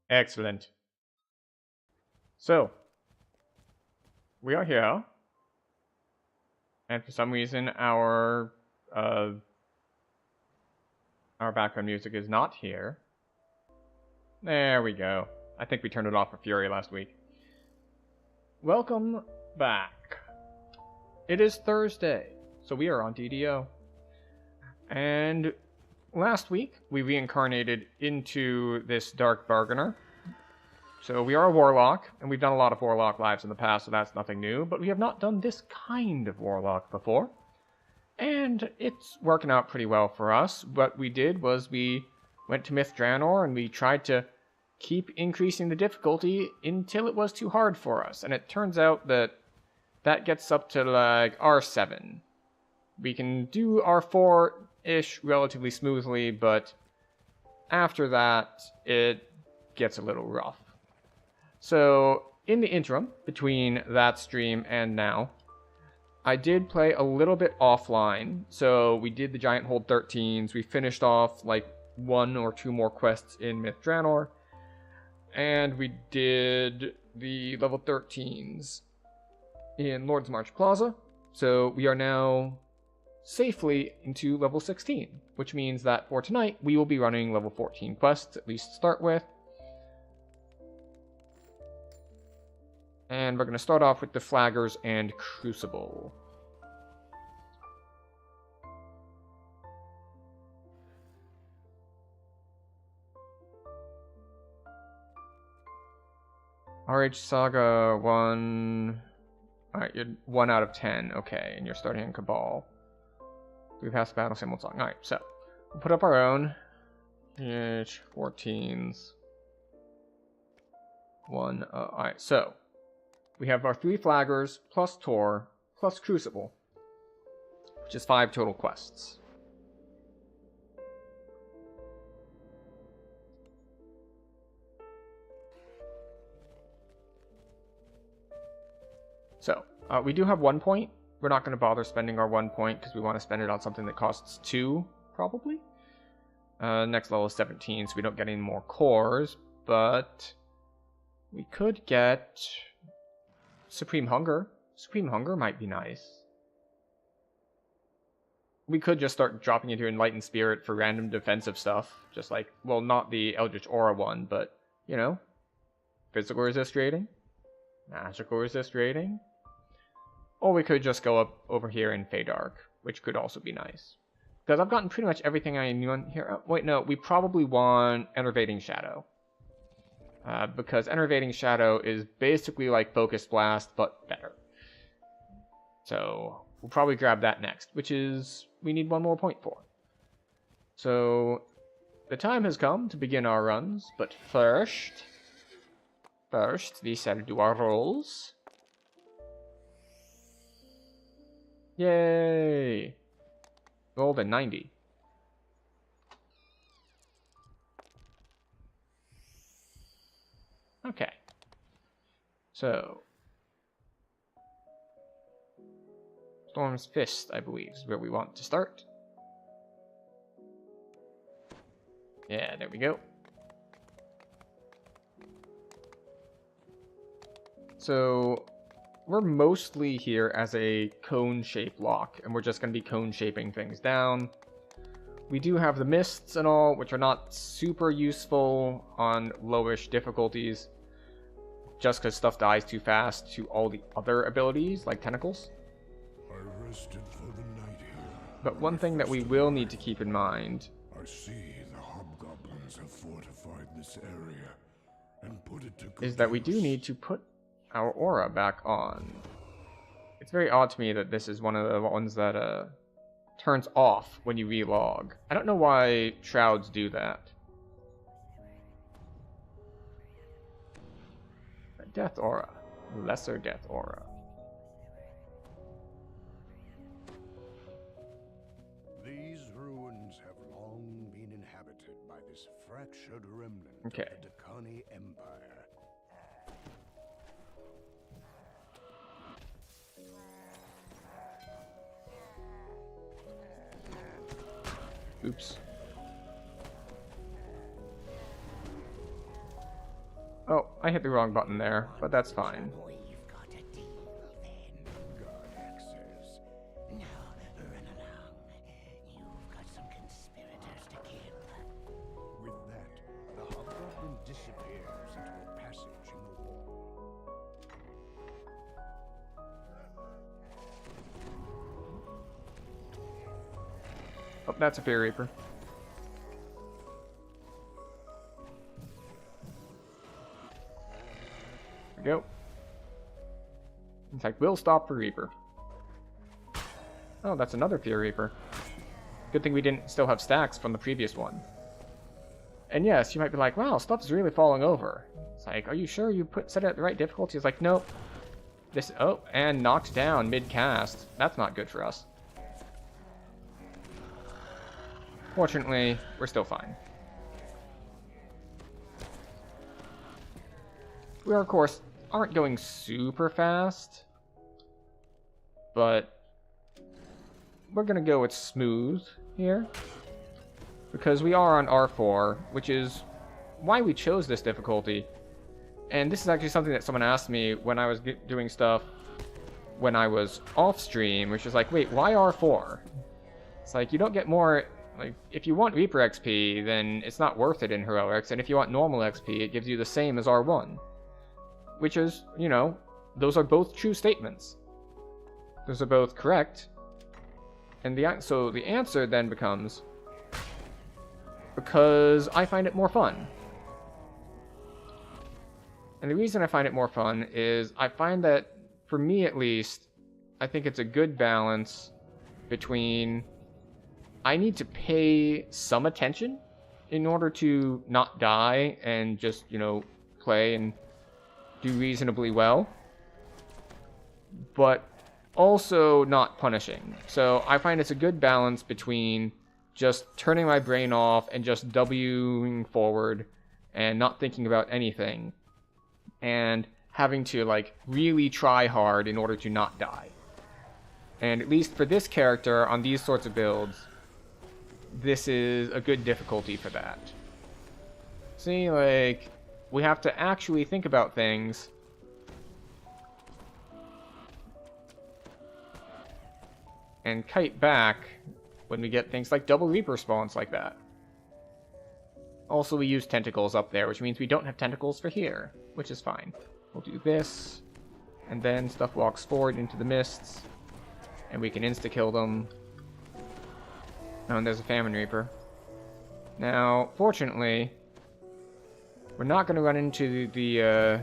Excellent. So, we are here, and for some reason our background music is not here. There we go. I think we turned it off for Fury last week. Welcome back. It is Thursday, so we are on DDO. And last week, we reincarnated into this Dark Bargainer. So we are a Warlock, and we've done a lot of Warlock lives in the past, so that's nothing new. But we have not done this kind of Warlock before. And it's working out pretty well for us. What we did was we went to Myth Draenor, and we tried to keep increasing the difficulty until it was too hard for us. And it turns out that that gets up to like R7. We can do R4-ish relatively smoothly, but after that, it gets a little rough. So, in the interim, between that stream and now, I did play a little bit offline. So, we did the Giant Hold 13s, we finished off like 1 or 2 more quests in Myth Draenor, and we did the level 13s in Lord's March Plaza. So, we are now safely into level 16, which means that for tonight, we will be running level 14 quests, at least to start with. And we're going to start off with the Flaggers and Crucible. RH Saga 1... Alright, you're 1 out of 10. Okay, and you're starting in Cabal. We passed the battle simultaneously. Alright, so we'll put up our own. 14s. 1. Alright, so we have our 3 Flaggers, plus Tor, plus Crucible, which is 5 total quests. So, we do have 1 point. We're not going to bother spending our 1 point because we want to spend it on something that costs 2, probably. Next level is 17, so we don't get any more cores, but we could get Supreme Hunger. Supreme Hunger might be nice. We could just start dropping into Enlightened Spirit for random defensive stuff. Just like, well, not the Eldritch Aura one, but, you know, physical resist rating, magical resist rating. Or we could just go up over here in Feydark, which could also be nice. Because I've gotten pretty much everything I knew on here. Wait, no, we probably want Enervating Shadow. Because Enervating Shadow is basically like Focus Blast, but better. So, we'll probably grab that next, which is, we need 1 more point for. So, the time has come to begin our runs, but first, we shall do our rolls. Yay! Rolled a 90. Okay. So, Storm's Fist, I believe, is where we want to start. Yeah, there we go. So, we're mostly here as a cone-shaped lock, and we're just going to be cone-shaping things down. We do have the mists and all, which are not super useful on lowish difficulties, just because stuff dies too fast to all the other abilities, like tentacles. I rested for the night here. But one thing that we will need to keep in mind... I see the hobgoblins have fortified this area and put it to good is that we do use. need to put our aura back on. It's very odd to me that this is one of the ones that turns off when you relog. I don't know why Shrouds do that. Death Aura. Lesser Death Aura. These ruins have long been inhabited by this fractured remnant of the Dakani Empire. Oops. Oh, I hit the wrong button there, but that's fine. We've got a deal then. God access. Now run along. You've got some conspirators to kill. With that, the hobgoblin disappears into a passage in the wall. Oh, that's a Fear Reaper. There we go. In fact, we'll stop for Reaper. Oh, that's another Fear Reaper. Good thing we didn't still have stacks from the previous one. And yes, you might be like, wow, stuff's really falling over. It's like, are you sure you set it at the right difficulty? It's like, nope. This, oh, and knocked down mid-cast. That's not good for us. Fortunately, we're still fine. We are, of course, aren't going super fast, but we're gonna go with smooth here, because we are on R4, which is why we chose this difficulty. And this is actually something that someone asked me when I was doing stuff when I was off stream, which is like, wait, why R4? It's like, you don't get more. Like, if you want Reaper XP, then it's not worth it in Heroics, and if you want normal XP, it gives you the same as R1. Which is, you know, those are both true statements. Those are both correct. And so the answer then becomes, because I find it more fun. And the reason I find it more fun is I find that, for me at least, I think it's a good balance between I need to pay some attention in order to not die and just, you know, play and do reasonably well, but also not punishing. So I find it's a good balance between just turning my brain off and just Wing forward and not thinking about anything, and having to, like, really try hard in order to not die. And at least for this character, on these sorts of builds, this is a good difficulty for that. See, like, we have to actually think about things. And kite back when we get things like double Reaper spawns like that. Also, we use tentacles up there, which means we don't have tentacles for here, which is fine. We'll do this, and then stuff walks forward into the mists, and we can insta-kill them. Oh, and there's a Famine Reaper. Now, fortunately, we're not going to run into the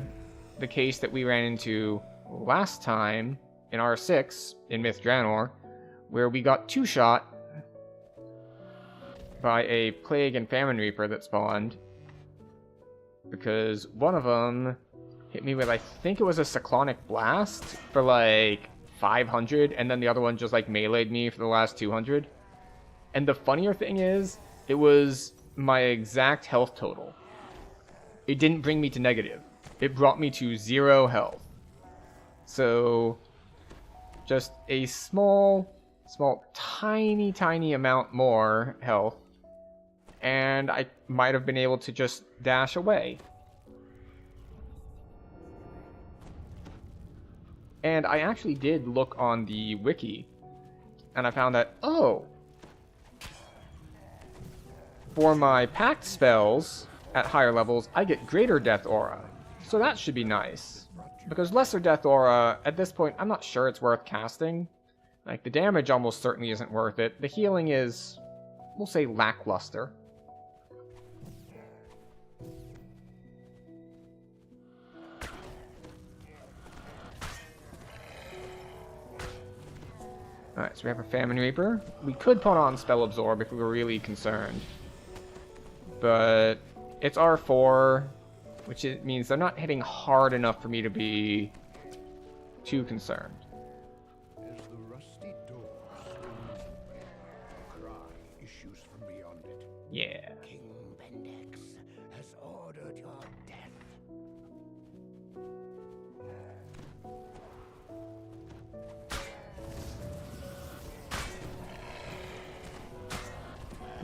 case that we ran into last time in R6 in Myth Draenor, where we got two-shot by a Plague and Famine Reaper that spawned, because one of them hit me with, I think it was a Cyclonic Blast for like 500, and then the other one just like meleeed me for the last 200. And the funnier thing is, it was my exact health total. It didn't bring me to negative. It brought me to 0 health. So, just a small, tiny amount more health, and I might have been able to just dash away. And I actually did look on the wiki, and I found that, oh, for my pact spells at higher levels, I get greater death aura. So that should be nice. Because lesser death aura, at this point, I'm not sure it's worth casting. Like, the damage almost certainly isn't worth it. The healing is, we'll say, lackluster. Alright, so we have a Famine Reaper. We could put on Spell Absorb if we were really concerned. But it's R4, which means they're not hitting hard enough for me to be too concerned. As the rusty door swings open, a cry issues from beyond it. Yeah. King Bendex has ordered your death.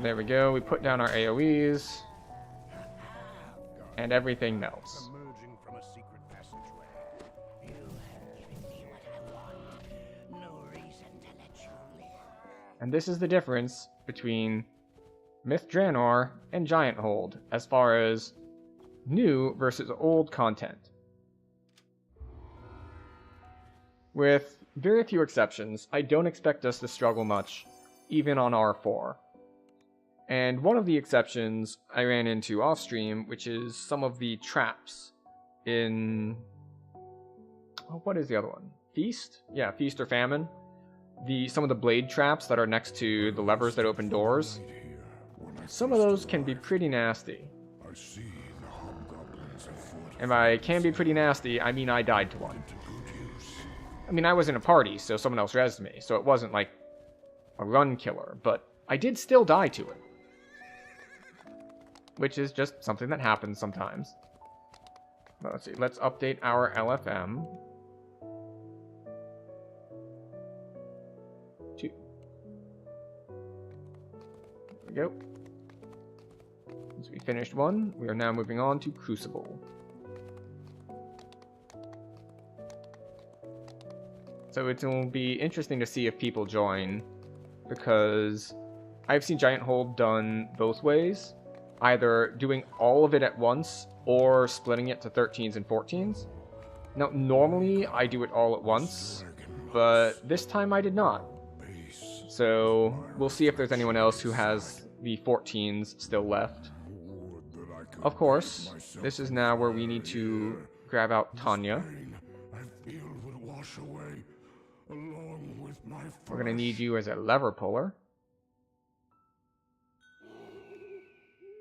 There we go. We put down our AoEs, and everything melts. Emerging And this is the difference between Myth Draenor and Giant Hold as far as new versus old content. With very few exceptions, I don't expect us to struggle much, even on R4. And one of the exceptions I ran into off-stream, which is some of the traps in... Oh, what is the other one? Feast? Yeah, Feast or Famine. Some of the blade traps that are next to the levers that open doors. Some of those can be pretty nasty. And by can be pretty nasty, I mean I died to one. I mean, I was in a party, so someone else rezzed me, so it wasn't like a run killer, but I did still die to it. Which is just something that happens sometimes. Well, let's see, let's update our LFM. 2. There we go. Once we finished one, we are now moving on to Crucible. So it will be interesting to see if people join, because I've seen Giant Hold done both ways, either doing all of it at once or splitting it to 13s and 14s. Now, normally I do it all at once, but this time I did not. So we'll see if there's anyone else who has the 14s still left. Of course, this is now where we need to grab out Tanya. We're going to need you as a lever puller.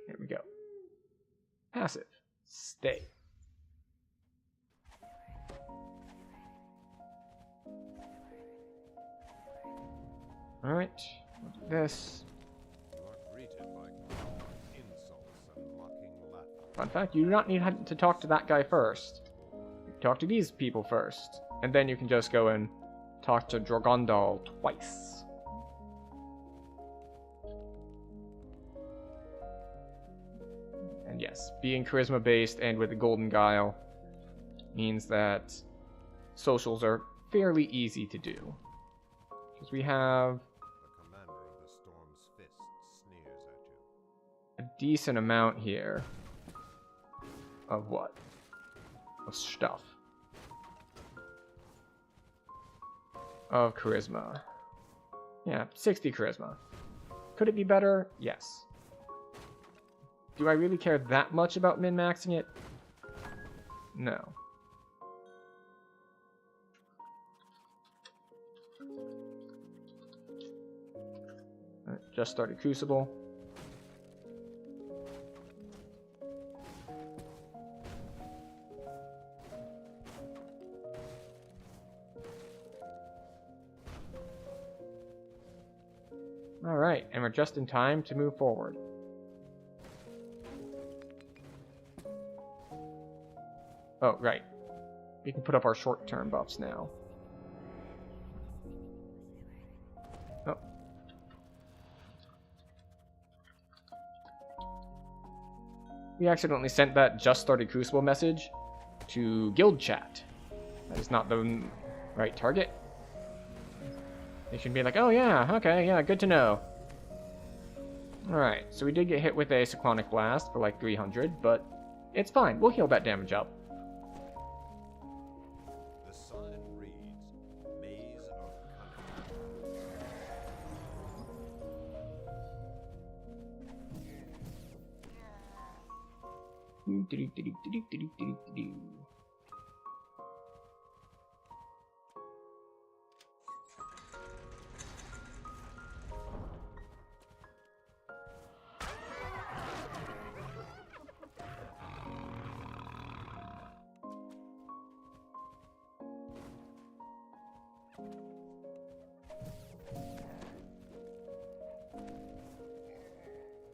Here we go. Passive. Stay. Alright. We'll do this. Fun fact, you do not need to talk to that guy first. You can talk to these people first. And then you can just go and talk to Drogondal twice. And yes, being charisma based and with the Golden Guile means that socials are fairly easy to do. Because we have The commander of the Storm's Fist sneers at you. a decent amount here of what? Of stuff. Of charisma. Yeah, 60 charisma. Could it be better? Yes. Do I really care that much about min-maxing it? No. Alright, just started Crucible. Alright, and we're just in time to move forward. Oh, right. We can put up our short-term buffs now. Oh. We accidentally sent that just started Crucible message to guild chat. That is not the right target. They should be like, oh yeah, okay, yeah, good to know. Alright, so we did get hit with a Cyclonic Blast for like 300, but it's fine. We'll heal that damage up. The sign reads, Maze of Cunning.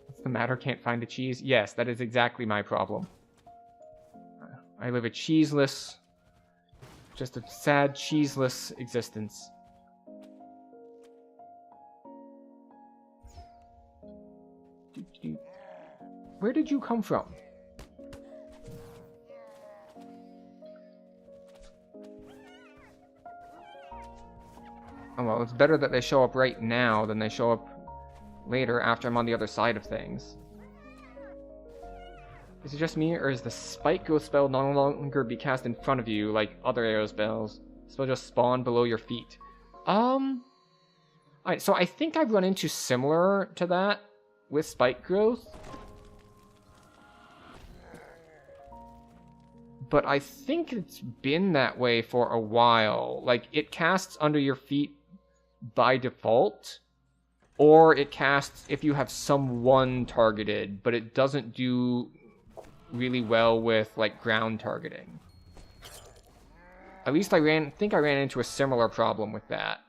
What's the matter? Can't find the cheese? Yes, that is exactly my problem. I live a cheeseless, just a sad cheeseless existence. Where did you come from? Oh well, it's better that they show up right now than they show up later after I'm on the other side of things. Is it just me, or is the Spike Growth spell no longer be cast in front of you like other arrow spells? The spell just spawn below your feet. Alright, so I think I've run into similar to that with Spike Growth. But I think it's been that way for a while. Like, it casts under your feet by default, or it casts if you have someone targeted, but it doesn't do really well with, like, ground targeting. At least I think I ran into a similar problem with that.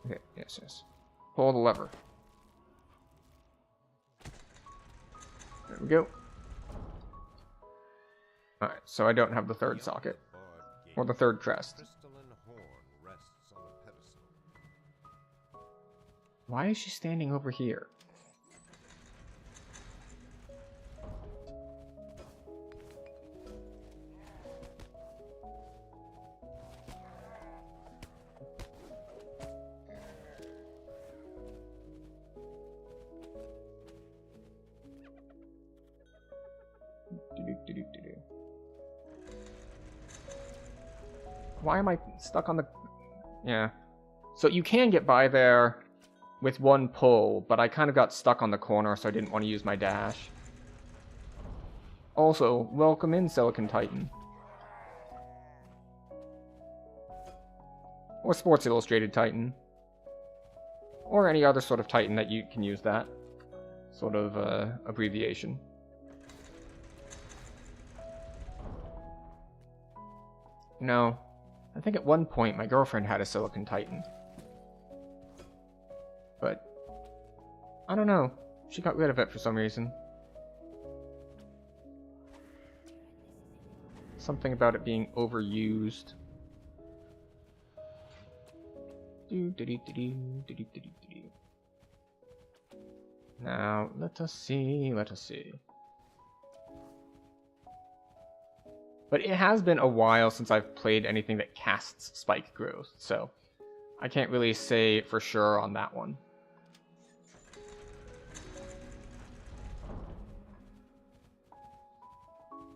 Okay, yes. Pull the lever. There we go. Alright, so I don't have the third socket. Or the third crest. Crystalline horn rests on a pedestal. Why is she standing over here? Why am I stuck on the... Yeah. So you can get by there with one pull, but I kind of got stuck on the corner, so I didn't want to use my dash. Also, welcome in, Silicon Titan. Or Sports Illustrated Titan. Or any other sort of Titan that you can use that sort of abbreviation. No. I think at one point my girlfriend had a Silicon Titan. But I don't know. She got rid of it for some reason. Something about it being overused. Now, let us see. But it has been a while since I've played anything that casts Spike Growth, so I can't really say for sure on that one.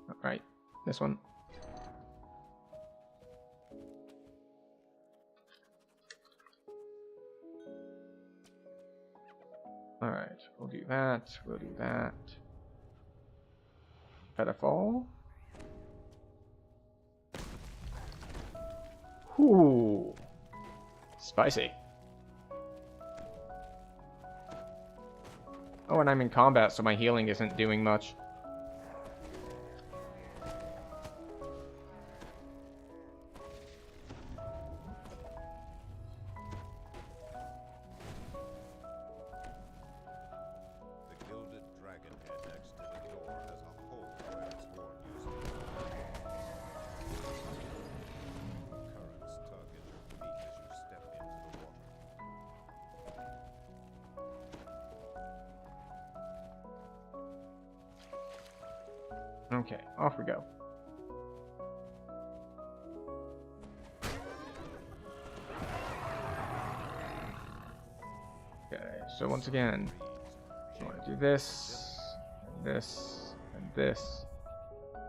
Alright, this one. Alright, we'll do that, Pedafall. Ooh, spicy. Oh, and I'm in combat, so my healing isn't doing much. The gilded dragon head next to the door has a hole where its horn used to be. Currents tug at your feet as you step into the water. Okay, off we go. Okay, so once again, I want to do this, this, and this.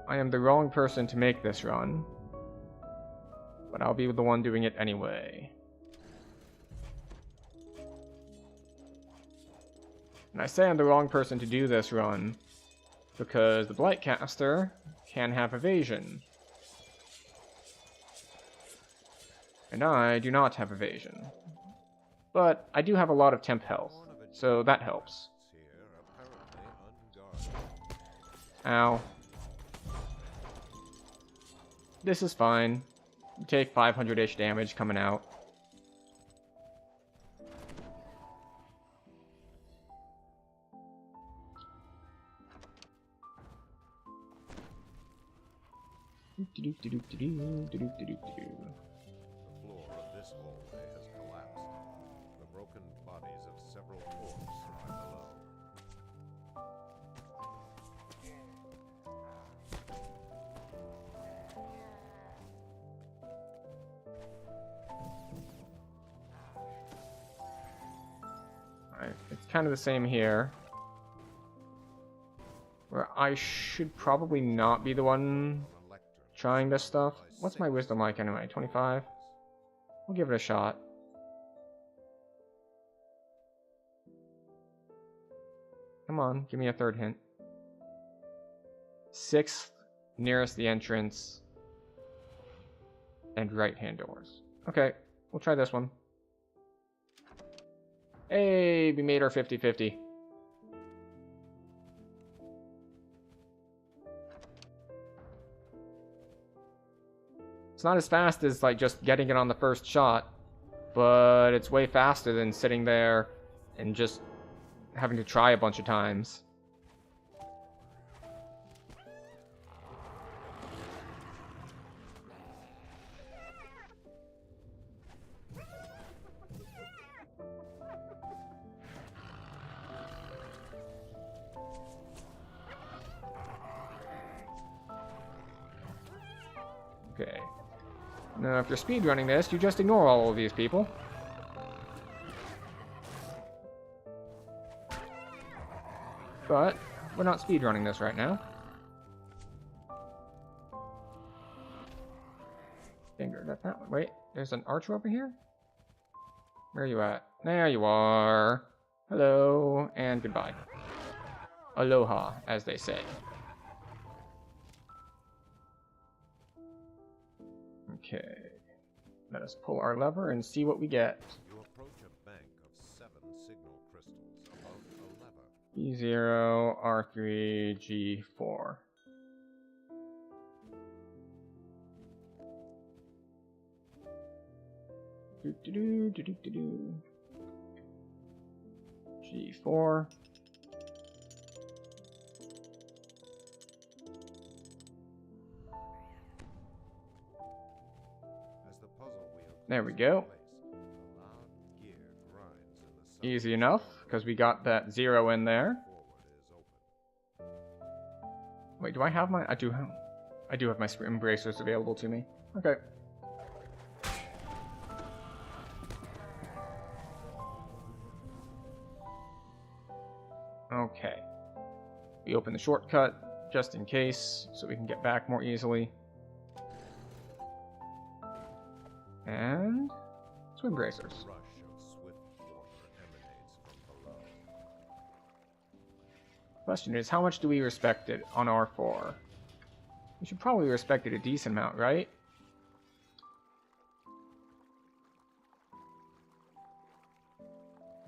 I am the wrong person to make this run, but I'll be the one doing it anyway. And I say I'm the wrong person to do this run because the Blightcaster can have evasion. And I do not have evasion. But I do have a lot of temp health, so that helps. Here, apparently unguarded. Ow. This is fine. You take 500-ish damage coming out. The floor of this hallway has collapsed. The broken bodies of several orcs lie below. kind of the same here. Where I should probably not be the one trying this stuff. What's my wisdom like anyway? 25? We'll give it a shot. Come on, give me a third hint. 6th, nearest the entrance. And right-hand doors. Okay, we'll try this one. Hey, we made our 50-50. It's not as fast as like just getting it on the first shot, but it's way faster than sitting there and just having to try a bunch of times. Okay. Now, if you're speedrunning this, you just ignore all of these people. But we're not speedrunning this right now. Finger, that's that one. Wait, there's an archer over here? Where are you at? There you are. Hello, and goodbye. Aloha, as they say. Okay. Let us pull our lever and see what we get. You approach a bank of 7 signal crystals above a lever. E0, R3, G4. G4. There we go. Easy enough, because we got that 0 in there. Wait, do I have my... I do have my swim bracers available to me. Okay. Okay. We open the shortcut, just in case, so we can get back more easily. And swim bracers. A rush of swift water emanates from below. Question is, how much do we respect it on R4? We should probably respect it a decent amount, right?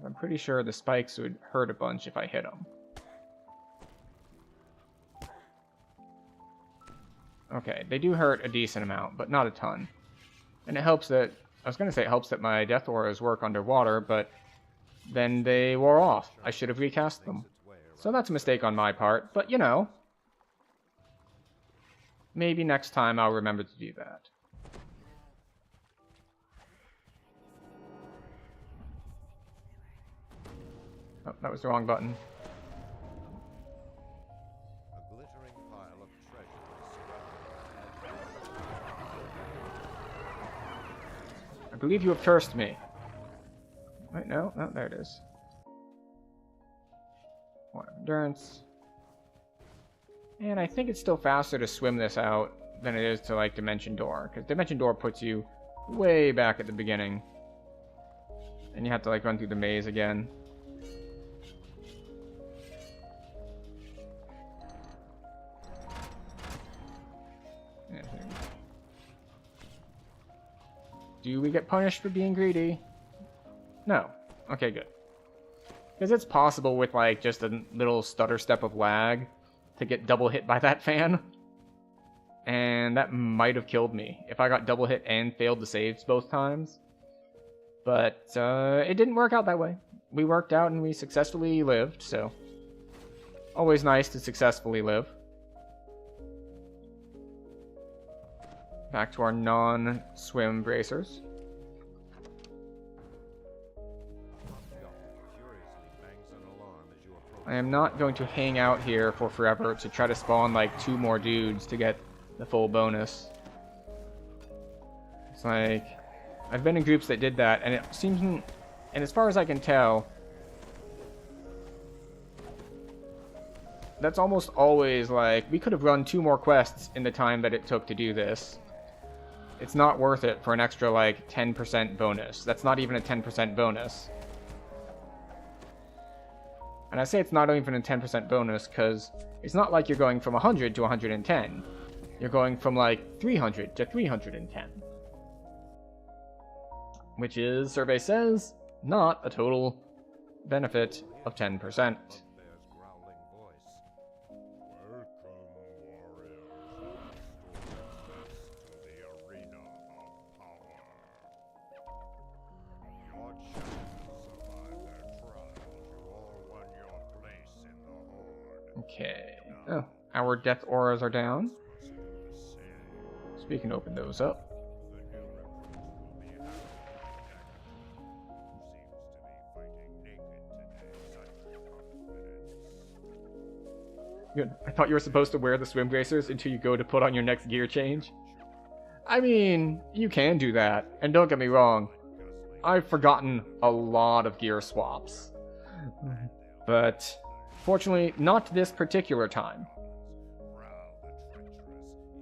I'm pretty sure the spikes would hurt a bunch if I hit them. Okay, they do hurt a decent amount, but not a ton. And it helps that, I was going to say it helps that my death auras work underwater, but then they wore off. I should have recast them. So that's a mistake on my part, but you know. Maybe next time I'll remember to do that. Oh, that was the wrong button. A glittering pile of treasure surrounds. I believe you have cursed me. Wait, no, there it is. 1 endurance. And I think it's still faster to swim this out than it is to, like, Dimension Door. Because Dimension Door puts you way back at the beginning. And you have to, like, run through the maze again. Do we get punished for being greedy? No. Okay, good. Because it's possible with, like, just a little stutter step of lag to get double hit by that fan. And that might have killed me if I got double hit and failed the saves both times. But it didn't work out that way. We worked out and we successfully lived, so... Always nice to successfully live. Back to our non-swim bracers. I am not going to hang out here for forever to try to spawn like 2 more dudes to get the full bonus. It's like, I've been in groups that did that, and it seems, and as far as I can tell, that's almost always like, we could have run 2 more quests in the time that it took to do this. It's not worth it for an extra, like, 10% bonus. That's not even a 10% bonus. And I say it's not even a 10% bonus because it's not like you're going from 100 to 110. You're going from, like, 300 to 310. Which is, survey says, not a total benefit of 10%. Bugbear's growling voice. Welcome, warriors to the arena of power. Your champions survived their trials. You all won your place in the horde. Okay. Oh, our death auras are down. So we can open those up. The new recruits will be happy to protect. Seems to be fighting naked today. Such confidence. Good. I thought you were supposed to wear the swim bracers until you go to put on your next gear change. I mean, you can do that. And don't get me wrong, I've forgotten a lot of gear swaps. But fortunately, not this particular time. Prowl the treacherous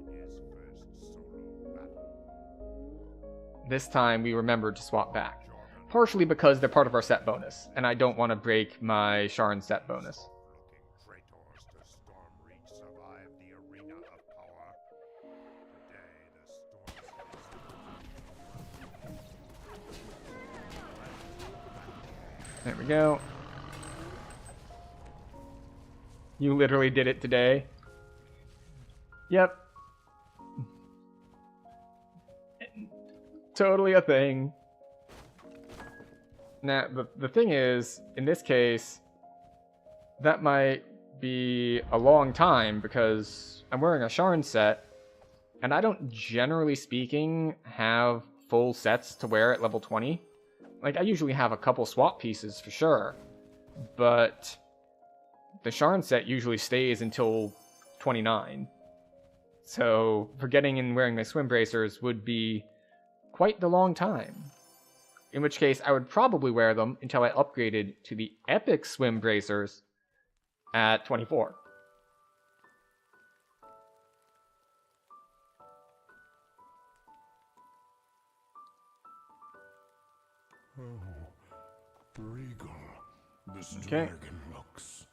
in his first solo battle. This time we remembered to swap back. Partially because they're part of our set bonus, and I don't want to break my Sharn set bonus. Looking traitors to Stormreach survive the arena of power. Today, the storm. There we go. You literally did it today. Yep. Totally a thing. Now, the thing is, in this case, that might be a long time because I'm wearing a Sharn set, and I don't, generally speaking, have full sets to wear at level 20. Like, I usually have a couple swap pieces for sure, but the Sharn set usually stays until 29. So, forgetting and wearing my swim bracers would be quite the long time. In which case, I would probably wear them until I upgraded to the epic swim bracers at 24. Oh, regal. This Okay. dragon looks.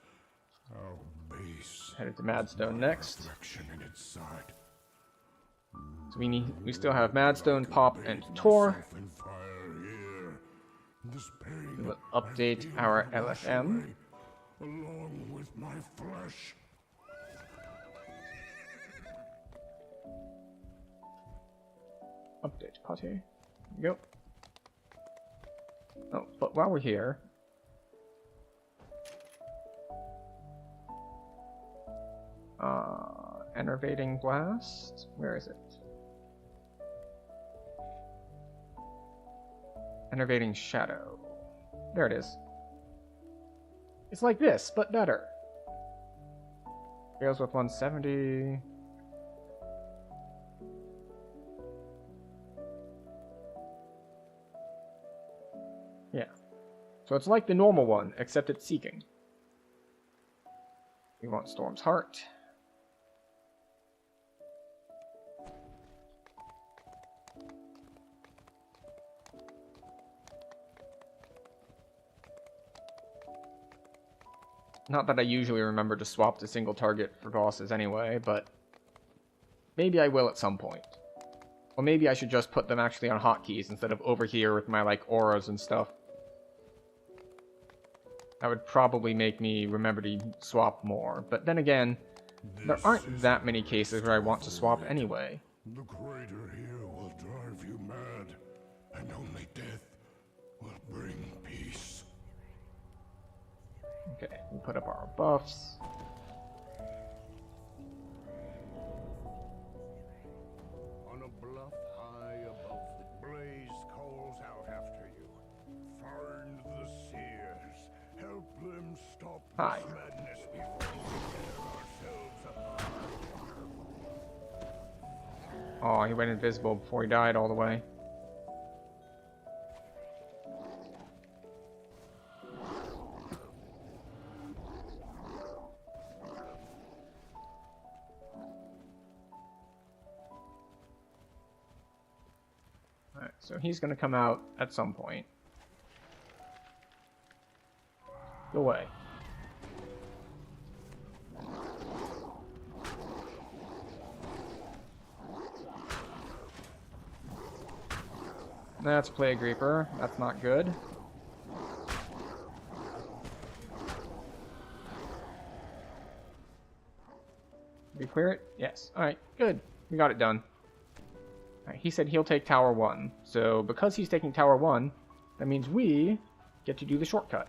How base. Headed to Madstone next. Reflection in its side. So we still have Madstone, Pop, and Tor. Myself in fire here. Despairing We will I update feel our it wash LFM. away, along with my flesh. Update party. Here we go. Oh, but while we're here, Enervating Blast. Where is it? Enervating Shadow. There it is. It's like this, but better. Fails with 170. Yeah. So it's like the normal one, except it's seeking. We want Storm's Heart. Not that I usually remember to swap to single target for bosses anyway, but maybe I will at some point. Or maybe I should just put them actually on hotkeys instead of over here with my, like, auras and stuff. That would probably make me remember to swap more. But then again, there aren't that many cases where I want to swap anyway. The crater here will drive you mad, and only death will bring peace. Okay, we put up our buffs. On a bluff high above the blaze calls out after you. Find the seers. Help them stop Hi. this madness before we tear ourselves apart. Oh, he went invisible before he died all the way. So he's going to come out at some point. Go away. That's Plague Reaper. That's not good. Did we clear it? Yes. Alright, good. We got it done. Alright, he said he'll take Tower 1. So, because he's taking Tower 1, that means we get to do the shortcut.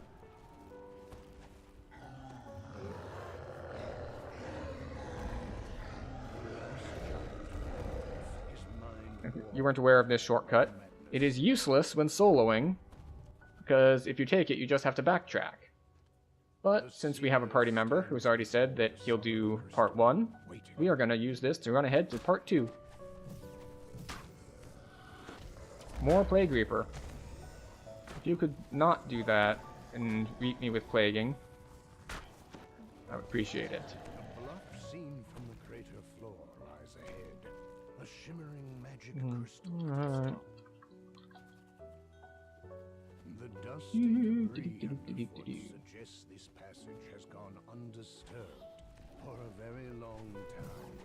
If you weren't aware of this shortcut, it is useless when soloing, because if you take it, you just have to backtrack. But since we have a party member who's already said that he'll do part 1, we are going to use this to run ahead to part 2. More Plague Reaper. If you could not do that and beat me with plaguing, I would appreciate it. A bluff seen from the crater floor lies ahead. A shimmering magic crystal. Alright. The dust and debris of the foot suggests this passage has gone undisturbed for a very long time.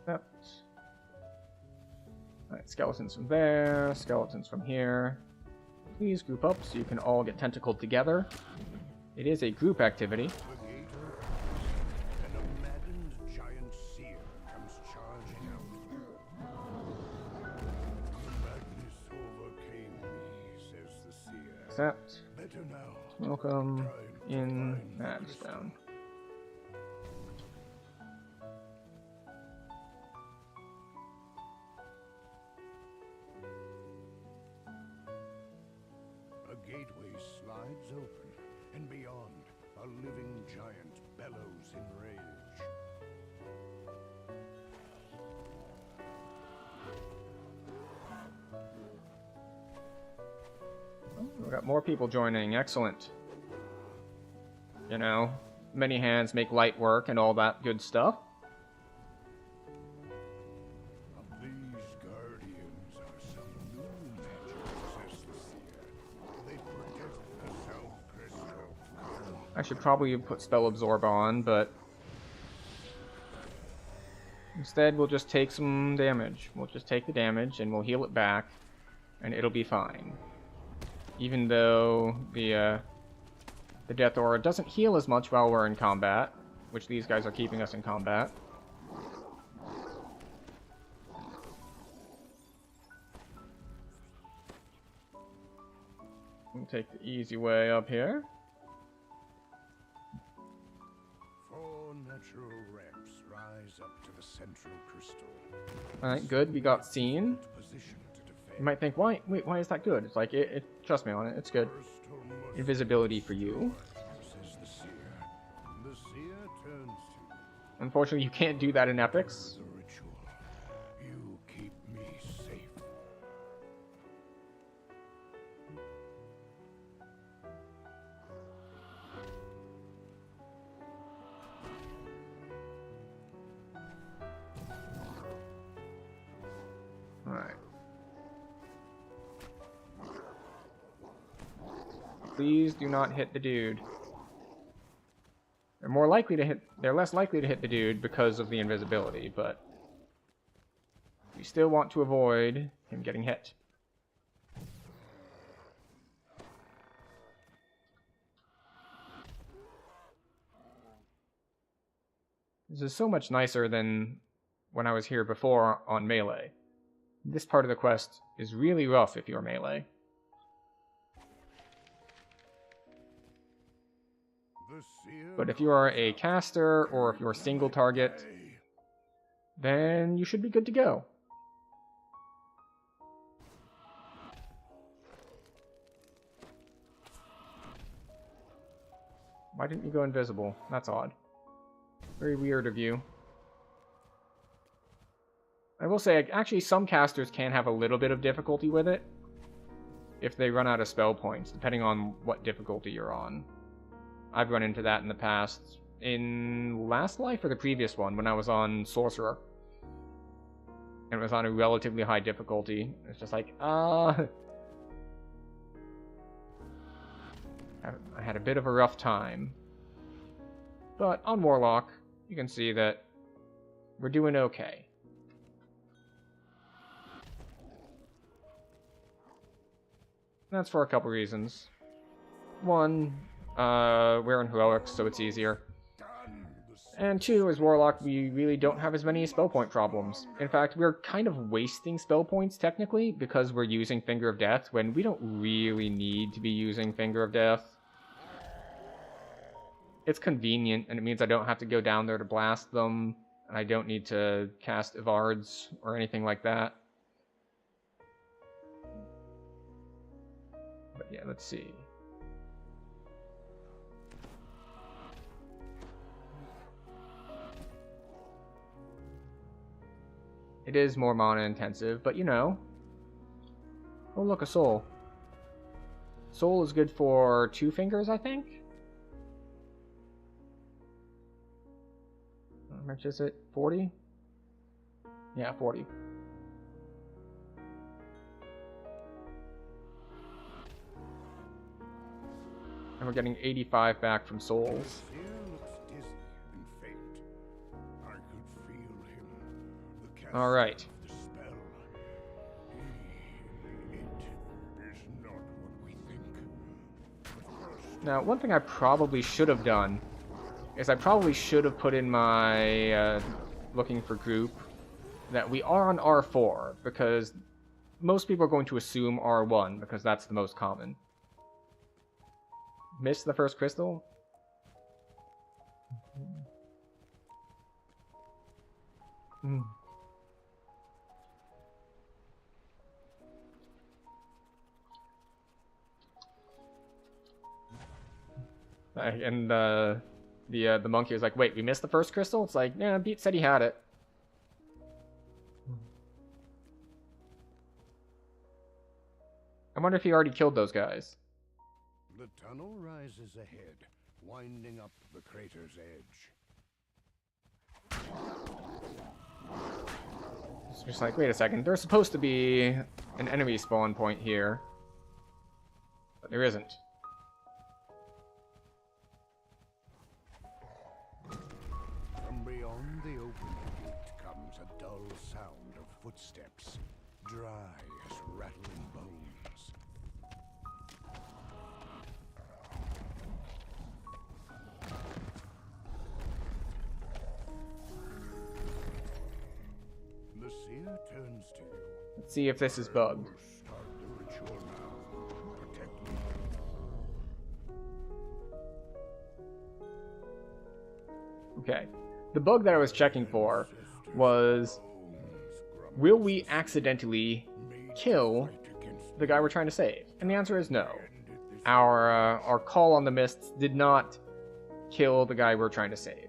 Yep. Alright, skeletons from there, skeletons from here. Please group up so you can all get tentacled together. It is a group activity. The gate opens, and a maddened giant seer comes charging out. Madness overcame me, says the seer. Accept. Better now. Welcome Time in to find Madstown. A gateway slides open, and beyond, a living giant bellows in rage. We've got more people joining. Excellent. You know, many hands make light work and all that good stuff. These guardians are some new magic, says the seer. They protect the South Crystal. I should probably put Spell Absorb on, but instead we'll just take some damage. We'll just take the damage and we'll heal it back, and it'll be fine. Even though the Death Aura doesn't heal as much while we're in combat, which these guys are keeping us in combat. We'll take the easy way up here. 4 natural ramps rise up to the central crystal. Alright, good. We got seen. Position to defend. You might think, why is that good? It's like, trust me on it, it's good. Invisibility for you. Says the seer. The seer turns to Unfortunately, you can't do that in epics. the ritual. You keep me safe. Alright. Please do not hit the dude. They're less likely to hit the dude because of the invisibility, but we still want to avoid him getting hit. This is so much nicer than when I was here before on melee. This part of the quest is really rough if you're melee. The seer But if you are a caster, or if you're single target, then you should be good to go. Why didn't you go invisible? That's odd. Very weird of you. I will say, actually, some casters can have a little bit of difficulty with it if they run out of spell points, depending on what difficulty you're on. I've run into that in the past, in last life or the previous one when I was on Sorcerer. And it was on a relatively high difficulty. It's just like, I had a bit of a rough time. But on Warlock, you can see that we're doing okay. That's for a couple reasons. One, we're in Heroics, so it's easier. And two, as Warlock, we really don't have as many spell point problems. In fact, we're kind of wasting spell points, technically, because we're using Finger of Death, when we don't really need to be using Finger of Death. It's convenient, and it means I don't have to go down there to blast them, and I don't need to cast Evards or anything like that. But yeah, let's see. It is more mana intensive, but you know. Oh look, a soul. Soul is good for 2 fingers, I think? How much is it? 40? Yeah, 40. And we're getting 85 back from souls. Alright. Now, one thing I probably should have done is I probably should have put in my looking for group that we are on R4, because most people are going to assume R1 because that's the most common. Missed the first crystal? And the monkey was like, wait, we missed the first crystal? It's like, yeah, Beat said he had it. I wonder if he already killed those guys. The tunnel rises ahead, winding up the crater's edge. It's just like, wait a second, there's supposed to be an enemy spawn point here. But there isn't. From beyond the open gate comes a dull sound of footsteps, dry as rattling bones. The seer turns to you. Let's see if this is bugged. Start the ritual now. Protect me. Okay. The bug that I was checking for was, will we accidentally kill the guy we're trying to save? And the answer is no. Our call on the mists did not kill the guy we're trying to save.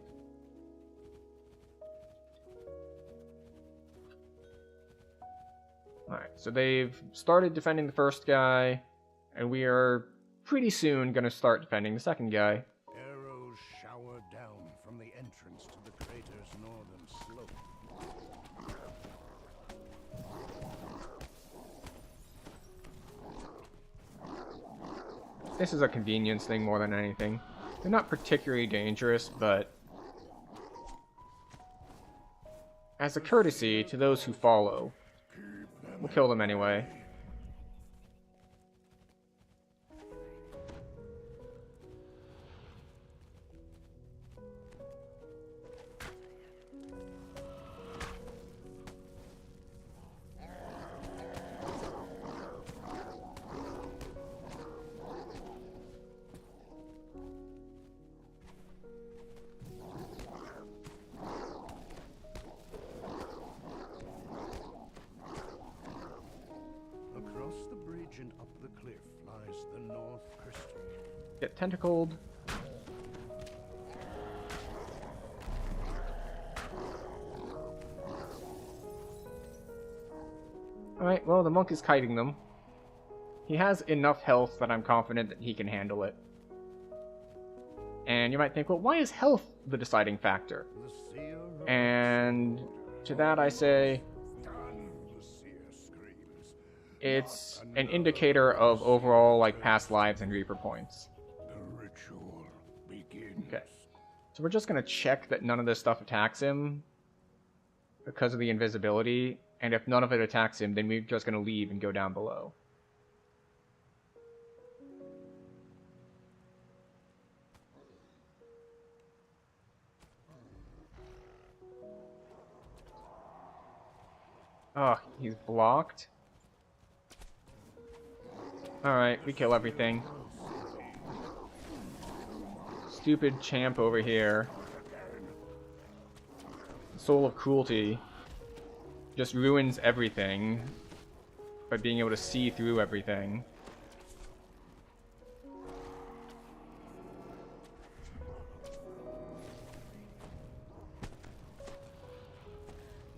Alright, so they've started defending the first guy, and we are pretty soon going to start defending the second guy. Arrows shower down from the entrance to the crater's northern slope. This is a convenience thing more than anything. They're not particularly dangerous, but as a courtesy to those who follow, we'll kill them anyway. Across the bridge and up the cliff lies the North Crystal. Get tentacled. Alright, well, the monk is kiting them. He has enough health that I'm confident that he can handle it. And you might think, well, why is health the deciding factor? The seer of And to that I say, done, the seer screams. it's an indicator of overall, like, past lives and Reaper points. The ritual begins. Okay. So we're just going to check that none of this stuff attacks him because of the invisibility. And if none of it attacks him, then we're just going to leave and go down below. Oh, he's blocked. Alright, we kill everything. Stupid champ over here. Soul of Cruelty just ruins everything by being able to see through everything.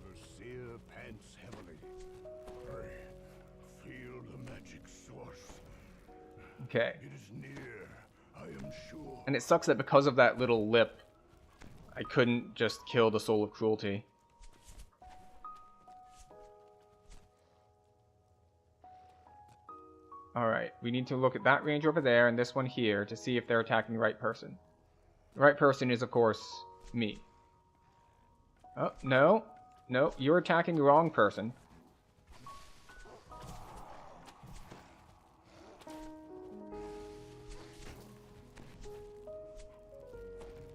The seer pants heavily. I feel the magic source. Okay. It is near, I am sure. And it sucks that because of that little lip, I couldn't just kill the Soul of Cruelty. Alright, we need to look at that range over there and this one here to see if they're attacking the right person. The right person is, of course, me. Oh, no. No, you're attacking the wrong person.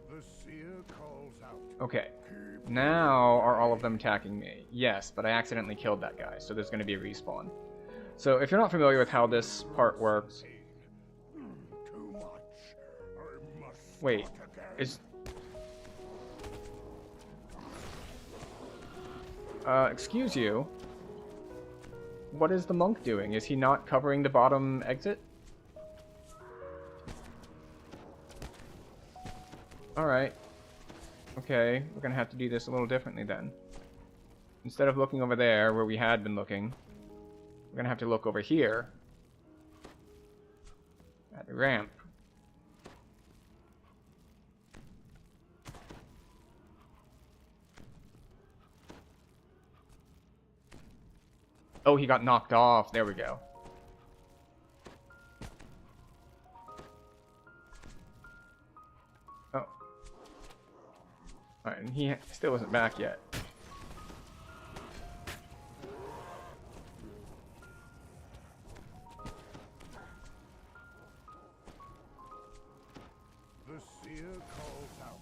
The seer calls out. Okay. Now are all of them attacking me? Yes, but I accidentally killed that guy, so there's going to be a respawn. So if you're not familiar with how this part works... Too much. I must Wait, start again. is... excuse you? What is the monk doing? Is he not covering the bottom exit? Alright. Okay, we're gonna have to do this a little differently then. Instead of looking over there, where we had been looking, we're gonna have to look over here. At the ramp. Oh, he got knocked off. There we go. Oh. Alright, and he still isn't back yet. The seer calls out.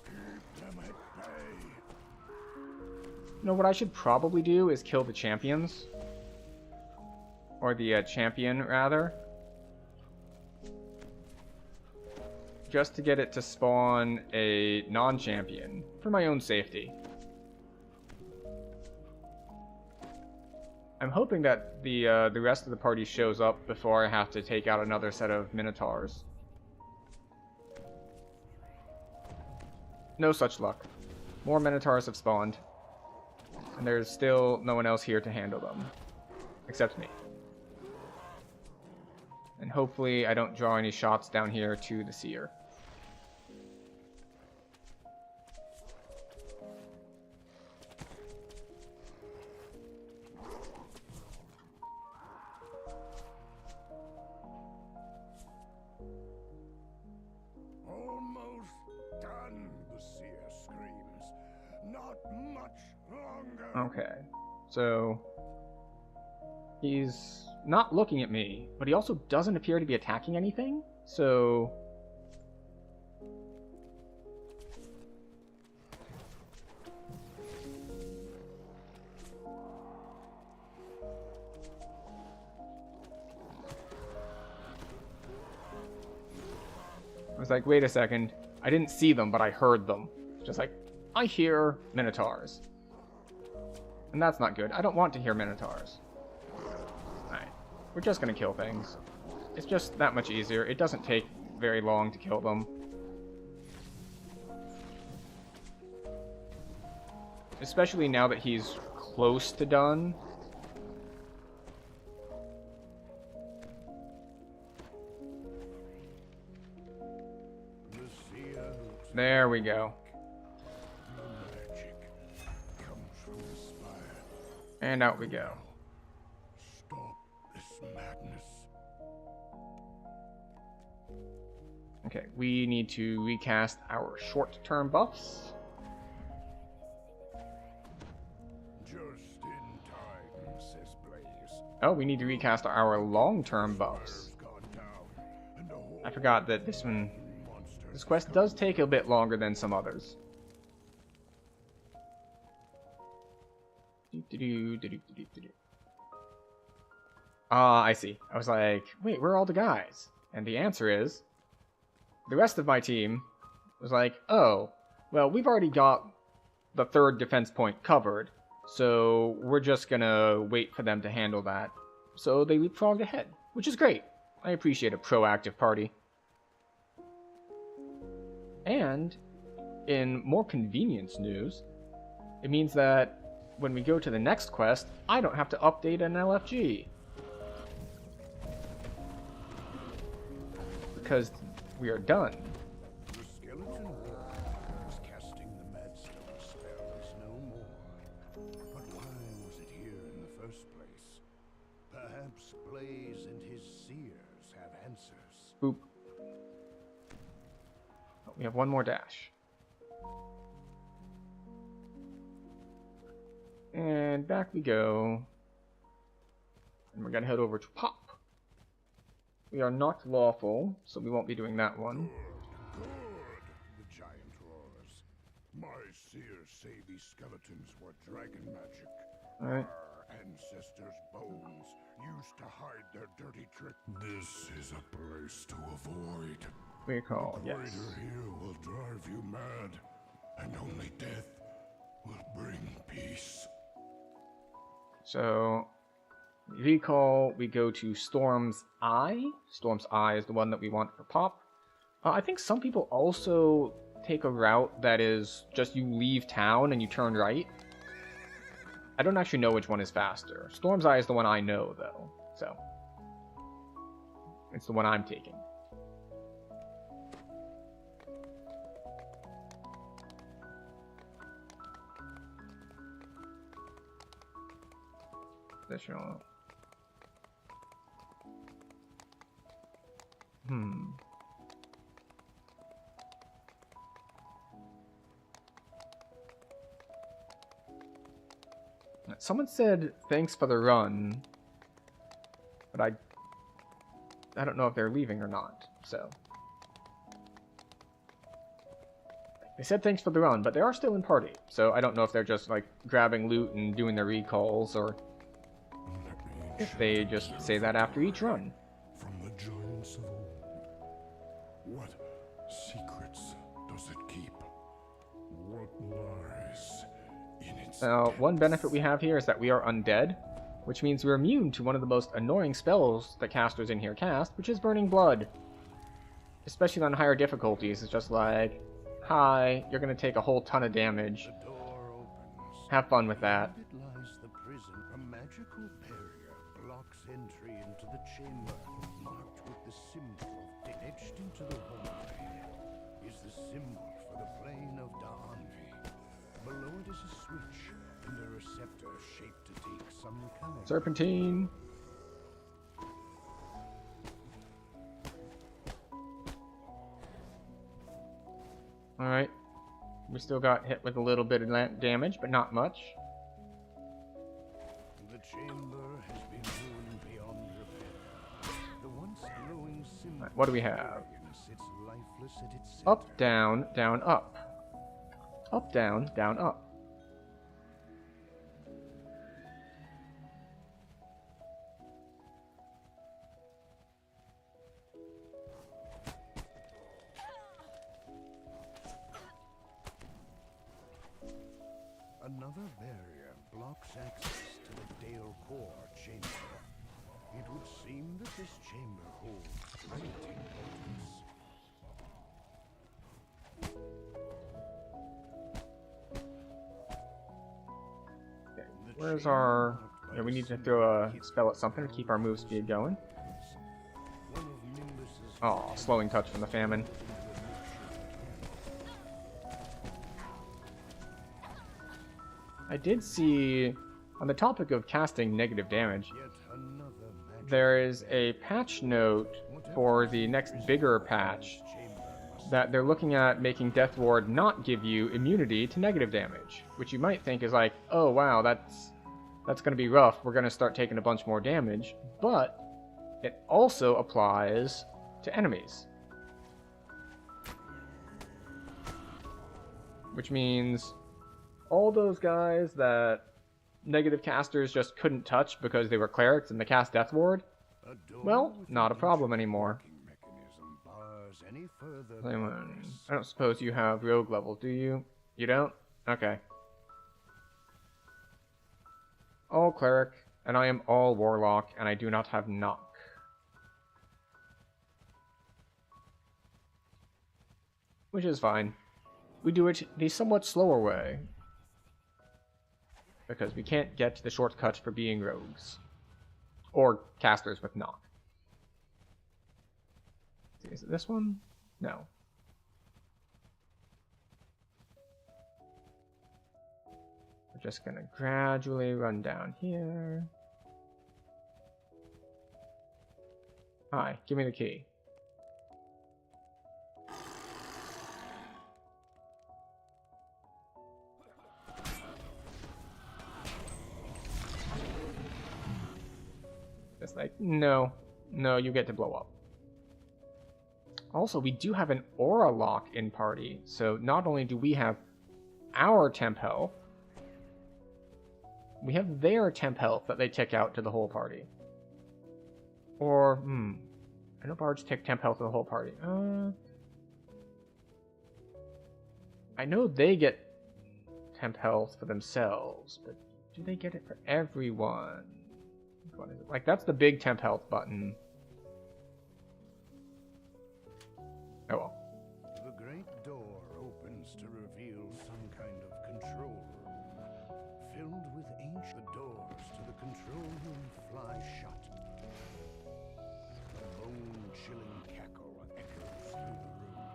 Keep them at bay. You know, what I should probably do is kill the champions. Or the champion, rather. Just to get it to spawn a non-champion. For my own safety. I'm hoping that the rest of the party shows up before I have to take out another set of Minotaurs. No such luck. More Minotaurs have spawned. And there's still no one else here to handle them. Except me. And hopefully I don't draw any shots down here to the seer. Almost done, the seer screams. Not much longer. Okay. So... he's not looking at me, but he also doesn't appear to be attacking anything, so... I was like, wait a second. I didn't see them, but I heard them. Just like, I hear Minotaurs. And that's not good. I don't want to hear Minotaurs. Alright. We're just gonna kill things. It's just that much easier. It doesn't take very long to kill them. Especially now that he's close to done. The There we go. The magic comes from the spire. And out we go. Stop this madness. Okay, we need to recast our short-term buffs. Just in time, says Blaze. Oh, we need to recast our long-term buffs. Fire's gone down, and the whole I forgot that this monsters quest does take a bit longer than some others. Ah, I see. I was like, wait, where are all the guys? And the answer is, the rest of my team was like, oh, well, we've already got the third defense point covered, so we're just gonna wait for them to handle that. So they leapfrogged ahead, which is great. I appreciate a proactive party. And, in more convenience news, it means that when we go to the next quest, I don't have to update an LFG. Because we are done. The skeleton warrior is casting the Madstone spells no more. But why was it here in the first place? Perhaps Blaze and his seers have answers. Boop. Oh, we have one more dash. And back we go. And we're gonna head over to Pop. We are not lawful, so we won't be doing that one. Good, the giant roars. My seers say these skeletons were dragon magic. Alright. Our ancestors' bones used to hide their dirty trick. This is a place to avoid. Recall, yes. Greater here will drive you mad, and only death will bring peace. So, recall, we go to Storm's Eye. Storm's Eye is the one that we want for Pop. I think some people also take a route that is just you leave town and you turn right. I don't actually know which one is faster. Storm's Eye is the one I know, though. So, it's the one I'm taking. Additional. Someone said thanks for the run, but I don't know if they're leaving or not, so. They said thanks for the run, but they are still in party, so I don't know if they're just like grabbing loot and doing their recalls, or if they just say that after each run. From the giants of old, what secrets does it keep? What lies in its Now, one benefit we have here is that we are undead, which means we're immune to one of the most annoying spells that casters in here cast, which is Burning Blood. Especially on higher difficulties, it's just like, hi, you're gonna take a whole ton of damage. The door opens. Have fun with that. It lies the prison. A magical barrier blocks entry into the chamber, marked with the symbol of etched into the hallway. Is the symbol for the plane of Da'anvi. Below it is a switch and a receptor shaped to take some kind. Serpentine. Alright. We still got hit with a little bit of damage, but not much. The chamber has been ruined beyond repair. The once glowing symbol Right, what do we have? sits lifeless at its center. Up, down, down, up. Up, down, down, up. Another barrier blocks access to the Dale Core chamber. It would seem that this chamber holds great importance. Okay, where's our... Yeah, we need to throw a spell at something to keep our move speed going. Oh, slowing touch from the famine. I did see, on the topic of casting negative damage, Yet another magic there is a patch note for the next bigger patch that they're looking at making Death Ward not give you immunity to negative damage, which you might think is like, oh wow, that's going to be rough, we're going to start taking a bunch more damage, but it also applies to enemies. Which means all those guys that negative casters just couldn't touch because they were clerics in the cast Death Ward, well, not a problem anymore. I don't suppose you have rogue level, do you? You don't? Okay. All cleric, and I am all warlock, and I do not have knock. Which is fine. We do it the somewhat slower way, because we can't get the shortcut for being rogues. Or casters with knock. Is it this one? No. We're just gonna gradually run down here. Hi, give me the key. It's like, no, you get to blow up. Also, we do have an aura lock in party, so not only do we have our temp health, we have their temp health that they tick out to the whole party. Or, I know bards tick temp health to the whole party. I know they get temp health for themselves, but do they get it for everyone? What is it? Like, that's the big temp health button. Oh well. The great door opens to reveal some kind of control room. Filled with ancient doors to the control room fly shut. A bone-chilling cackle echoes through the room.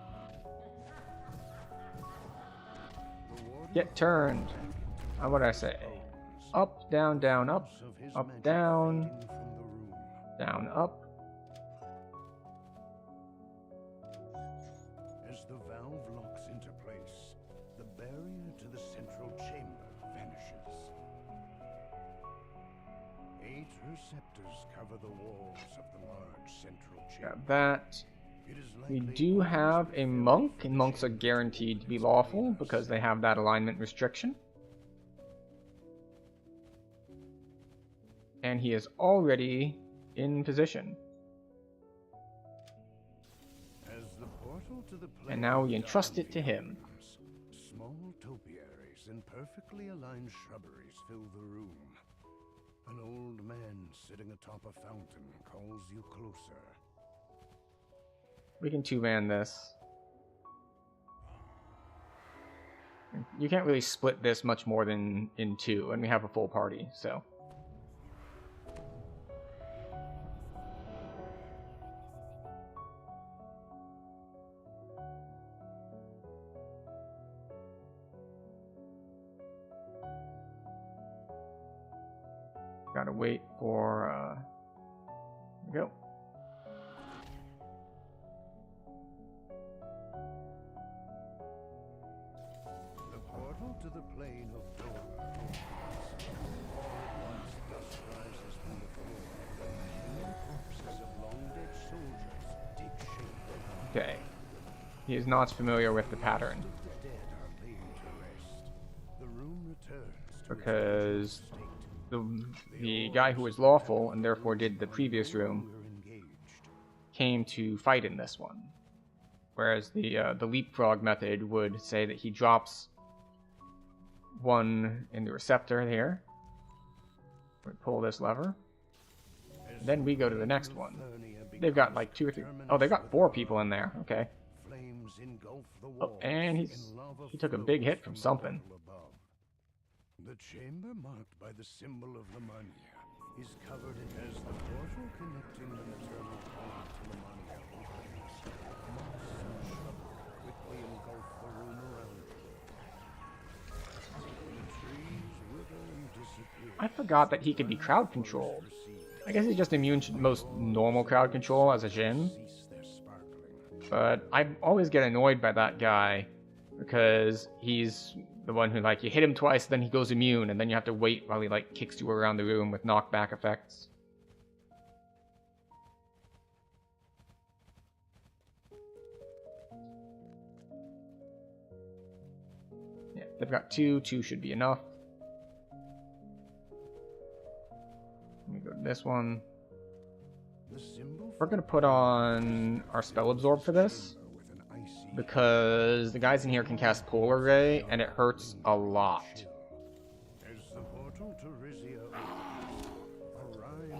The warden Get turned. What did I say? Up, down, down, up. Up, down. Down, up. As the valve locks into place, the barrier to the central chamber vanishes. 8 receptors cover the walls of the large central chamber. Got that. It is We likely do have a monk, and monks are guaranteed to be lawful because they have that alignment restriction. And he is already in position. As the portal to the And now we entrust it to him. Small topiaries and perfectly aligned shrubberies fill the room. An old man sitting atop a fountain calls you closer. We can two-man this. You can't really split this much more than in 2, and we have a full party, so. Gotta wait for, here we go. The portal to the plane of Dora opens. All at once dust rises from the floor. Human corpses of long-dead soldiers take shape. Okay. He is not familiar with the pattern. The dead are laid to rest. The room returns to Because the guy who was lawful, and therefore did the previous room, came to fight in this one. Whereas the leapfrog method would say that he drops one in the receptor here. We pull this lever. Then we go to the next one. They've got like 2 or 3. Oh, they've got 4 people in there. Okay. Oh, and he took a big hit from something. The chamber marked by the symbol of Lemania is covered as the portal connecting the maternal plane to Lemania opens. Moss and shrubbery quickly engulf the room around you. The trees I forgot that he could be crowd controlled. I guess he's just immune to most normal crowd control as a Jin. But I always get annoyed by that guy because he's the one who, like, you hit him twice, then he goes immune, and then you have to wait while he, like, kicks you around the room with knockback effects. Yeah, they've got 2. 2 should be enough. Let me go to this one. We're going to put on our spell absorb for this, because the guys in here can cast Polar Ray, and it hurts a lot. As the portal to Rizia opens, Orion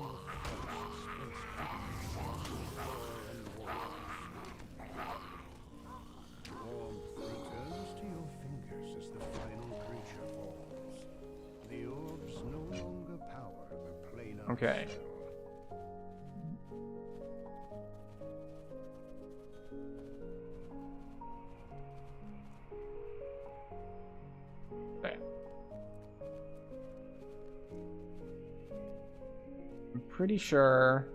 warmth returns to your fingers as the final creature falls. The orbs no longer power the planar Okay. spell. Okay. I'm pretty sure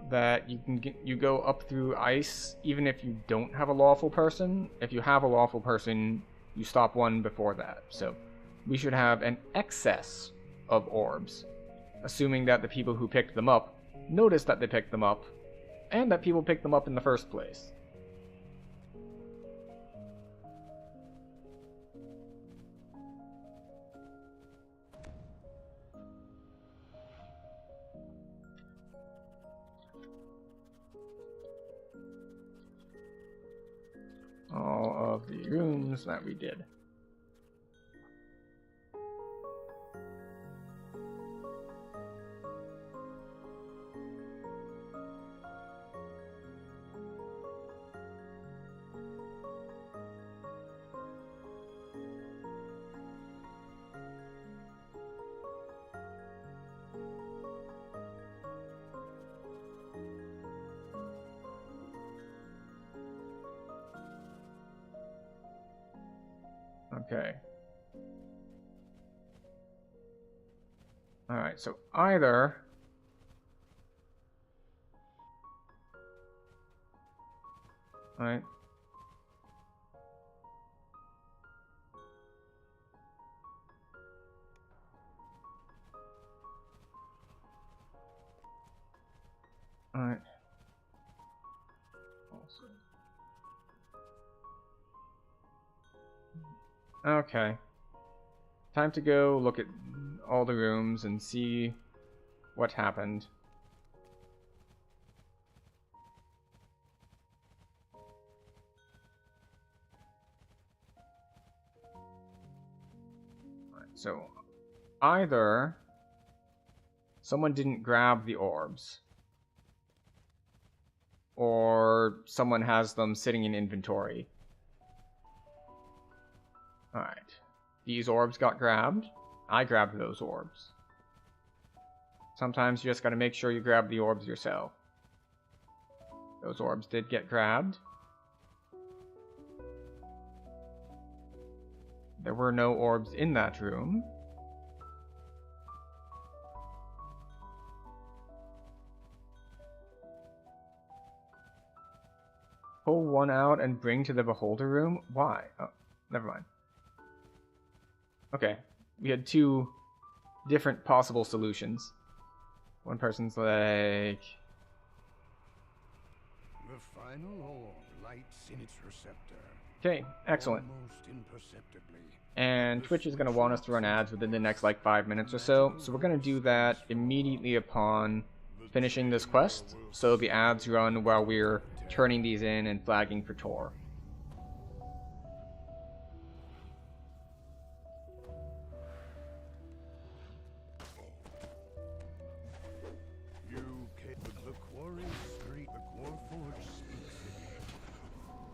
that you go up through ice even if you don't have a lawful person. If you have a lawful person, you stop one before that. So we should have an excess of orbs, assuming that the people who picked them up noticed that they picked them up, and that people picked them up in the first place. All of the rooms that we did. Okay. Alright, so either... Alright. Alright. Okay. Time to go look at all the rooms and see what happened. Right, so either someone didn't grab the orbs, or someone has them sitting in inventory. Alright. These orbs got grabbed. I grabbed those orbs. Sometimes you just gotta make sure you grab the orbs yourself. Those orbs did get grabbed. There were no orbs in that room. Pull one out and bring to the beholder room? Why? Oh, never mind. Okay, we had 2 different possible solutions. One person's like... The final orb lights in its receptor. Okay, excellent. Almost imperceptibly. And Twitch is going to want us to run ads within the next like 5 minutes or so. So we're going to do that immediately upon finishing this quest. So the ads run while we're turning these in and flagging for Tor.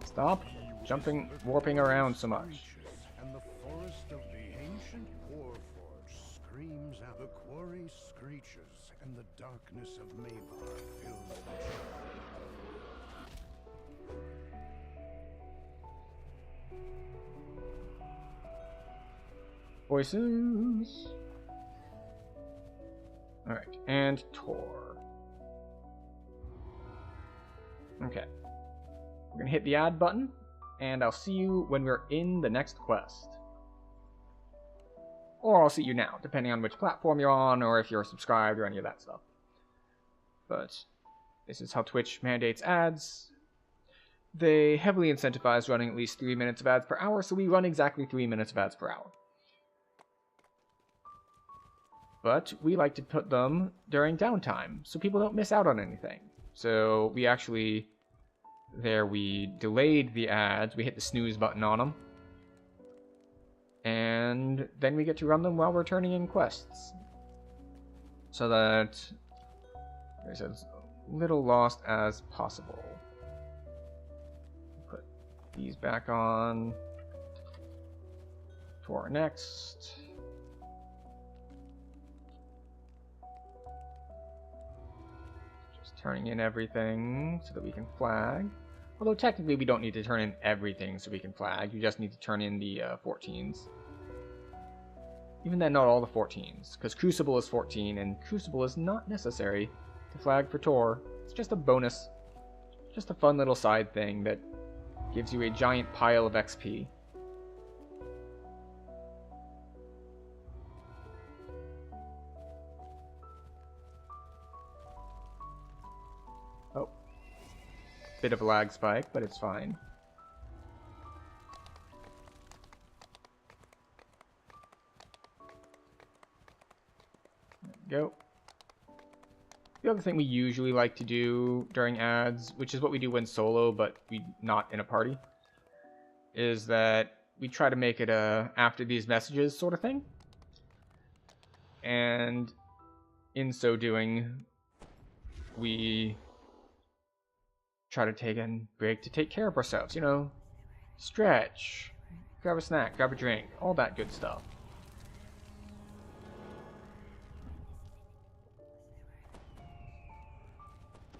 Stop jumping, warping around so much. And the forest of the ancient Warforge screams out. The quarry screeches, and the darkness of Maybar fills the chamber. Voices. Alright, and Tor. Okay. We're gonna hit the add button, and I'll see you when we're in the next quest. Or I'll see you now, depending on which platform you're on, or if you're subscribed, or any of that stuff. But this is how Twitch mandates ads. They heavily incentivize running at least 3 minutes of ads per hour, so we run exactly 3 minutes of ads per hour. But we like to put them during downtime, so people don't miss out on anything. So we actually, we delayed the ads, we hit the snooze button on them, and then we get to run them while we're turning in quests. So that there's as little lost as possible. Put these back on to our next. Just turning in everything so that we can flag. Although technically we don't need to turn in everything so we can flag. You just need to turn in the 14s. Even then, not all the 14s, because Crucible is 14, and Crucible is not necessary to flag for Tor. It's just a bonus. Just a fun little side thing that gives you a giant pile of XP. Oh. Bit of a lag spike, but it's fine. Go. The other thing we usually like to do during ads, which is what we do when solo, but we not in a party, is that we try to make it a after these messages sort of thing. And in so doing, we try to take a break to take care of ourselves, you know, stretch, grab a snack, grab a drink, all that good stuff.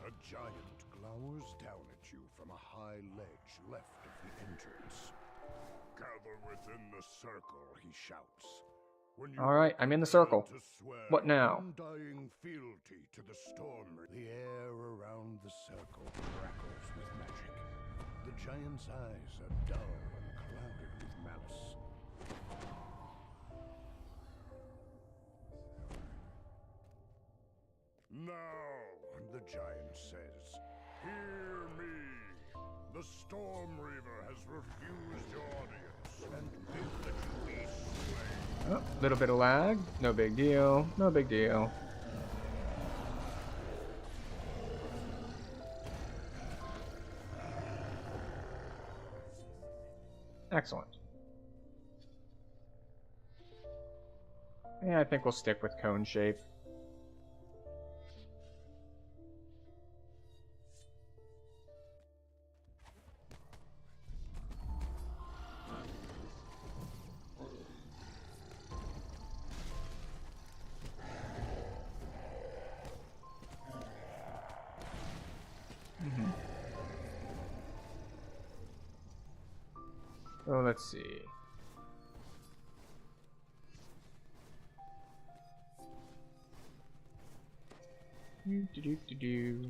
A giant glowers down at you from a high ledge left of the entrance. Gather within the circle, he shouts. All right, I'm in the circle. What now? Undying fealty to the storm. The air around the circle crackles with magic. The giant's eyes are dull and clouded with malice. Now, the giant says, hear me. The Storm Reaver has refused your audience and bid that you be slain. Oh, little bit of lag. No big deal. No big deal. Excellent. Yeah, I think we'll stick with cone shape. So let's see. Do.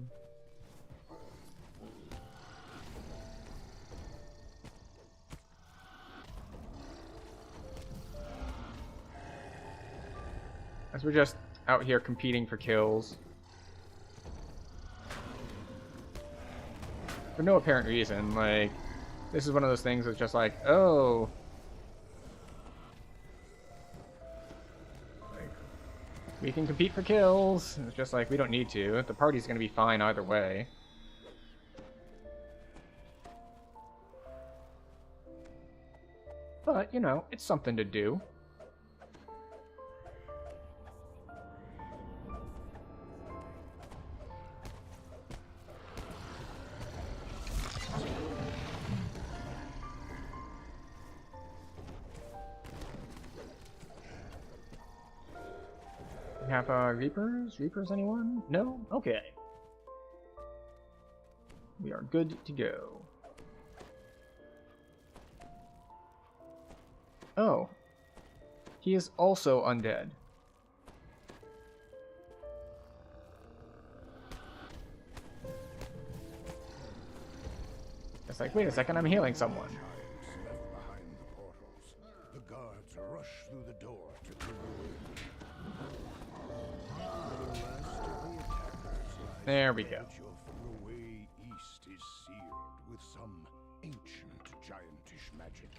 As we're just out here competing for kills. For no apparent reason, like, this is one of those things that's just like, oh. Like, we can compete for kills. It's just like, we don't need to. The party's gonna be fine either way. But, you know, it's something to do. We have Reapers? Reapers, anyone? No? Okay. We are good to go. Oh. He is also undead. It's like, wait a second, I'm healing someone. Giants left behind the portals. The guards rush through the door to clear away. The last of the attackers lies There we go. dead. Your way east is sealed with some ancient giantish magic.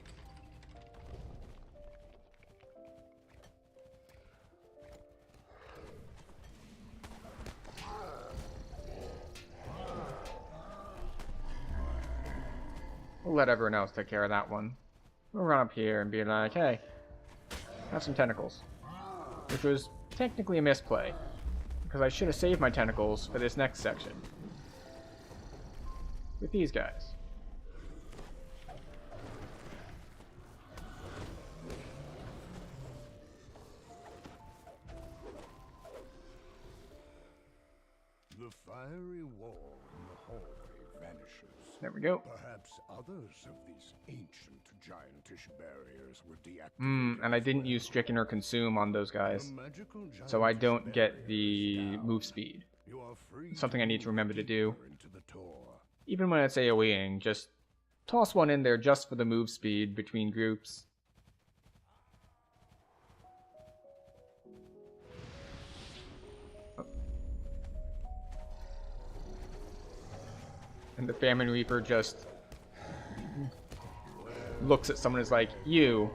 We'll let everyone else take care of that one. We'll run up here and be like, hey, have some tentacles. Which was technically a misplay, because I should have saved my tentacles for this next section. With these guys. The fiery wall in the hallway vanishes. There we go. Perhaps others of these ancient giantish barriers were deactivated. And I didn't use Stricken or Consume on those guys, so I don't get the move speed. You are free Something I need to remember to do. into the Tor. Even when it's AoEing, just toss one in there just for the move speed between groups. And the Famine Reaper just looks at someone and is like, you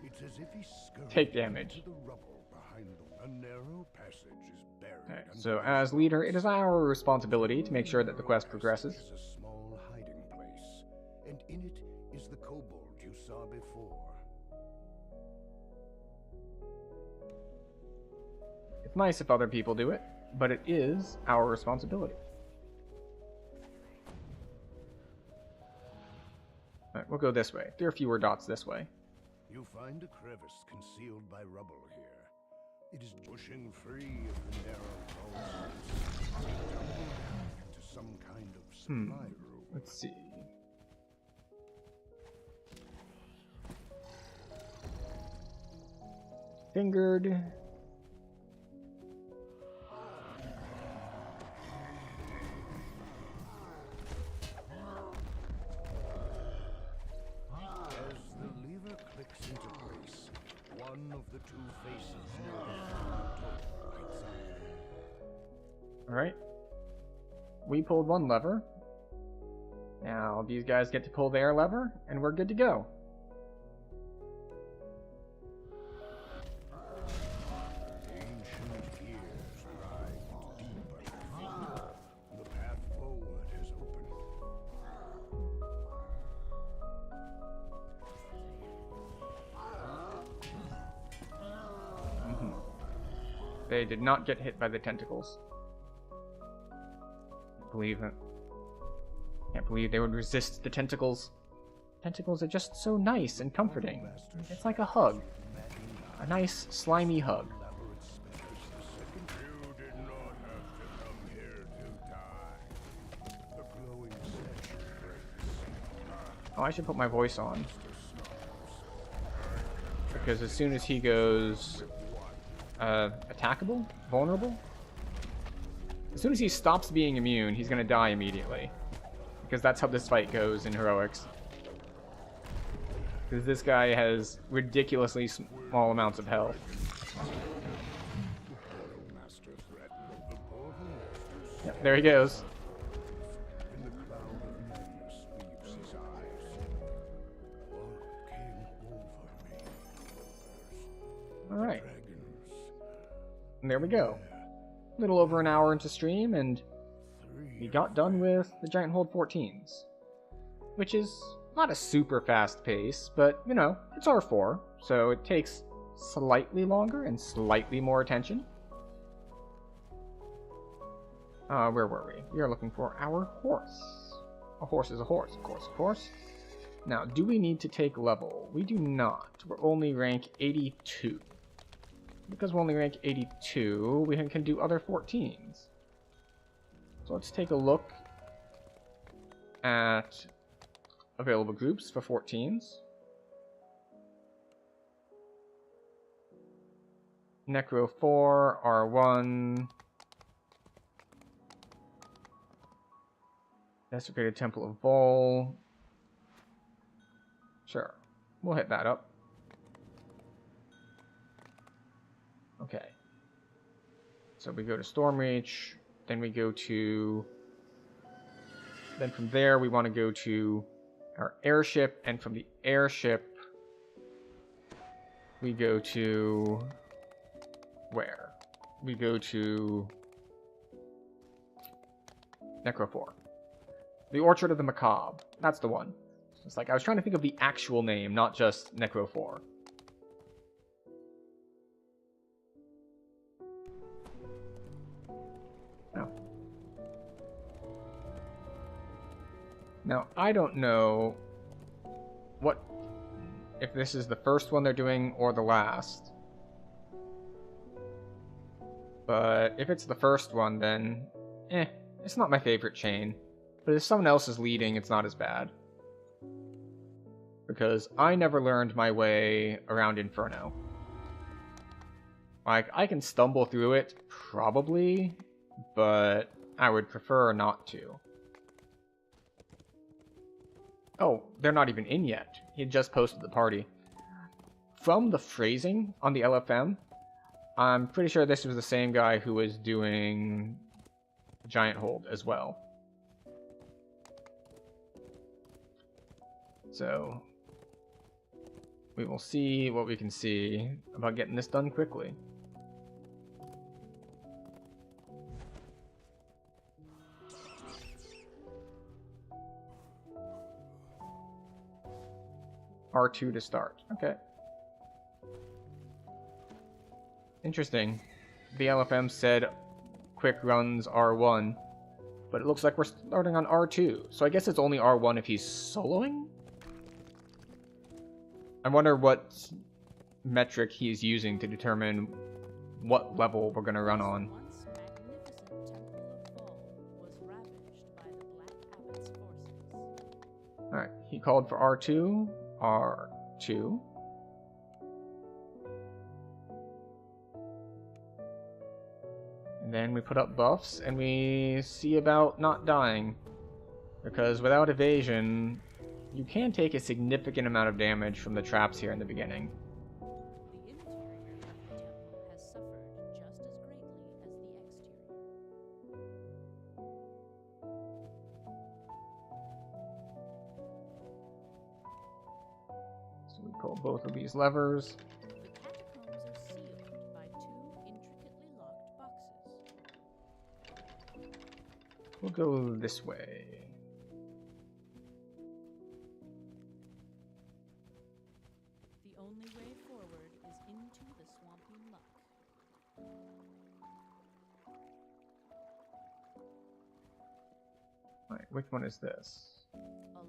It's as if he scurried take damage. into the rubble behind the narrow passage is buried. Alright, under so the as leader, it is our responsibility to make sure that the quest progresses. There's a small hiding place, and in it is the kobold you saw before. It's nice if other people do it, but it is our responsibility. Alright, we'll go this way. There are fewer dots this way. You find a crevice concealed by rubble here. It is pushing free of the narrow walls. You tumble down into some kind of supply room. Let's see. Fingered. As the lever clicks into place, one of the two faces near the front door lights up. Alright. We pulled one lever. Now these guys get to pull their lever, and we're good to go. Ancient gears grind deep underfoot. The path forward has opened. They did not get hit by the tentacles. Can't believe it. Can't believe they would resist the tentacles. Tentacles are just so nice and comforting. It's like a hug. A nice, slimy hug. You did not have to come here to die. The glowing section breaks. Oh, I should put my voice on. Because as soon as he goes attackable? Vulnerable? As soon as he stops being immune, he's gonna die immediately. Because that's how this fight goes in Heroics. Because this guy has ridiculously small amounts of health. Master threatened the portal. Yep, there he goes. In the cloud of madness weaves his eyes. What came over me? Alright, Dragons. and there we go. A little over an hour into stream, and we got done with the Giant Hold 14s. Which is not a super fast pace, but, you know, it's R4, so it takes slightly longer and slightly more attention. Where were we? We are looking for our horse. A horse is a horse, of course, of course. Now, do we need to take level? We do not. We're only rank 82. Because we're only rank 82, we can do other 14s. So let's take a look at available groups for 14s. Necro 4, R1. Desecrated Temple of Vol. Sure. We'll hit that up. Okay. So we go to Stormreach, then we go to... Then from there we want to go to our airship, and from the airship we go to... Where? We go to... Necrophore. The Orchard of the Macabre. That's the one. It's like, I was trying to think of the actual name, not just Necrophore. No. Now, I don't know what... if this is the first one they're doing or the last. But if it's the first one, then... it's not my favorite chain. But if someone else is leading, it's not as bad. Because I never learned my way around Inferno. Like, I can stumble through it, probably, but I would prefer not to. Oh, they're not even in yet. He had just posted the party. From the phrasing on the LFM, I'm pretty sure this was the same guy who was doing Giant Hold as well. So, we will see what we can see about getting this done quickly. R2 to start. Okay. Interesting. The LFM said quick runs R1, but it looks like we're starting on R2. So I guess it's only R1 if he's soloing? I wonder what metric he's using to determine what level we're going to run on. Once magnificent Temple of Vol was ravaged by the Black Abbot's forces. Alright, he called for R2. R2. And then we put up buffs, and we see about not dying. Because without evasion, you can take a significant amount of damage from the traps here in the beginning. The interior of the temple has suffered just as greatly as the exterior. So we pull both of these levers. The catacombs are sealed by two intricately locked boxes. We'll go this way. The only way forward is into the swampy muck. Alright, which one is this? A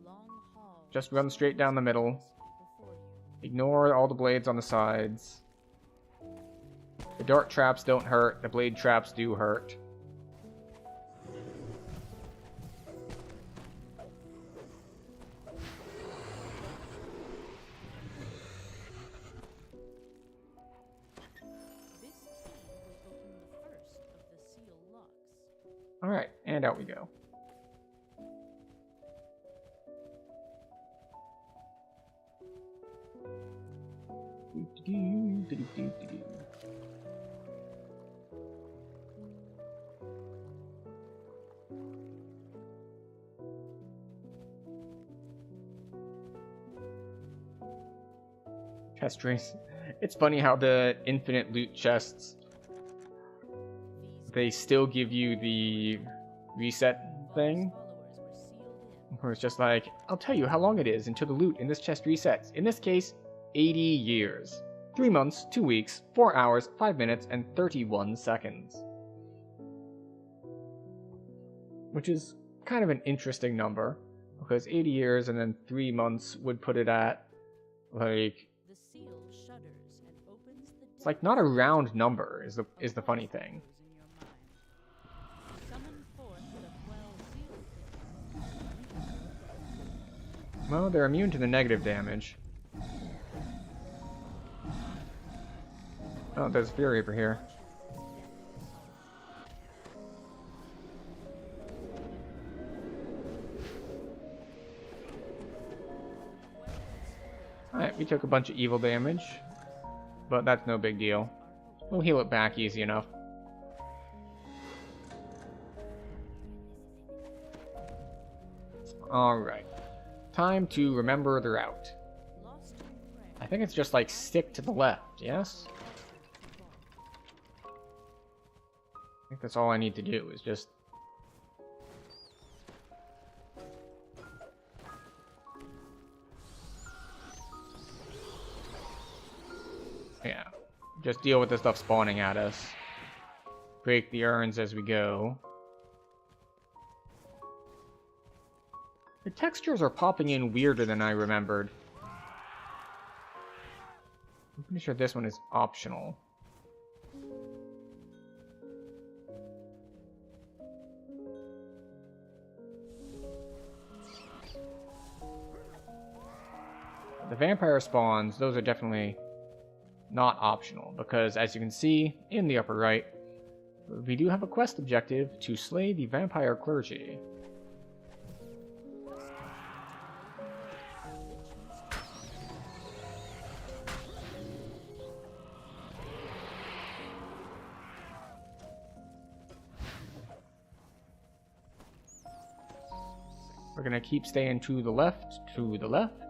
long hall. Just run straight down the middle. Before you. Ignore all the blades on the sides. The dart traps don't hurt, the blade traps do hurt. This key will open the first of the seal locks. Alright, and out we go. Chest race. It's funny how the infinite loot chests, they still give you the reset thing. Followers were sealed in. Where it's just like, I'll tell you how long it is until the loot in this chest resets. In this case, 80 years. 3 months, 2 weeks, 4 hours, 5 minutes, and 31 seconds. Which is kind of an interesting number, because 80 years and then 3 months would put it at, like, The seal shudders and opens the it's like not a round number is the funny thing. Summon forth the 12 sealed Well, they're immune to the negative damage. Oh, there's Fury over here. Alright, we took a bunch of evil damage, but that's no big deal. We'll heal it back easy enough. Alright. Time to remember the route. I think it's just like stick to the left, yes? I think that's all I need to do is just... Yeah. Just deal with the stuff spawning at us. Break the urns as we go. The textures are popping in weirder than I remembered. I'm pretty sure this one is optional. The vampire spawns, those are definitely not optional, because as you can see in the upper right, we do have a quest objective to slay the vampire clergy. We're gonna keep staying to the left, to the left.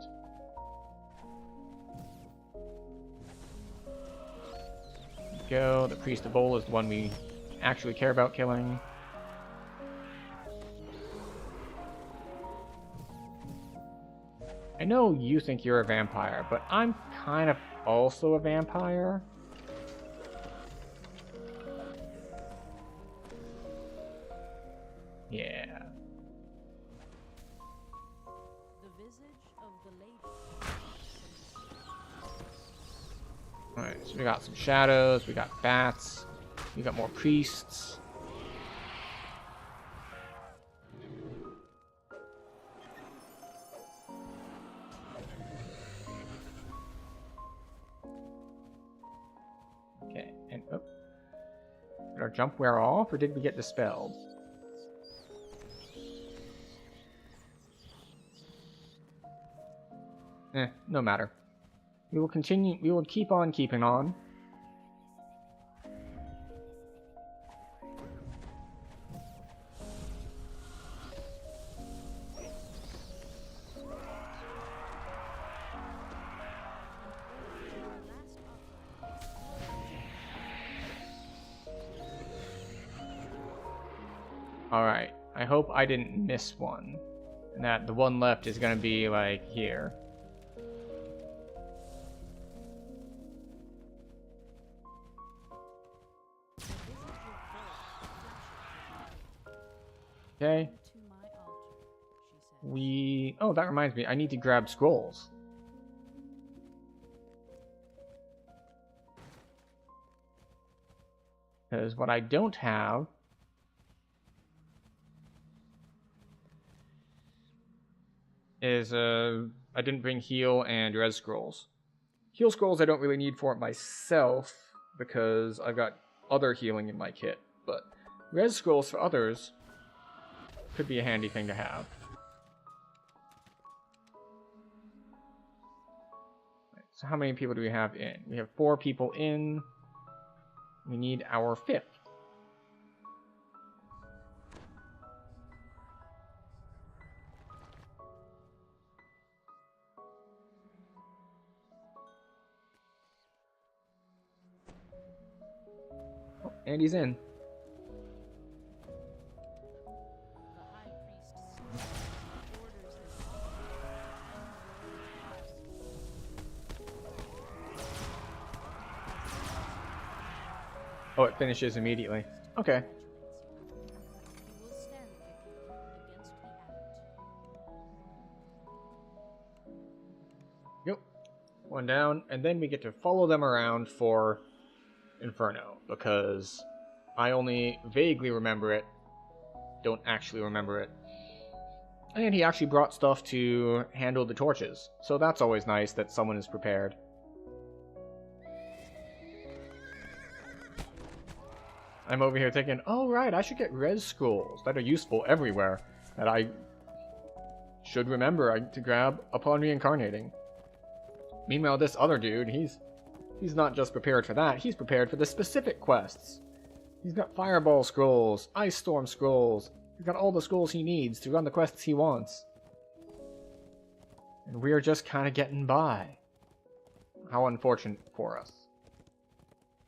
Go. The Priest of Bowl is the one we actually care about killing. I know you think you're a vampire, but I'm kind of also a vampire. Yeah. The visage of the lady. Alright, so we got some shadows, we got bats, we got more priests. Okay, and oh. Did our jump wear off, or did we get dispelled? No matter. We will continue, we will keep on keeping on. Alright, I hope I didn't miss one. And that the one left is gonna be like here. Okay. To my altar, she said. Oh, that reminds me. I need to grab scrolls. Because what I don't have is I didn't bring heal and res scrolls. Heal scrolls I don't really need for it myself because I've got other healing in my kit, but res scrolls for others could be a handy thing to have. Right, so how many people do we have in? We have 4 people in. We need our 5th. Oh, and he's in. The high priest orders his Oh, it finishes immediately. Okay. You will stand with you against the abbot. Yep. One down, and then we get to follow them around for Inferno, because I only vaguely remember it, don't actually remember it. And he actually brought stuff to handle the torches, so that's always nice that someone is prepared. I'm over here thinking, oh right, I should get res scrolls that are useful everywhere, that I should remember to grab upon reincarnating. Meanwhile, this other dude, he's not just prepared for that, he's prepared for the specific quests. He's got Fireball Scrolls, Ice Storm Scrolls, he's got all the scrolls he needs to run the quests he wants. And we're just kind of getting by. How unfortunate for us.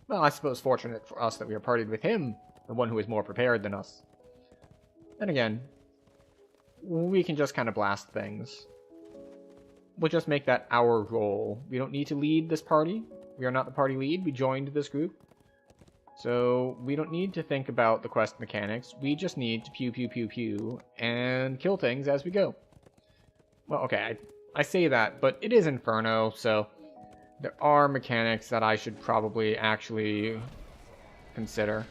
Well, I suppose fortunate for us that we are partied with him, the one who is more prepared than us. Then again, we can just kind of blast things. We'll just make that our role. We don't need to lead this party. We are not the party lead. We joined this group. So we don't need to think about the quest mechanics. We just need to pew pew pew pew and kill things as we go. Well, okay, I say that, but it is Inferno, so there are mechanics that I should probably actually consider.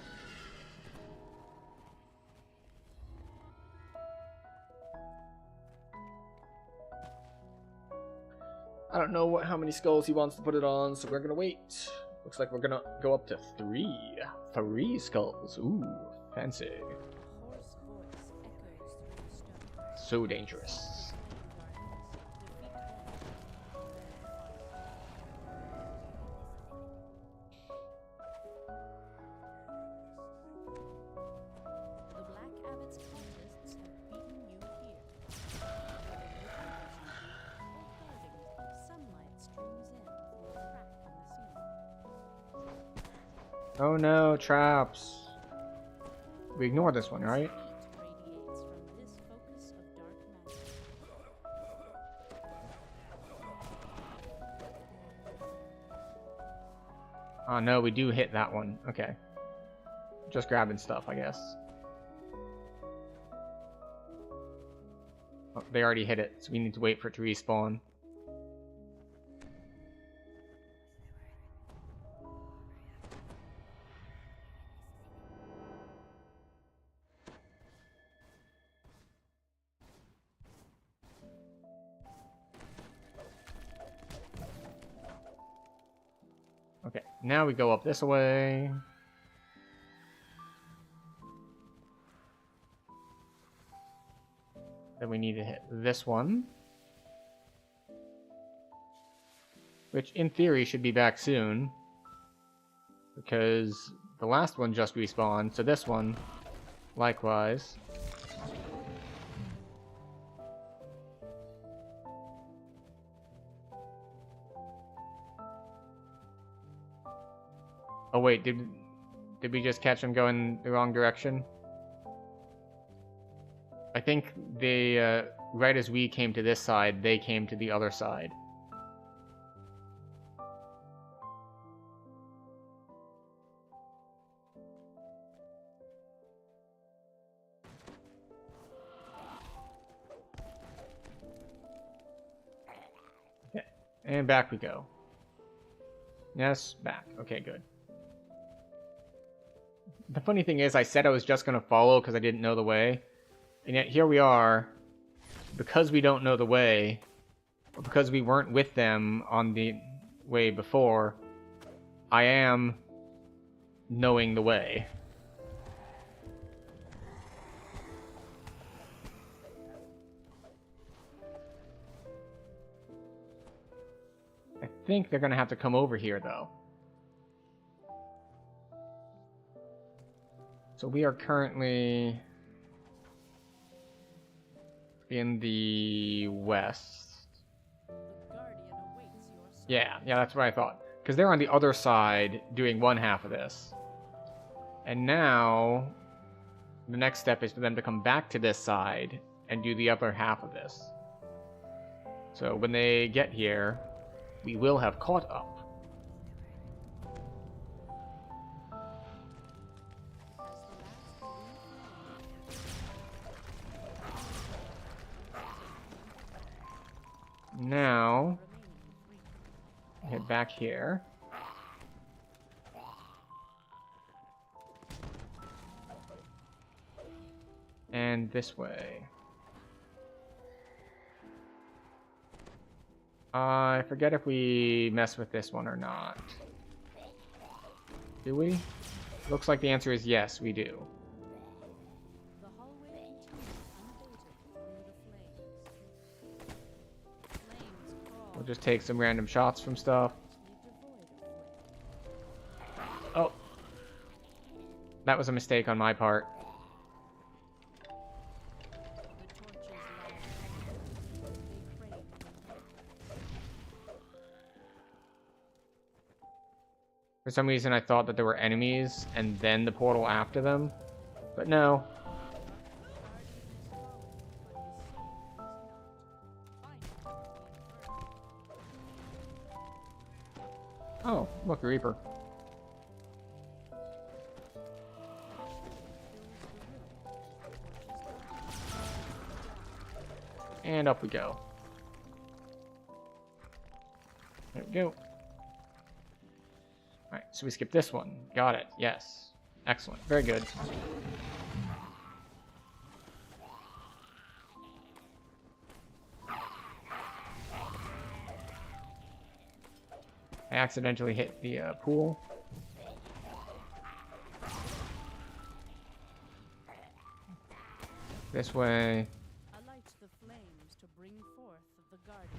I don't know how many skulls he wants to put it on, so we're gonna wait. Looks like we're gonna go up to 3. 3 skulls. Ooh, fancy. Hoarse voice echoes through the stone. So dangerous. The Black Abbot's cultists have beaten you here. Sunlight streams in through a crack in the ceiling. Oh no, traps. We ignore this one, right? Heat radiates from this focus of dark magic. Oh no, we do hit that one. Okay. Just grabbing stuff, I guess. Oh, they already hit it, so we need to wait for it to respawn. Okay, now we go up this way. Then we need to hit this one. Which, in theory, should be back soon. Because the last one just respawned, so this one, likewise. Oh wait, did we just catch them going the wrong direction? I think they, right as we came to this side, they came to the other side. Okay, and back we go. Yes, back. Okay, good. The funny thing is, I said I was just going to follow because I didn't know the way. And yet here we are, because we don't know the way, or because we weren't with them on the way before, I am knowing the way. I think they're going to have to come over here, though. So we are currently in the west. The Guardian awaits your summons. Yeah, that's what I thought. Because they're on the other side doing one half of this. And now, the next step is for them to come back to this side and do the other half of this. So when they get here, we will have caught up. Now, head back here. And this way. I forget if we mess with this one or not. Do we? Looks like the answer is yes, we do. The hallway continues unabated through the flames. Flames crawl just take some random shots from stuff. Oh. That was a mistake on my part. For some reason I thought that there were enemies and then the portal after them. But no. Oh, look, a Reaper. And up we go. There we go. Alright, so we skip this one. Got it. Yes. Excellent. Very good. I accidentally hit the pool. This way. Alight the flames to bring forth the guardian.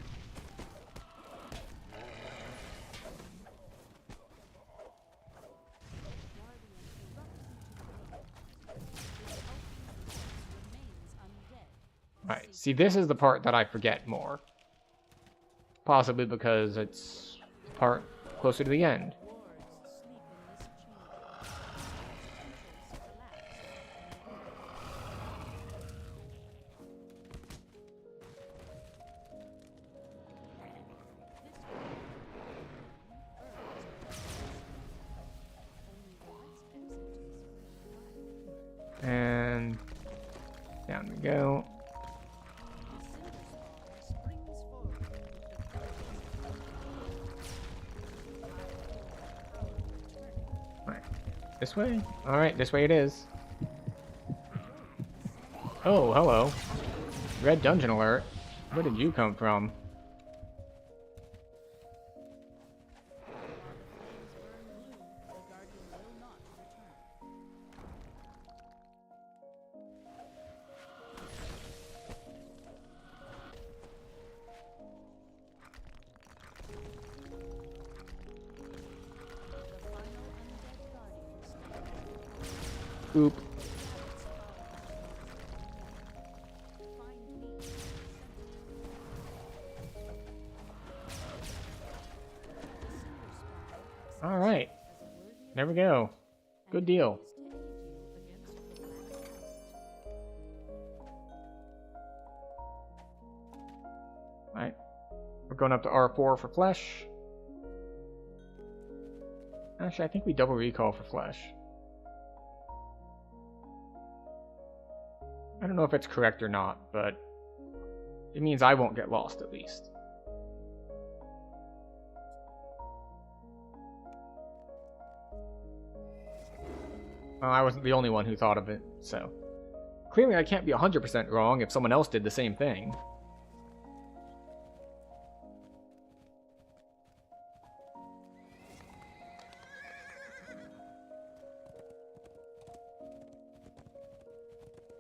Alright, see, this is the part that I forget more. Possibly because it's the part closer to the end. And down we go. Right. This way? Alright, this way it is. Oh, hello. Red dungeon alert. Where did you come from? Oop. All right. There we go. Good deal. All right. We're going up to R4 for flesh. Actually, I think we double recall for flesh. I don't know if it's correct or not, but it means I won't get lost at least. Well, I wasn't the only one who thought of it, so clearly I can't be 100% wrong if someone else did the same thing.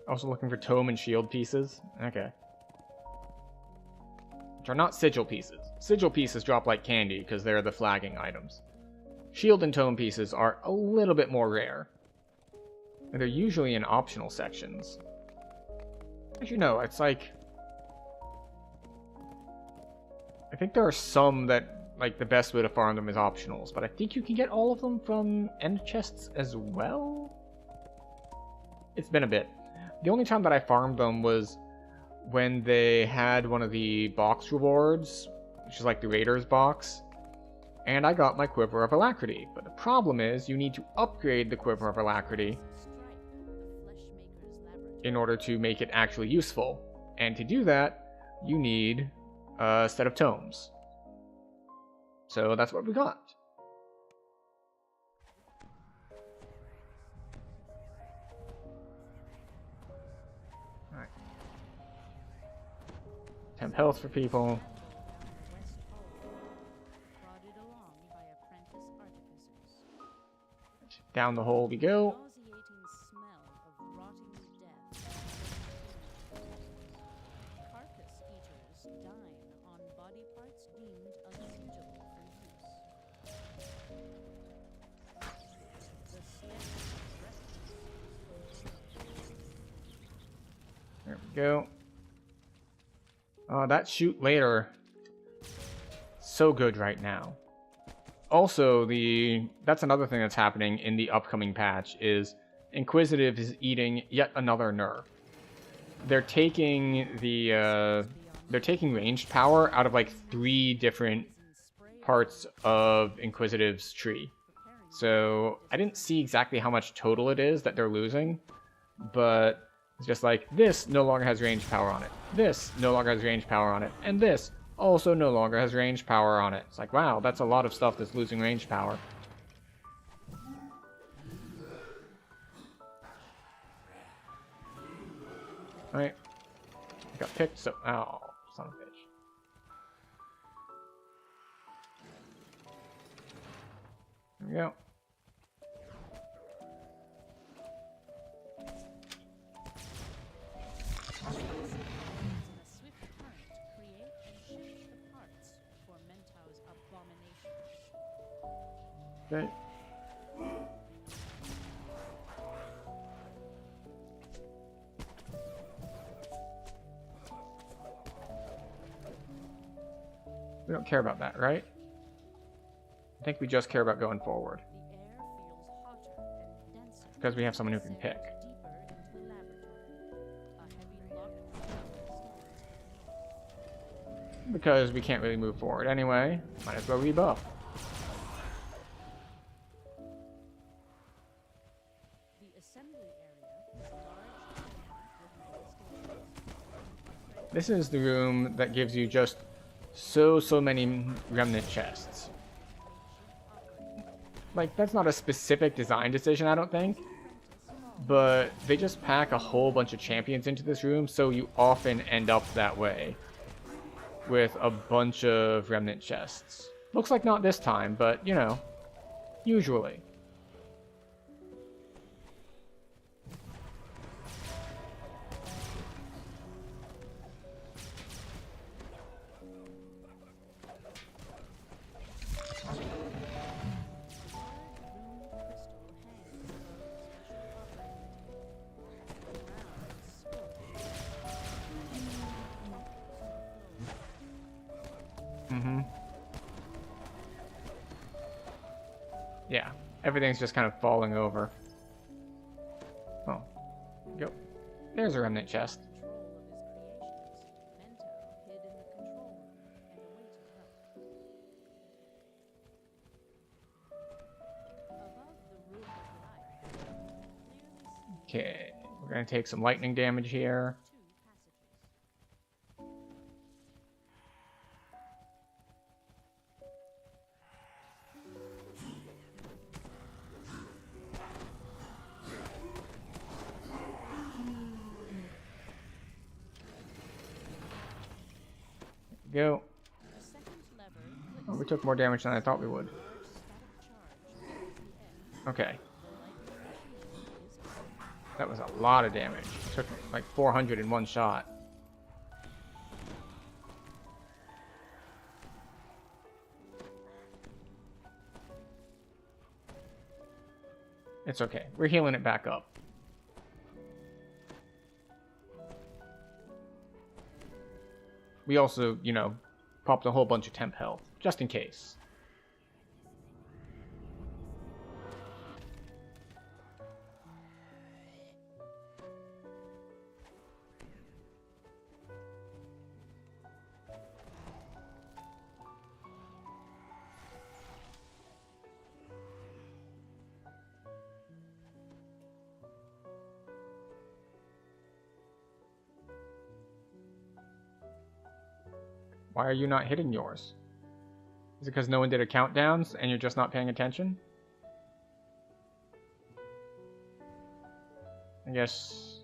Also looking for tome and shield pieces. Okay. Which are not sigil pieces. Sigil pieces drop like candy because they're the flagging items. Shield and tome pieces are a little bit more rare. And they're usually in optional sections. As you know, it's like... I think there are some that, like, the best way to farm them is optionals, but I think you can get all of them from end chests as well? It's been a bit. The only time that I farmed them was when they had one of the box rewards, which is like the Raiders box, and I got my Quiver of Alacrity. But the problem is, you need to upgrade the Quiver of Alacrity in order to make it actually useful. And to do that, you need a set of tomes. So that's what we got. Temp health for people. Down the hole we go. Carcass eaters dine on body parts deemed Go. That shoot later. So good right now. Also, that's another thing that's happening in the upcoming patch is Inquisitive is eating yet another nerf. They're taking they're taking ranged power out of like 3 different parts of Inquisitive's tree. So I didn't see exactly how much total it is that they're losing, but it's just like this no longer has ranged power on it. This no longer has ranged power on it, and this also no longer has range power on it. It's like, wow, that's a lot of stuff that's losing range power. Alright. I got picked, so... Oh, son of a bitch. There we go. Okay. We don't care about that, right? I think we just care about going forward. Because we have someone who can pick. Because we can't really move forward anyway. Might as well rebuff. This is the room that gives you just so many remnant chests. Like, that's not a specific design decision, I don't think. But they just pack a whole bunch of champions into this room, so you often end up that way. With a bunch of remnant chests. Looks like not this time, but, you know, usually. Yeah, everything's just kind of falling over. Oh, go. There's a remnant chest. Okay, we're gonna take some lightning damage here. Go. Oh, we took more damage than I thought we would. Okay. That was a lot of damage. It took like 400 in one shot. It's okay. We're healing it back up. We also, you know, popped a whole bunch of temp health, just in case. Why are you not hitting yours? Is it because no one did a countdowns and you're just not paying attention? I guess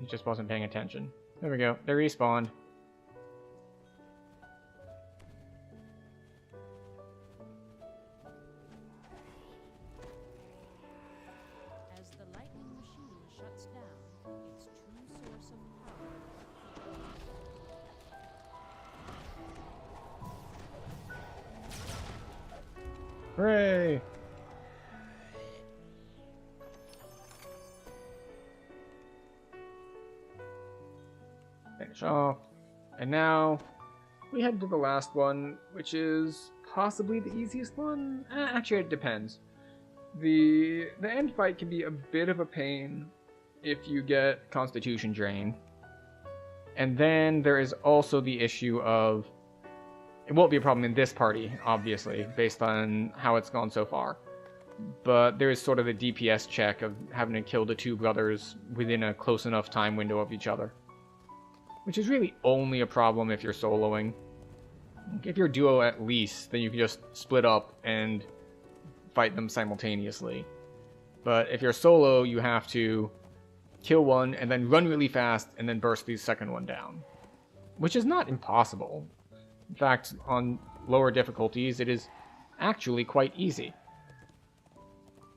he just wasn't paying attention. There we go. They respawned. As the lightning machine shuts down, its true source of power. Hooray! finish off. And now we head to the last one, which is possibly the easiest one. Actually, it depends. The end fight can be a bit of a pain if you get Constitution drained. And then there is also the issue of, it won't be a problem in this party, obviously, based on how it's gone so far. But there is sort of the DPS check of having to kill the two brothers within a close enough time window of each other. Which is really only a problem if you're soloing. If you're duo at least, then you can just split up and fight them simultaneously. But if you're solo, you have to kill one and then run really fast and then burst the second one down. Which is not impossible. In fact, on lower difficulties, it is actually quite easy.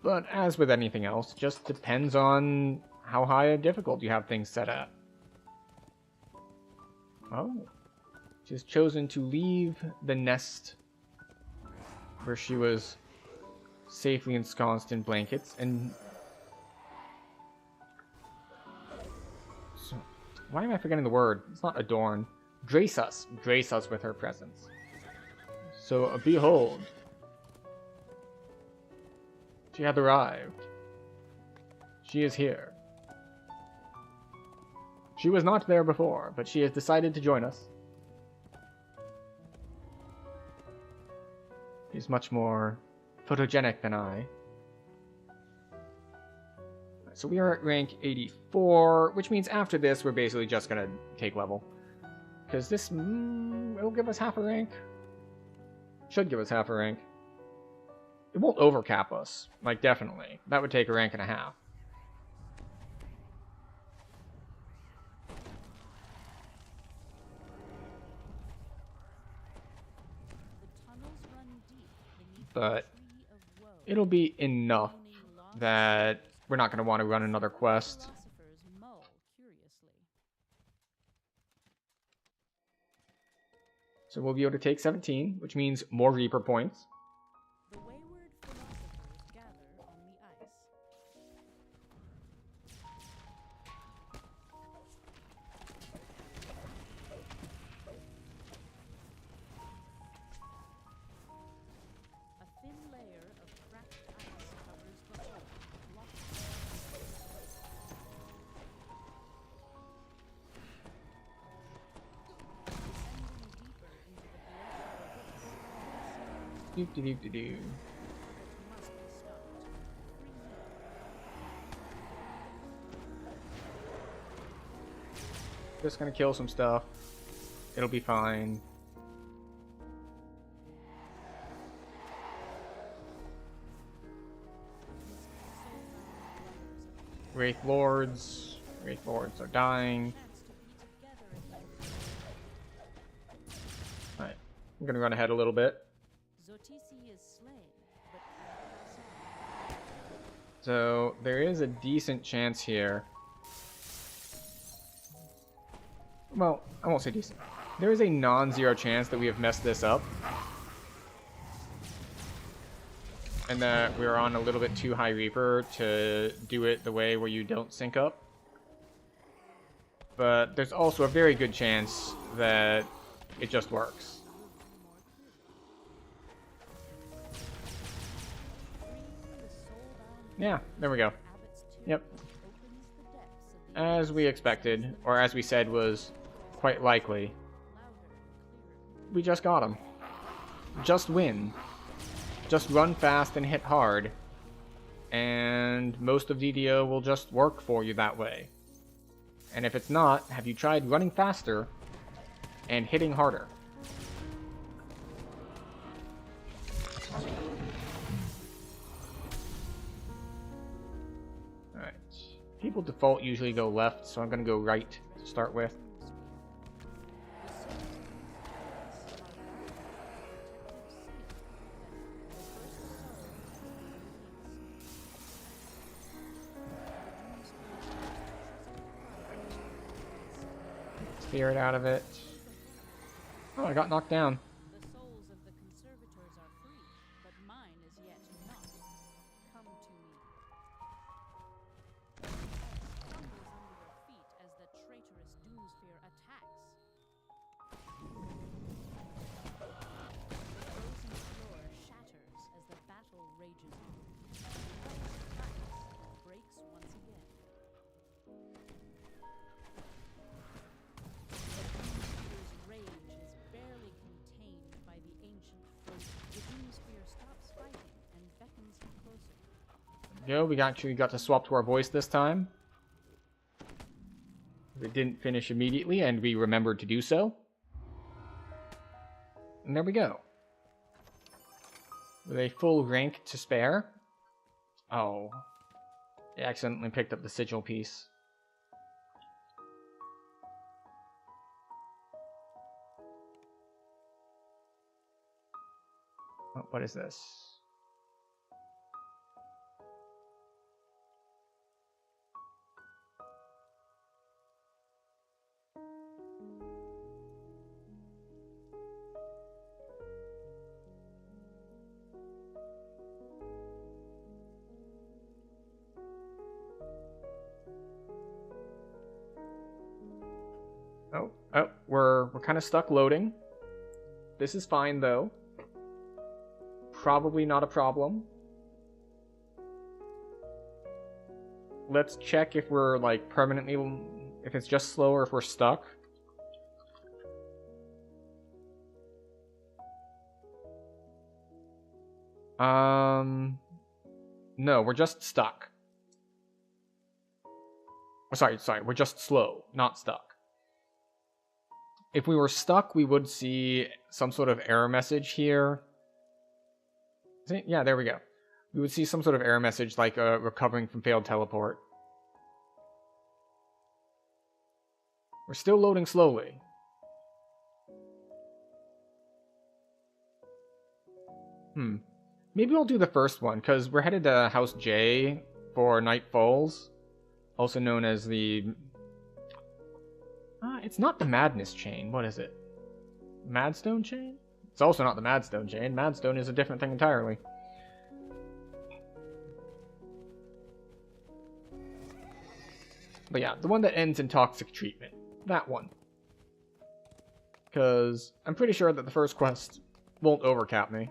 But as with anything else, it just depends on how high a difficulty you have things set at. Oh. She's chosen to leave the nest where she was safely ensconced in blankets and... So, why am I forgetting the word? It's not adorn. Grace us with her presence. So, behold. She hath arrived. She is here. She was not there before, but she has decided to join us. She's much more photogenic than I. So we are at rank 84, which means after this we're basically just gonna take level. Because this will give us half a rank. Should give us half a rank. It won't overcap us, like definitely. That would take a rank and a half. But it'll be enough that we're not going to want to run another quest. So we'll be able to take 17, which means more Reaper points. The wayward philosophers gather on the ice. A thin layer of cracked ice covers the whole, blocking Doop de doop de doo. must be stopped. Just gonna kill some stuff. It'll be fine. Wraith Lords. Wraith Lords are dying. Alright. I'm gonna run ahead a little bit. Zotisi is slain, but So there is a decent chance here. Well, I won't say decent. There is a non-zero chance that we have messed this up. And that we're on a little bit too high Reaper to do it the way where you don't sync up. But there's also a very good chance that it just works. Yeah, there we go. Yep. As we expected, or as we said was quite likely. We just got him. Just win. Just run fast and hit hard. And most of DDO will just work for you that way. And if it's not, have you tried running faster and hitting harder? Alright. People default usually go left, so I'm going to go right to start with. Spirit out of it. Oh, I got knocked down. The souls of the conservators are free, but mine is yet not. Come to me. Stumbles under your feet as the traitorous Doomsphere attacks. Go. We actually got to swap to our voice this time. We didn't finish immediately, and we remembered to do so. And there we go. With a full rank to spare. Oh. I accidentally picked up the sigil piece. Oh, what is this? Oh, we're kind of stuck loading. This is fine though. Probably not a problem. Let's check if we're like permanently, if it's just slow or if we're stuck. No, we're just stuck. Sorry, we're just slow, not stuck. If we were stuck, we would see some sort of error message here. See? Yeah, there we go. We would see some sort of error message like recovering from failed teleport. We're still loading slowly. Maybe we'll do the first one, because we're headed to House J for Night Falls. Also known as the... it's not the Madness Chain. What is it? Madstone Chain? It's also not the Madstone Chain. Madstone is a different thing entirely. But yeah, the one that ends in toxic treatment. That one. Because I'm pretty sure that the first quest won't overcap me.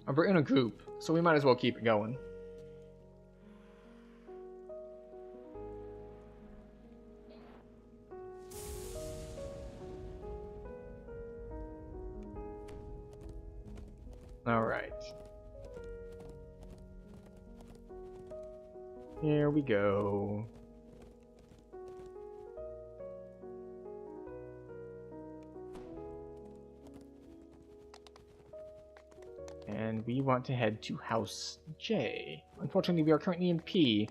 And we're in a group, so we might as well keep it going. Alright. Here we go. And we want to head to House J. Unfortunately, we are currently in P.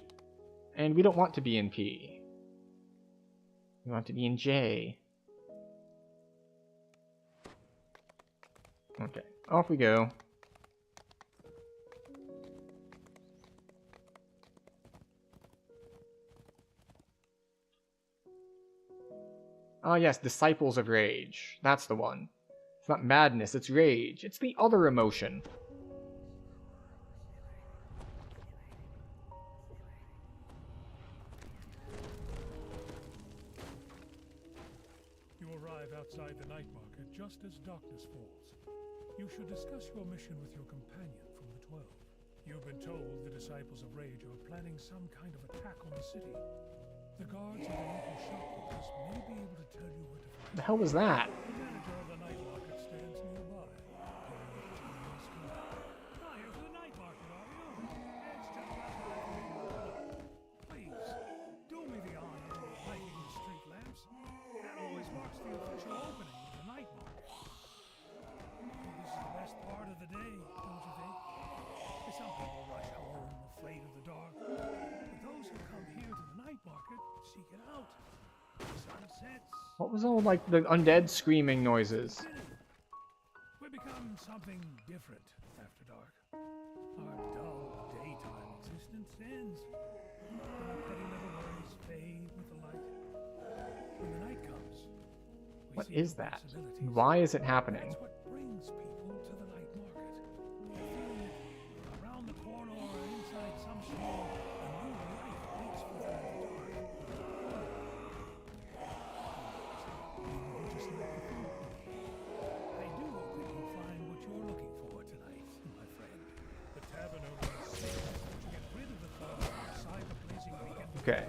And we don't want to be in P. We want to be in J. Okay, off we go. Ah, yes, Disciples of Rage. That's the one. It's not madness, it's rage. It's the other emotion. You arrive outside the night market just as darkness falls. You should discuss your mission with your companion from the 12. You've been told the Disciples of Rage are planning some kind of attack on the city. The guards and the local shopkeepers may be able to tell you where to find The hell was that? the manager of the night market stands nearby. Hi, you're for the night market, are you? It's just please, do me the honor of lighting the street lamps. That always marks the official opening of the night market. This is the best part of the day, don't you think? Some people rush home afraid of the dark. But those who come here to the night market seek it out. The sun sets. What was all like the undead screaming noises? We become something different after dark. Our dull daytime existence ends. Our petty little worries fade with the light. When the night comes, we What see is the that? possibilities. Why is it happening? That's what brings people to the night market. They feel it around the corner or inside some store. A new life waits for them in the dark. You just like the food. I do hope that you'll find what you're looking for tonight, my friend. The tavern owner insists that you get rid of the thought outside the blazing beacon. Okay.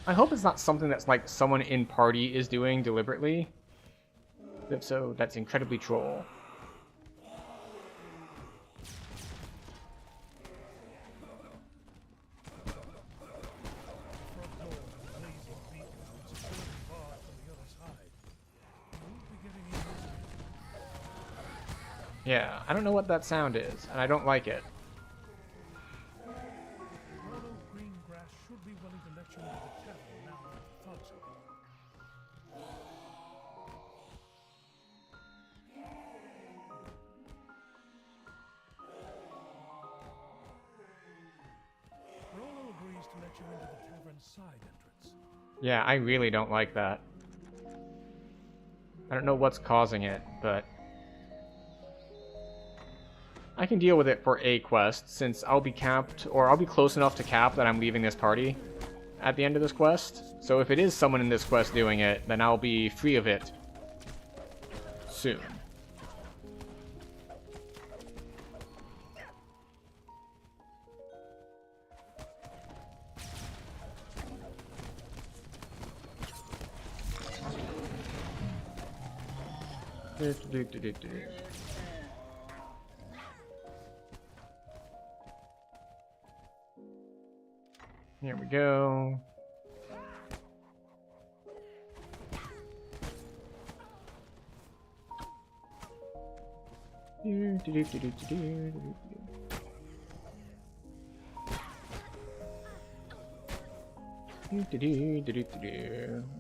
I hope it's not something that's like someone in party is doing deliberately. If so, that's incredibly troll. Yeah, I don't know what that sound is, and I don't like it. Rolo Greengrass should be willing to let you into the tavern now that the thugs are gone. Rolo agrees to let you into the tavern's side entrance. Yeah, I really don't like that. I don't know what's causing it, but I can deal with it for a quest, since I'll be capped, or I'll be close enough to cap that I'm leaving this party at the end of this quest. So if it is someone in this quest doing it, then I'll be free of it soon. Here we go.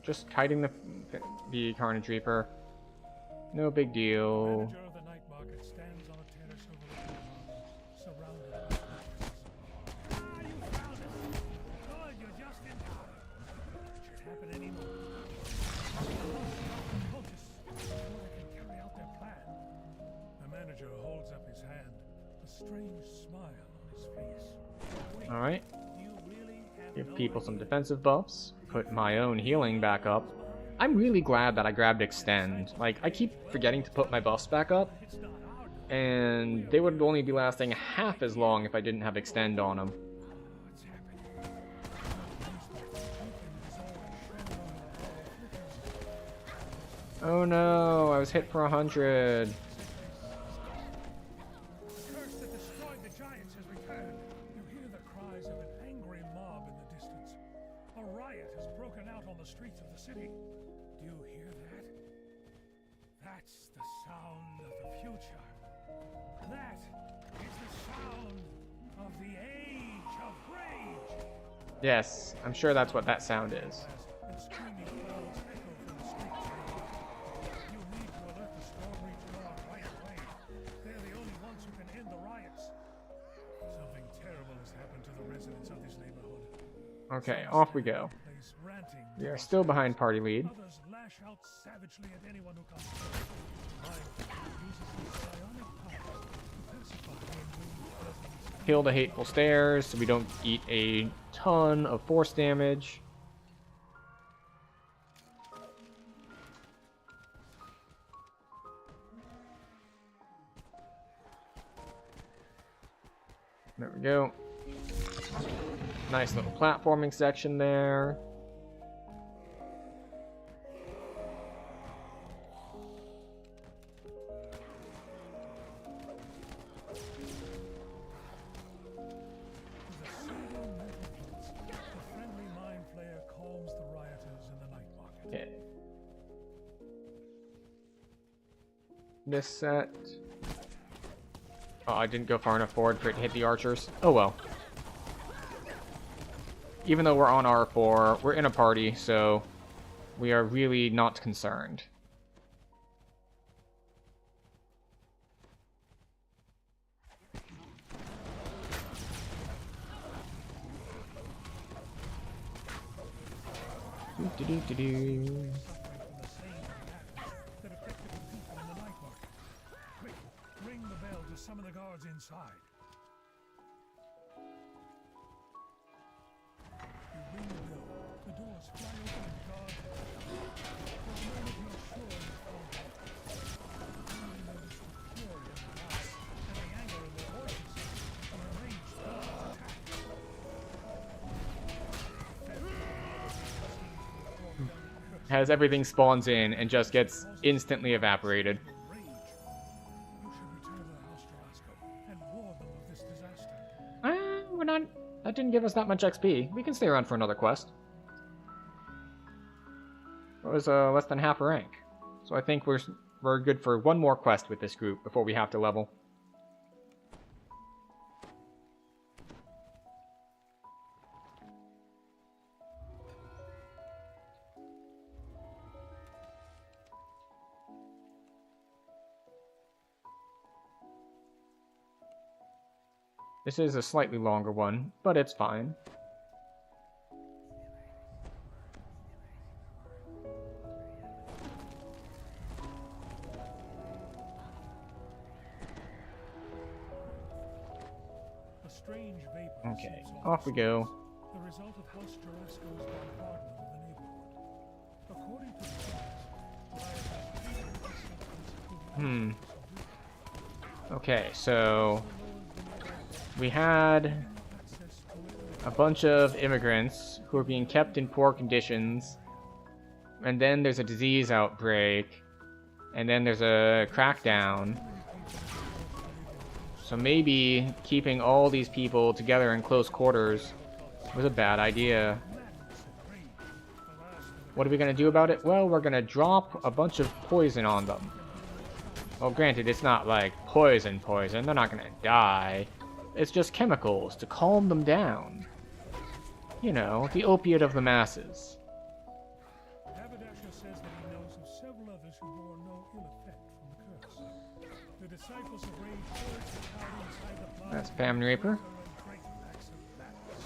Just kiting the Carnage Reaper. No big deal. Manager of the night market stands on a terrace overlooking the harbor, surrounded by witnesses. Ah, you found it! Good, you're just in time. It should happen any moment. Cultists, before they can carry out their plan. The manager holds up his hand, a strange smile on his face. Wait, Alright. you really have Give no people some idea? defensive buffs. Put my own healing back up. I'm really glad that I grabbed Extend. Like, I keep forgetting to put my buffs back up, It's not our doing. and they would only be lasting half as long if I didn't have Extend on them. What's happening? Oh no, I was hit for 100. The curse that destroyed the giants has returned. You hear the cries of an angry mob in the distance. A riot has broken out on the streets of the city. Do you hear that? That's the sound of the future. That is the sound of the Age of Rage. Yes, I'm sure that's what that sound is. And screaming clouds echo from the streets. You need to alert the Stormreach Guard right away. They're the only ones who can end the riots. Something terrible has happened to the residents of this neighborhood. Okay, off we go. Place ranting. We are still behind party lead. Others lash out savagely at anyone who comes close. Mine uses his psionic powers to pacify the enraged residents. Kill the hateful stairs so we don't eat a ton of force damage. There we go. Nice little platforming section there. With a single mental glance, the friendly mind flayer calms the rioters in the night market. Okay. This set. Oh, I didn't go far enough forward for it to hit the archers. Oh well. Even though we're on R4, we're in a party, so we are really not concerned. Do-do-do-do-do. Suffering from the same attacks that affected the people in the night market. Quick, ring the bell to summon the guards inside. You ring the bell, the doors fly open and guards for a moment you're sure you've found them. Then you notice the fury in their eyes and the anger in their voices. An enraged guards attack. As everything spawns in and just gets instantly evaporated. Rage. You should return to the House Tarasco and warn them of this disaster. We're not. That didn't give us that much XP. We can stay around for another quest. It was less than half a rank, so I think we're we're good for one more quest with this group before we have to level. This is a slightly longer one, but it's fine. A strange vapor Okay, seeps off we go. The result of House Jorasco's bombardment of the neighborhood. According to the reports, Okay, so we had a bunch of immigrants who are being kept in poor conditions, and then there's a disease outbreak, and then there's a crackdown. So maybe keeping all these people together in close quarters was a bad idea. What are we going to do about it? Well, we're going to drop a bunch of poison on them. Well, granted, it's not like poison. They're not going to die. It's just chemicals to calm them down. You know, the opiate of the masses. Haberdasher says that he knows of several others who bore no ill effect from the curse. The disciples of Rage urge the crowd inside the plaza. That's Pam Raper. And great acts of madness.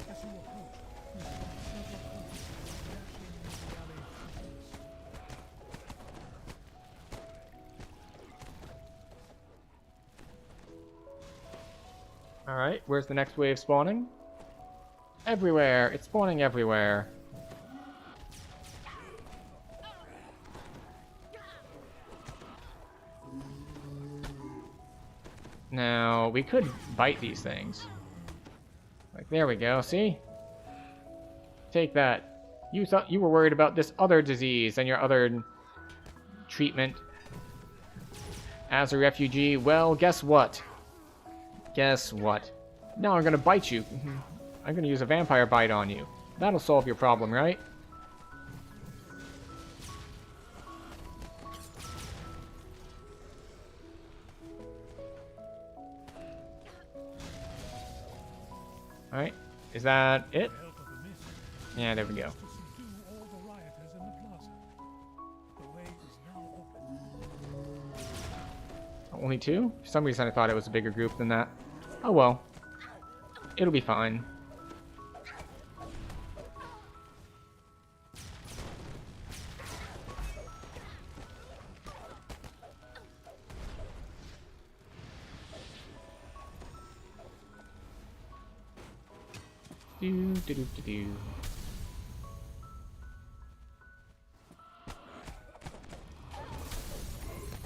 As you approach, you see several coaches dashing into the alley of Alright, where's the next wave spawning? Everywhere! It's spawning everywhere. Now, we could bite these things. Like, there we go, see? Take that. You thought you were worried about this other disease and your other treatment. As a refugee, well, guess what? Guess what? Now I'm gonna bite you. I'm gonna use a vampire bite on you. That'll solve your problem, right? Alright, is that it? the help of the mist Yeah, there we go. to subdue all the rioters in the plaza. The way is now open. Only two? For some reason I thought it was a bigger group than that. Oh well. It'll be fine. Do do do do do.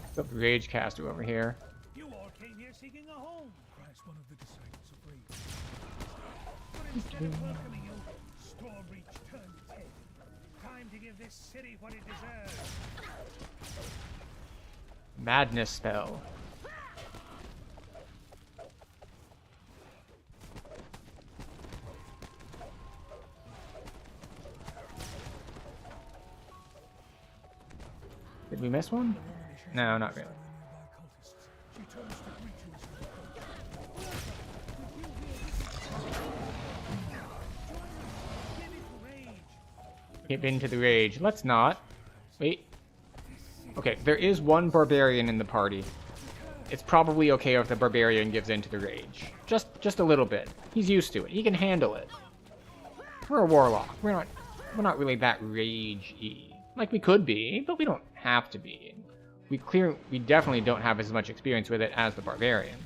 What's up, Rage Caster over here? You all came here seeking a home, cries one of the disciples of Rage. But instead of welcoming you, Stormreach turned tail. Time to give this city what it deserves. Madness spell. Did we miss one? No, not really. She turns to greet you as you approach. Give it rage. Get into the rage. Let's not. Wait. Okay, there is one barbarian in the party. It's probably okay if the barbarian gives in to the rage. Just a little bit. He's used to it. He can handle it. We're a warlock. We're not really that rage-y. Like we could be, but we don't have to be. We definitely don't have as much experience with it as the barbarian.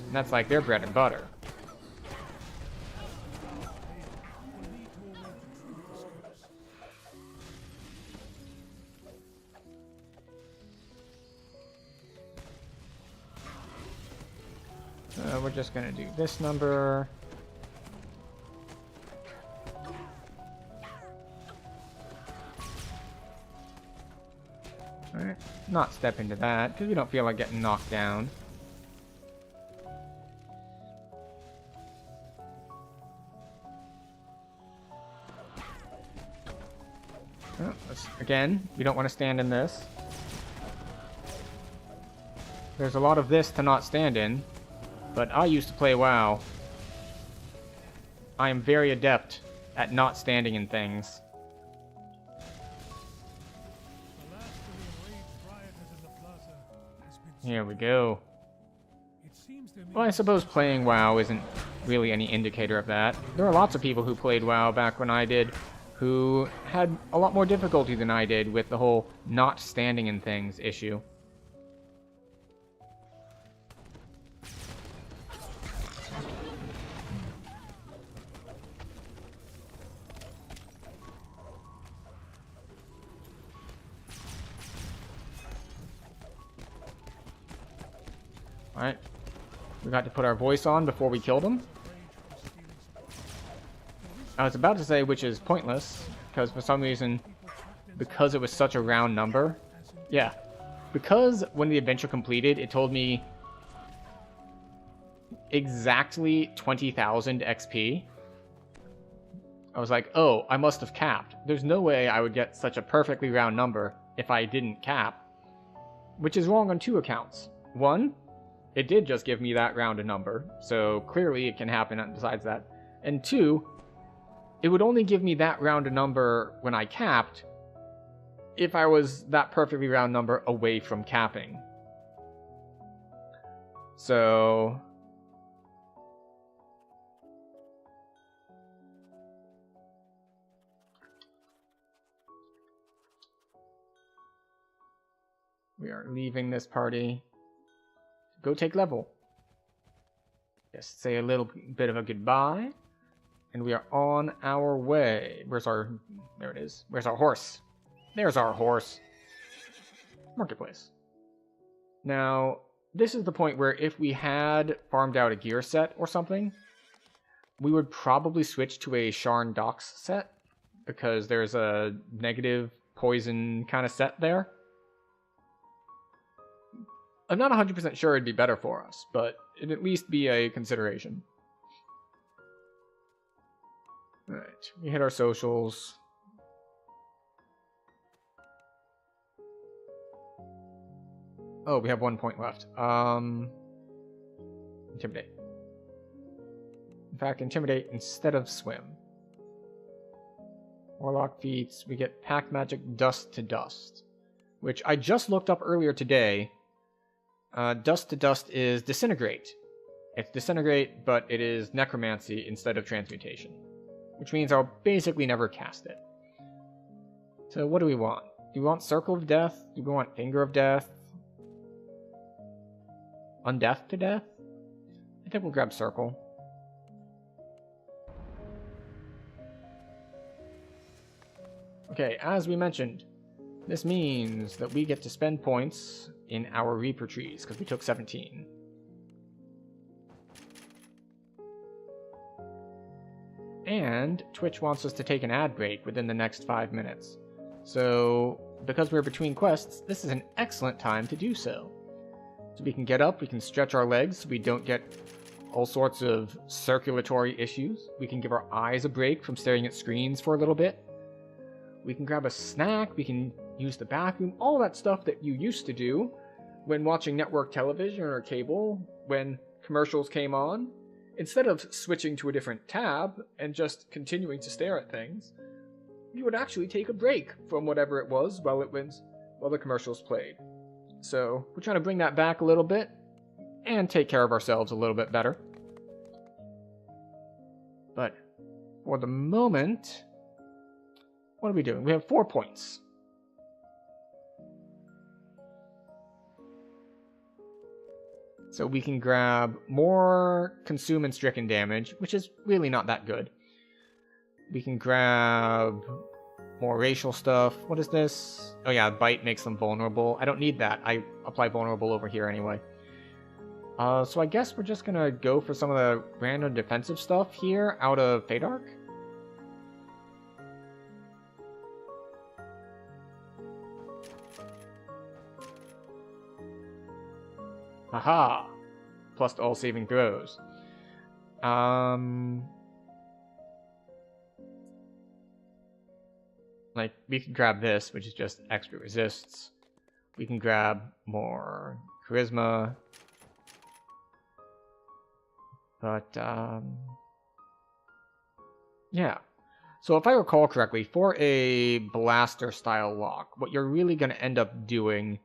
And that's like their bread and butter. We're just gonna do this number. Alright, not step into that, because we don't feel like getting knocked down. Oh, let's Because, again, we don't want to stand in this. There's a lot of this to not stand in, but I used to play WoW. I am very adept at not standing in things. The last of the enraged rioters in the plaza has been Here we go. It seems there may Well, I be suppose playing WoW isn't really any indicator of that. There are lots of people who played WoW back when I did who had a lot more difficulty than I did with the whole not standing in things issue. Alright. We got to put our voice on before we killed him. I was about to say, which is pointless, because for some reason, because it was such a round number. Yeah. Because when the adventure completed, it told me exactly 20,000 XP. I was like, oh, I must have capped. There's no way I would get such a perfectly round number if I didn't cap. Which is wrong on two accounts. One, it did just give me that round a number, so clearly it can happen besides that. And two, it would only give me that round a number when I capped if I was that perfectly round number away from capping. So we are leaving this party. Go take level. Just say a little bit of a goodbye. And we are on our way. Where's our... There it is. Where's our horse? There's our horse. Marketplace. Now, this is the point where if we had farmed out a gear set or something, we would probably switch to a Sharn Dox set, because there's a negative poison kind of set there. I'm not 100% sure it'd be better for us, but it'd at least be a consideration. Alright, we hit our socials. Oh, we have 1 point left. Intimidate. In fact, intimidate instead of swim. Warlock feats, we get pack magic dust to dust, which I just looked up earlier today. Dust to dust is disintegrate. It's disintegrate, but it is necromancy instead of transmutation, which means I'll basically never cast it. So what do we want? Do we want Circle of Death? Do we want Finger of Death? Undeath to Death? I think we'll grab Circle. Okay, as we mentioned, this means that we get to spend points in our Reaper trees, because we took 17. And Twitch wants us to take an ad break within the next 5 minutes. So, because we're between quests, this is an excellent time to do so. So we can get up, we can stretch our legs so we don't get all sorts of circulatory issues. We can give our eyes a break from staring at screens for a little bit. We can grab a snack, we can use the bathroom, all that stuff that you used to do when watching network television or cable when commercials came on. Instead of switching to a different tab and just continuing to stare at things, you would actually take a break from whatever it was while the commercials played. So we're trying to bring that back a little bit and take care of ourselves a little bit better. But for the moment, what are we doing? We have 4 points. So we can grab more Consume and Stricken damage, which is really not that good. We can grab more racial stuff. What is this? Oh yeah, Bite makes them vulnerable. I don't need that. I apply vulnerable over here anyway. So I guess we're just gonna go for some of the random defensive stuff here out of Fadark. Haha! Plus to all saving throws. Like, we can grab this, which is just extra resists. We can grab more charisma. But, yeah. So if I recall correctly, for a blaster style lock, what you're really going to end up doing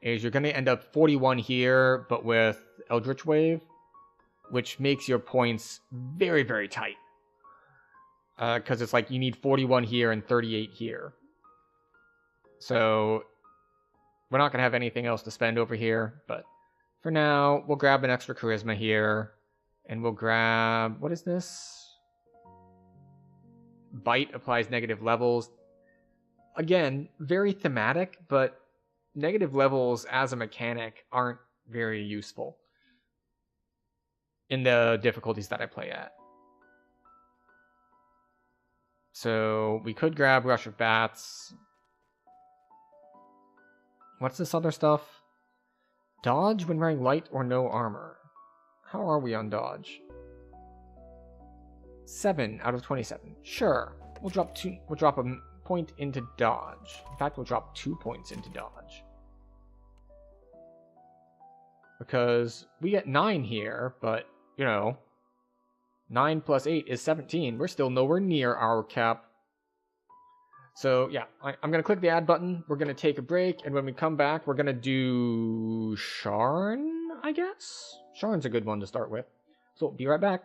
is you're going to end up 41 here, but with Eldritch Wave, which makes your points very, very tight. Because it's like you need 41 here and 38 here. So we're not going to have anything else to spend over here, but for now, we'll grab an extra charisma here, and we'll grab, what is this? Bite applies negative levels. Again, very thematic, but negative levels as a mechanic aren't very useful in the difficulties that I play at. So we could grab Rush of Bats. What's this other stuff? Dodge when wearing light or no armor. How are we on dodge? 7 out of 27. Sure. We'll drop a point into dodge. In fact, we'll drop 2 points into dodge. Because we get 9 here, but, you know, 9 plus 8 is 17. We're still nowhere near our cap. So, yeah, I'm going to click the add button. We're going to take a break, and when we come back, we're going to do Sharn, I guess? Sharn's a good one to start with. So, be right back.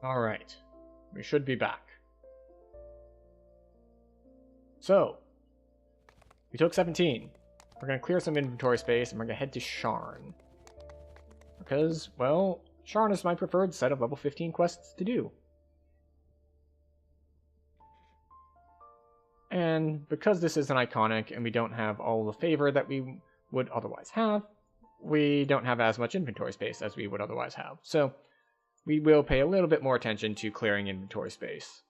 Alright. We should be back. So, we took 17. We're going to clear some inventory space, and we're going to head to Sharn. Because, well, Sharn is my preferred set of level 15 quests to do. And because this is an iconic, and we don't have all the favor that we would otherwise have, we don't have as much inventory space as we would otherwise have. So, we will pay a little bit more attention to clearing inventory space.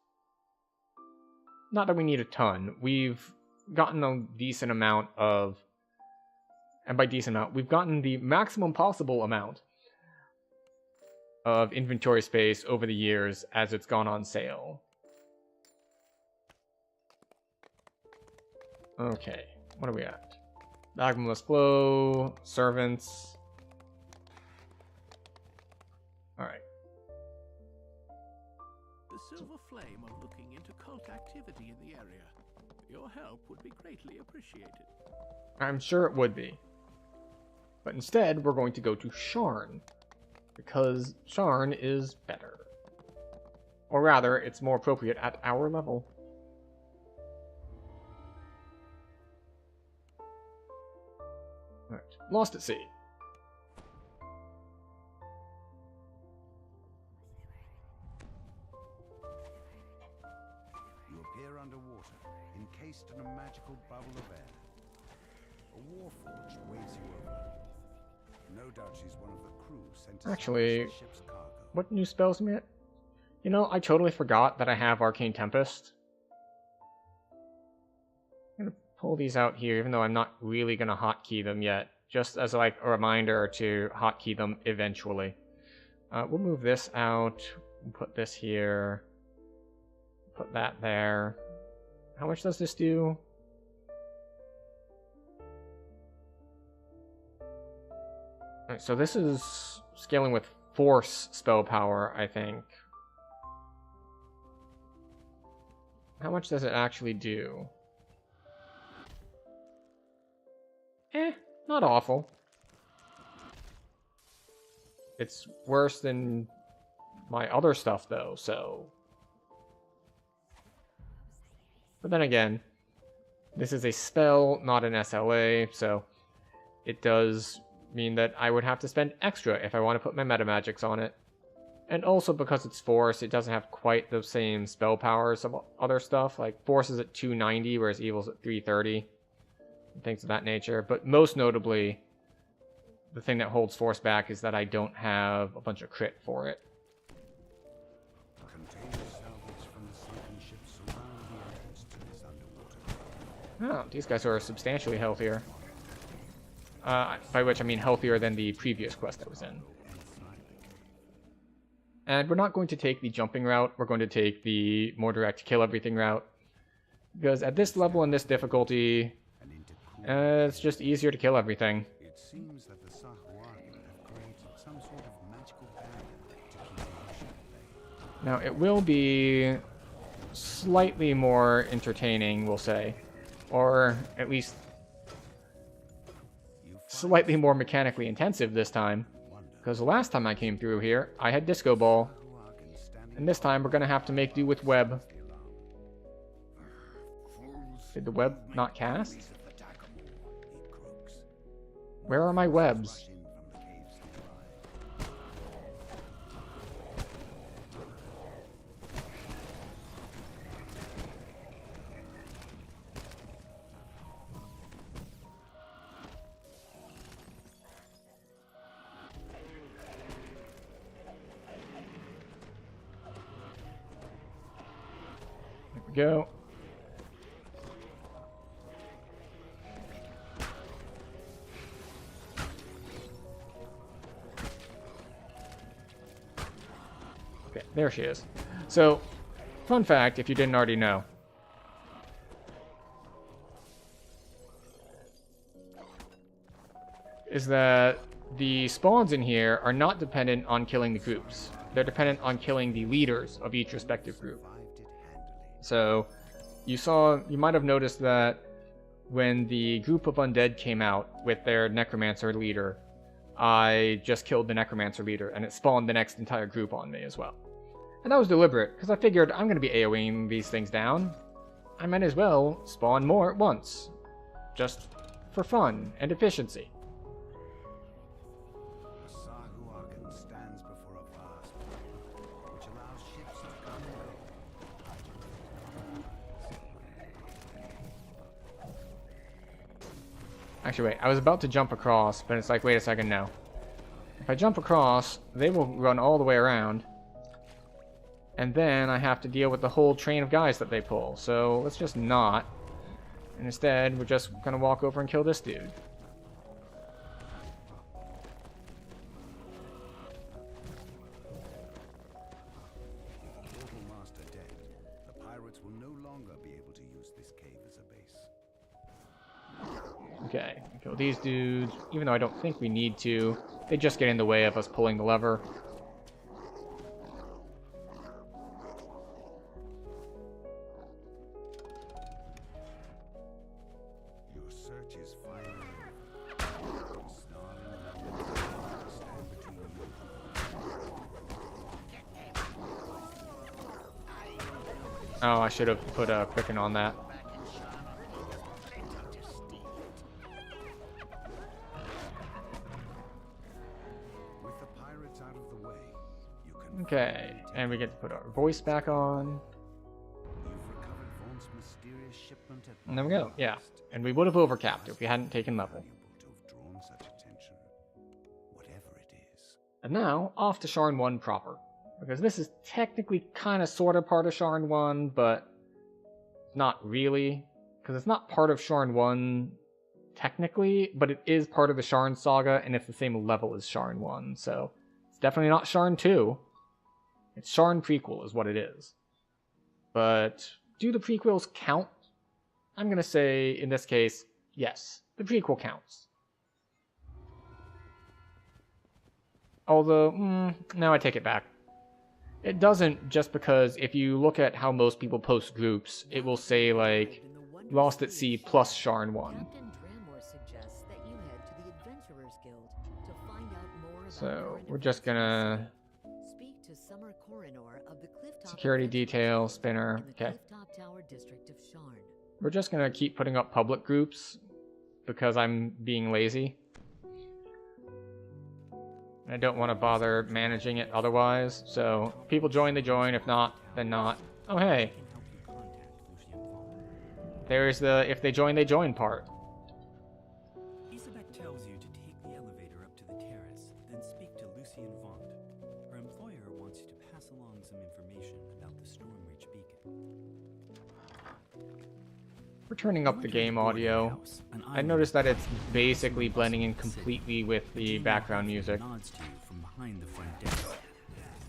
Not that we need a ton. We've gotten a decent amount of... And by decent amount, we've gotten the maximum possible amount of inventory space over the years as it's gone on sale. Okay, what are we at? Magma Flow, Servants. Alright. The Silver Flame are looking into cult activity in the area. Your help would be greatly appreciated. I'm sure it would be. But instead, we're going to go to Sharn. Because Sharn is better. Or rather, it's more appropriate at our level. Alright, Lost at Sea. You appear underwater, encased in a magical bubble of air. A warforged waves you over. No doubt she's one of the crew sent to Actually, salvage the ship's cargo. what new spells am I at? You know, I totally forgot that I have Arcane Tempest. I'm gonna pull these out here, even though I'm not really gonna hotkey them yet. Just as like a reminder to hotkey them eventually. We'll move this out. We'll put this here. Put that there. How much does this do? Alright, so this is scaling with Force spell power, I think. How much does it actually do? Not awful. It's worse than my other stuff, though, so... But then again, this is a spell, not an SLA, so it does mean that I would have to spend extra if I want to put my meta magics on it. And also because it's Force, it doesn't have quite the same spell powers of other stuff. Like, Force is at 290, whereas Evil's at 330. And things of that nature. But most notably, the thing that holds Force back is that I don't have a bunch of crit for it. Containers salvaged from the sunken ship surround the entrance to this underwater. Oh, these guys are substantially healthier. By which I mean healthier than the previous quest I was in. And we're not going to take the jumping route, we're going to take the more direct kill everything route. Because at this level and this difficulty, it's just easier to kill everything. It seems that the Sahuagin have created some sort of magical barrier to keep the ocean at bay. Now, it will be slightly more entertaining, we'll say. Or at least slightly more mechanically intensive this time. Because the last time I came through here, I had Disco Ball. And this time we're going to have to make do with Web. Did the web not cast? Where are my webs? There we go. Okay, there she is. So, fun fact, if you didn't already know. Is that the spawns in here are not dependent on killing the groups. They're dependent on killing the leaders of each respective group. So, you might have noticed that when the group of undead came out with their necromancer leader, I just killed the necromancer leader, and it spawned the next entire group on me as well. And that was deliberate, because I figured I'm going to be AoEing these things down. I might as well spawn more at once. Just for fun and efficiency. The Sahuagin stands before a vast river, which allows ships to come and go. Actually, wait, I was about to jump across, but it's like, wait a second, no. If I jump across, they will run all the way around. And then I have to deal with the whole train of guys that they pull. So let's just not. And instead, we're just gonna walk over and kill this dude. Portal Master dead, the pirates will no longer be able to use this cave as a base. Okay, kill these dudes. Even though I don't think we need to. They just get in the way of us pulling the lever. Your search is finally over. Snarling mountains stand between you. Oh, I should have put a quicken on that. With the pirates out of the way, you can Okay, and we get to put our voice back on. You've recovered Vaughn's mysterious shipment at And there we go, yeah. And we would have overcapped if we hadn't taken level. valuable to have drawn such attention. Whatever it is. And now, off to Sharn 1 proper. Because this is technically kind of sort of part of Sharn 1, but not really. Because it's not part of Sharn 1 technically, but it is part of the Sharn saga, and it's the same level as Sharn 1, so it's definitely not Sharn 2. It's Sharn prequel is what it is. But do the prequels count? I'm going to say, in this case, yes. The prequel counts. Although, no, I take it back. It doesn't, just because if you look at how most people post groups, it will say, like, Lost at Sea plus Sharn 1. Captain Dramor suggests that you head to the Adventurers Guild to find out more about So, current we're just gonna... Speak to Summer Coronor of the Clifftop Security Adventurers detail, Guild spinner, in the okay. Clifftop Tower district of Sharn. We're just gonna keep putting up public groups, because I'm being lazy. I don't want to bother managing it otherwise, so people join, they join, if not, then not. Oh hey, there's the if they join part. Isabek tells you to take the elevator up to the terrace, then speak to Lucien Vaunt. Her employer wants you to pass along some information about the Stormreach beacon. We're turning up the game audio. I noticed that it's basically blending in completely with the background music. Nods to you from behind the front desk.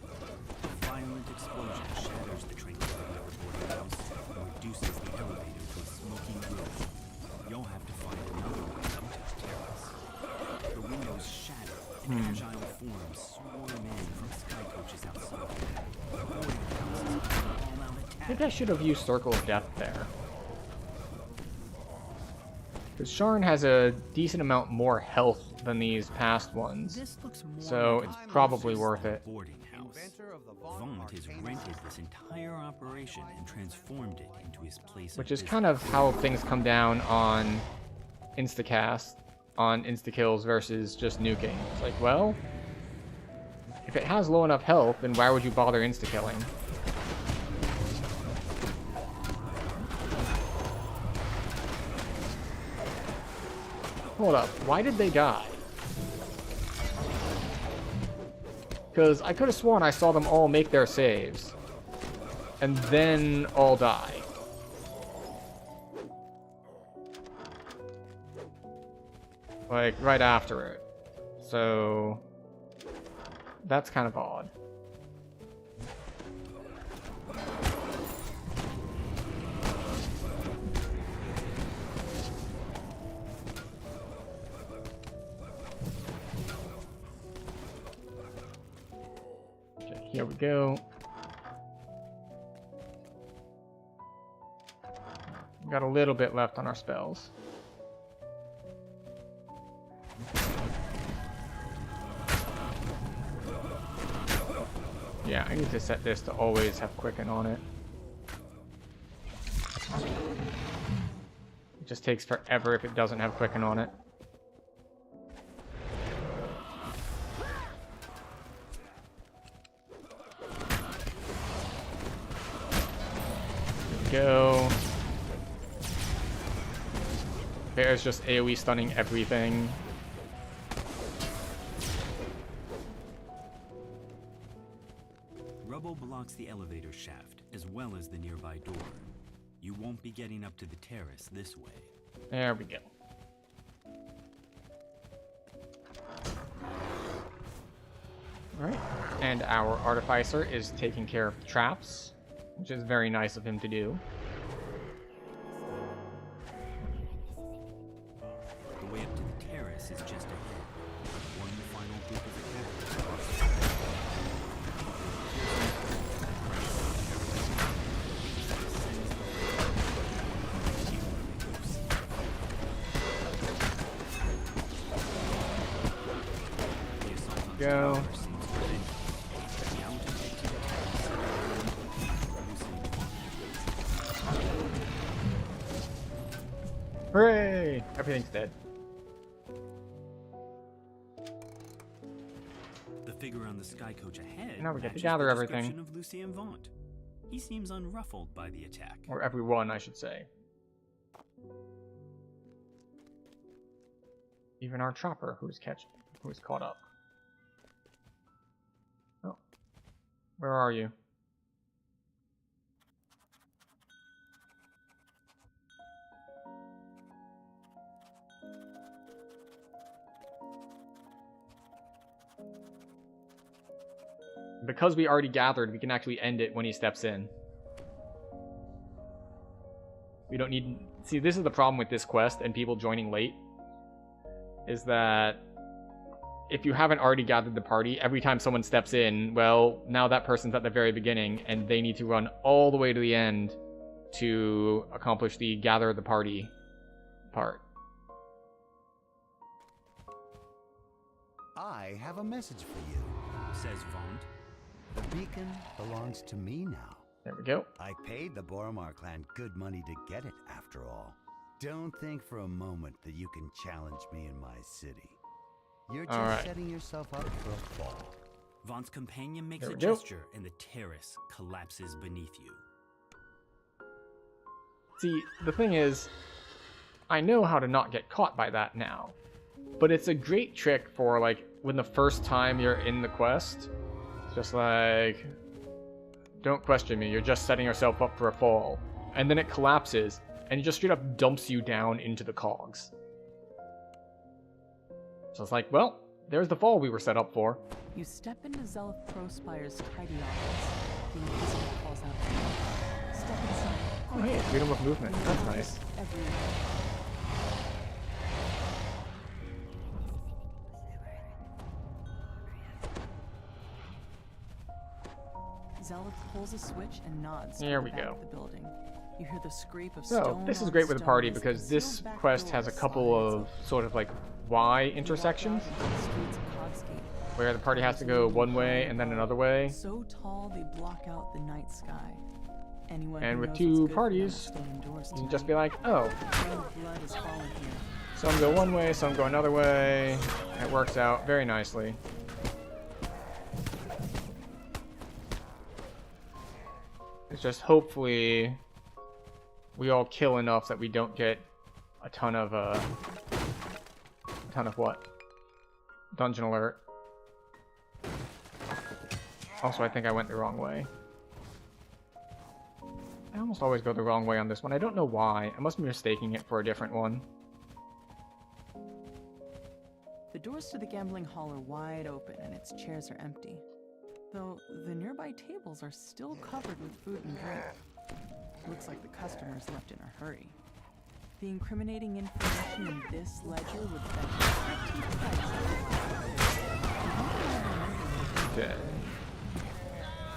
A violent explosion shatters the tranquility of the boarding house and reduces the elevator to a smoking ruin. You'll have to find another way up to the terrace. The windows shatter and agile forms swarm in from sky coaches outside. The boarding house is under all-out I attack. think I should have used Circle of Death there. Because Sharn has a decent amount more health than these past ones, This looks more so like it's a probably worth it. boarding house. Vaunt has rented this entire operation and transformed it into his place Which of is kind of how things come down on Instacast, on Instakills versus just nuking. It's like, well, if it has low enough health, then why would you bother instakilling? Hold up, why did they die? Because I could have sworn I saw them all make their saves. And then all die. Like, right after it. So... that's kind of odd. Okay, here we go. Got a little bit left on our spells. Yeah, I need to set this to always have quicken on it. It just takes forever if it doesn't have quicken on it. Go. Bear's just AoE stunning everything. Rubble blocks the elevator shaft, as well as the nearby door. You won't be getting up to the terrace this way. There we go. Alright, and our Artificer is taking care of the traps, which is very nice of him to do. The way up to the terrace is just ahead. One final group of Go. Hooray! Everything's dead. The figure on the sky coach ahead. Now we get to matches gather the everything. description of Lucien Vaunt. He seems unruffled by the attack. Or everyone, I should say. Even our chopper, who's caught up. Oh. Where are you? Because we already gathered, we can actually end it when he steps in. We don't need... See, this is the problem with this quest and people joining late. Is that if you haven't already gathered the party, every time someone steps in, well, now that person's at the very beginning and they need to run all the way to the end to accomplish the gather the party part. I have a message for you. Says Vaunt. The beacon belongs to me now. There we go. I paid the Boromar clan good money to get it, after all. Don't think for a moment that you can challenge me in my city. You're just setting yourself up for a fall. Vaunt's companion makes There a we go. gesture and the terrace collapses beneath you. See, the thing is, I know how to not get caught by that now. But it's a great trick for, like, when the first time you're in the quest, it's just like, don't question me, you're just setting yourself up for a fall. And then it collapses, and it just straight up dumps you down into the cogs. So it's like, well, there's the fall we were set up for. You step into Zelith Prospire's tidy office. The Inquisitor calls out to you. Step inside. Oh, hey, freedom of movement. That's nice. Everywhere. Zelith pulls a switch and nods to There the we back go. of the building. You hear the scrape of So, stone this is on great with the stone party as because the this sealed back quest door has a slides couple of open. sort of like Y You walk intersections out into the streets of Cogsgate. where the party has to go one way and then another way. So tall they block out the night sky. Anyone And who with knows two what's good for them parties, will stay indoors You can just be tonight. like, oh, Trail of blood is falling here. some go one way, some go another way. It works out very nicely. It's just hopefully we all kill enough that we don't get a ton of what? Dungeon alert. Also, I think I went the wrong way. I almost always go the wrong way on this one. I don't know why. I must be mistaking it for a different one. The doors to the gambling hall are wide open and its chairs are empty. Though the nearby tables are still covered with food and drink. Looks like the customers left in a hurry. The incriminating information in this ledger would fetch pretty pricey. Okay.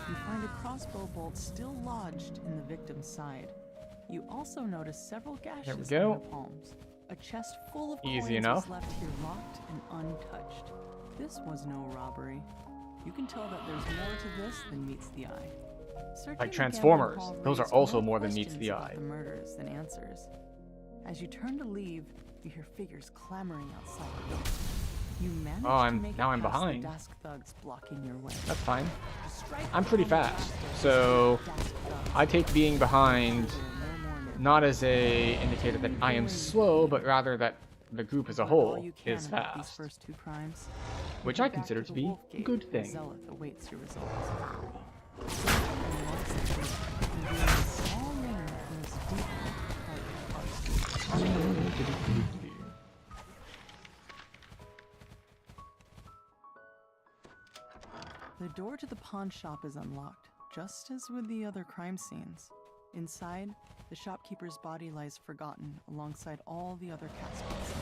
You find a crossbow bolt still lodged in the victim's side. You also notice several gashes go. in the palms. A chest full of Easy coins enough. was left here locked and untouched. This was no robbery. You can tell that there's more to this than meets the eye. Searching Like the Transformers, gambling hall those are raised also more than questions meets the about eye. The murders than answers. As you turn to leave, you hear figures clamoring outside the door. You manage to make now it I'm past behind. the dusk thugs blocking your way. That's fine. Strike I'm pretty combat fast, with so dusk thugs. I take being behind There are no more nearby. not as a indicator that I am slow, but rather that the group as a You've learned all whole you can is about these fast, first two crimes. which Head I back consider to the be Wolf a Gate good where thing. Zeleth awaits your results. A small lane curves deep into the heart of the The door to the pawn shop is unlocked, just as with the other crime scenes. Inside, the shopkeeper's body lies forgotten alongside all the other caskets.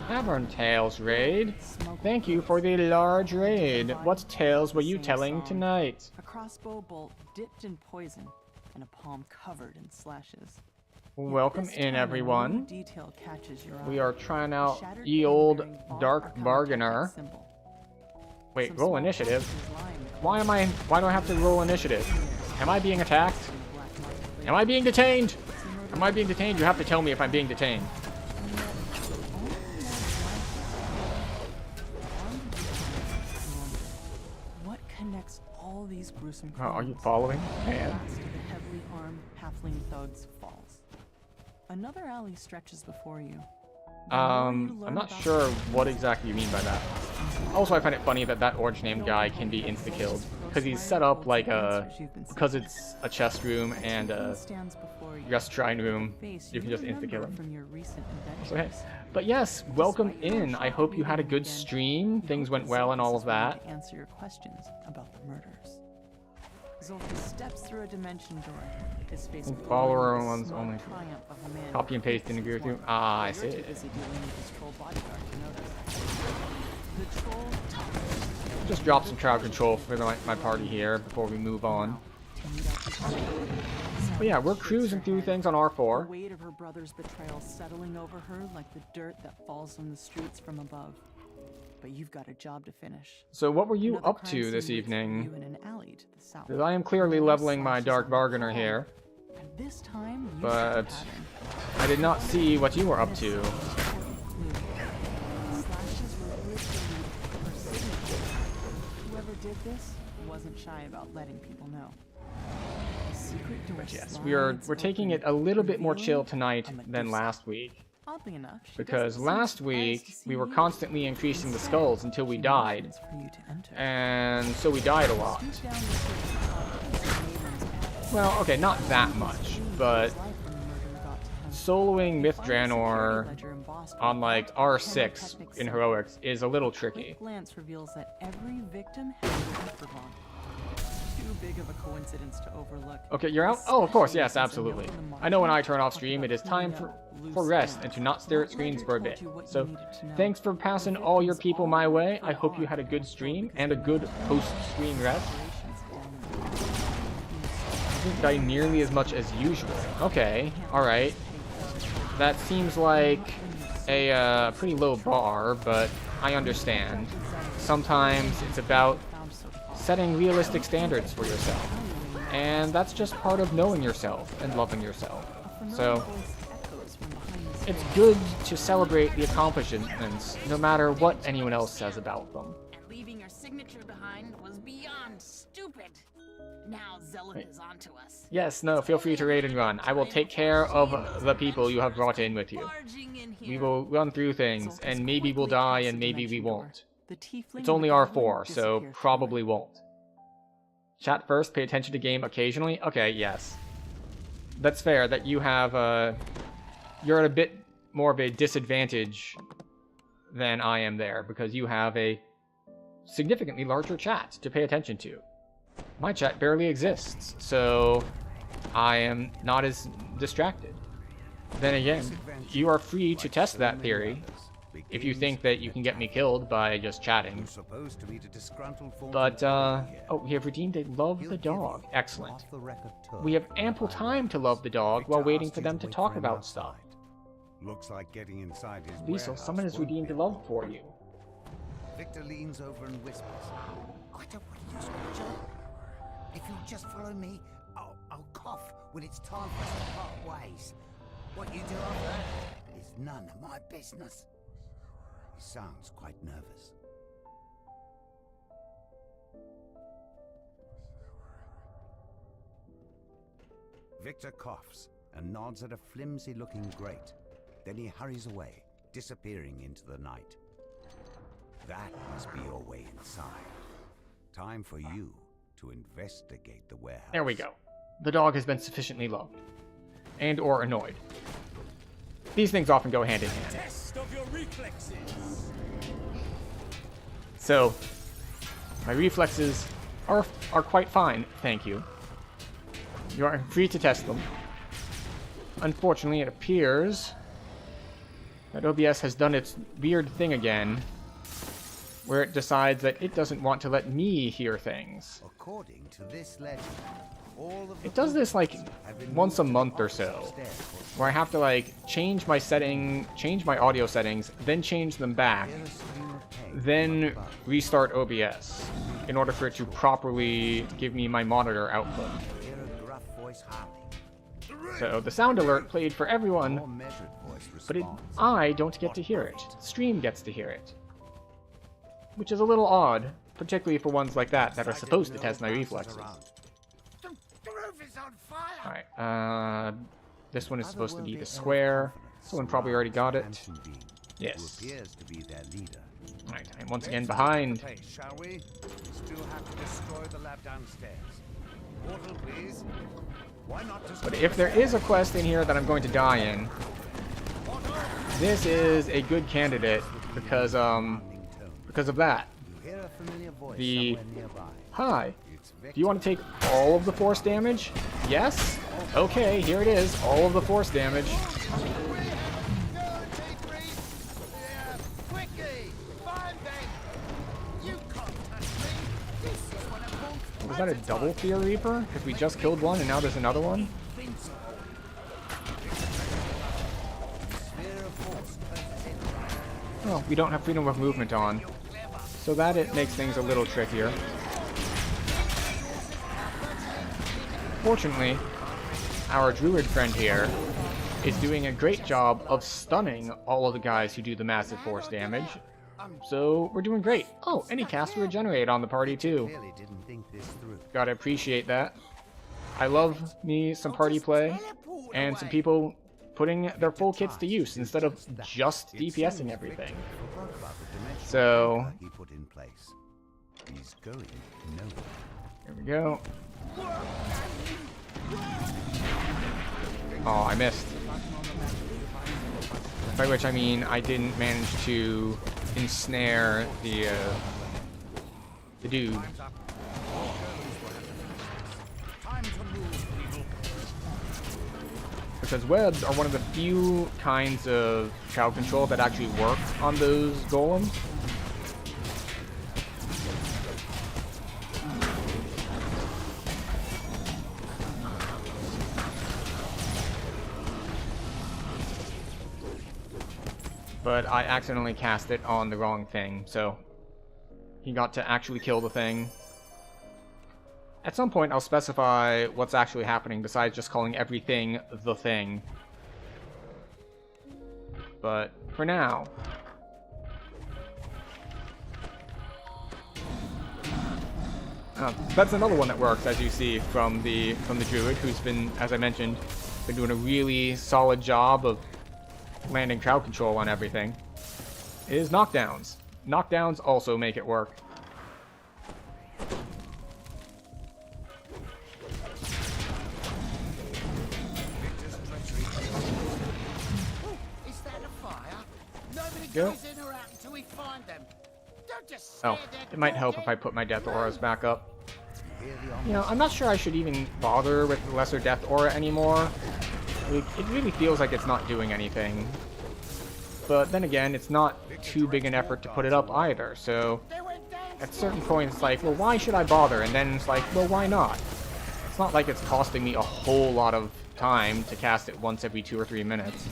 Tavern Tales raid. Thank you for the large raid. What tales were you telling tonight? A crossbow bolt dipped in poison, and a palm covered in slashes. Welcome This in, time, a new everyone. detail catches your We eye. are trying A out shattered ye pin old bearing bought dark or counterfeit bargainer. symbol. Wait, Some roll small initiative. packages lie in the Why do I have to roll initiative? Am I being attacked? black market Am I being detained? Am I being detained? You have to tell me if I'm being detained. What connects all these gruesome Oh, are you crimes? following? The Man. last of the heavily armed halfling thugs falls. Another alley stretches before you. The more you I'm learn not about sure the what exactly you mean by that. Also, I find it funny that orange named guy can be insta-killed. Because he's set up like because it's a chest room and a stands before you. rest shrine room, Face you can just remember insta-kill him. from your recent So, hey. adventures. But yes, welcome Despite your in. I short hope you had a meeting good again, stream. you Things hope went that well and all Zolkis of is willing that. to answer your questions about the murders. Zolkis steps through a dimension door. His face And glowing follower with the ones smug only. triumph of a man Copy and who paste hates and agree with you. his Ah, I wife. You're see. too busy dealing with his troll bodyguard to notice. The troll Just drop some crowd control for my party here before we move on. But yeah, we're cruising through things on The R4. weight of her brother's betrayal settling over her like the dirt that falls from the streets from above. But you've got a job to finish. So what were you Another up crime to scene this waits for evening? you in an alley to the south. 'Cause I am clearly More leveling my slashes dark on the bargainer wall. here. And this time, you But see a pattern. I did not see what you were up to. The slashes were literally her signature. Whoever did this wasn't shy about letting people know. The secret door But yes, slides we're taking it open, a little bit more chill revealing tonight a than Medusa. last week. Oddly enough, she Because doesn't seem last surprised to week see we were you. constantly increasing the Instead, skulls until we she died. motions for you to enter. And so we died a lot. Scoot down the stairs to Maidens Path. Well, okay, not that much, but soloing Myth Draenor on like R6 in heroics is a little tricky. Quick glance reveals that every victim has a hypergon. Too big of a coincidence to overlook. Okay, you're out? Oh, of course, yes, Especially absolutely. since a note in the I know when I margin turn off talked stream, about it is time cleaning for up rest loose and to ends. not stare at What screens ledger for a told bit. you what you So, needed to know? thanks for passing The all your victims people all my lived way. for I hope you on had a good or stream because and a they good were post-stream rest. operations down the road. I didn't die nearly as much as usual. Okay, alright. That seems like a pretty low bar, but I understand. Sometimes it's about setting realistic standards for yourself. And that's just part of knowing yourself and loving yourself. So, it's good to celebrate the accomplishments, no matter what anyone else says about them. And leaving your signature behind was beyond stupid. Now Zeleth is onto us. Yes, no, feel free to raid and run. I will take care of the people you have brought in with you. Barging in We here. will run through things, and maybe we'll die, and maybe we won't. The tiefling It's and only the goblin R4, so disappear through probably it. won't. Chat first, pay attention to game occasionally? Okay, yes. That's fair, that you have, you're at a bit more of a disadvantage than I am there, because you have a significantly larger chat to pay attention to. My chat barely exists, so I am not as distracted. Then again, you are free to test that theory, if you think that you can get me killed by just chatting. But, oh, we have redeemed a Love the Dog. Excellent. We have ample time to love the dog while waiting for them to talk about stuff. Looks like getting inside his Liesel, warehouse someone has won't redeemed be love for you. Victor leans over and whispers. I don't want to use Roger. If you'll just follow me, I'll cough when it's time for us to part ways. What you do after that is none of my business. He sounds quite nervous. Victor coughs and nods at a flimsy-looking grate. Then he hurries away, disappearing into the night. That must be your way inside. Time for you to investigate the warehouse. There we go. The dog has been sufficiently loved. And or annoyed. These things often go hand in hand. Test of your reflexes. So, my reflexes are quite fine, thank you. You are free to test them. Unfortunately, it appears that OBS has done its weird thing again, where it decides that it doesn't want to let me hear things. According to this legend, all of It does this like once a month or so, where I have to like change my audio settings, then change them back, then restart OBS in order for it to properly give me my monitor output. So the sound alert played for everyone, but I don't get to hear it. Stream gets to hear it. Which is a little odd, particularly for ones like that that are supposed to test my reflexes. The roof is on fire! Alright, this one is supposed to be the square. Someone probably already got it. Yes. Alright, I'm once again behind. Shall we? We still have to destroy the lab downstairs. Portal, please. Why not just... But if there is a quest in here that I'm going to die in, this is a good candidate because of that. The hi. Do you want to take all of the force damage? Yes? Okay, here it is. All of the force damage. Was that a double Fear Reaper? Because we just killed one and now there's another one? Well, we don't have freedom of movement on. So that it makes things a little trickier. Fortunately, our druid friend here is doing a great job of stunning all of the guys who do the massive force damage. So we're doing great. Oh, and he cast Regenerate on the party too. Gotta appreciate that. I love me some party play and some people putting their full kits to use instead of just DPSing everything. So here we go. Oh, I missed. By which I mean I didn't manage to ensnare the dude. Because webs are one of the few kinds of crowd control that actually work on those golems. But I accidentally cast it on the wrong thing, so he got to actually kill the thing. At some point, I'll specify what's actually happening besides just calling everything the thing. But for now, that's another one that works, as you see from the druid, who's been, as I mentioned, been doing a really solid job of landing crowd control on everything, is knockdowns. Knockdowns also make it work. Is that a fire? Nobody Go. goes in or out until we find them. Don't just Oh, it might help if I put my death auras back up. You know, I'm not sure I should even bother with the lesser death aura anymore. It really feels like it's not doing anything. But then again, it's not too big an effort to put it up either, so at certain points it's like, well, why should I bother? And then it's like, well, why not? It's not like it's costing me a whole lot of time to cast it once every 2 or 3 minutes.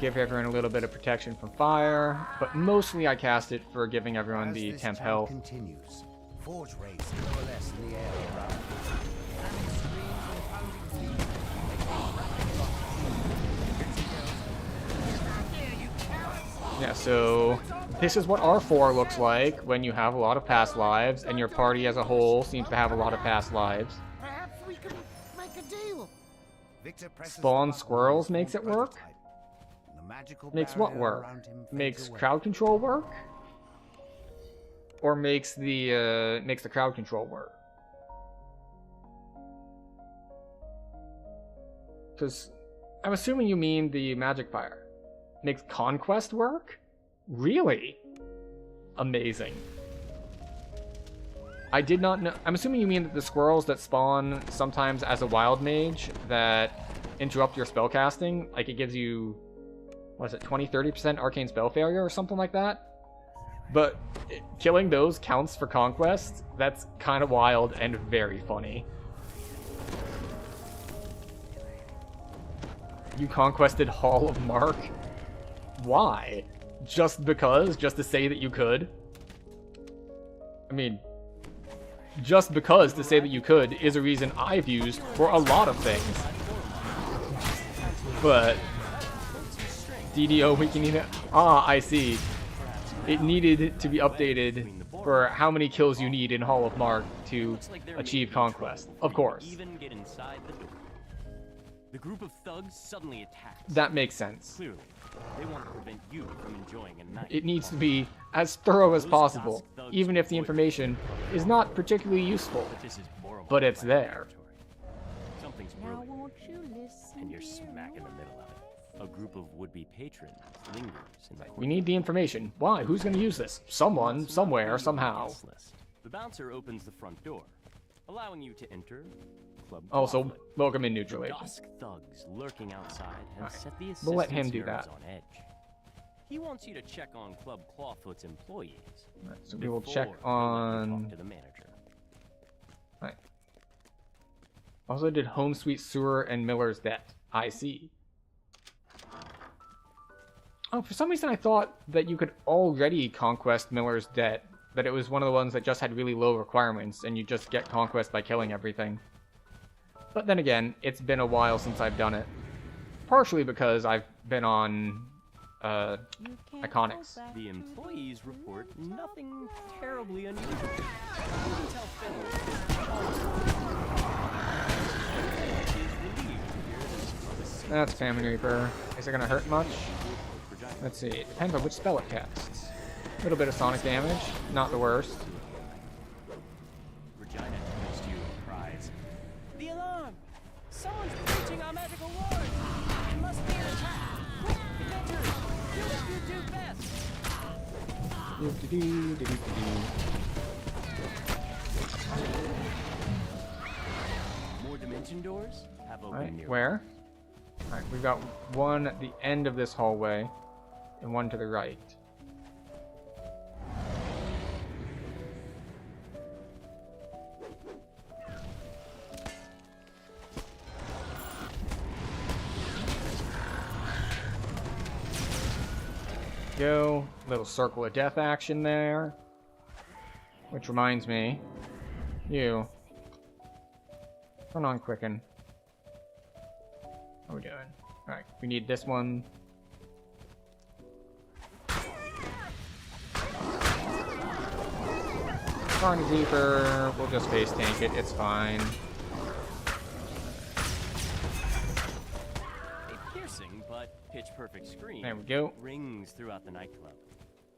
give everyone a little bit of protection from fire, but mostly I cast it for giving everyone As the this temp town health. continues, forge raids coalesce in the air around. Yeah, so this is what R4 looks like when you have a lot of past lives, and your party as a whole seems to have a lot of past lives. Perhaps we could make a deal. Victor presses Spawn the button squirrels on his makes it work? prototype, and the magical Makes what barrier work? around him fades Makes away. crowd control work? Or makes the crowd control work? Because I'm assuming you mean the magic fire. Makes conquest work? Really? Amazing. I did not know. I'm assuming you mean that the squirrels that spawn sometimes as a wild mage that interrupt your spell casting, like it gives you, what is it, 20-30% arcane spell failure or something like that? But killing those counts for conquest? That's kind of wild and very funny. You conquested Hall of Mark? Why? Just because? Just to say that you could? I mean, just because to say that you could is a reason I've used for a lot of things. But DDO we can even... Ah, I see. It needed to be updated for how many kills you need in Hall of Mark to achieve conquest. Of course. Even get inside the door. The group of thugs suddenly attacks. That makes sense. Clearly, they want to prevent you from enjoying a night. It needs to be as thorough as possible, even if the information is not particularly useful. But it's there. Something's brewing, and you're smack in the middle of it. A group of would-be patrons lingers in the We need the information. Why? Who's going to use this? Someone, somewhere, somehow. The bouncer opens the front door, allowing you to enter. Club Also, Clawfoot. welcome in neutral The agent. dusk thugs lurking outside have Alright, set the we'll let him assistant's do nerves that. on edge. He wants you to check on Club Clawfoot's employees. Right, so we will before check he'll let you on... talk to the manager. Right. Also did Home Sweet Sewer and Miller's Debt. I see. Oh, for some reason I thought that you could already conquest Miller's Debt. That it was one of the ones that just had really low requirements, and you just get conquest by killing everything. But then again, it's been a while since I've done it. Partially because I've been on, Iconics. The employees report nothing terribly unusual. You can tell Finley is relieved to hear this. That's Famine Reaper. Is it gonna hurt much? Let's see. It depends on which spell it casts. A little bit of sonic damage. Not the worst. Regina turns to you and cries, "The alarm! Someone's breaching our magical ward! It must be an attack! Quick, defenders! Do what you do best!" More dimension doors have opened Alright, near. where? Alright, we've got one at the end of this hallway, and one to the right. Go. Little circle of death action there. Which reminds me. You. Turn on quicken. How are we doing? Alright, we need this one. Carnage Reaper. We'll just face tank it. It's fine. A piercing but pitch-perfect scream There we go. rings throughout the nightclub.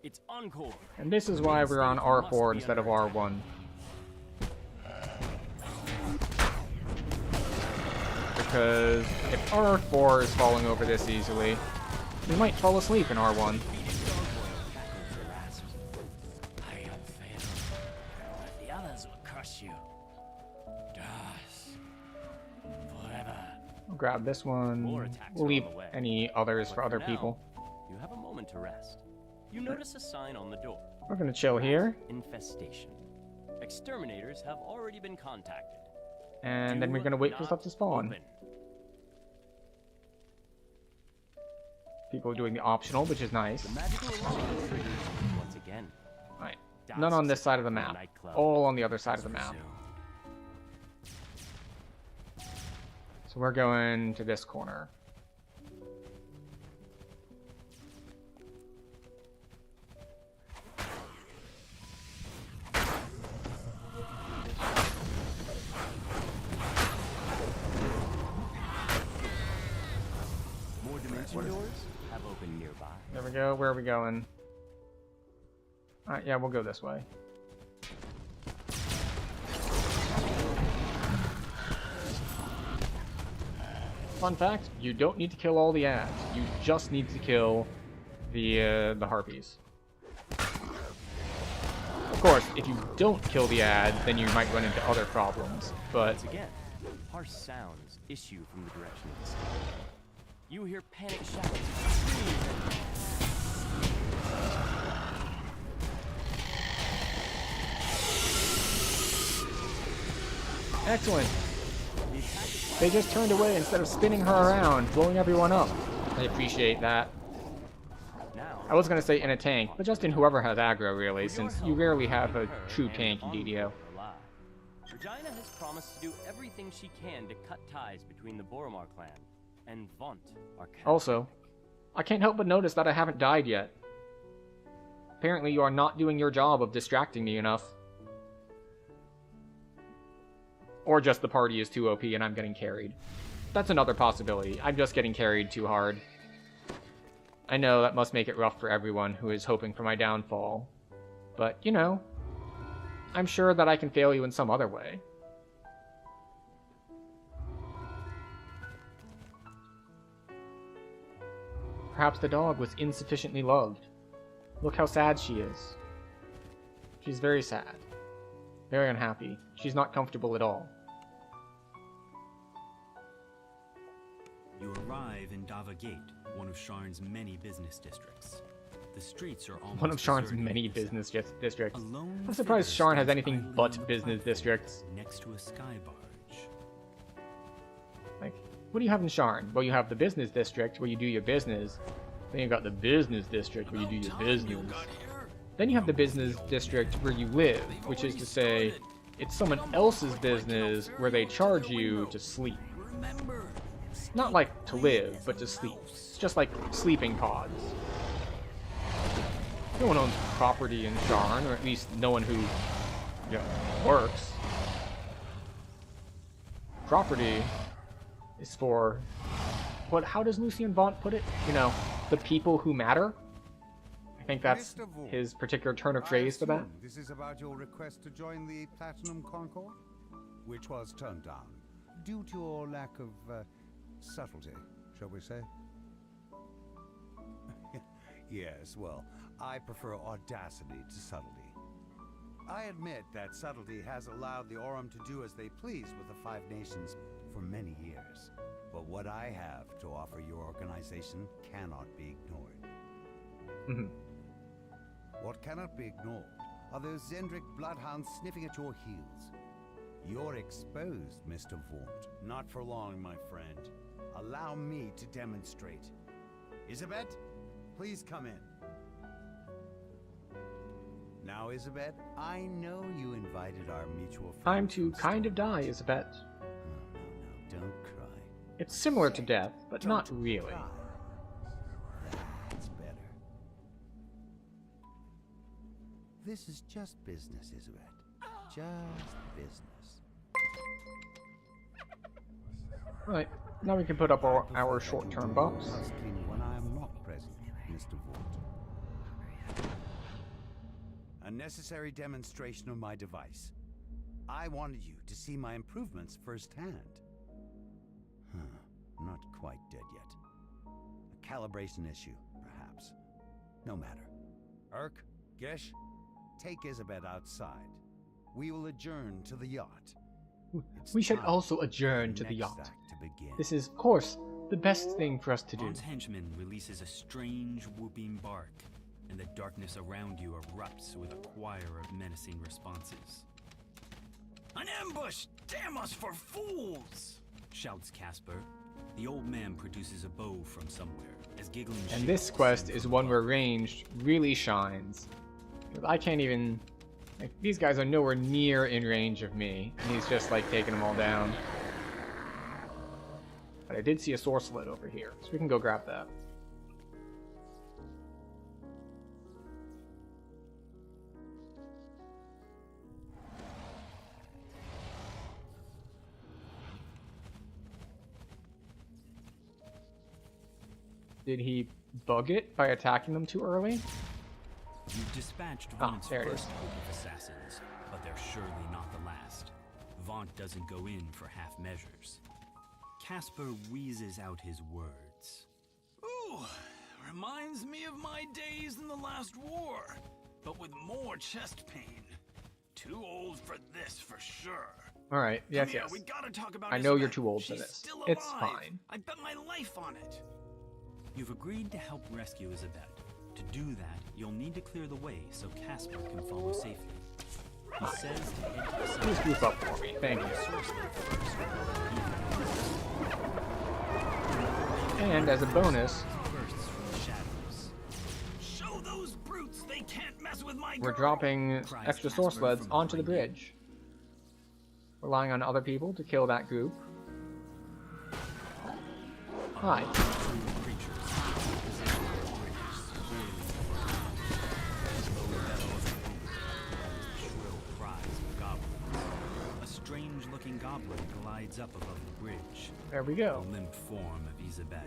It's encore. And this is why we're on R4 instead of R1. Because if R4 is falling over this easily, we might fall asleep in R1. I am failed, but the others will crush you. Das. Forever. I'll grab this one. More attacks We'll are leave on the way. any others But for other now, people. You have a moment to rest. You notice a sign on the door. We're gonna chill here, Infestation. Exterminators have already been contacted. and then Do we're gonna wait for not stuff to spawn. open. People are doing the optional, which is nice. The magical alarm triggers once again. Alright. None on this side of the map. All on the other side of the map. So we're going to this corner. More dimension doors have opened nearby. There we go. Where are we going? Alright, yeah, we'll go this way. Fun fact, you don't need to kill all the ads. You just need to kill the harpies. Of course, if you don't kill the ads, then you might run into other problems, but... Once again, harsh sounds issue from the direction of the sky. You hear panic shouts, screams, Excellent! They just turned away instead of spinning her around, blowing everyone up. I appreciate that. I was gonna say in a tank, but just in whoever has aggro, really, since you rarely have a true tank in DDO. Regina has promised to do everything she can to cut ties between the Boromar clan and Vaunt, our Catholic. Also, I can't help but notice that I haven't died yet. Apparently you are not doing your job of distracting me enough. Or just the party is too OP and I'm getting carried. That's another possibility. I'm just getting carried too hard. I know that must make it rough for everyone who is hoping for my downfall. But, you know, I'm sure that I can fail you in some other way. Perhaps the dog was insufficiently loved. Look how sad she is. She's very sad. Very unhappy. She's not comfortable at all. You arrive in Dava Gate, one of Sharn's many business districts. The streets are almost One of Sharn's deserted many except business districts. a lone I'm surprised figure Sharn has stands anything idly but on the business platform districts. next to a sky barge. Like, what do you have in Sharn? Well, you have the business district where you do your business. Then you've got the business district where you do your business. Then you have the business district where you live, which is to say, it's someone else's business where they charge you to sleep. Not like to live, but to sleep. It's just like sleeping pods. No one owns property in Sharn, or at least no one who, you know, works. Property is for, how does Lucien Vaunt put it? You know, the people who matter? I think that's his particular turn of phrase for that. This is about your request to join the Platinum Concord, which was turned down due to your lack of subtlety, shall we say? Yes, well, I prefer audacity to subtlety. I admit that subtlety has allowed the Aurum to do as they please with the Five Nations for many years. But what I have to offer your organization cannot be ignored. What cannot be ignored are those Zendrick bloodhounds sniffing at your heels. You're exposed, Mr. Vaunt. Not for long, my friend. Allow me to demonstrate. Isabet, please come in. Now, Isabet, I know you invited our mutual friend. Time to kind of die, Isabet. No, don't cry. It's similar to death, but not really. Cry. That's better. This is just business, Isabet. Just business. Right, now we can put up our short-term buffs. When I am not present, Mr. Vaught. A necessary demonstration of my device. I wanted you to see my improvements firsthand. Not quite dead yet. A calibration issue, perhaps. No matter. Urk, Gesh, take Isabet outside. We will adjourn to the yacht. We should also adjourn to the yacht. This is, of course, the best thing for us to do. Vaught's henchman releases a strange whooping bark, and the darkness around you erupts with a choir of menacing responses. An ambush! Damn us for fools! Shouts Casper. The old man produces a bow from somewhere, as as giggling And this shapes quest send is one where ranged really shines. I can't even... Like, these guys are nowhere near in range of me, and he's just, like, taking them all down. But I did see a source slit over here, so we can go grab that. Did he bug it by attacking them too early? You've dispatched Ah, Vaunt's there it first is. group of assassins, but they're surely not the last. Vaunt doesn't go in for half measures. Casper wheezes out his words. Ooh, reminds me of my days in the last war, but with more chest pain. Too old for this for sure. Alright, yes, Come here, yes. we gotta talk about I know you're Isabel. too old for She's this. still It's alive. fine. I bet my life on it. You've agreed to help rescue Isabel. To do that, you'll need to clear the way so Casper can follow safely. He says to head to the side. Please group up for me, thank you. And as a bonus, Bursts from the shadows. Show those brutes they can't mess with my we're girl. dropping Cries extra Casper source sleds from onto the behind bridge. Relying on other people to kill that group. Hi. A strange-looking goblin glides up above the bridge. There we The go. limp form of Isabel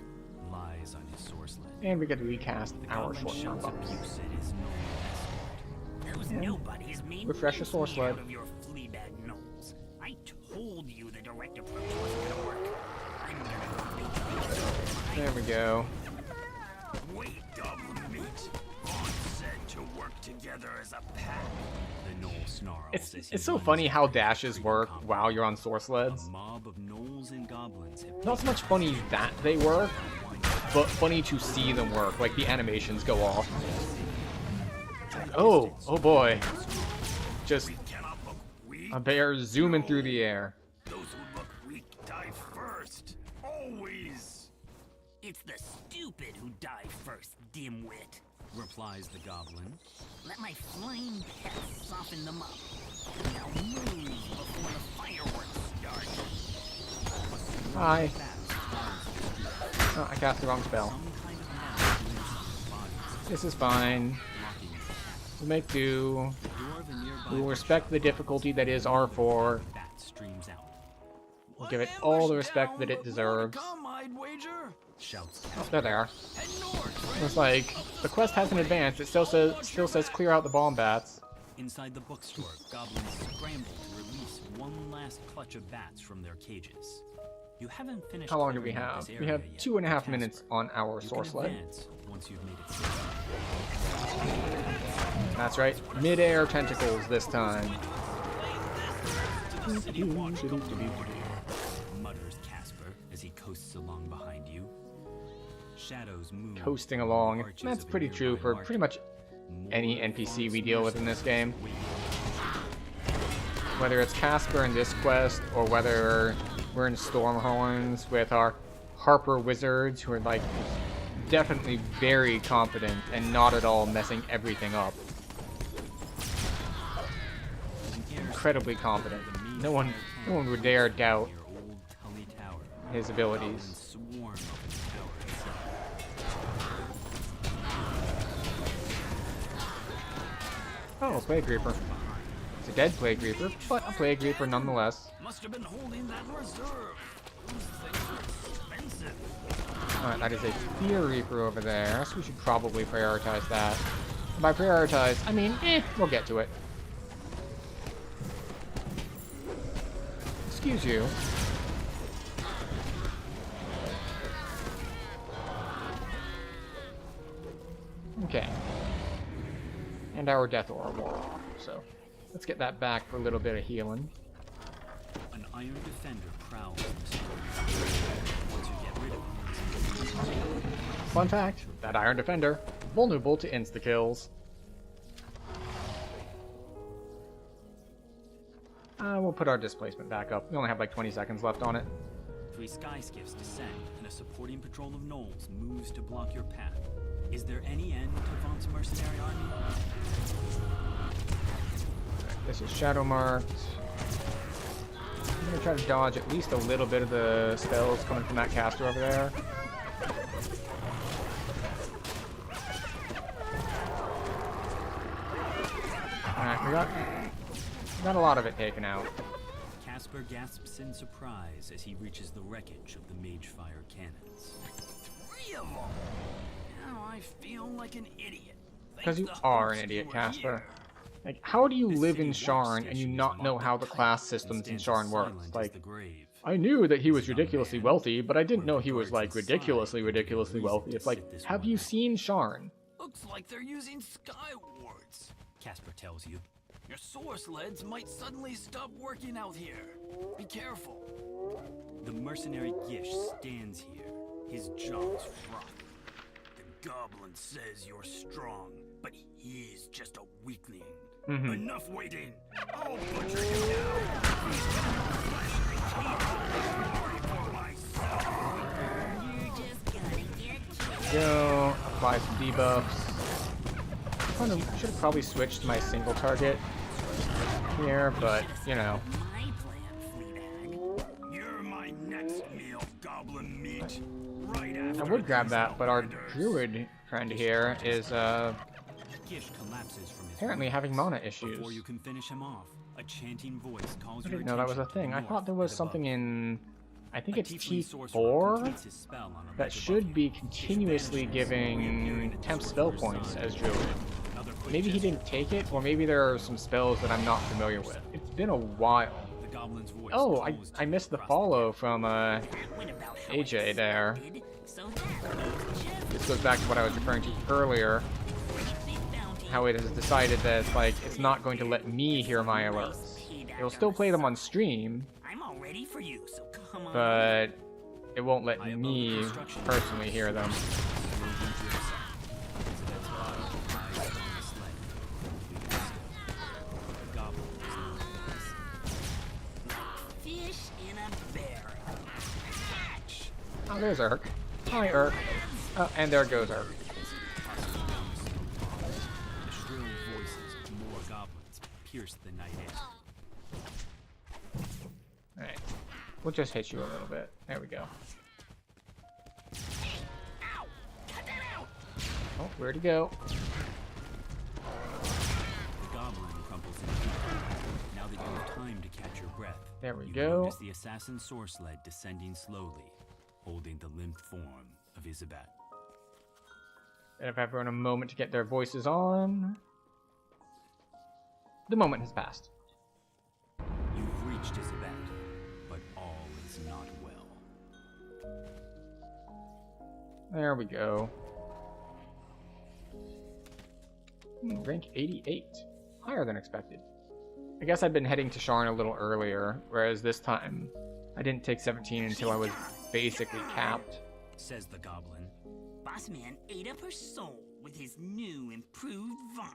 lies on his source lid. And we get to recast The our goblin short-term shouts buffs. abuse at his gnome escort. Those Yeah. nobodies mean Refresh your source me out sled. of your fleabag knolls. I told you the direct approach wasn't gonna work. I'm gonna go make There we go. Wait, goblin meat. Vaughn said to work together as a pack. The gnoll snarls as he It's so runs funny how into the dashes retreating work combat. while you're on source A sleds. mob of gnolls and goblins have Not so much funny that they work, but funny to see them work. Like the animations go off. It's like, oh boy. Just Cannot look weak. a bear zooming through the air. Those who look weak die first. Always. It's the stupid who die first, dimwit. replies the goblin. Let my flying pets soften them up. Now move before the fireworks start. Hi. Oh, I cast the wrong spell. Some kind of magic links the bodies, This is fine. blocking the path. We'll make do. The door of a nearby We will respect the difficulty that is R4. bat streams out. We'll give it all the respect that it deserves. Come, I'd wager. Shouts Oh, Casper. there they are. Head north. It's like, the quest hasn't advanced. It still says clear out the bomb bats. Inside the bookstore, goblins scramble to release one last clutch of bats from their cages. You haven't finished. How long do we clearing out have? this We area have yet, 2.5 Casper. minutes on our You source can sled. advance once you've made it safe. That's right, mid-air tentacles this time. Mutters Casper as he coasts along behind you. Shadows move. Coasting along along. the arches That's of a pretty true nearby for market. pretty much More any NPC we Vaughn's deal with in this game. mercenaries Whether it's Casper in this quest, or whether we're in Stormhorns with our Harper wizards who are like definitely very confident and not at all messing everything up. Incredibly confident. No one would dare doubt Your old Tully Tower. his Goblins abilities. swarm over the tower itself. Oh, a Plague Reaper. It's a dead Plague Reaper, but a Plague Reaper nonetheless. Must have been holding that in reserve. Those things are expensive. Alright, that is a Fear Reaper over there, so we should probably prioritize that. And by prioritize, I mean, we'll get to it. Excuse you. Okay. And our Death Aura wore off, so let's get that back for a little bit of healing. An iron defender prowls in the storm. Once you get rid of him, Fun fact, that Iron Defender, vulnerable to insta-kills. We'll put our displacement back up. We only have like 20 seconds left on it. 3 sky skiffs descend, and a supporting patrol of gnolls moves to block your path. Is there any end to Vaught's mercenary army? This is shadow marked. I'm gonna try to dodge at least a little bit of the spells coming from that caster over there. Alright, we got a lot of it taken out. Casper gasps in surprise as he reaches the wreckage of the Magefire cannons. 3 of them! Now I feel like an idiot. Because you are an idiot, Casper. Like, how do you live in Sharn and you not know how the class systems in Sharn work? Like, I knew that he was ridiculously wealthy, but I didn't know he was, like, ridiculously wealthy. It's like, have you seen Sharn? Looks like they're using sky wards. Casper tells you. Your source leads might suddenly stop working out here. Be careful. The mercenary Gish stands here, his jaws frothy. The goblin says you're strong, but he's just a weakling. Mm-hmm. Enough waiting. I'll butcher you now. He's gonna flash the keyboard myself. Go apply some debuffs. Should have probably switched to my single target here, but you know. You're my next meal, goblin meat. Right after I would grab that, but our druid friend here is Gish collapses from his apparently having mana issues. Before you can finish him off, a chanting voice calls I your didn't know that was a attention thing. to I the thought there was north something above. in, I think A it's tiefling sorcerer T4 completes his spell on a that ledge should above be you. continuously giving temp spell points as druid. Another quick Maybe he gesture. didn't take it, or maybe there are some spells that I'm not familiar with. It's been a while. The goblin's voice Oh, calls to I you missed the across follow from AJ there. This goes back to what I was referring to earlier. How it has decided that like it's not going to let me hear my alerts. It'll still play them on stream, I'm all ready for you, so come on. but it won't let me personally hear them. Fish in a barrel. Catch! Oh, there's Urk. Hi, Urk. Oh, and there goes Urk. The shrill voices of more goblins pierce the night air. Alright. We'll just hit you a little bit. There we go. Oh, where'd he go? The goblin crumples in fear. Now that you have time to catch your breath, There we you go. notice the assassin source sled descending slowly, holding the limp form of Isabat. And if everyone a moment to get their voices on. The moment has passed. You've reached Isabat, but all is not well. There we go. Rank 88. Higher than expected. I guess I'd been heading to Sharn a little earlier, whereas this time I didn't take 17 until I was basically capped. Says the goblin. Bossman ate up her soul with his new improved vaunt.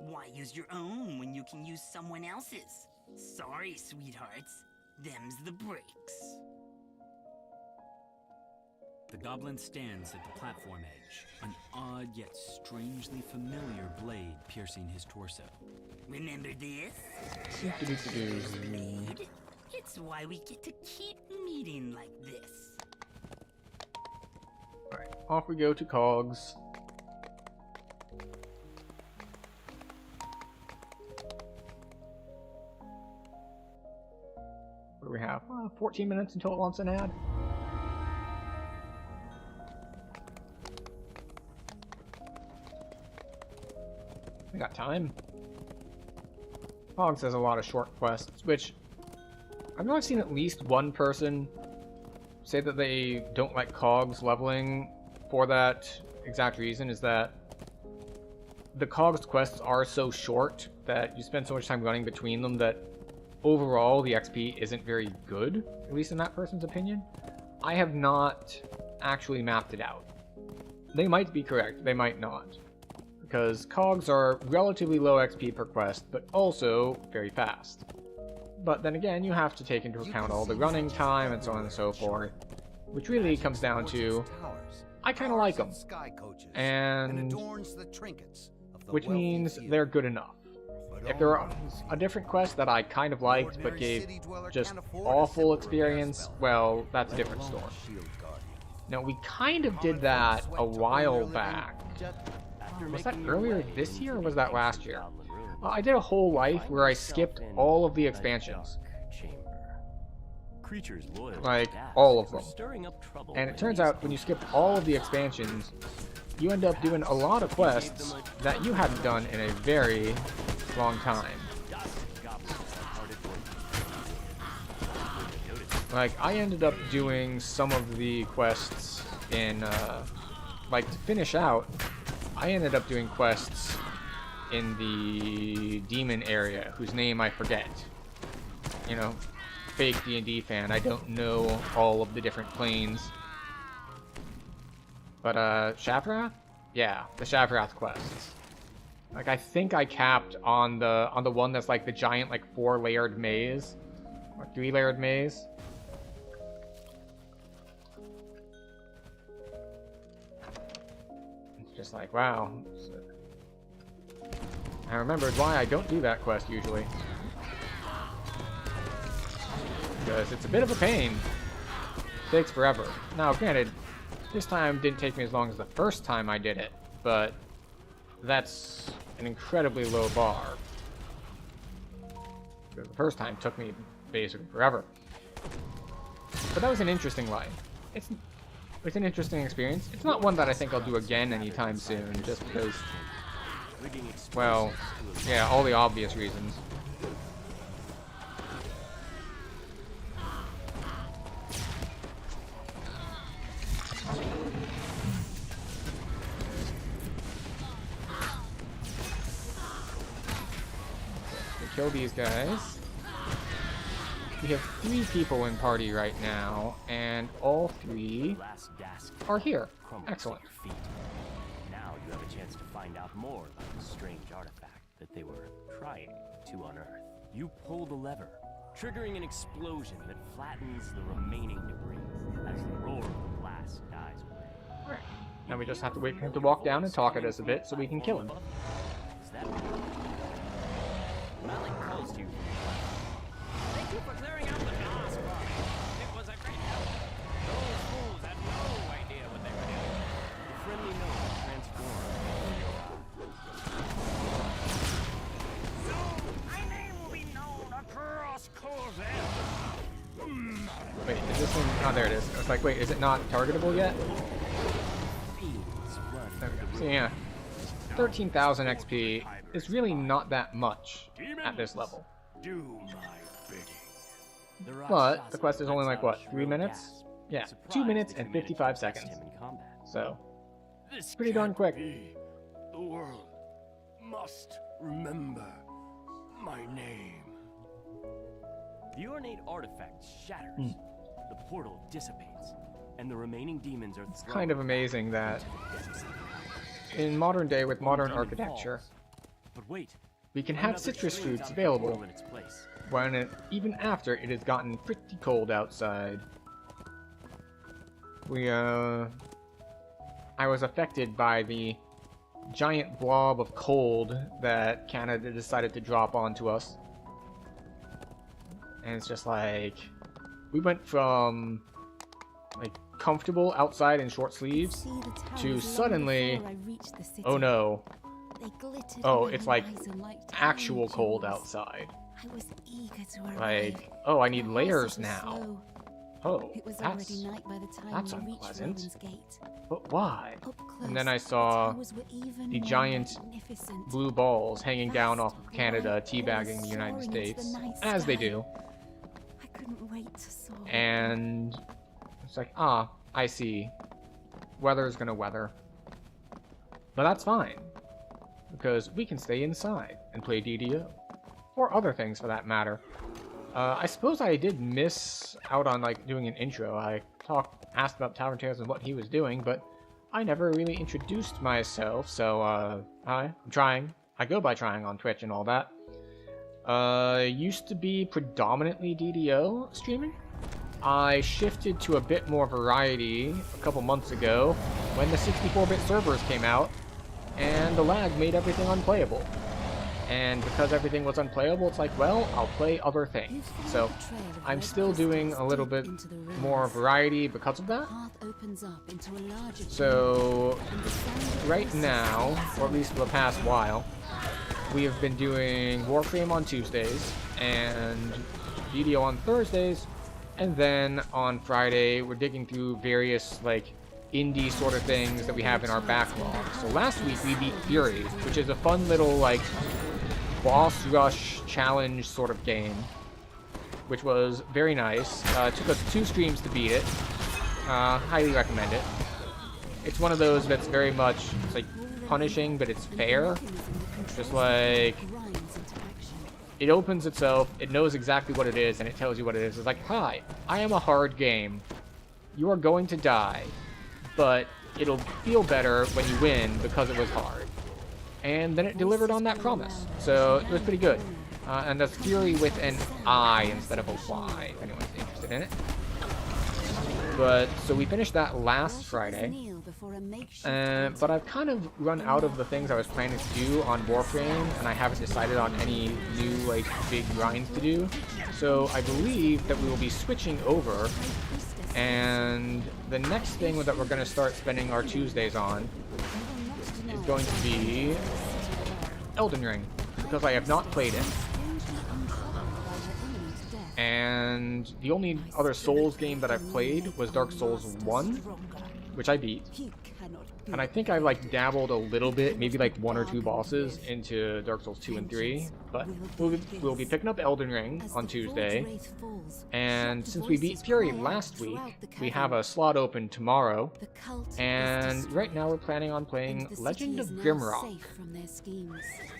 Why use your own when you can use someone else's? Sorry, sweethearts. Them's the breaks. The goblin stands at the platform edge, an odd yet strangely familiar blade piercing his torso. Remember this? Do-do-do-do-do. Blade? It's why we get to keep meeting like this. Alright, off we go to Cogs. What do we have? 14 minutes until it wants an ad. We got time. Cogs has a lot of short quests, which I've only seen at least one person say that they don't like Cogs leveling for that exact reason, is that the Cogs quests are so short that you spend so much time running between them that overall the XP isn't very good, at least in that person's opinion. I have not actually mapped it out. They might be correct, they might not. Because Cogs are relatively low XP per quest, but also very fast. But then again, you have to take into account all the running time and so on and so forth, which really comes down to, I kind of like them, and which means they're good enough. If there are a different quest that I kind of liked but gave just awful experience, well, that's a different story. Now, we kind of did that a while back. Was that earlier this year or was that last year? I did a whole life where I skipped all of the expansions. Like, all of them. And it turns out, when you skip all of the expansions, you end up doing a lot of quests that you hadn't done in a very long time. Like, I ended up doing some of the quests in, like, to finish out, I ended up doing quests in the demon area, whose name I forget. You know, fake D&D fan, I don't know all of the different planes. But, Shavrath? Yeah, the Shavrath quests. Like, I think I capped on the one that's like the giant, like, 4-layered maze. Or 3-layered maze. It's just like, wow. I remembered why I don't do that quest usually. Because it's a bit of a pain. It takes forever. Now, granted, this time didn't take me as long as the first time I did it, but that's an incredibly low bar. Because the first time took me basically forever. But that was an interesting life. It's an interesting experience. It's not one that I think I'll do again anytime soon, just because, well, yeah, all the obvious reasons. Kill these guys. We have 3 people in party right now, and all 3 are here. Excellent. Now you have a chance to find out more about the strange artifact that they were trying to unearth. You pull the lever, triggering an explosion that flattens the remaining debris as the roar of the blast dies away. Alright. Now we just have to wait for him to walk down and talk at us a bit so we can kill him. Is that right? Malik calls to you. Thank you for clearing out the blast bar. It was a great help. Those fools had no idea what they were doing. The friendly note transformed. So, my name will be known across Corvette. Wait, is this one? Oh, there it is. I was like, wait, is it not targetable yet? There we go. So, yeah. 13,000 XP is really not that much at this level. But the quest is only like, what, 3 minutes? Yeah, 2 minutes and 55 seconds. So, pretty darn quick. The world must remember my name. The ornate artifact shatters. The portal dissipates, and the remaining demons are It's kind of amazing that in modern day with modern architecture, but wait, we can have citrus fruits available even after it has gotten pretty cold outside. I was affected by the giant blob of cold that Canada decided to drop onto us. And it's just like, we went from like comfortable outside in short sleeves to suddenly, oh no, oh, it's like actual cold outside. Like, oh, I need layers now. Oh, that's unpleasant. But why? And then I saw the giant blue balls hanging down off of Canada, teabagging the United States, as they do. And it's like, ah, I see. Weather's gonna weather. But that's fine, because we can stay inside and play DDO. Or other things, for that matter. I suppose I did miss out on, like, doing an intro. I asked about Tavern Tales and what he was doing, but I never really introduced myself, so, hi, I'm trying. I go by trying on Twitch and all that. Used to be predominantly DDO streaming. I shifted to a bit more variety a couple months ago when the 64-bit servers came out, and the lag made everything unplayable. And because everything was unplayable, it's like, well, I'll play other things. So I'm still doing a little bit more variety because of that. So right now, or at least for the past while, we have been doing Warframe on Tuesdays and DDO on Thursdays, and then on Friday we're digging through various like indie sort of things that we have in our backlog. So last week we beat Fury, which is a fun little like boss rush challenge sort of game, which was very nice. It took us 2 streams to beat it. Highly recommend it. It's one of those that's very much, it's like punishing, but it's fair. Just like, it opens itself, it knows exactly what it is, and it tells you what it is. It's like, hi, I am a hard game. You are going to die, but it'll feel better when you win because it was hard. And then it delivered on that promise. So it was pretty good. And that's Fury with an I instead of a Y, if anyone's interested in it. But, so we finished that last Friday. But I've kind of run out of the things I was planning to do on Warframe, and I haven't decided on any new, like, big grinds to do. So I believe that we will be switching over, and the next thing that we're going to start spending our Tuesdays on is going to be Elden Ring, because I have not played it. And the only other Souls game that I've played was Dark Souls 1, which I beat. And I think I like dabbled a little bit, maybe like 1 or 2 bosses into Dark Souls 2 and 3. But we'll be picking up Elden Ring on Tuesday. And since we beat Fury last week, we have a slot open tomorrow. And right now we're planning on playing Legend of Grimrock.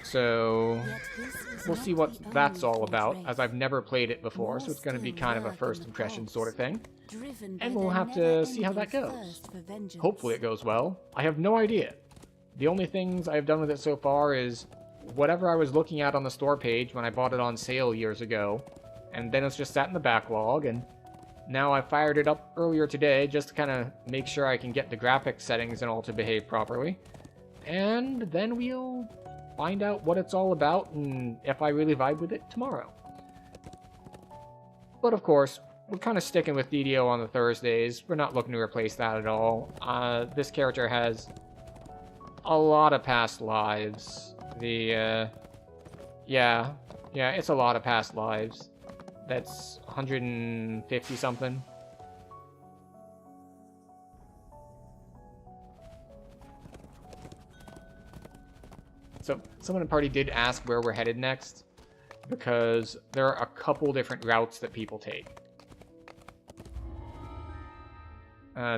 So we'll see what that's all about, as I've never played it before, so it's going to be kind of a first impression sort of thing. And we'll have to see how that goes. Hopefully it goes well. I have no idea. The only things I've done with it so far is whatever I was looking at on the store page when I bought it on sale years ago, and then it's just sat in the backlog, and now I fired it up earlier today just to kind of make sure I can get the graphics settings and all to behave properly. And then we'll find out what it's all about and if I really vibe with it tomorrow. But of course, we're kind of sticking with DDO on the Thursdays. We're not looking to replace that at all. This character has a lot of past lives. Yeah, it's a lot of past lives. That's 150 something. So, someone in the party did ask where we're headed next, because there are a couple different routes that people take.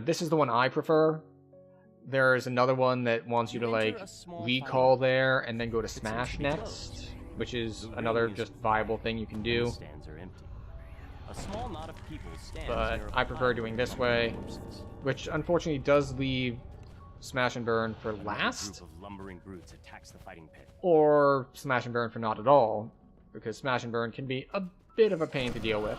This is the one I prefer. There's another one that wants you to, like, recall there and then go to Smash next, which is another just viable thing you can do. But I prefer doing this way, which unfortunately does leave Smash and Burn for last, or Smash and Burn for not at all, because Smash and Burn can be a bit of a pain to deal with.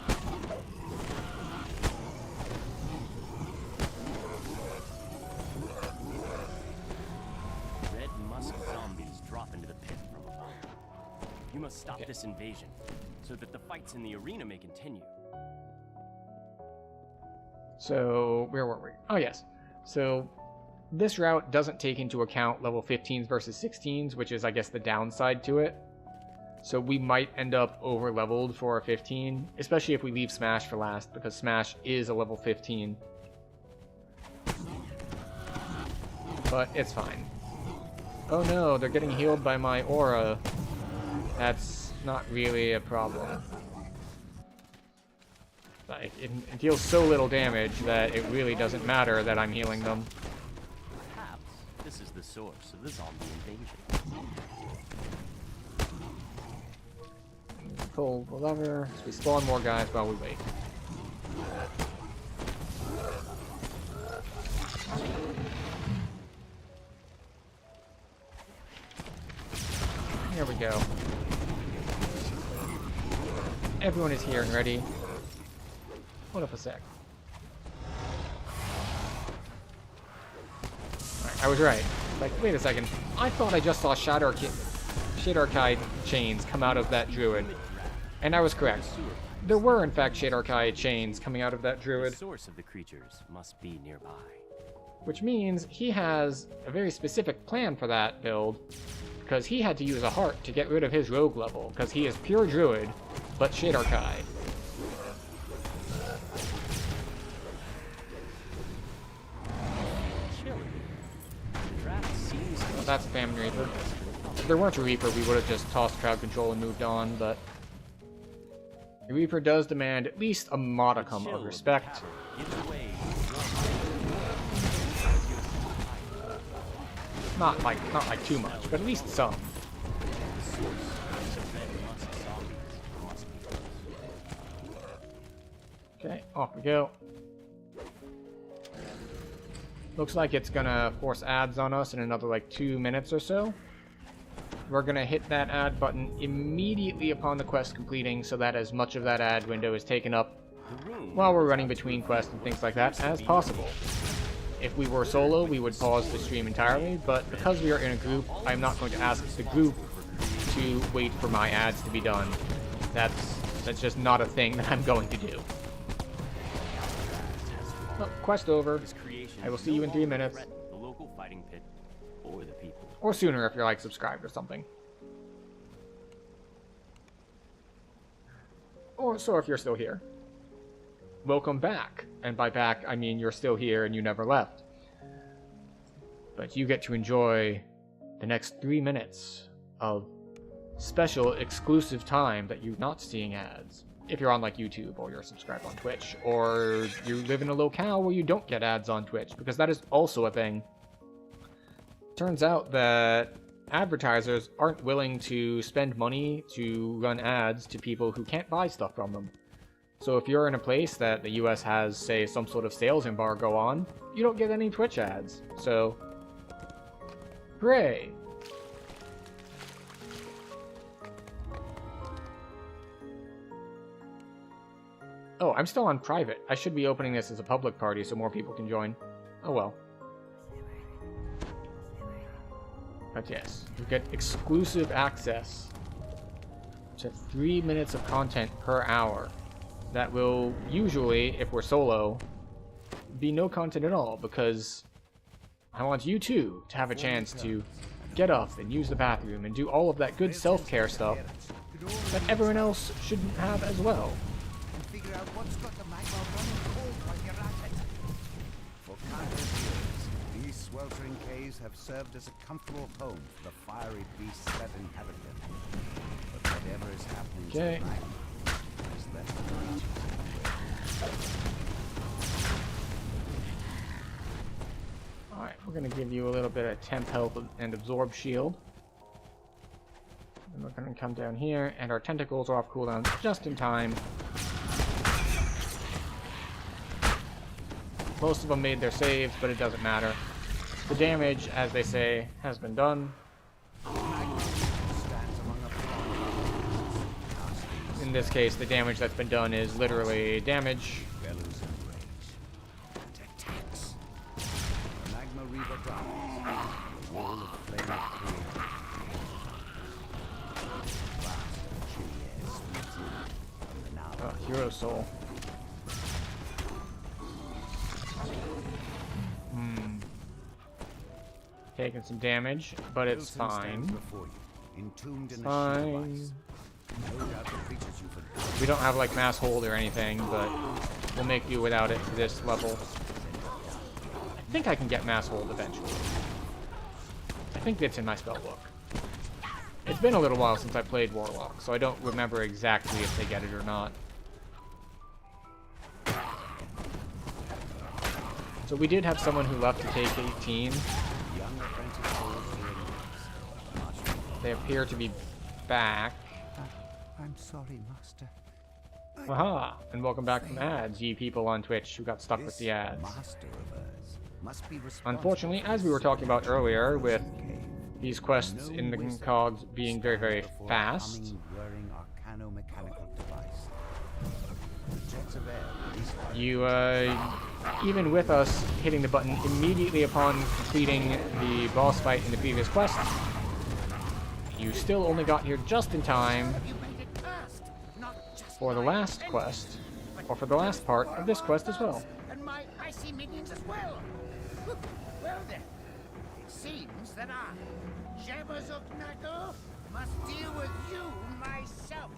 Red musk zombies drop into the pit from above. You must stop this invasion, so that the fights in the arena may continue. So, where were we? Oh yes. So, this route doesn't take into account level 15s versus 16s, which is, I guess, the downside to it. So we might end up over-leveled for a 15, especially if we leave Smash for last, because Smash is a level 15. But it's fine. Oh no, they're getting healed by my aura. That's not really a problem. It deals so little damage that it really doesn't matter that I'm healing them. Perhaps this is the source of the zombie invasion. Pull the lever, so we spawn more guys while we wait. Here we go. Everyone is here and ready. Hold up a sec. Alright, I was right. Like, wait a second. I thought I just saw Shadarkai chains come out of that druid. And I was correct. There were, in fact, Shadarkai chains coming out of that druid. The source of the creatures must be nearby. Which means he has a very specific plan for that build, because he had to use a heart to get rid of his rogue level, because he is pure druid, but Shadarkai. Well, that's Famine Reaper. If there weren't a Reaper, we would have just tossed crowd control and moved on, but the Reaper does demand at least a modicum of respect. Not like too much, but at least some. Okay, off we go. Looks like it's gonna force ads on us in another like 2 minutes or so. We're gonna hit that ad button immediately upon the quest completing so that as much of that ad window is taken up while we're running between quests and things like that as possible. If we were solo, we would pause the stream entirely, but because we are in a group, I'm not going to ask the group to wait for my ads to be done. That's just not a thing that I'm going to do. Well, quest over. I will see you in 3 minutes. The local fighting pit or the people. Or sooner if you're like subscribed or something. Or so if you're still here. Welcome back. And by back, I mean you're still here and you never left. But you get to enjoy the next 3 minutes of special exclusive time that you're not seeing ads. If you're on like YouTube or you're subscribed on Twitch, or you live in a locale where you don't get ads on Twitch, because that is also a thing. Turns out that advertisers aren't willing to spend money to run ads to people who can't buy stuff from them. So if you're in a place that the US has, say, some sort of sales embargo on, you don't get any Twitch ads. So, hooray! Oh, I'm still on private. I should be opening this as a public party so more people can join. Oh well. But yes, you get exclusive access to 3 minutes of content per hour. That will usually, if we're solo, be no content at all, because I want you too to have a chance to get up and use the bathroom and do all of that good self-care stuff that everyone else shouldn't have as well. Figure out what's got the magma running cold while you're at it. For countless years, these sweltering caves have served as a comfortable home for the fiery beasts that inhabit them. But whatever is happening tonight has left the creatures. Alright, we're going to give you a little bit of temp health and absorb shield. And we're going to come down here, and our tentacles are off cooldown just in time. Most of them made their saves, but it doesn't matter. The damage, as they say, has been done. In this case, the damage that's been done is literally damage. Oh, Hero Soul. Taking some damage, but it's fine. It's fine. We don't have like mass hold or anything, but we'll make do without it for this level. I think I can get mass hold eventually. I think it's in my spellbook. It's been a little while since I played Warlock, so I don't remember exactly if they get it or not. So we did have someone who left to take 18. They appear to be back. I'm sorry, Master. Aha! And welcome back from ads, ye people on Twitch who got stuck with the ads. Unfortunately, as we were talking about earlier, with these quests in the cogs being very, very fast, mechanical device. The jets of air released by You, even with us hitting the button immediately upon completing the boss fight in the previous quest, you still only got here just in time for the last quest, or for the last part of this quest as well. And my icy minions as well. Well then, it seems that I, Jabazoknago, must deal with you myself.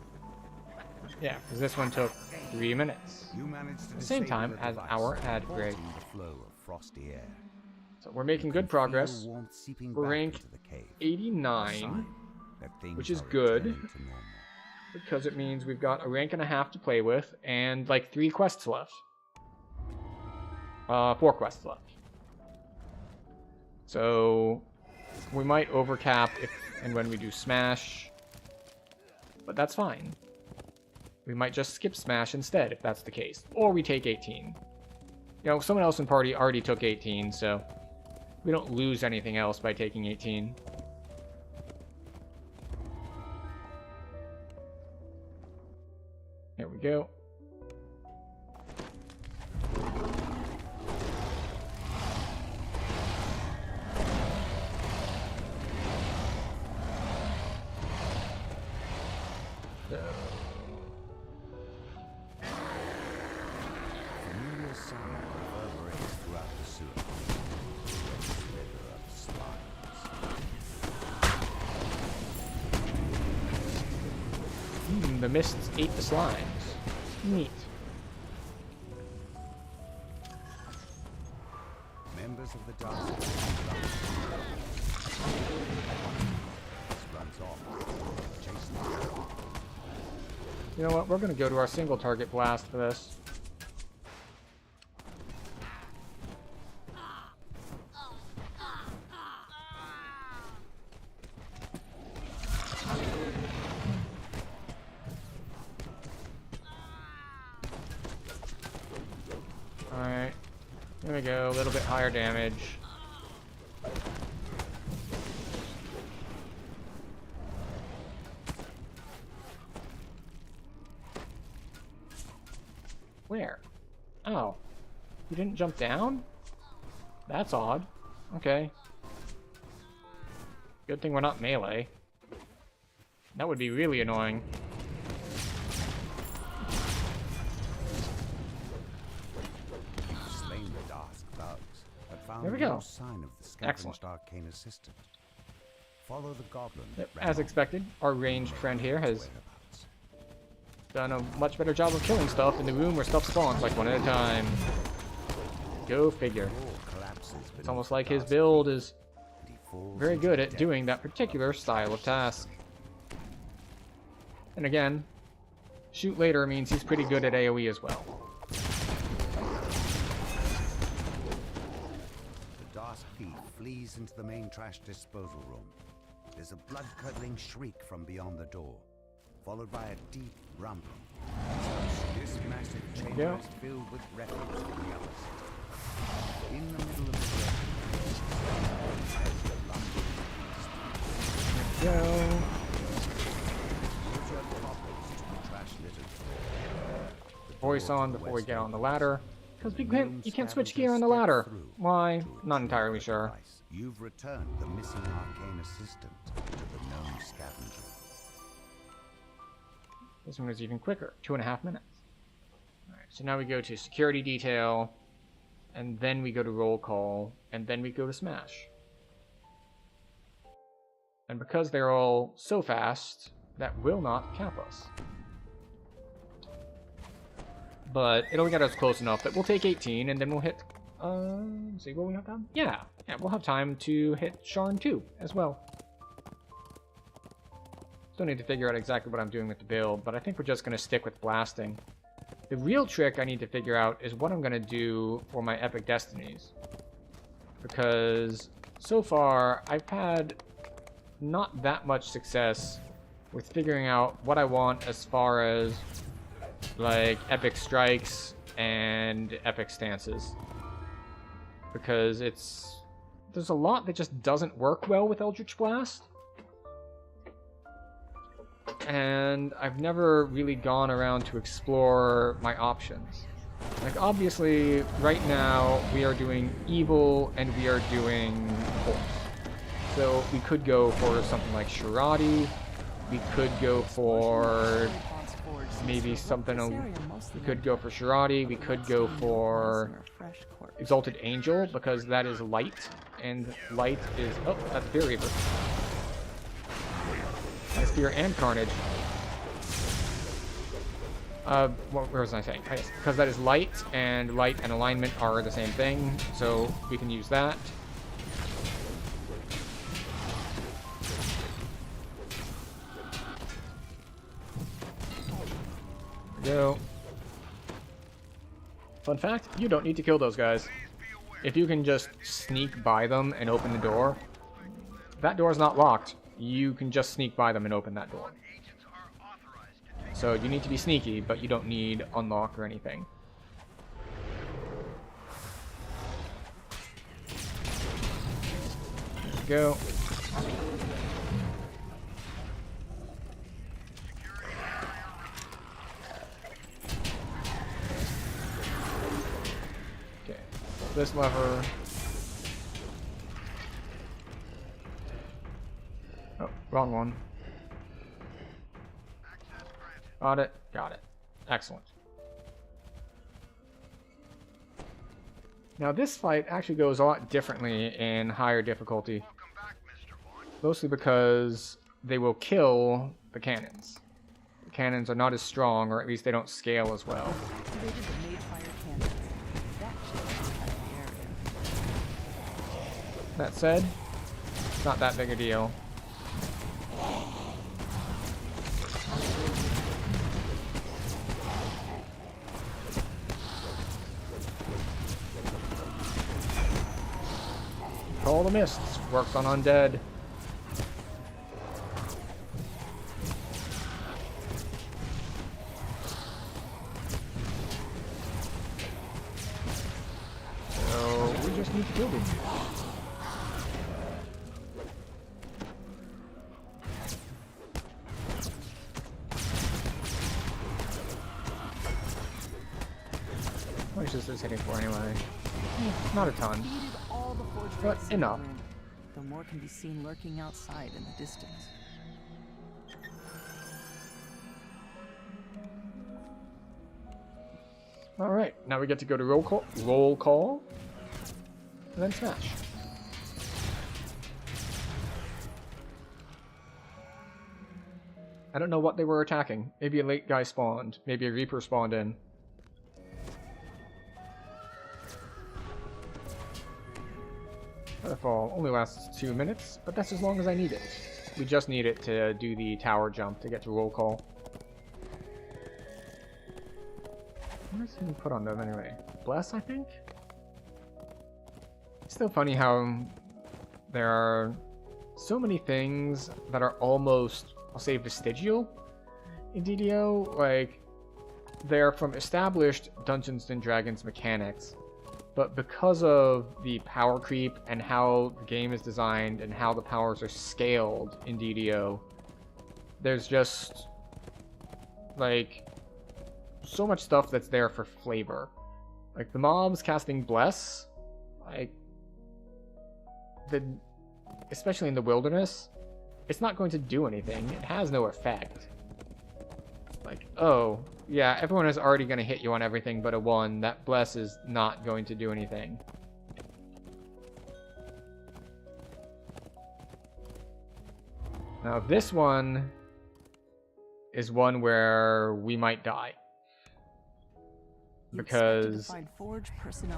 Yeah, because this one took 3 minutes. You managed to At the same disable time the as device, our ad break. halting the flow of frosty air. So we're making good Feel progress. warmth seeping We're back rank into the cave. 89, Sign that things which is are good, returning to normal. because it means we've got a rank and a half to play with, and like 3 quests left. 4 quests left. So we might overcap if and when we do Smash, but that's fine. We might just skip Smash instead if that's the case, or we take 18. You know, someone else in party already took 18, so we don't lose anything else by taking 18. There we go. Familiar sound reverberates throughout the sewer. Slither of slimes. The mists ate the slimes. Neat. Members of the Dark runs off. Chasing the You know what? We're going to go to our single target blast for this. Alright. There we go. A little bit higher damage. Where? Oh. You didn't jump down? That's odd. Okay. Good thing we're not melee. That would be really annoying. slain the Dark thugs, but found There we no go. sign of the Excellent. scavenged arcane assistant. Follow the goblin. Yep, that ran as off. expected, our ranged friend here has Whereabouts. done a much better job of killing stuff in the room where stuff spawns, like one at a time. Go figure. Door collapses It's beneath almost the like his Dark's build feet, is and he falls very into good the at depths. doing that particular style of task. And again, shoot later means he's pretty good at AoE as well. The Dark thief flees into the main trash disposal room. There's a blood-curdling shriek from beyond the door, followed by a deep rumbling. This massive chamber Yeah. is filled with refuse from the other city. In the middle of the room, lies the lumbering beast. Go. Use your toppers to the trash-littered floor. The Voice door to on the before we west get on the opens. ladder. Because you can't switch Scavengers gear on the step ladder. through Why? to Not retrieve entirely the sure. device. You've returned the missing arcane assistant to the known scavenger. This one was even quicker, 2.5 minutes. Alright, so now we go to security detail, and then we go to roll call, and then we go to smash. And because they're all so fast, that will not cap us. But it'll get us close enough that we'll take 18, and then we'll hit... let's see, will we have time? Yeah, we'll have time to hit Sharn 2 as well. Still need to figure out exactly what I'm doing with the build, but I think we're just going to stick with blasting. The real trick I need to figure out is what I'm going to do for my Epic Destinies. Because so far, I've had not that much success with figuring out what I want as far as like Epic Strikes and Epic Stances. Because there's a lot that just doesn't work well with Eldritch Blast. and I've never really gone around to explore my options. Like, obviously, right now, we are doing evil and we are doing force. So we could go for something like Shirati. We could go for maybe something. We could go for Shirati. We could go for Exalted Angel, because that is light, and light is... Oh, that's Fear Reaper. That's Fear and Carnage. What was I saying? Yes, because that is light and alignment are the same thing, so we can use that. There we go. Fun fact, you don't need to kill those guys. If you can just sneak by them and open the door, that door is not locked. You can just sneak by them and open that door. So you need to be sneaky, but you don't need unlock or anything. There we go. Okay, this lever. Oh, wrong one. Got it. Got it. Excellent. Now this fight actually goes a lot differently in higher difficulty. Mostly because they will kill the cannons. The cannons are not as strong, or at least they don't scale as well. That said, it's not that big a deal. Call the Mists works on undead. So we just need to kill them. How much is this hitting for anyway? Not a ton. But enough. The more can be seen lurking outside in the distance. Alright, now we get to go to roll call, and then smash. I don't know what they were attacking. Maybe a late guy spawned. Maybe a Reaper spawned in. Waterfall only lasts 2 minutes, but that's as long as I need it. We just need it to do the tower jump to get to roll call. What does he put on them anyway? Bless, I think? It's still funny how there are so many things that are almost, I'll say, vestigial in DDO. Like, they're from established Dungeons & Dragons mechanics. But because of the power creep and how the game is designed and how the powers are scaled in DDO, there's just, like, so much stuff that's there for flavor. Like, the mobs casting Bless, like, especially in the wilderness, it's not going to do anything. It has no effect. Like, oh, yeah, everyone is already going to hit you on everything but a 1. That Bless is not going to do anything. Now, this one is one where we might die. Because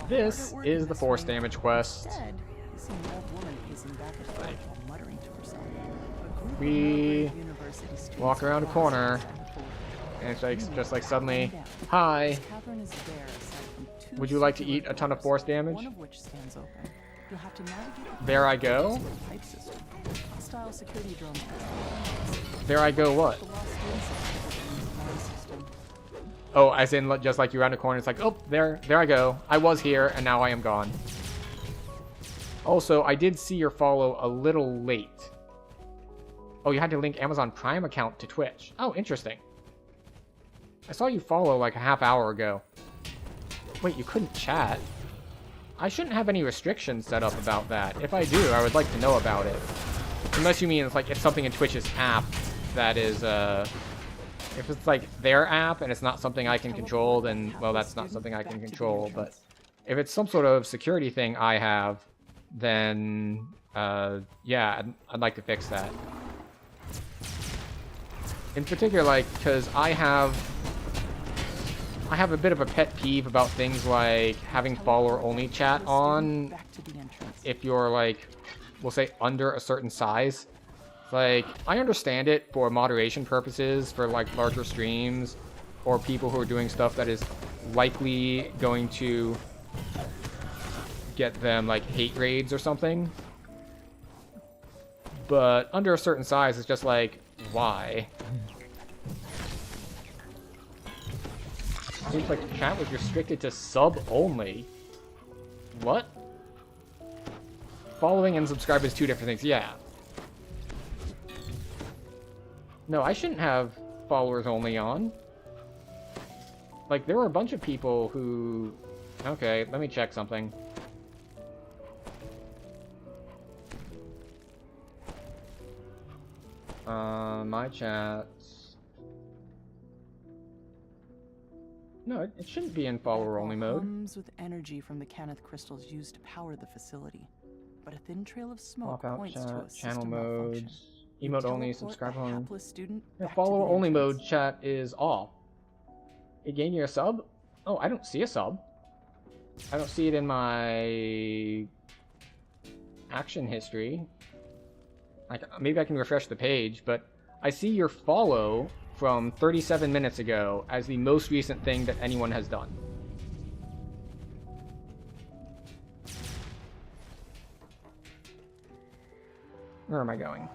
this is the force damage quest. Like, we walk around a corner, and it's like, just like suddenly, hi, would you like to eat a ton of force damage? There I go. There I go what? Oh, as in just like you round a corner, it's like, oh, there I go. I was here, and now I am gone. Also, I did see your follow a little late. Oh, you had to link Amazon Prime account to Twitch. Oh, interesting. I saw you follow like a half hour ago. Wait, you couldn't chat? I shouldn't have any restrictions set up about that. If I do, I would like to know about it. Unless you mean it's like it's something in Twitch's app that is, if it's like their app and it's not something I can control, then, well, that's not something I can control. But if it's some sort of security thing I have, then, yeah, I'd like to fix that. In particular, like, because I have a bit of a pet peeve about things like having follower-only chat on if you're, like, we'll say under a certain size. Like, I understand it for moderation purposes, for, like, larger streams, or people who are doing stuff that is likely going to get them, like, hate raids or something. But under a certain size, it's just like, why? Seems like the chat was restricted to sub only. What? Following and subscribe is two different things. Yeah. No, I shouldn't have followers only on. Like, there were a bunch of people who... Okay, let me check something. My chats... No, it shouldn't be in follower-only mode. Hums with energy from the Caneth crystals used to power the facility, but a thin trail of smoke points to a channel system modes, malfunction. emote only, Teleport subscribe the only. hapless student Yeah, back to the follower only entrance. mode chat is off. It gained you a sub? Oh, I don't see a sub. I don't see it in my action history. Like, maybe I can refresh the page, but I see your follow from 37 minutes ago as the most recent thing that anyone has done. Where am I going?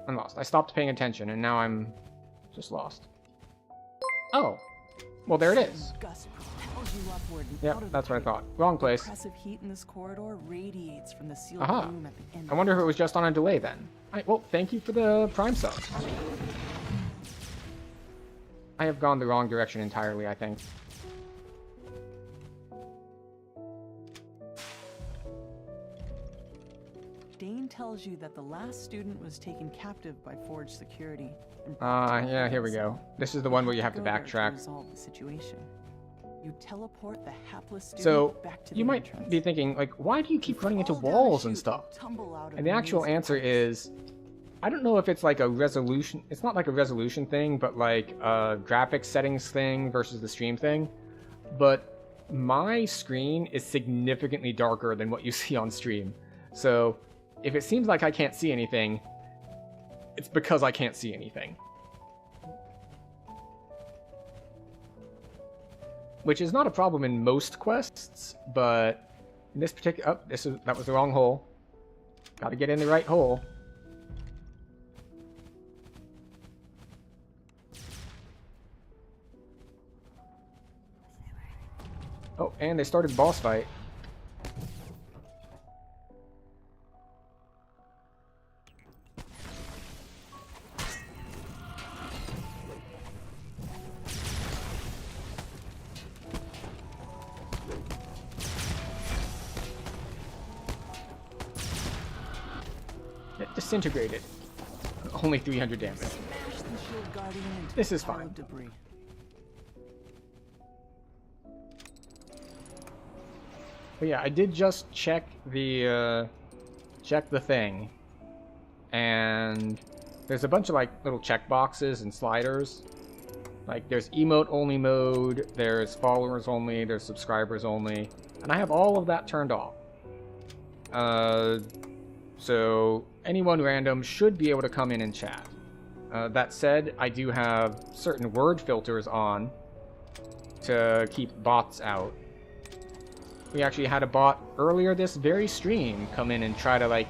I'm lost. I stopped paying attention, and now I'm just lost. Oh. Well, there it is. Gust propels you upward and Yep, out of that's the what I pit. thought. Wrong place. The oppressive heat in this corridor radiates from the sealed Aha. room at the end. I wonder if it was just on a delay then. Well, thank you for the Prime sub. I have gone the wrong direction entirely, I think. Dane tells you that the last student was taken captive by Forge Security. Yeah, here we go. This is the one where you have to go there backtrack. resolve the situation. You teleport the hapless student So, back to you the might entrance. be thinking, like, why do you keep running into Fall down a walls and chute stuff? tumble out of And the a actual maze of answer pipes. is, I don't know if it's like a resolution, it's not like a resolution thing, but like a graphics settings thing versus the stream thing. But my screen is significantly darker than what you see on stream. So if it seems like I can't see anything, it's because I can't see anything. Which is not a problem in most quests, but in this particular... Oh, that was the wrong hole. Gotta get in the right hole. Oh, and they started boss fight. It disintegrated. Only 300 damage. Smash the shield guardian into This a is pile fine. of debris. But yeah, I did just check the thing, and there's a bunch of like little checkboxes and sliders. Like there's emote only mode, there's followers only, there's subscribers only, and I have all of that turned off. So anyone random should be able to come in and chat. That said, I do have certain word filters on to keep bots out. We actually had a bot earlier this very stream come in and try to, like,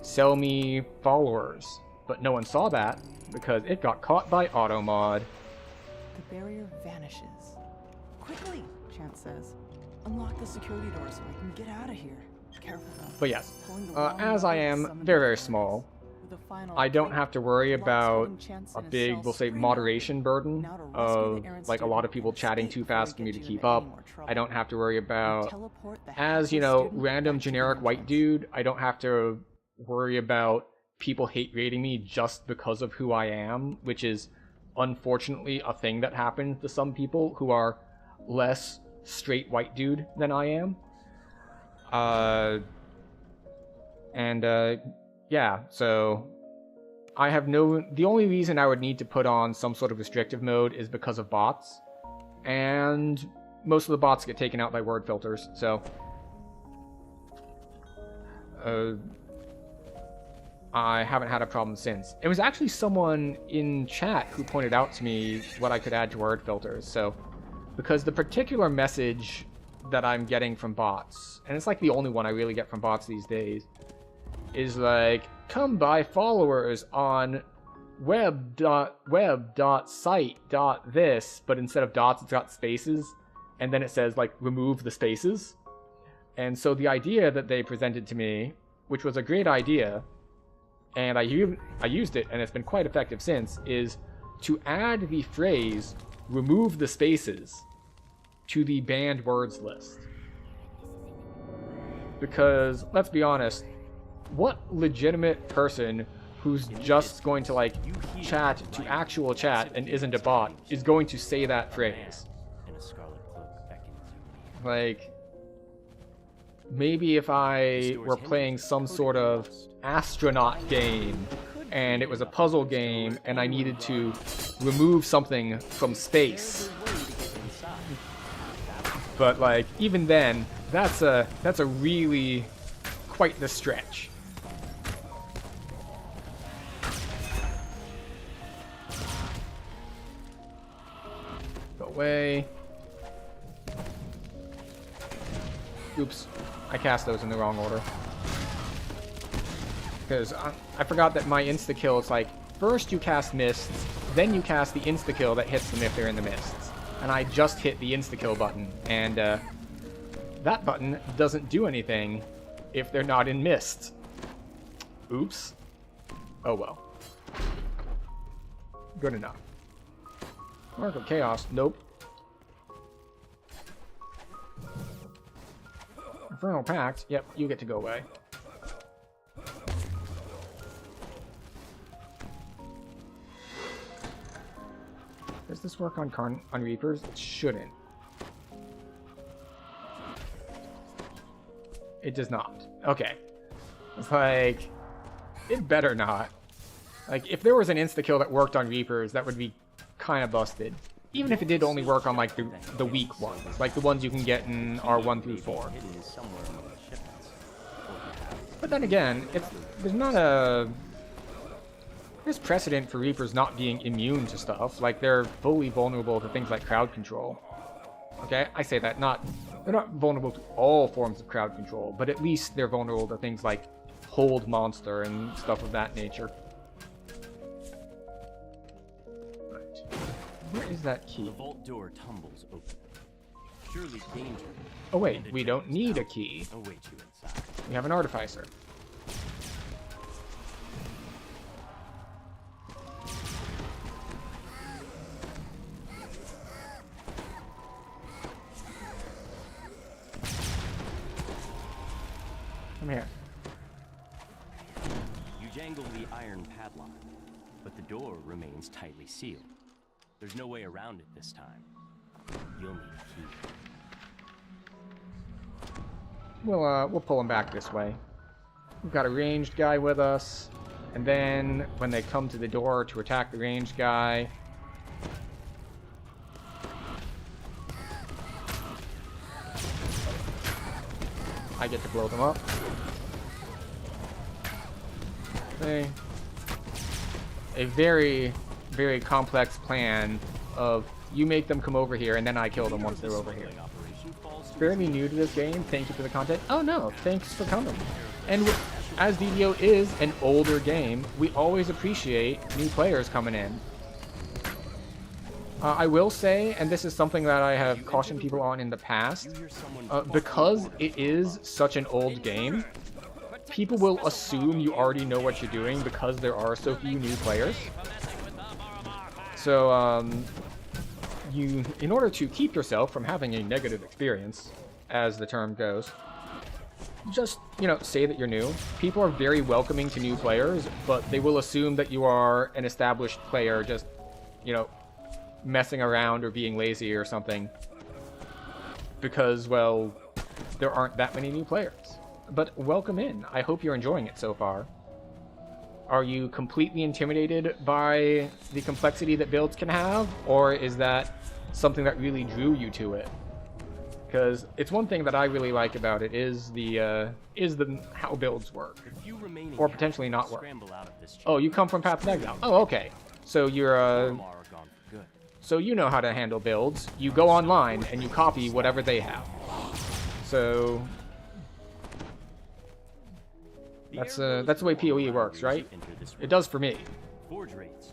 sell me followers. But no one saw that, because it got caught by automod. The barrier vanishes. Quickly, Chance says. Unlock the security door so I can get out of here. Careful though. But yes, Pulling the wrong as I lever am summoned very, very the small, the final I don't drink, have to worry Locke's about holding Chance a in big, cell we'll say, screaming moderation burden now to rescue of the errant like a lot of student people and chatting escape too before fast we for me get to you keep into any up. more trouble. I don't have to worry And about, teleport the as you hapless know, student random back to the generic white entrance. dude. I don't have to worry about people hate rating me just because of who I am, which is unfortunately a thing that happens to some people who are less straight white dude than I am. Yeah, so I have no... The only reason I would need to put on some sort of restrictive mode is because of bots, and most of the bots get taken out by word filters, so... I haven't had a problem since. It was actually someone in chat who pointed out to me what I could add to word filters, so... Because the particular message that I'm getting from bots, and it's like the only one I really get from bots these days, is like, come by followers on web.site.this, but instead of dots, it's got spaces, and then it says, like, remove the spaces. And so the idea that they presented to me, which was a great idea, and I used it, and it's been quite effective since, is to add the phrase, remove the spaces, to the banned words list. Because, let's be honest, what legitimate person who's just going to, like, chat to actual chat and isn't a bot is going to say that phrase? Like, maybe if I were playing some sort of astronaut game and it was a puzzle game and I needed to remove something from space. But, like, even then, that's a really quite the stretch. Go away. Oops, I cast those in the wrong order. Because I forgot that my insta-kill is like, first you cast mists, then you cast the insta-kill that hits them if they're in the mists. And I just hit the insta-kill button, and that button doesn't do anything if they're not in mists. Oops. Oh well. Good enough. Mark of Chaos, nope. Infernal Pact, yep, you get to go away. Does this work on Reapers? It shouldn't. It does not. Okay. It's like, it better not. Like, if there was an insta-kill that worked on Reapers, that would be kind of busted. Even if it did only work on, like, the weak ones. Like, the ones you can get in R1 through 4. But then again, there's precedent for Reapers not being immune to stuff. Like, they're fully vulnerable to things like crowd control. Okay, I say that, they're not vulnerable to all forms of crowd control, but at least they're vulnerable to things like hold monster and stuff of that nature. Right. Where is that key? The vault door tumbles open. Surely danger. Oh wait, we don't need a key. Await you inside. We have an artificer. Come here. You jangle the iron padlock, but the door remains tightly sealed. There's no way around it this time. You'll need a key. We'll pull him back this way. We've got a ranged guy with us, and then when they come to the door to attack the ranged guy, I get to blow them up. Okay. A very, very complex plan of you make them come over here and then I kill them once they're over here. Fairly new to this game, thank you for the content. Oh no, thanks for coming. And as DDO is an older game, we always appreciate new players coming in. I will say, and this is something that I have cautioned people on in the past, because it is such an old game, people will assume you already know what you're doing because there are so few new players. So, in order to keep yourself from having a negative experience, as the term goes, just, say that you're new. People are very welcoming to new players, but they will assume that you are an established player just, messing around or being lazy or something. Because, well, there aren't that many new players. But welcome in. I hope you're enjoying it so far. Are you completely intimidated by the complexity that builds can have? Or is that something that really drew you to it? Because it's one thing that I really like about it is the how builds work, or potentially not work. Oh, you come from Path of Exile. Oh, okay. So you're so you know how to handle builds. You go online and you copy whatever they have. So that's the way PoE works, right? It does for me.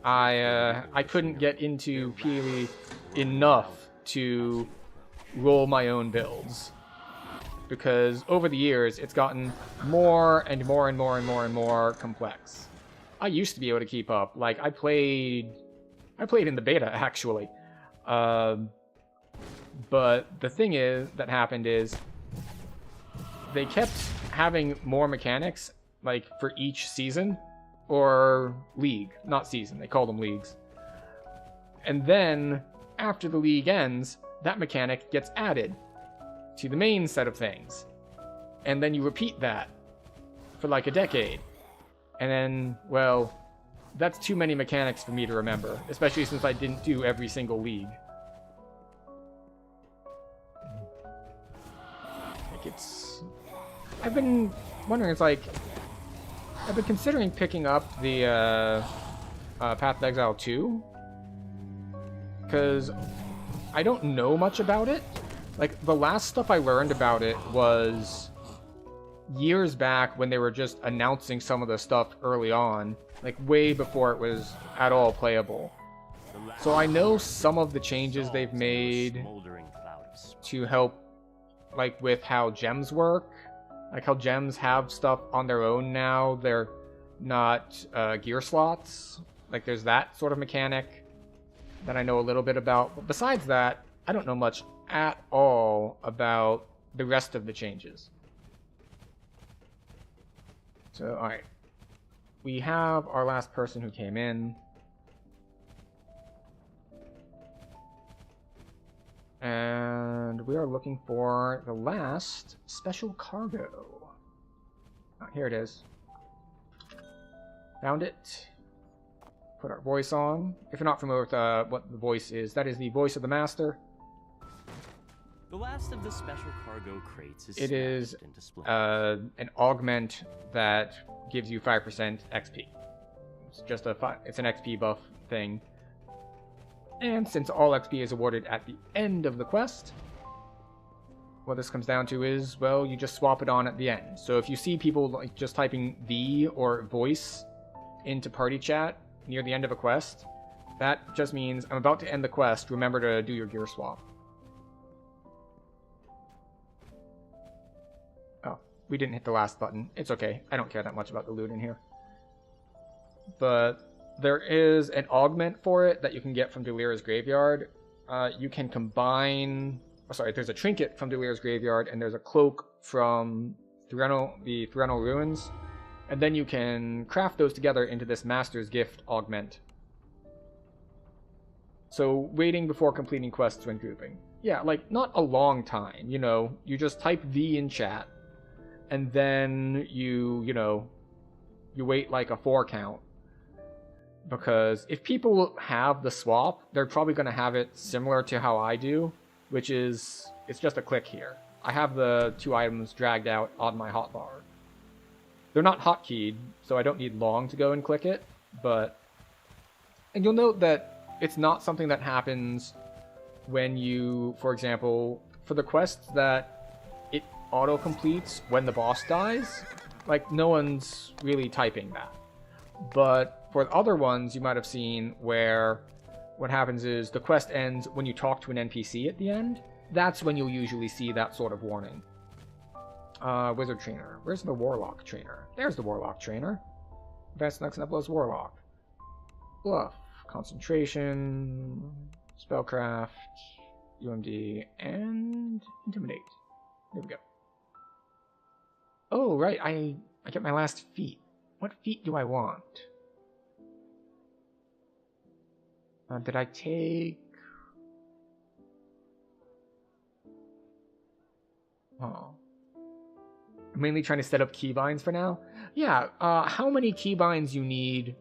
I couldn't get into PoE enough to roll my own builds, because over the years it's gotten more and more and more and more and more complex. I used to be able to keep up. Like I played in the beta actually, but the thing that happened is they kept having more mechanics like for each season or league, not season. They call them leagues. And then after the league ends, that mechanic gets added to the main set of things. And then you repeat that for like a decade. And then, well, that's too many mechanics for me to remember, especially since I didn't do every single league. Like I've been wondering, I've been considering picking up the Path of Exile 2, because I don't know much about it. Like, the last stuff I learned about it was years back when they were just announcing some of the stuff early on, like way before it was at all playable. So I know some of the changes they've made to help, like, with how gems work. Like how gems have stuff on their own now. They're not gear slots. Like, there's that sort of mechanic that I know a little bit about. But besides that, I don't know much at all about the rest of the changes. So, alright. We have our last person who came in. And we are looking for the last special cargo. Oh, here it is. Found it. Put our voice on. If you're not familiar with what the voice is, that is the voice of the master. The last of the special cargo crates is it is into splinters. An augment that gives you 5% XP. It's just it's an XP buff thing. And since all XP is awarded at the end of the quest, what this comes down to is, well, you just swap it on at the end. So if you see people like just typing V or voice into party chat near the end of a quest, that just means I'm about to end the quest. Remember to do your gear swap. Oh, we didn't hit the last button. It's okay. I don't care that much about the loot in here. But there is an augment for it that you can get from Delira's Graveyard. You can combine... Oh, sorry, there's a trinket from Delira's Graveyard, and there's a cloak from the Threnal Ruins. And then you can craft those together into this Master's Gift augment. So, waiting before completing quests when grouping. Yeah, like, not a long time, you know. You just type V in chat, and then you wait like a 4 count. Because if people have the swap, they're probably going to have it similar to how I do, which is, it's just a click here. I have the 2 items dragged out on my hotbar. They're not hotkeyed, so I don't need long to go and click it, but... And you'll note that it's not something that happens when you, for example, for the quests that it auto-completes when the boss dies, like, no one's really typing that. But for other ones, you might have seen where what happens is the quest ends when you talk to an NPC at the end. That's when you'll usually see that sort of warning. Wizard trainer. Where's the warlock trainer? There's the warlock trainer. Advanced next level is warlock. Bluff, concentration, spellcraft, UMD, and intimidate. There we go. Oh, right, I get my last feat. What feat do I want? Did I take... Oh. I'm mainly trying to set up keybinds for now. Yeah, how many keybinds you need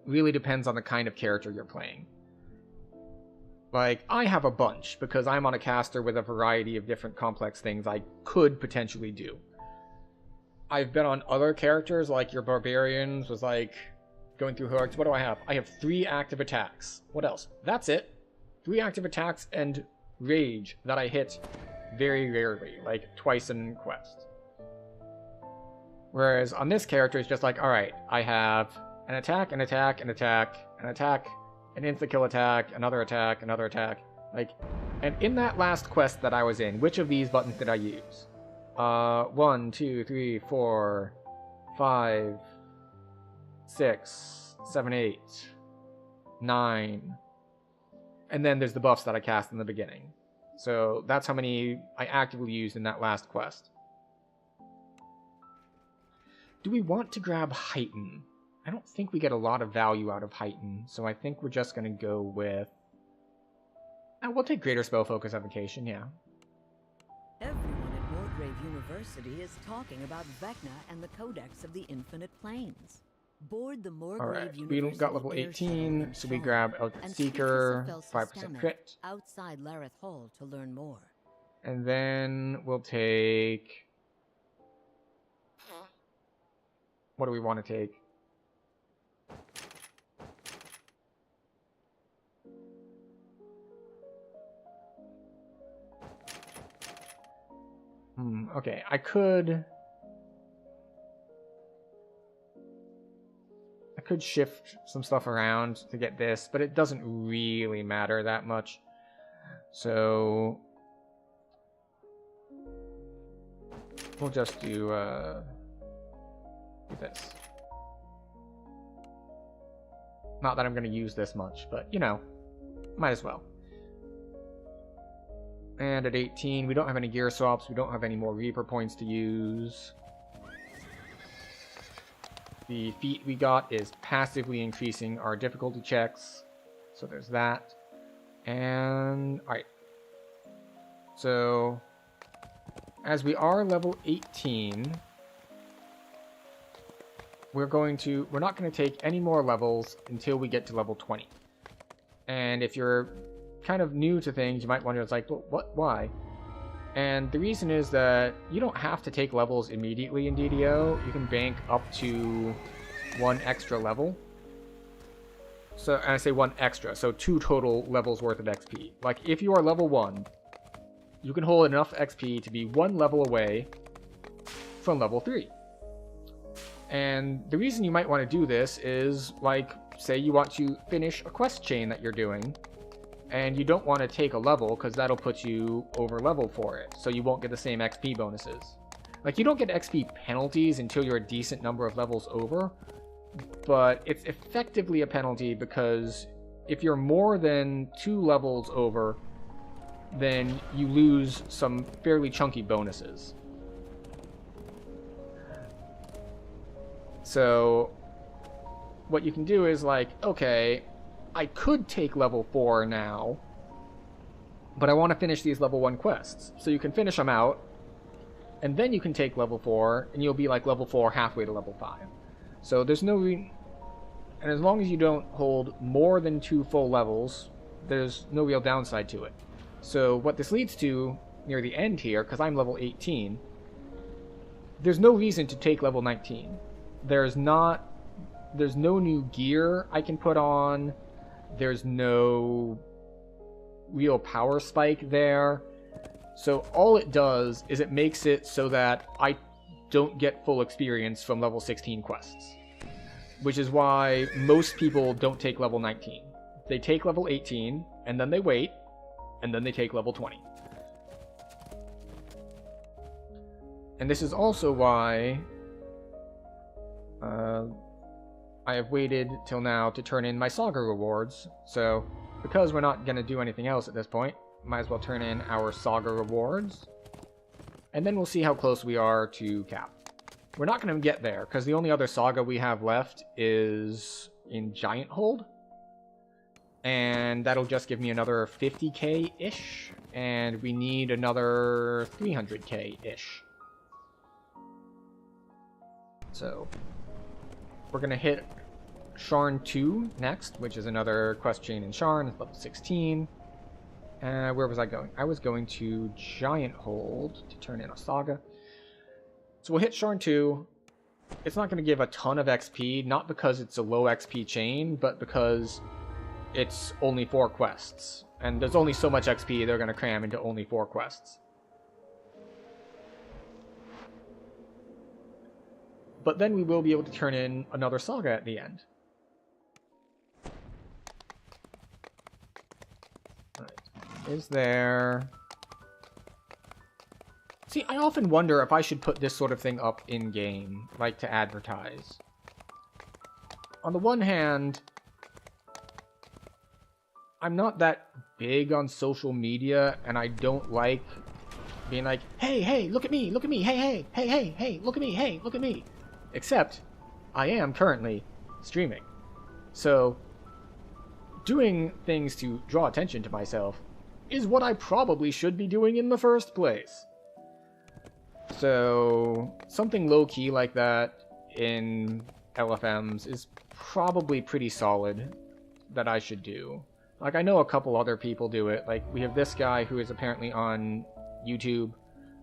really depends on the kind of character you're playing. Like, I have a bunch, because I'm on a caster with a variety of different complex things I could potentially do. I've been on other characters, like your Barbarians was like going through heroics. What do I have? I have 3 active attacks. What else? That's it. 3 active attacks and rage that I hit very rarely, like twice in quest. Whereas on this character, it's just like, alright, I have an attack, an attack, an attack, an attack, an insta-kill attack, another attack, another attack. Like, and in that last quest that I was in, which of these buttons did I use? 1, 2, 3, 4, 5, 6, 7, 8, 9. And then there's the buffs that I cast in the beginning. So that's how many I actively used in that last quest. Do we want to grab Heighten? I don't think we get a lot of value out of Heighten, so I think we're just going to go with... we'll take Greater Spell Focus Evocation, yeah. Everyone at Moorgrave University is talking about Vecna and the Codex of the Infinite Planes. Board the Moorgrave Alright, University we got level air 18, shuttle so we in grab Sean, Eldritch and speak to Seeker, Sir 5% Stammer crit. outside Lareth Hall to learn more. And then we'll take... What do we want to take? Okay, I could shift some stuff around to get this, but it doesn't really matter that much. So we'll just do this. Not that I'm going to use this much, but you know, might as well. And at 18, we don't have any gear swaps, we don't have any more Reaper points to use. The feat we got is passively increasing our difficulty checks, so there's that. And, alright. So, as we are level 18, we're not going to take any more levels until we get to level 20. And if you're kind of new to things, you might wonder, it's like, well, why? And the reason is that you don't have to take levels immediately in DDO. You can bank up to 1 extra level. So, and I say 1 extra, so 2 total levels worth of XP. Like, if you are level 1, you can hold enough XP to be 1 level away from level 3. And the reason you might want to do this is, like, say you want to finish a quest chain that you're doing, and you don't want to take a level because that'll put you over level for it, so you won't get the same XP bonuses. Like, you don't get XP penalties until you're a decent number of levels over, but it's effectively a penalty because if you're more than 2 levels over, then you lose some fairly chunky bonuses. So what you can do is like, okay, I could take level 4 now, but I want to finish these level 1 quests. So you can finish them out, and then you can take level 4, and you'll be like level 4 halfway to level 5. So there's no and as long as you don't hold more than 2 full levels, there's no real downside to it. So what this leads to near the end here, because I'm level 18, there's no reason to take level 19. There's no new gear I can put on. There's no real power spike there. So all it does is it makes it so that I don't get full experience from level 16 quests. Which is why most people don't take level 19. They take level 18, and then they wait, and then they take level 20. And this is also why I have waited till now to turn in my Saga rewards. So, because we're not going to do anything else at this point, might as well turn in our Saga rewards. And then we'll see how close we are to cap. We're not going to get there, because the only other Saga we have left is in Giant Hold. And that'll just give me another 50k-ish. And we need another 300k-ish. So, we're going to hit Sharn 2 next, which is another quest chain in Sharn. It's level 16. Where was I going? I was going to Giant Hold to turn in a Saga. So we'll hit Sharn 2. It's not going to give a ton of XP, not because it's a low XP chain, but because it's only 4 quests. And there's only so much XP they're going to cram into only 4 quests. But then we will be able to turn in another Saga at the end. Right. Is there... See, I often wonder if I should put this sort of thing up in-game, like to advertise. On the one hand, I'm not that big on social media, and I don't like being like, hey, hey, look at me, hey, hey, hey, hey, hey, look at me, hey, look at me. Except, I am currently streaming. So, doing things to draw attention to myself is what I probably should be doing in the first place. So, something low-key like that in LFMs is probably pretty solid that I should do. Like, I know a couple other people do it. Like, we have this guy who is apparently on YouTube.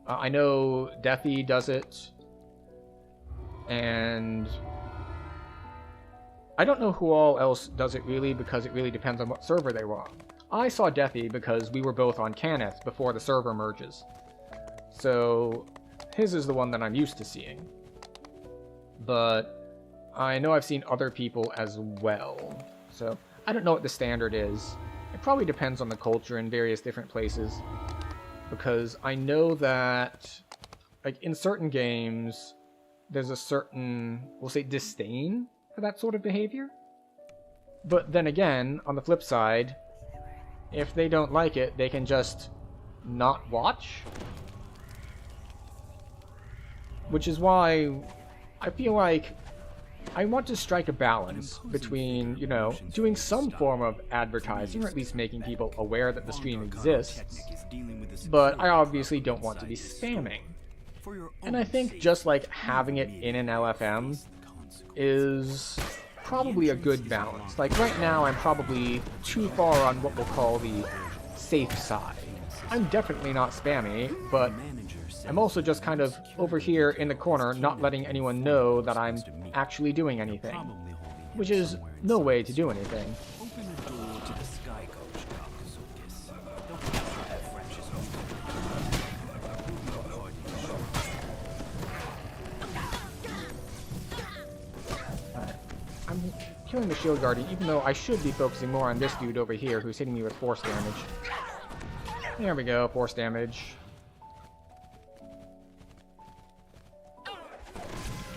I know Deathy does it. And I don't know who all else does it really, because it really depends on what server they were on. I saw Deathy because we were both on Caneth before the server merges. So, his is the one that I'm used to seeing. But I know I've seen other people as well. So, I don't know what the standard is. It probably depends on the culture in various different places. Because I know that, like, in certain games, there's a certain, we'll say, disdain for that sort of behavior. But then again, on the flip side, if they don't like it, they can just not watch. Which is why I feel like I want to strike a balance between, you know, doing some form of advertising, or at least making people aware that the stream exists, but I obviously don't want to be spamming. And I think just like having it in an LFM is probably a good balance. Like right now I'm probably too far on what we'll call the safe side. I'm definitely not spammy, but I'm also just kind of over here in the corner not letting anyone know that I'm actually doing anything. Which is no way to do anything. I'm killing the shield guardian, even though I should be focusing more on this dude over here who's hitting me with force damage. There we go, force damage.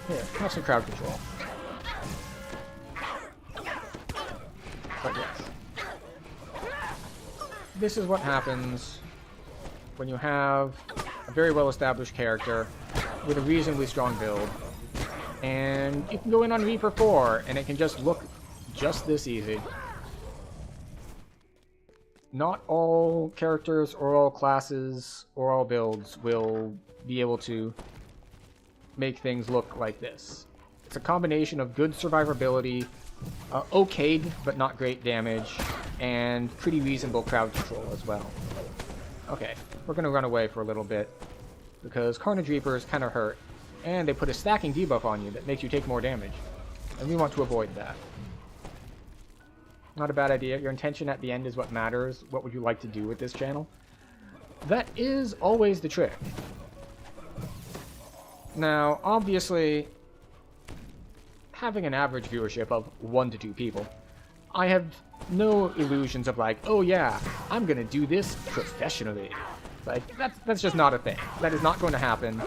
Here, have some crowd control. But yes. This is what happens when you have a very well-established character with a reasonably strong build. And you can go in on Reaper 4, and it can just look just this easy. Not all characters, or all classes, or all builds will be able to make things look like this. It's a combination of good survivability, okayed but not great damage, and pretty reasonable crowd control as well. Okay, we're gonna run away for a little bit, because Carnage Reapers kind of hurt. And they put a stacking debuff on you that makes you take more damage. And we want to avoid that. Not a bad idea. Your intention at the end is what matters. What would you like to do with this channel? That is always the trick. Now, obviously, having an average viewership of 1 to 2 people, I have no illusions of like, oh yeah, I'm gonna do this professionally. Like, that's just not a thing. That is not going to happen.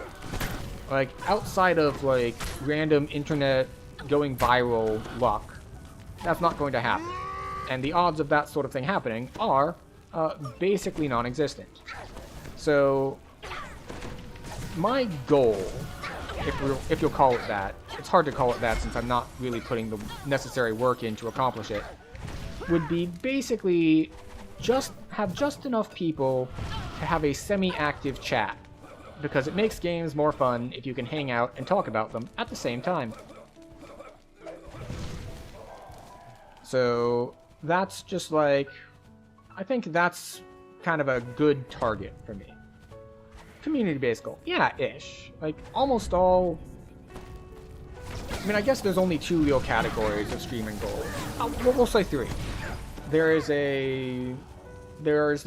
Like, outside of, like, random internet going viral luck, that's not going to happen. And the odds of that sort of thing happening are basically non-existent. So, my goal, if you'll call it that, it's hard to call it that since I'm not really putting the necessary work in to accomplish it, would be basically have just enough people to have a semi-active chat, because it makes games more fun if you can hang out and talk about them at the same time. So that's just like, I think that's kind of a good target for me. Community-based goal. Yeah, ish. Like, almost all... I mean, I guess there's only 2 real categories of streaming goals. We'll say 3. There's the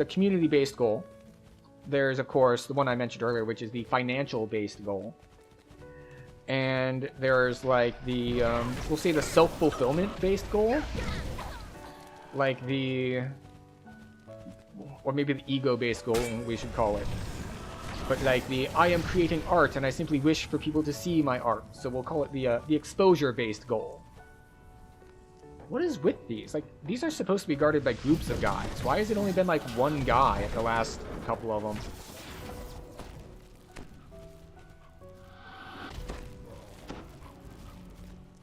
community-based goal. There's, of course, the one I mentioned earlier, which is the financial-based goal. And there's, like, the, we'll say the self-fulfillment-based goal. Like the... Or maybe the ego-based goal, we should call it. But, like, the I am creating art and I simply wish for people to see my art. So we'll call it the exposure-based goal. What is with these? Like, these are supposed to be guarded by groups of guys. Why has it only been, like, one guy at the last couple of them?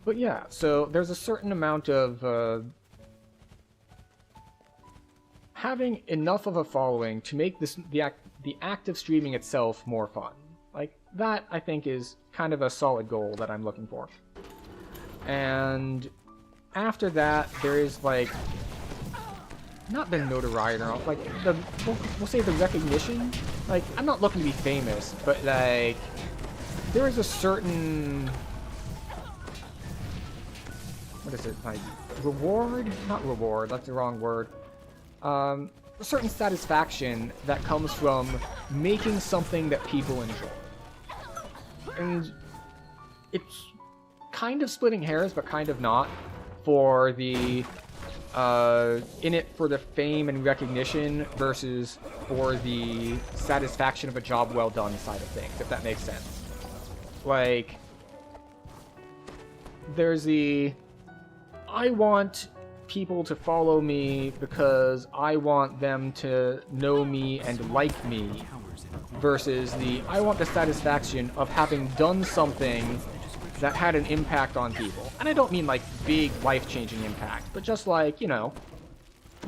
But yeah, so there's a certain amount of having enough of a following to make this the act of streaming itself more fun. Like, that, I think, is kind of a solid goal that I'm looking for. And after that, there is, like, not the notoriety, or like, we'll say the recognition. Like, I'm not looking to be famous, but, like, there is a certain... What is it, like, reward? Not reward, that's the wrong word. A certain satisfaction that comes from making something that people enjoy. And it's kind of splitting hairs, but kind of not, for the, in it for the fame and recognition versus for the satisfaction of a job well done side of things, if that makes sense. Like, there's the... I want people to follow me because I want them to know me and like me, versus the I want the satisfaction of having done something that had an impact on people. And I don't mean like big life-changing impact, but just like, you know,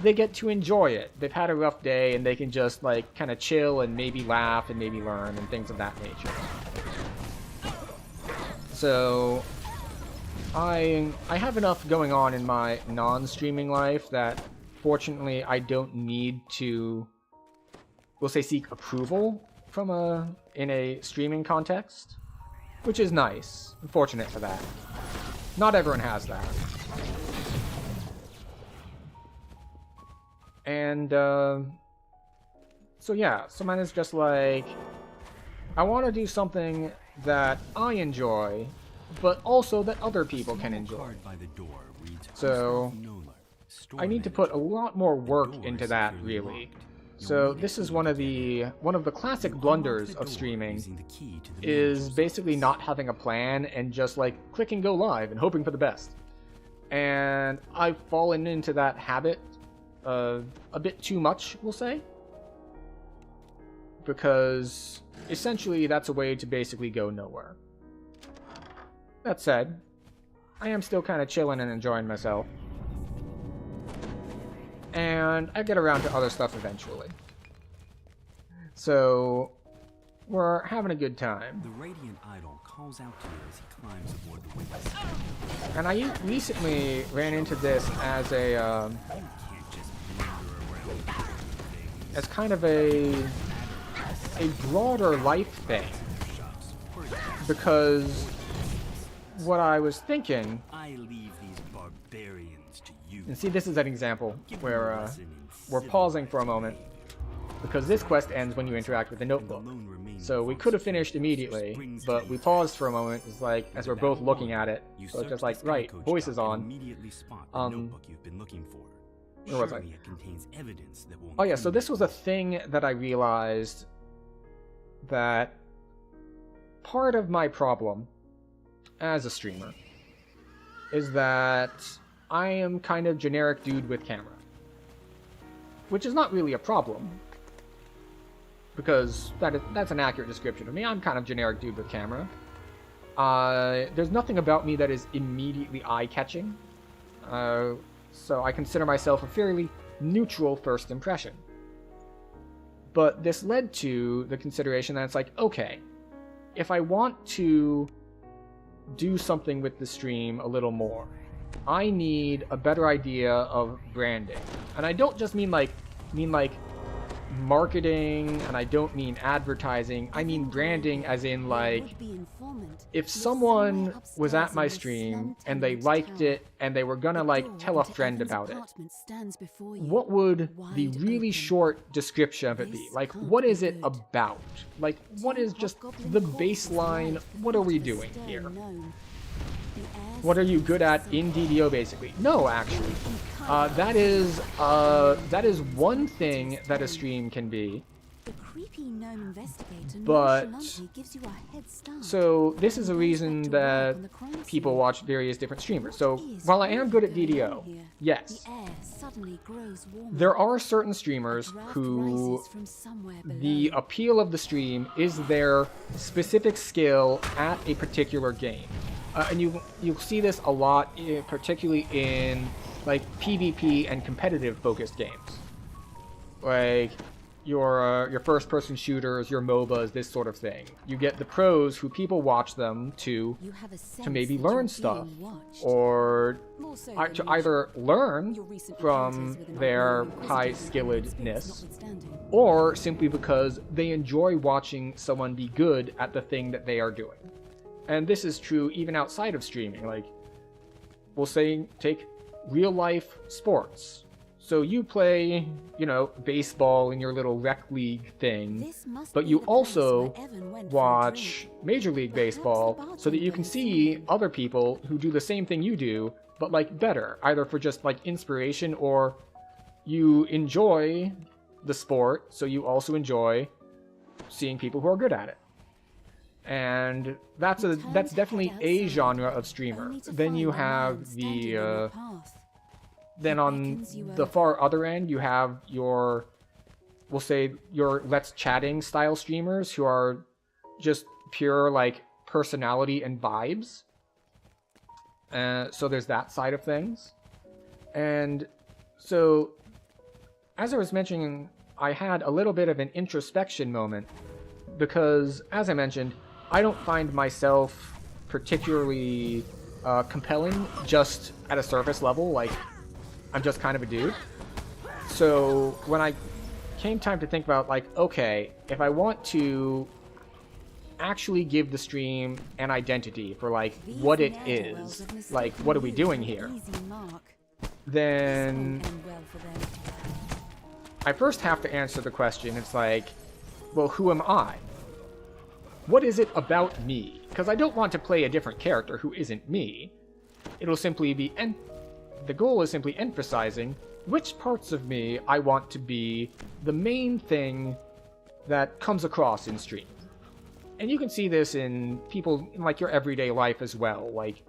they get to enjoy it. They've had a rough day and they can just like kind of chill and maybe laugh and maybe learn and things of that nature. So I have enough going on in my non-streaming life that fortunately I don't need to, we'll say, seek approval from in a streaming context, which is nice. I'm fortunate for that. Not everyone has that. And so yeah, so mine is just like, I want to do something that I enjoy, but also that other people can enjoy. So I need to put a lot more work into that, really. So this is one of the classic blunders of streaming, is basically not having a plan and just like click and go live and hoping for the best. And I've fallen into that habit a bit too much, we'll say, because essentially that's a way to basically go nowhere. That said, I am still kind of chilling and enjoying myself. And I get around to other stuff eventually. So, we're having a good time. The radiant idol calls out to you as he climbs aboard the wings. And I recently ran into this as a, as kind of a broader life thing. Because what I was thinking, I leave these barbarians to you. and see, this is an example where we're pausing for a moment, because this quest ends when you interact with the notebook. So we could have finished immediately, but we paused for a moment. It's like, as we're both looking at it, so it's just like, right, voice is on. Where was I? Oh yeah, so this was a thing that I realized that part of my problem as a streamer is that I am kind of generic dude with camera. Which is not really a problem, because that's an accurate description of me. I'm kind of generic dude with camera. There's nothing about me that is immediately eye-catching, so I consider myself a fairly neutral first impression. But this led to the consideration that it's like, okay, if I want to do something with the stream a little more, I need a better idea of branding. And I don't just mean like marketing, and I don't mean advertising. I mean branding as in like, if someone was at my stream and they liked it and they were gonna like tell a friend about it, what would the really short description of it be? Like, what is it about? Like, what is just the baseline? What are we doing here? What are you good at in DDO, basically? No, actually. That is one thing that a stream can be. But, so this is a reason that people watch various different streamers. So, while I am good at DDO, yes, there are certain streamers who the appeal of the stream is their specific skill at a particular game. And you'll see this a lot, particularly in like PvP and competitive focused games, like your first-person shooters, your MOBAs, this sort of thing. You get the pros who people watch them to maybe learn stuff, or to either learn from their high skilledness, or simply because they enjoy watching someone be good at the thing that they are doing. And this is true even outside of streaming. Like, we'll say, take real-life sports. So you play, you know, baseball in your little rec league thing, but you also watch Major League Baseball so that you can see other people who do the same thing you do, but, like, better. Either for just, like, inspiration, or you enjoy the sport, so you also enjoy seeing people who are good at it. And that's definitely a genre of streamer. Then you have the then on the far other end you have your, we'll say, your Let's Chatting style streamers who are just pure like personality and vibes. So there's that side of things. And so, as I was mentioning, I had a little bit of an introspection moment because, as I mentioned, I don't find myself particularly compelling just at a surface level. Like, I'm just kind of a dude. So when I came time to think about, like, okay, if I want to actually give the stream an identity for, like, what it is, like, what are we doing here, then I first have to answer the question. It's like, well, who am I? What is it about me? Because I don't want to play a different character who isn't me. It'll simply be, the goal is simply emphasizing which parts of me I want to be the main thing that comes across in stream. And you can see this in people, in like your everyday life as well, like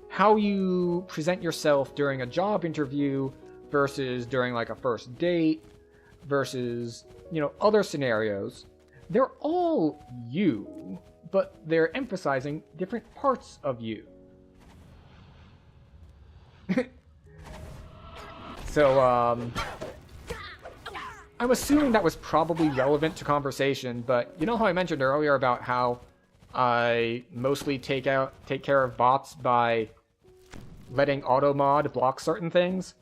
how you present yourself during a job interview versus during like a first date versus, you know, other scenarios. They're all you, but they're emphasizing different parts of you. So, I'm assuming that was probably relevant to conversation, but you know how I mentioned earlier about how I mostly take care of bots by letting automod block certain things?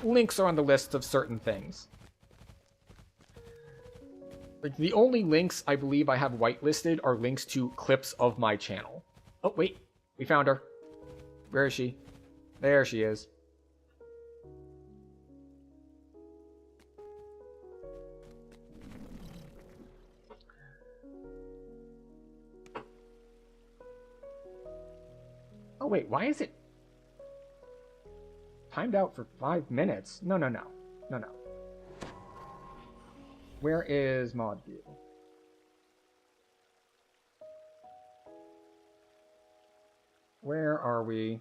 Links are on the list of certain things. Like, the only links I believe I have whitelisted are links to clips of my channel. Oh, wait. We found her. Where is she? There she is. Oh, wait. Why is it timed out for 5 minutes? No. Where is mod view? Where are we?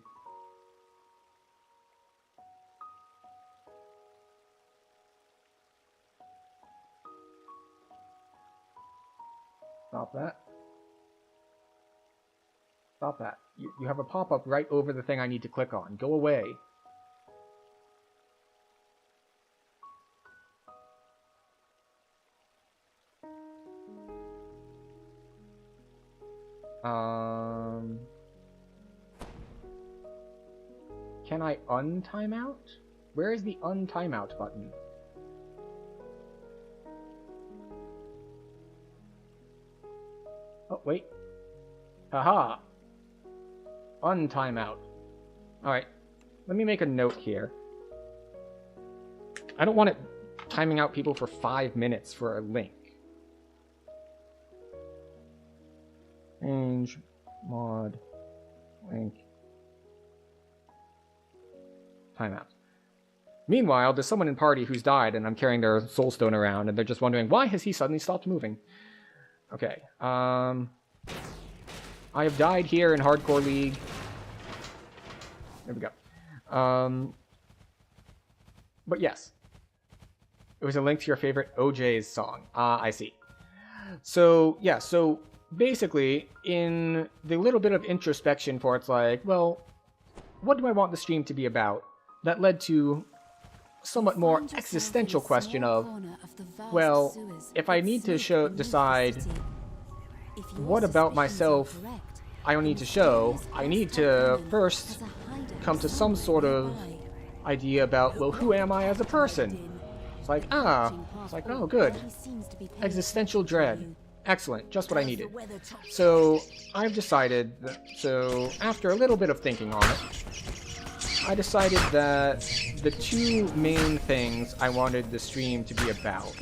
Stop that. Stop that. You have a pop-up right over the thing I need to click on. Go away. Can I untimeout? Where is the untimeout button? Oh, wait. Haha. Untimeout. Alright. Let me make a note here. I don't want it timing out people for 5 minutes for a link. Change mod link timeout. Meanwhile, there's someone in party who's died and I'm carrying their soulstone around and they're just wondering, why has he suddenly stopped moving? Okay, I have died here in Hardcore League. There we go. But yes. It was a link to your favorite OJ's song. I see. So, yeah, so basically, in the little bit of introspection for it's like, well, what do I want the stream to be about? That led to somewhat more existential question of, well, if I need to decide what about myself I don't need to show, I need to first come to some sort of idea about, well, who am I as a person? It's like, oh, good. Existential dread. Excellent, just what I needed. So, I've decided that, so after a little bit of thinking on it, I decided that the two main things I wanted the stream to be about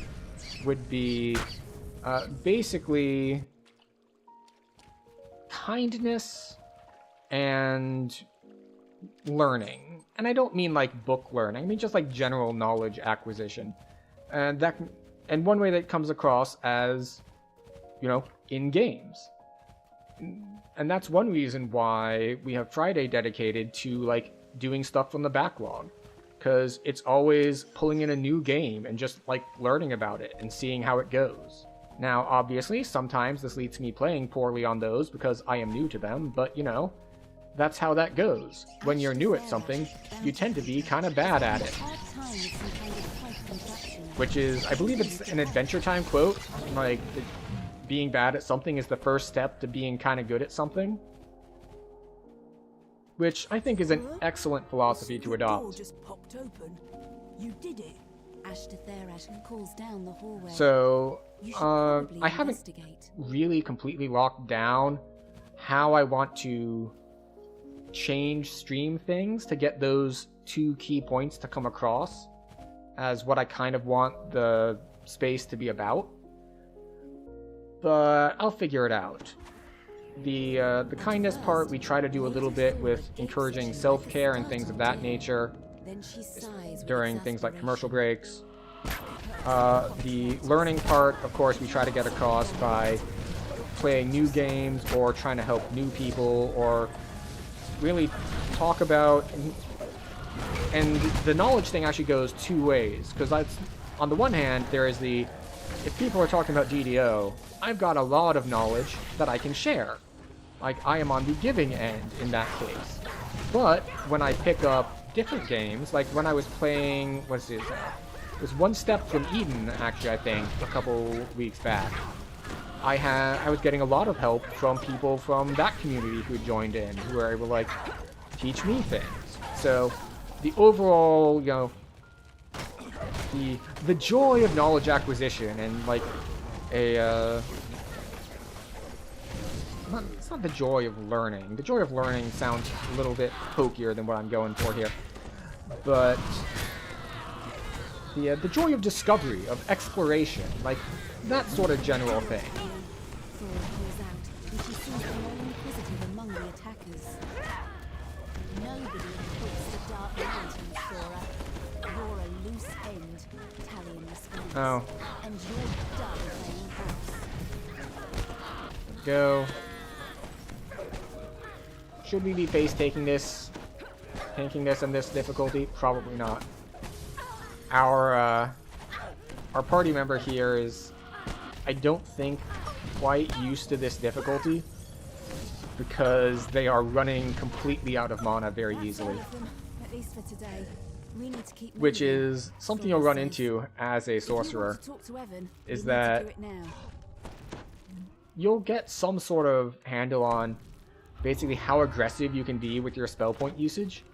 would be basically kindness and learning. And I don't mean like book learning, I mean just like general knowledge acquisition. And one way that comes across as, you know, in games. And that's one reason why we have Friday dedicated to like doing stuff from the backlog, because it's always pulling in a new game and just like learning about it and seeing how it goes. Now, obviously, sometimes this leads to me playing poorly on those because I am new to them, but you know, that's how that goes. When you're new at something, you tend to be kind of bad at it. Which is, I believe it's an Adventure Time quote, like, being bad at something is the first step to being kind of good at something. Which I think is an excellent philosophy to adopt. Just popped open. You did it. Calls down the hallway. So, I haven't really completely locked down how I want to change stream things to get those two key points to come across as what I kind of want the space to be about. But I'll figure it out. The kindness part, we try to do a little bit with encouraging self-care and things of that nature during things like commercial breaks. The learning part, of course, we try to get across by playing new games or trying to help new people or really talk about... And the knowledge thing actually goes two ways, because on the one hand, there is the... If people are talking about DDO, I've got a lot of knowledge that I can share. Like, I am on the giving end in that case. But when I pick up different games, like when I was playing, it was One Step from Eden, actually, I think, a couple weeks back. I was getting a lot of help from people from that community who joined in, who were able to, like, teach me things. So, the overall, you know, the joy of knowledge acquisition and, like, it's not the joy of learning. The joy of learning sounds a little bit pokier than what I'm going for here. But the joy of discovery, of exploration, like that sort of general thing. Oh. Go. Should we be face taking this in this difficulty? Probably not. Our party member here is, I don't think, quite used to this difficulty because they are running completely out of mana very easily. At least for today. We need to keep Which moving. is something you'll run into as a sorcerer, If you want to talk to Evan, is we need to that do it now. you'll get some sort of handle on basically how aggressive you can be with your spell point usage.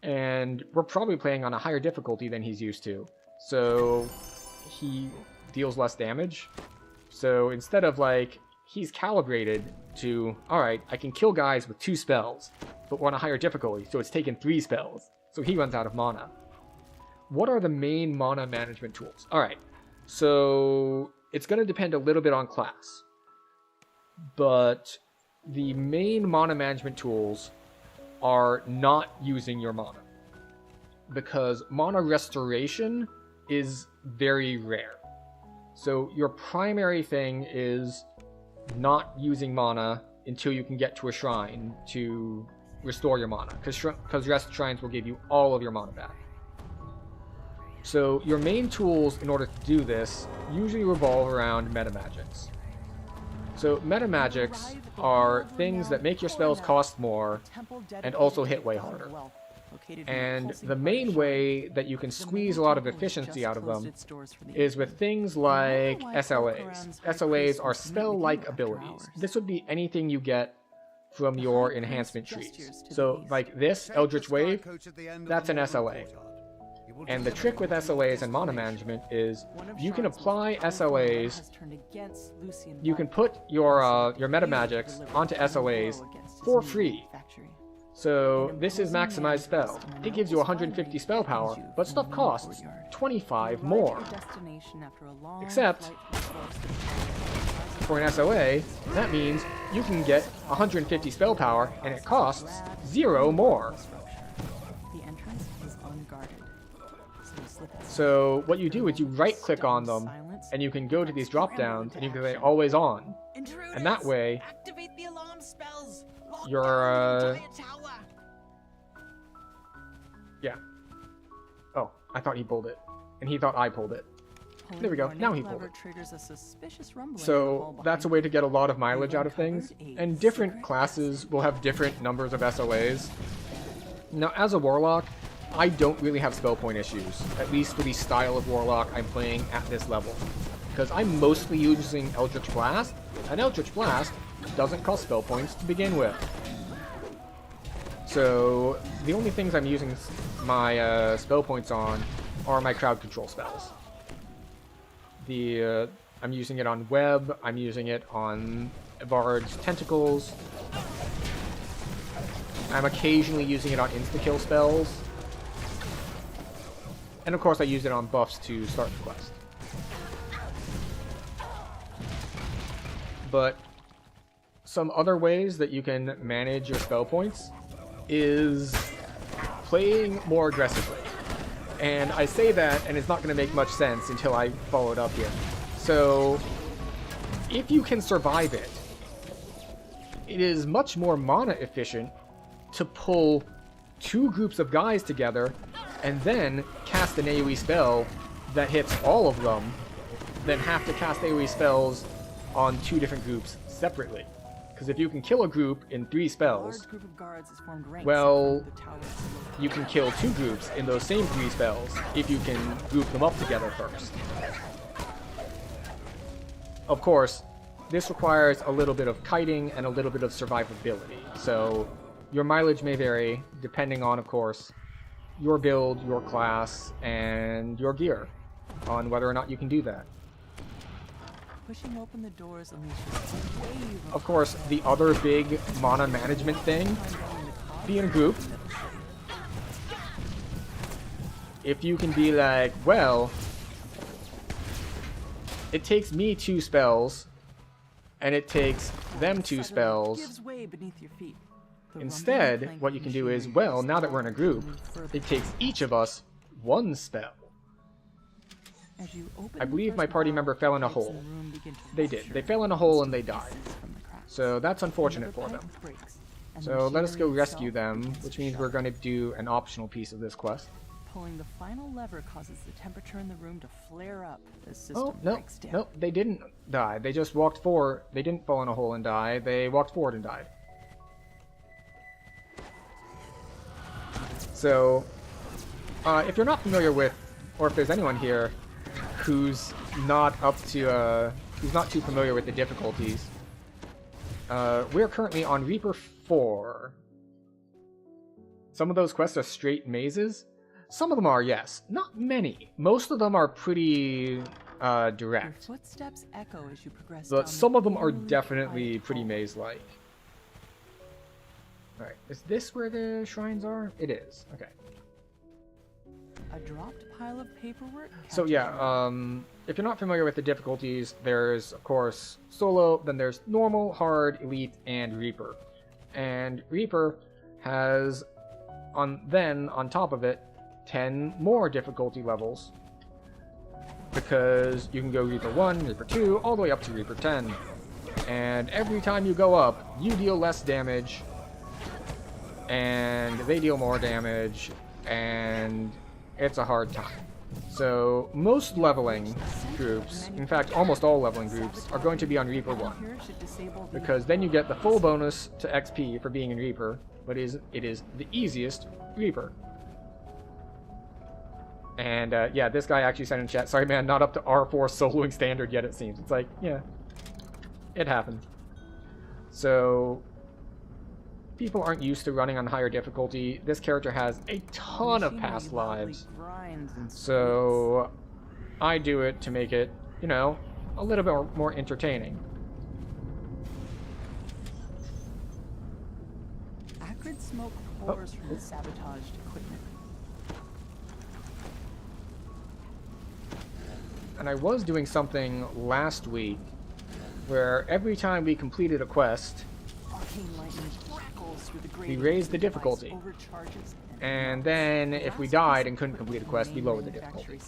And we're probably playing on a higher difficulty than he's used to. So he deals less damage. So instead of like, he's calibrated to, alright, I can kill guys with 2 spells, but we're on a higher difficulty, so it's taken 3 spells. So he runs out of mana. What are the main mana management tools? Alright, so it's going to depend a little bit on class. But the main mana management tools are not using your mana. Because mana restoration is very rare. So your primary thing is not using mana until you can get to a shrine to restore your mana. Because rest shrines will give you all of your mana back. So your main tools in order to do this usually revolve around meta magics. So meta magics are things that make your spells cost more and also hit way harder. And the main way that you can squeeze a lot of efficiency out of them is with things like SLAs. SLAs are spell-like abilities. This would be anything you get from your enhancement trees. So like this, Eldritch Wave, that's an SLA. And the trick with SLAs and mana management is you can apply SLAs, you can put your meta magics onto SLAs for free. So this is maximized spell. It gives you 150 spell power, but stuff costs 25 more. Except, for an SLA, that means you can get 150 spell power and it costs 0 more. So what you do is you right click on them and you can go to these drop downs and you can say always on. And that way you're yeah. Oh, I thought he pulled it. And he thought I pulled it. There we go. Now he pulled it. So that's a way to get a lot of mileage out of things. And different classes will have different numbers of SLAs. Now as a warlock, I don't really have spell point issues, at least for the style of warlock I'm playing at this level. Because I'm mostly using Eldritch Blast, and Eldritch Blast doesn't cost spell points to begin with. So the only things I'm using my spell points on are my crowd control spells. I'm using it on Web, I'm using it on Bard's Tentacles. I'm occasionally using it on insta-kill spells. And of course I use it on buffs to start the quest. But some other ways that you can manage your spell points is playing more aggressively. And I say that, and it's not going to make much sense until I follow it up here. So, if you can survive it, it is much more mana efficient to pull 2 groups of guys together and then cast an AoE spell that hits all of them, then have to cast AoE spells on 2 different groups separately. Because if you can kill a group in 3 spells, well, you can kill 2 groups in those same 3 spells if you can group them up together first. Of course, this requires a little bit of kiting and a little bit of survivability, so your mileage may vary depending on, of course, your build, your class, and your gear, on whether or not you can do that. Pushing open the doors unleashes a wave Of course, the other big mana management thing, be in a group. If you can be like, well, it takes me 2 spells, and it takes them 2 spells. gives way beneath your feet. Instead, what you can do is, well, now that we're in a group, it takes each of us 1 spell. I believe my party member fell in a hole. They did. They fell in a hole and they died. So that's unfortunate for them. and So let us go machinery rescue itself them, begins which to means we're shudder. going to do an optional piece of this quest. Pulling the final lever causes the temperature in the room to flare up as system Oh, no, breaks down. no, they didn't die. They just walked forward. They didn't fall in a hole and die. They walked forward and died. So, if you're not familiar with, or if there's anyone here who's not too familiar with the difficulties, we're currently on Reaper 4. Some of those quests are straight mazes. Some of them are, yes. Not many. Most of them are pretty Your direct. footsteps echo as you progress But down some the of them are eerily definitely quiet pretty hallway. maze-like. Alright, is this where the shrines are? It is. Okay. A dropped pile of paperwork. So catches yeah, your eye. if you're not familiar with the difficulties, there's, of course, solo, then there's normal, hard, elite, and Reaper. And Reaper has, on top of it, 10 more difficulty levels. Because you can go Reaper 1, Reaper 2, all the way up to Reaper 10. And every time you go up, you deal less damage, and they deal more damage, and it's a hard time. So most leveling groups, in fact almost all leveling groups, are going to be on Reaper 1. Here should disable the Because then you get the full bonus to XP for being in Reaper, but it is the easiest Reaper. And yeah, this guy actually said in chat, sorry man, not up to R4 soloing standard yet it seems. It's like, yeah, it happened. So people aren't used to running on higher difficulty. This character has a ton of machinery past loudly lives. grinds and So I do it to make it, you know, a little bit more entertaining. squeaks. Acrid smoke pours from the sabotaged equipment. And I was doing something last week where every time we completed a quest, Arcane lightning crackles through the we grating raised as the device difficulty. overcharges And then if we died and couldn't complete a quest, we lowered the difficulty.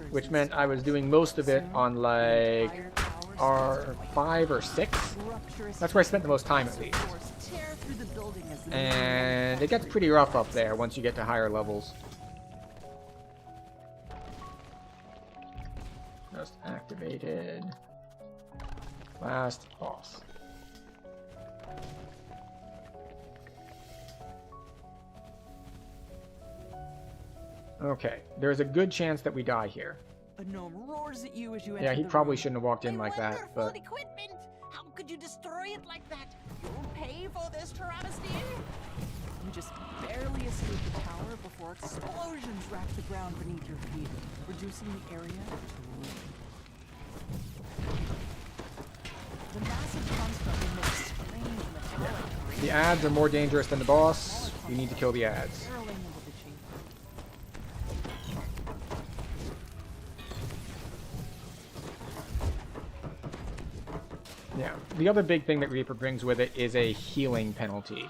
Which meant I was doing most of it on like R5 or 6. That's where I spent the most time at least. And it gets pretty rough up there once you get to higher levels. Just activated. Last boss. Okay, there's a good chance that we die here. A gnome roars at you as you Yeah, enter he the probably room. shouldn't have walked in like that, but equipment! How could you destroy it like that? You'll pay for this travesty! You just barely escape the tower before explosions rack the ground beneath your feet, reducing the area to ruin. The massive construct emits strange metallic the ads are more dangerous than the boss. We need to kill the ads. barreling into the chamber. Yeah, the other big thing that Reaper brings with it is a healing penalty.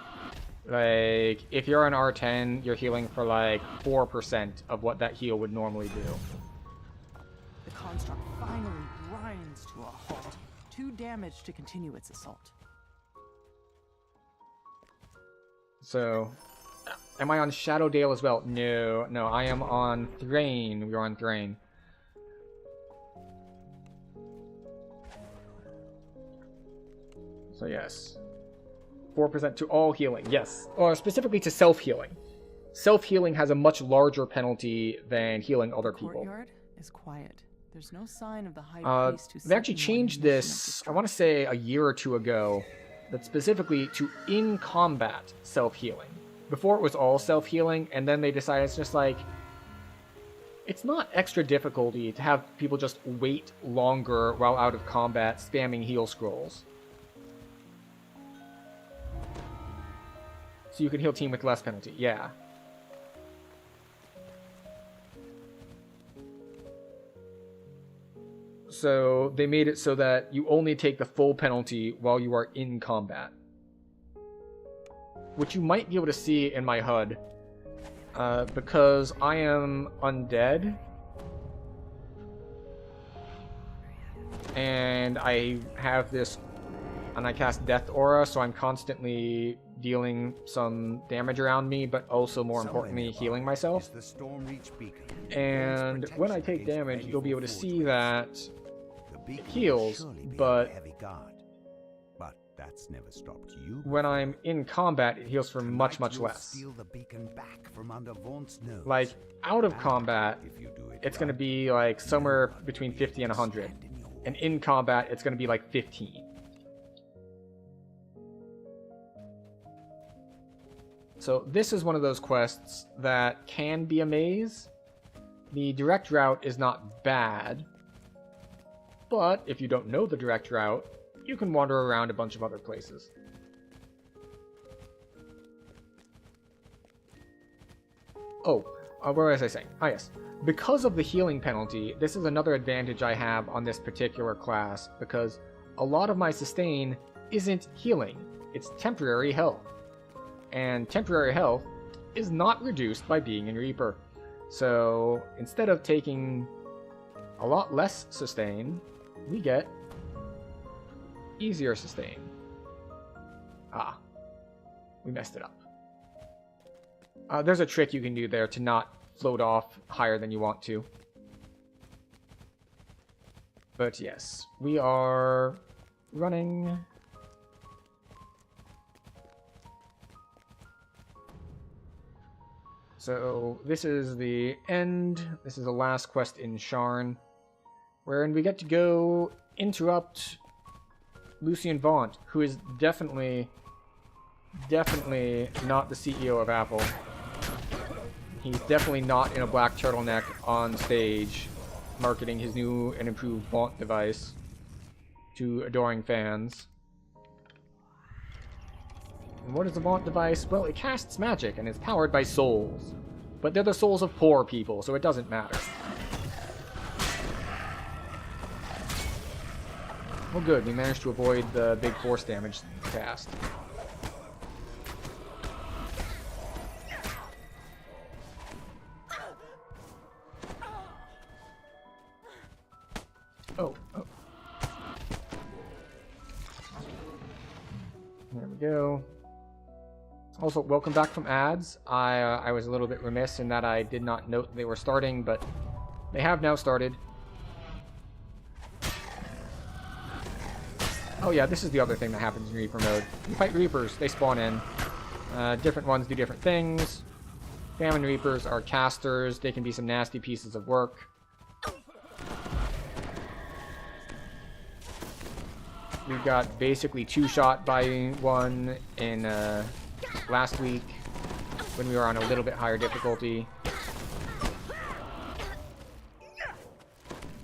Like, if you're on R10, you're healing for like 4% of what that heal would normally do. The construct finally grinds to a halt, too damaged to continue its assault. So, am I on Shadowdale as well? No, no, I am on Thrain. We're on Thrain. So yes. 4% to all healing, yes. Or specifically to self-healing. Self-healing has a much larger penalty than healing other people. Courtyard is quiet. There's no sign of the high priest who They actually sent you on your changed mission of this, I want to say a year or two ago, but specifically to in-combat self-healing. Before it was all self-healing, and then they decided it's just like, it's not extra difficulty to have people just wait longer while out of combat spamming heal scrolls. So you can heal team with less penalty, yeah. So they made it so that you only take the full penalty while you are in combat. Which you might be able to see in my HUD. Because I am undead. And I have this... And I cast Death Aura, so I'm constantly dealing some damage around me, but also more importantly healing myself. The Stormreach beacon. And when I take damage, you'll be able to see that it heals, but that's never stopped you. When I'm in combat, it heals for much less. Steal the beacon back from under Vaunt's nose. Like, out of combat, it's going to be like somewhere between 50 and 100. And in combat, it's going to be like 15. So this is one of those quests that can be a maze. The direct route is not bad, but if you don't know the direct route, you can wander around a bunch of other places. Oh, where was I saying? Ah, yes. Because of the healing penalty, this is another advantage I have on this particular class, because a lot of my sustain isn't healing, it's temporary health. And temporary health is not reduced by being in Reaper. So instead of taking a lot less sustain, we get easier sustain. Ah, we messed it up. There's a trick you can do there to not float off higher than you want to. But yes, we are running. So this is the end. This is the last quest in Sharn, wherein we get to go interrupt Lucien Vaunt, who is definitely not the CEO of Apple. He's definitely not in a black turtleneck on stage, marketing his new and improved Vaunt device to adoring fans. And what is the Vaunt device? Well, it casts magic and is powered by souls. But they're the souls of poor people, so it doesn't matter. Well, good. We managed to avoid the big force damage cast. Oh. There we go. Also, welcome back from ads. I was a little bit remiss in that I did not note they were starting, but they have now started. Oh yeah, this is the other thing that happens in Reaper mode. You fight Reapers, they spawn in. Different ones do different things. Famine Reapers are casters, they can be some nasty pieces of work. We got basically two-shot by one in last week when we were on a little bit higher difficulty.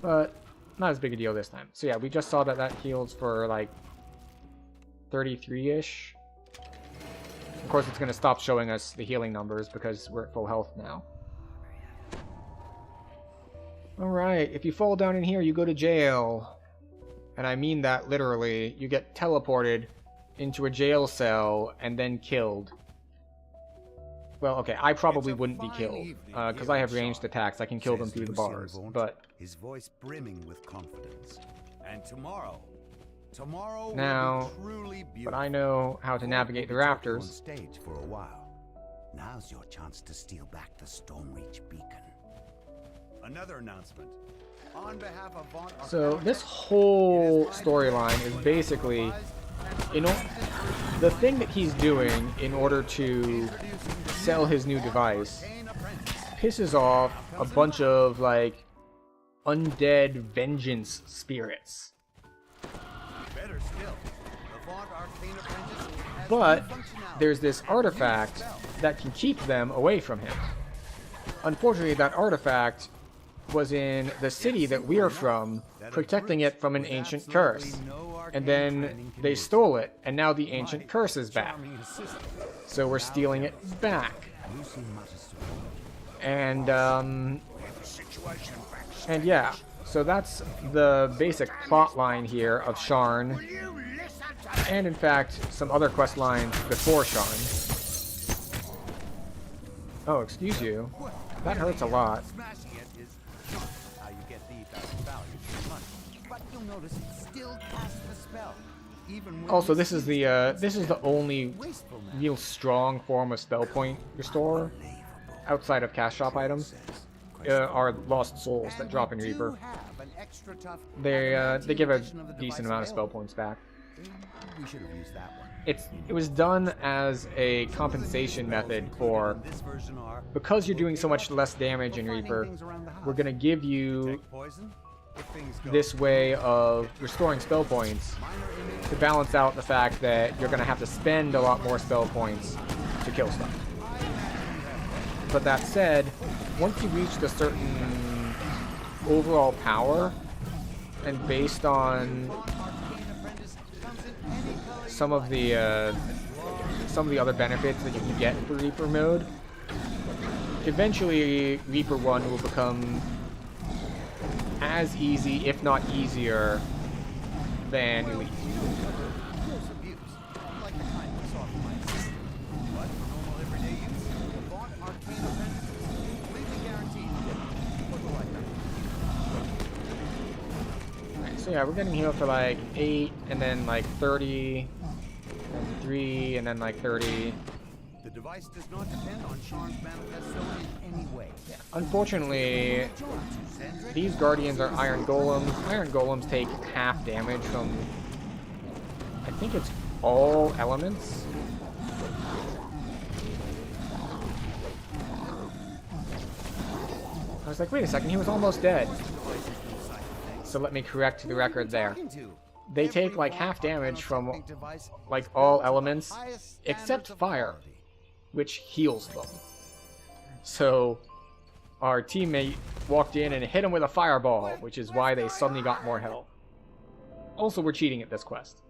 But not as big a deal this time. So yeah, we just saw that heals for like 33-ish. Of course, it's going to stop showing us the healing numbers because we're at full health now. Alright, if you fall down in here, you go to jail. And I mean that literally. You get teleported into a jail cell and then killed. Well, okay, I probably wouldn't be killed, because I have ranged attacks. I can kill them through the bars, but... His voice brimming with confidence. And tomorrow now, will be truly beautiful. But I know how to navigate the rafters. On stage for a while. Now's your chance to steal back the Stormreach beacon. Another announcement. On behalf of Vaunt, so this whole storyline is basically, the thing that he's doing in order to sell his new device pisses off a bunch of like undead vengeance spirits. But there's this artifact that can keep them away from him. Unfortunately, that artifact was in the city that we are from, protecting it from an ancient curse. And then they stole it, and now the ancient curse is back. So we're stealing it back. And yeah, so that's the basic plot line here of Sharn. And in fact, some other quest lines before Sharn. Oh, excuse you. That hurts a lot. But you'll notice it still casts the spell. even when Also, we this is see the only wasteful now. real strong form of spell point restore outside of cash shop items. Are lost souls that drop in Reaper. They give a decent amount of spell points back. We should have used that one. It was done as a compensation method for, because you're doing so much less damage in Reaper, we're gonna give you this way of restoring spell points to balance out the fact that you're gonna have to spend a lot more spell points to kill stuff. But that said, once you reach a certain overall power, and based on some of the other benefits that you can get for Reaper mode, eventually Reaper 1 will become as easy, if not easier, than Elite. So yeah, we're getting healed for like 8, and then like 30, and 3, and then like 30. The device does not depend on Sean's manifesto in any way. Yeah. Unfortunately, these Guardians are Iron Golems. Iron Golems take half damage from, I think it's all elements. I was like, wait a second, he was almost dead. So let me correct the record there. They take like half damage from like all elements except fire, which heals them. So our teammate walked in and hit him with a fireball, which is why they suddenly got more health. Also, we're cheating at this quest.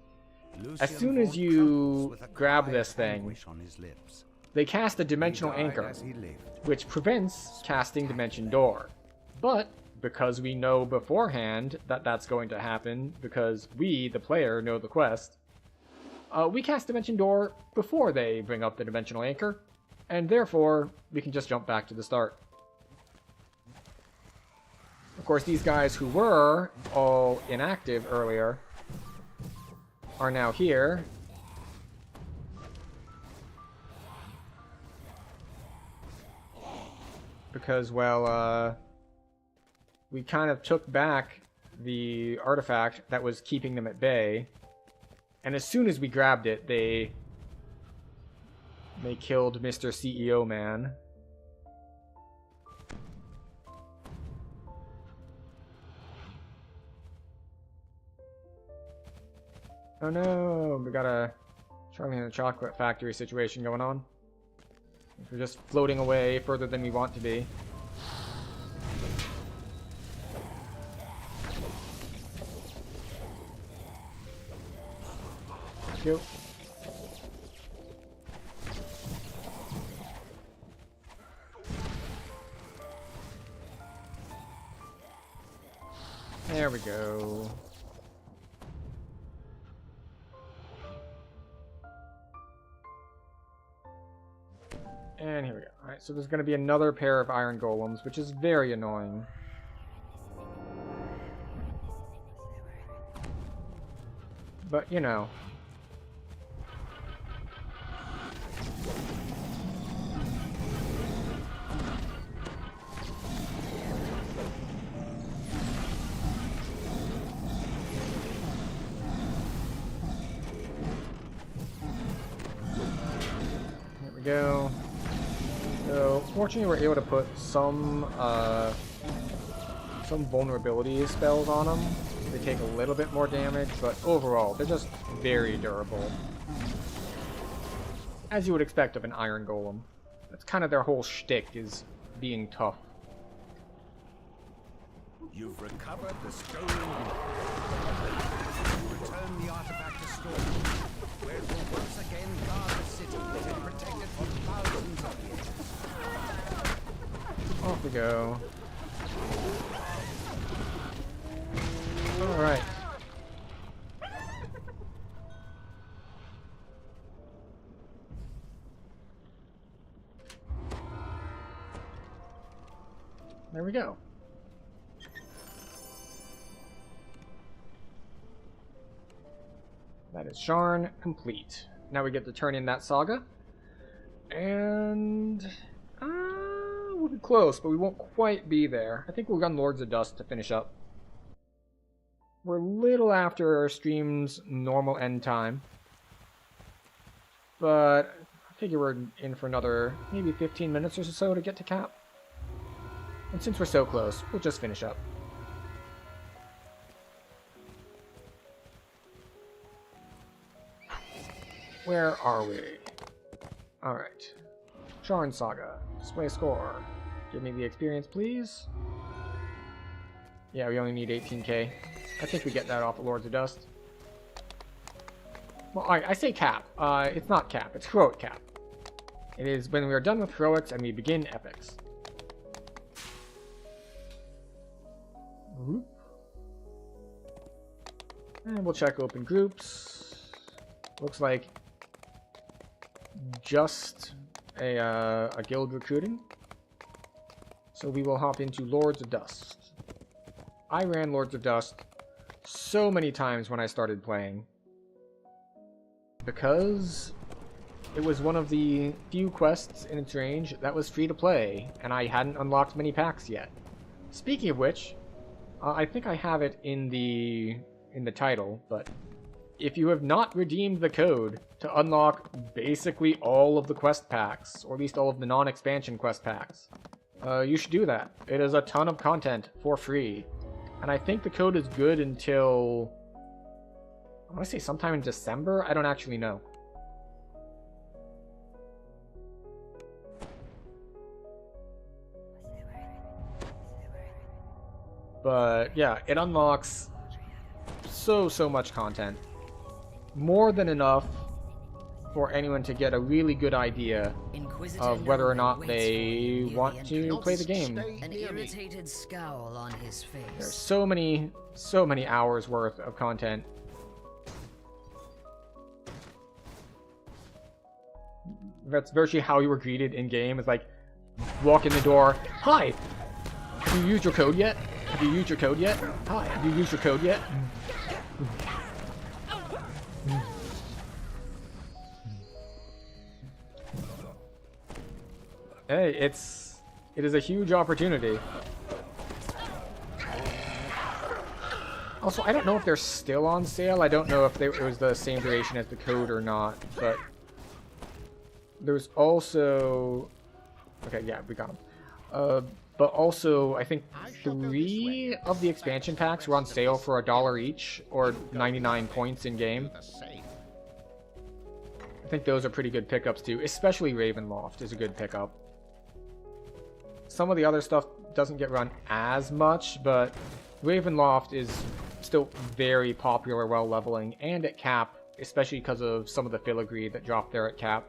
As soon as you grab this thing, they cast a Dimensional Anchor, which prevents casting Dimension Door. But because we know beforehand that that's going to happen, because we, the player, know the quest, we cast Dimension Door before they bring up the Dimensional Anchor, and therefore we can just jump back to the start. Of course, these guys who were all inactive earlier are now here. Because, well, we kind of took back the artifact that was keeping them at bay, and as soon as we grabbed it, they killed Mr. CEO Man. Oh no, we got a Charlie and the Chocolate Factory situation going on. We're just floating away further than we want to be. Go. There we go. And here we go. Alright, so there's going to be another pair of Iron Golems, which is very annoying. But, you know. There we go. So, fortunately, we're able to put some vulnerability spells on them. They take a little bit more damage, but overall, they're just very durable. As you would expect of an Iron Golem. That's kind of their whole shtick, is being tough. You've recovered the stolen unit. Return the artifact to storage, where it will once again guard the city and protect it for thousands of years. Off we go. Alright. There we go. That is Sharn complete. Now we get to turn in that saga. And we'll be close, but we won't quite be there. I think we'll run Lords of Dust to finish up. We're a little after our stream's normal end time. But I figure we're in for another maybe 15 minutes or so to get to cap. And since we're so close, we'll just finish up. Where are we? Alright. Sharn Saga. Display score. Give me the experience, please. Yeah, we only need 18k. I think we get that off of Lords of Dust. Well, I say cap. It's not cap. It's heroic cap. It is when we are done with heroics and we begin epics. And we'll check open groups. Looks like just a guild recruiting. So we will hop into Lords of Dust. I ran Lords of Dust so many times when I started playing, because it was one of the few quests in its range that was free to play, and I hadn't unlocked many packs yet. Speaking of which, I think I have it in the title, but if you have not redeemed the code to unlock basically all of the quest packs, or at least all of the non-expansion quest packs, you should do that. It is a ton of content for free. And I think the code is good until, I want to say sometime in December? I don't actually know. But yeah, it unlocks so much content. More than enough for anyone to get a really good idea of whether or not they want to play the game. An irritated scowl on his face. There's so many hours worth of content. That's virtually how you were greeted in game. It's like, walk in the door. Hi! Have you used your code yet? Have you used your code yet? Hi, have you used your code yet? Hey, it is a huge opportunity. Also, I don't know if they're still on sale. I don't know if it was the same duration as the code or not, but there's also... Okay, yeah, we got them. But also, I think 3 of the expansion packs were on sale for $1 each, or 99 points in game. I think those are pretty good pickups too, especially Ravenloft is a good pickup. Some of the other stuff doesn't get run as much, but Ravenloft is still very popular while leveling, and at cap, especially because of some of the filigree that dropped there at cap.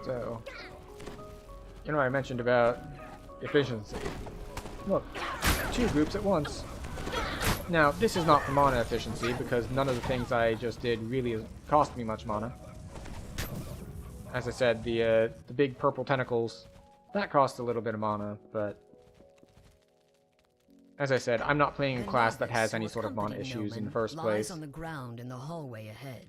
So, you know, I mentioned about efficiency. Look, 2 groups at once. Now, this is not for mana efficiency, because none of the things I just did really cost me much mana. As I said, the big purple tentacles, that cost a little bit of mana, but... As I said, I'm not playing a class that has any sort of mana issues in the first place. Lies on the ground in the hallway ahead.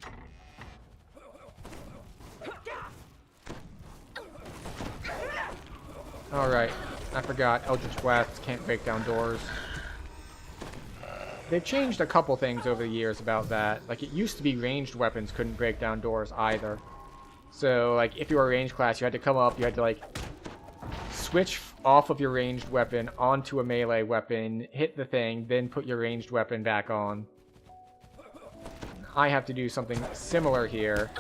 Alright, I forgot, Eldritch Blasts can't break down doors. They've changed a couple things over the years about that. Like, it used to be ranged weapons couldn't break down doors either. So, like, if you were a ranged class, you had to come up, you had to, like, switch off of your ranged weapon onto a melee weapon, hit the thing, then put your ranged weapon back on. I have to do something similar here.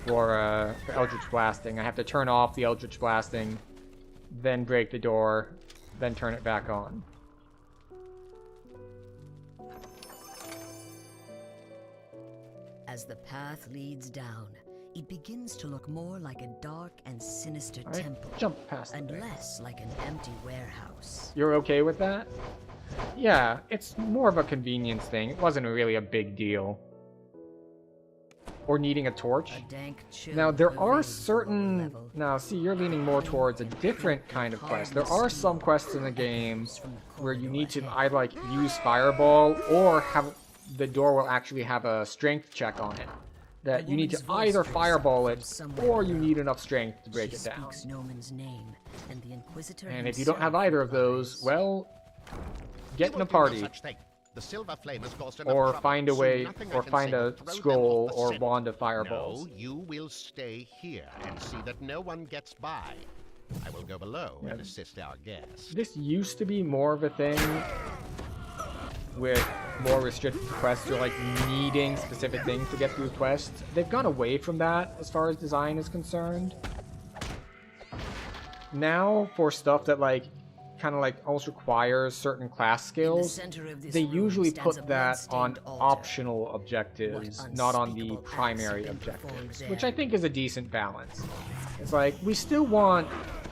For Eldritch Blasting. I have to turn off the Eldritch Blasting, then break the door, then turn it back on. As the path leads down, it begins to look more like a dark and sinister temple, jump past and less like an empty warehouse. You're okay with that? Yeah, it's more of a convenience thing. It wasn't really a big deal. or needing a torch. A dank chill Now, there are pervades the lower certain... level. Now, see, you're leaning more towards a different kind of quest. There are some quests in the game where you need to either, like, use Fireball or have... The door will actually have a strength check on it. That you need to either Fireball it, or you need enough strength to break it down. Noman's name, and the Inquisitor And if you don't have either of those, well... Get in a party. The silver flame has caused Or enough find a trouble, way, so nothing I or can find say a will throw them scroll off the or scent. wand of fireballs. No, you will stay here and see that no one gets by. I will go below and assist our guests. This used to be more of a thing with more restricted quests or like needing specific things to get through quests. They've gone away from that as far as design is concerned. Now for stuff that like kind of like almost requires certain class skills, they usually put that on optional objectives, not on the primary objectives, which I think is a decent balance. It's like, we still want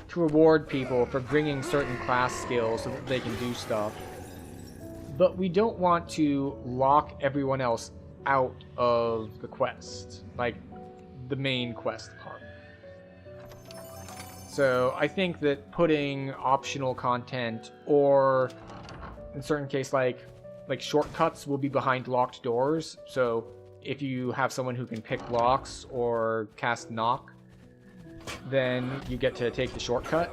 to reward people for bringing certain class skills so that they can do stuff, but we don't want to lock everyone else out of the quest, like the main quest part. So I think that putting optional content, or in certain case like shortcuts, will be behind locked doors. So if you have someone who can pick locks or cast knock, then you get to take the shortcut.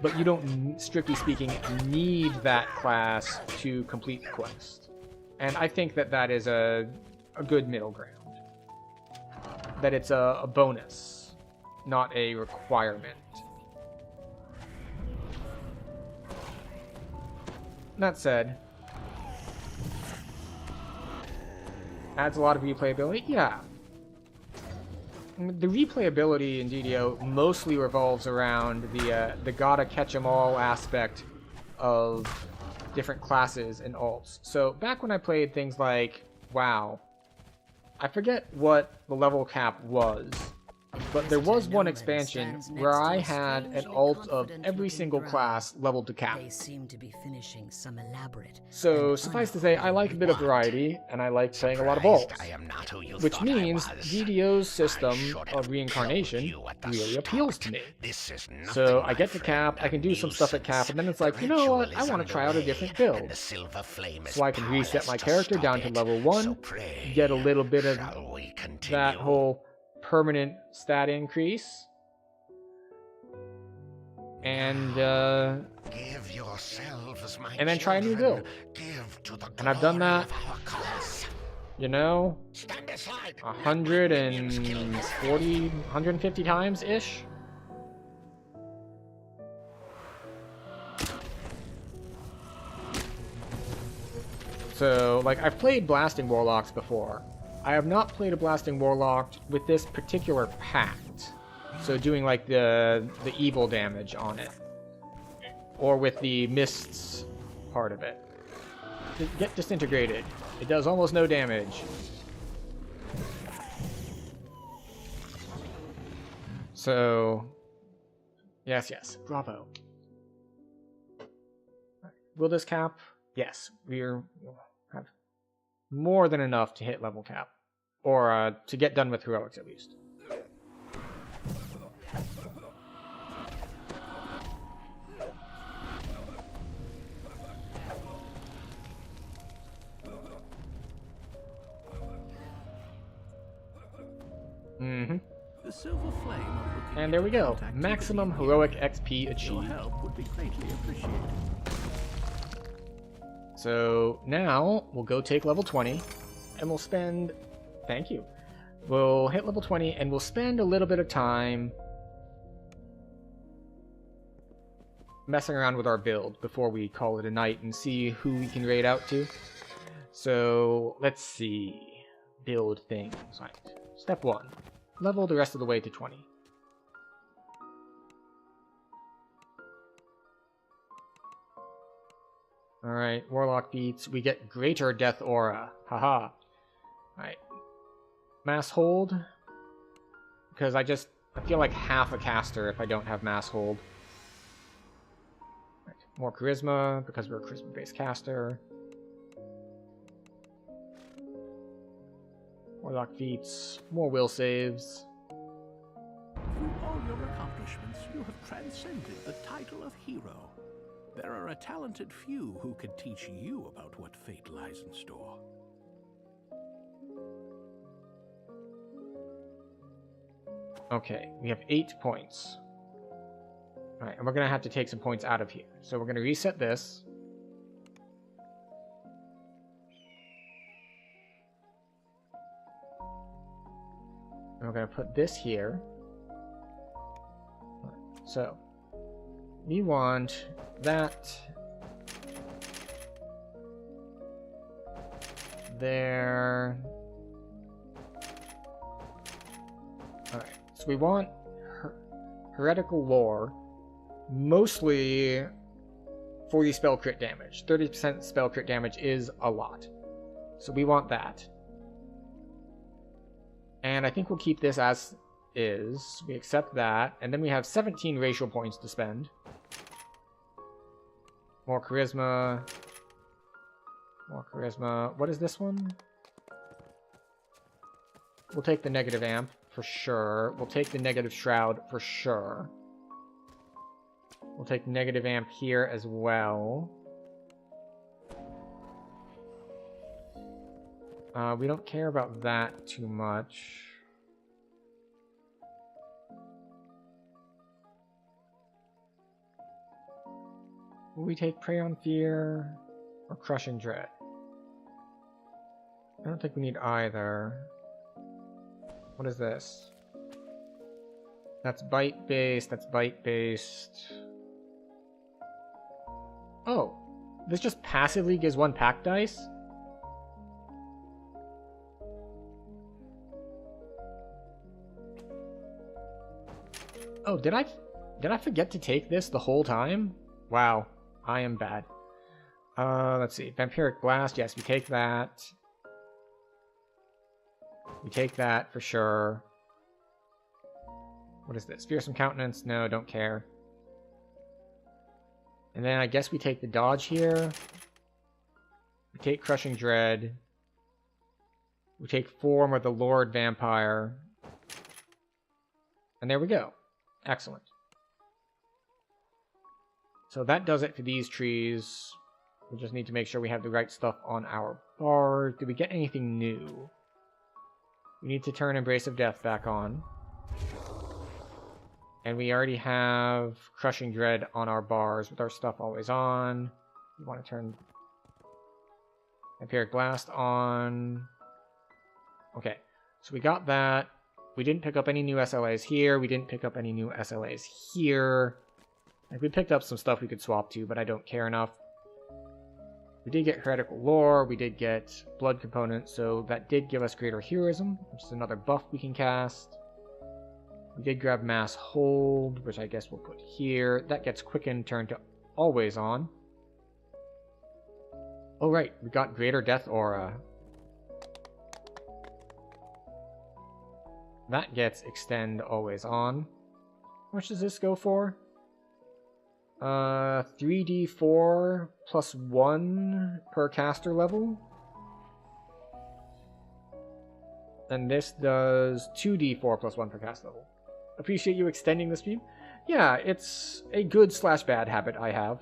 But you don't, strictly speaking, need that class to complete the quest. And I think that that is a good middle ground. That it's a bonus, not a requirement. That said, adds a lot of replayability? Yeah. The replayability in DDO mostly revolves around the gotta catch 'em all aspect of different classes and alts. So back when I played things like WoW, I forget what the level cap was, but there was one expansion where I had an alt of every single class leveled to cap. They seem to be finishing some elaborate. So suffice to say, I like a bit of variety, and I like playing a lot of alts. Which means DDO's system of reincarnation really appeals to me. So I get to cap, I can do some stuff at cap, and then it's like, you know what, I want to try out a different build. So I can reset my character down to level 1, get a little bit of that whole permanent stat increase, and then try a new build. And I've done that, you know, 140, 150 times ish. So like, I've played Blasting Warlocks before. I have not played a Blasting Warlock with this particular pact. So doing like the evil damage on it. Or with the mists part of it. Get disintegrated. It does almost no damage. So, yes, bravo. Will this cap? Yes, we'll have more than enough to hit level cap. Or to get done with heroics at least. Mm-hmm. The silver flame of looking And there we go. activity Maximum heroic XP Your achieved. help would be greatly appreciated. So now we'll go take level 20 and we'll spend... Thank you. We'll hit level 20 and we'll spend a little bit of time messing around with our build before we call it a night and see who we can raid out to. So let's see. Build things. Right. Step 1. Level the rest of the way to 20. Alright, Warlock beats. We get Greater Death Aura. Haha. Alright. Mass Hold. Because I feel like half a caster if I don't have Mass Hold. Right. More Charisma, because we're a Charisma-based caster. More Warlock feats, more will saves. Through all your accomplishments, you have transcended the title of hero. There are a talented few who could teach you about what fate lies in store. Okay, we have 8 points. Alright, and we're going to have to take some points out of here. So we're going to reset this. And we're going to put this here. So, we want that there. Alright, so we want heretical lore, mostly 40 spell crit damage. 30% spell crit damage is a lot. So we want that. And I think we'll keep this as is. We accept that. And then we have 17 racial points to spend. More charisma. More charisma. What is this one? We'll take the negative amp for sure. We'll take the negative shroud for sure. We'll take negative amp here as well. We don't care about that too much. Will we take Prey on Fear or Crushing Dread? I don't think we need either. What is this? That's bite based, that's bite based. Oh, this just passively gives 1 pack dice? Oh, did I forget to take this the whole time? Wow, I am bad. Let's see. Vampiric Blast, yes, we take that. We take that for sure. What is this? Fearsome Countenance? No, don't care. And then I guess we take the dodge here. We take Crushing Dread. We take Form of the Lord Vampire. And there we go. Excellent. So that does it for these trees. We just need to make sure we have the right stuff on our bar. Did we get anything new? We need to turn Embrace of Death back on. And we already have Crushing Dread on our bars with our stuff always on. We want to turn Vampiric Blast on. Okay, so we got that. We didn't pick up any new SLAs here. We didn't pick up any new SLAs here. Like, we picked up some stuff we could swap to, but I don't care enough. We did get Heretical Lore. We did get Blood Component, so that did give us Greater Heroism, which is another buff we can cast. We did grab Mass Hold, which I guess we'll put here. That gets Quicken turned to Always On. Oh right, we got Greater Death Aura. That gets Extend Always On. How much does this go for? 3d4 plus 1 per caster level. And this does 2d4 plus 1 per caster level. Appreciate you extending the stream. Yeah, it's a good / bad habit I have.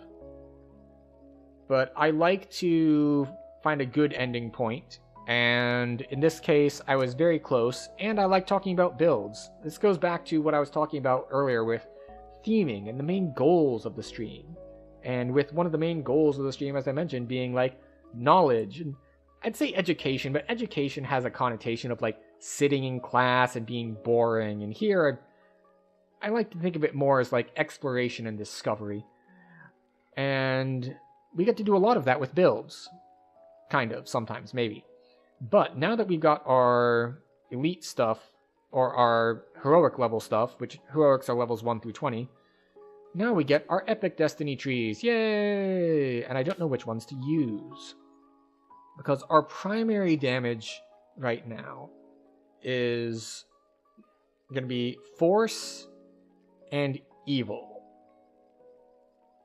But I like to find a good ending point. And in this case, I was very close. And I like talking about builds. This goes back to what I was talking about earlier with theming and the main goals of the stream. And with one of the main goals of the stream, as I mentioned, being like knowledge. And I'd say education, but education has a connotation of like sitting in class and being boring. And here, I like to think of it more as like exploration and discovery. And we get to do a lot of that with builds. Kind of, sometimes, maybe. But now that we've got our elite stuff, or our heroic level stuff, which heroics are levels 1 through 20, now we get our epic destiny trees. Yay! And I don't know which ones to use. Because our primary damage right now is going to be force and evil.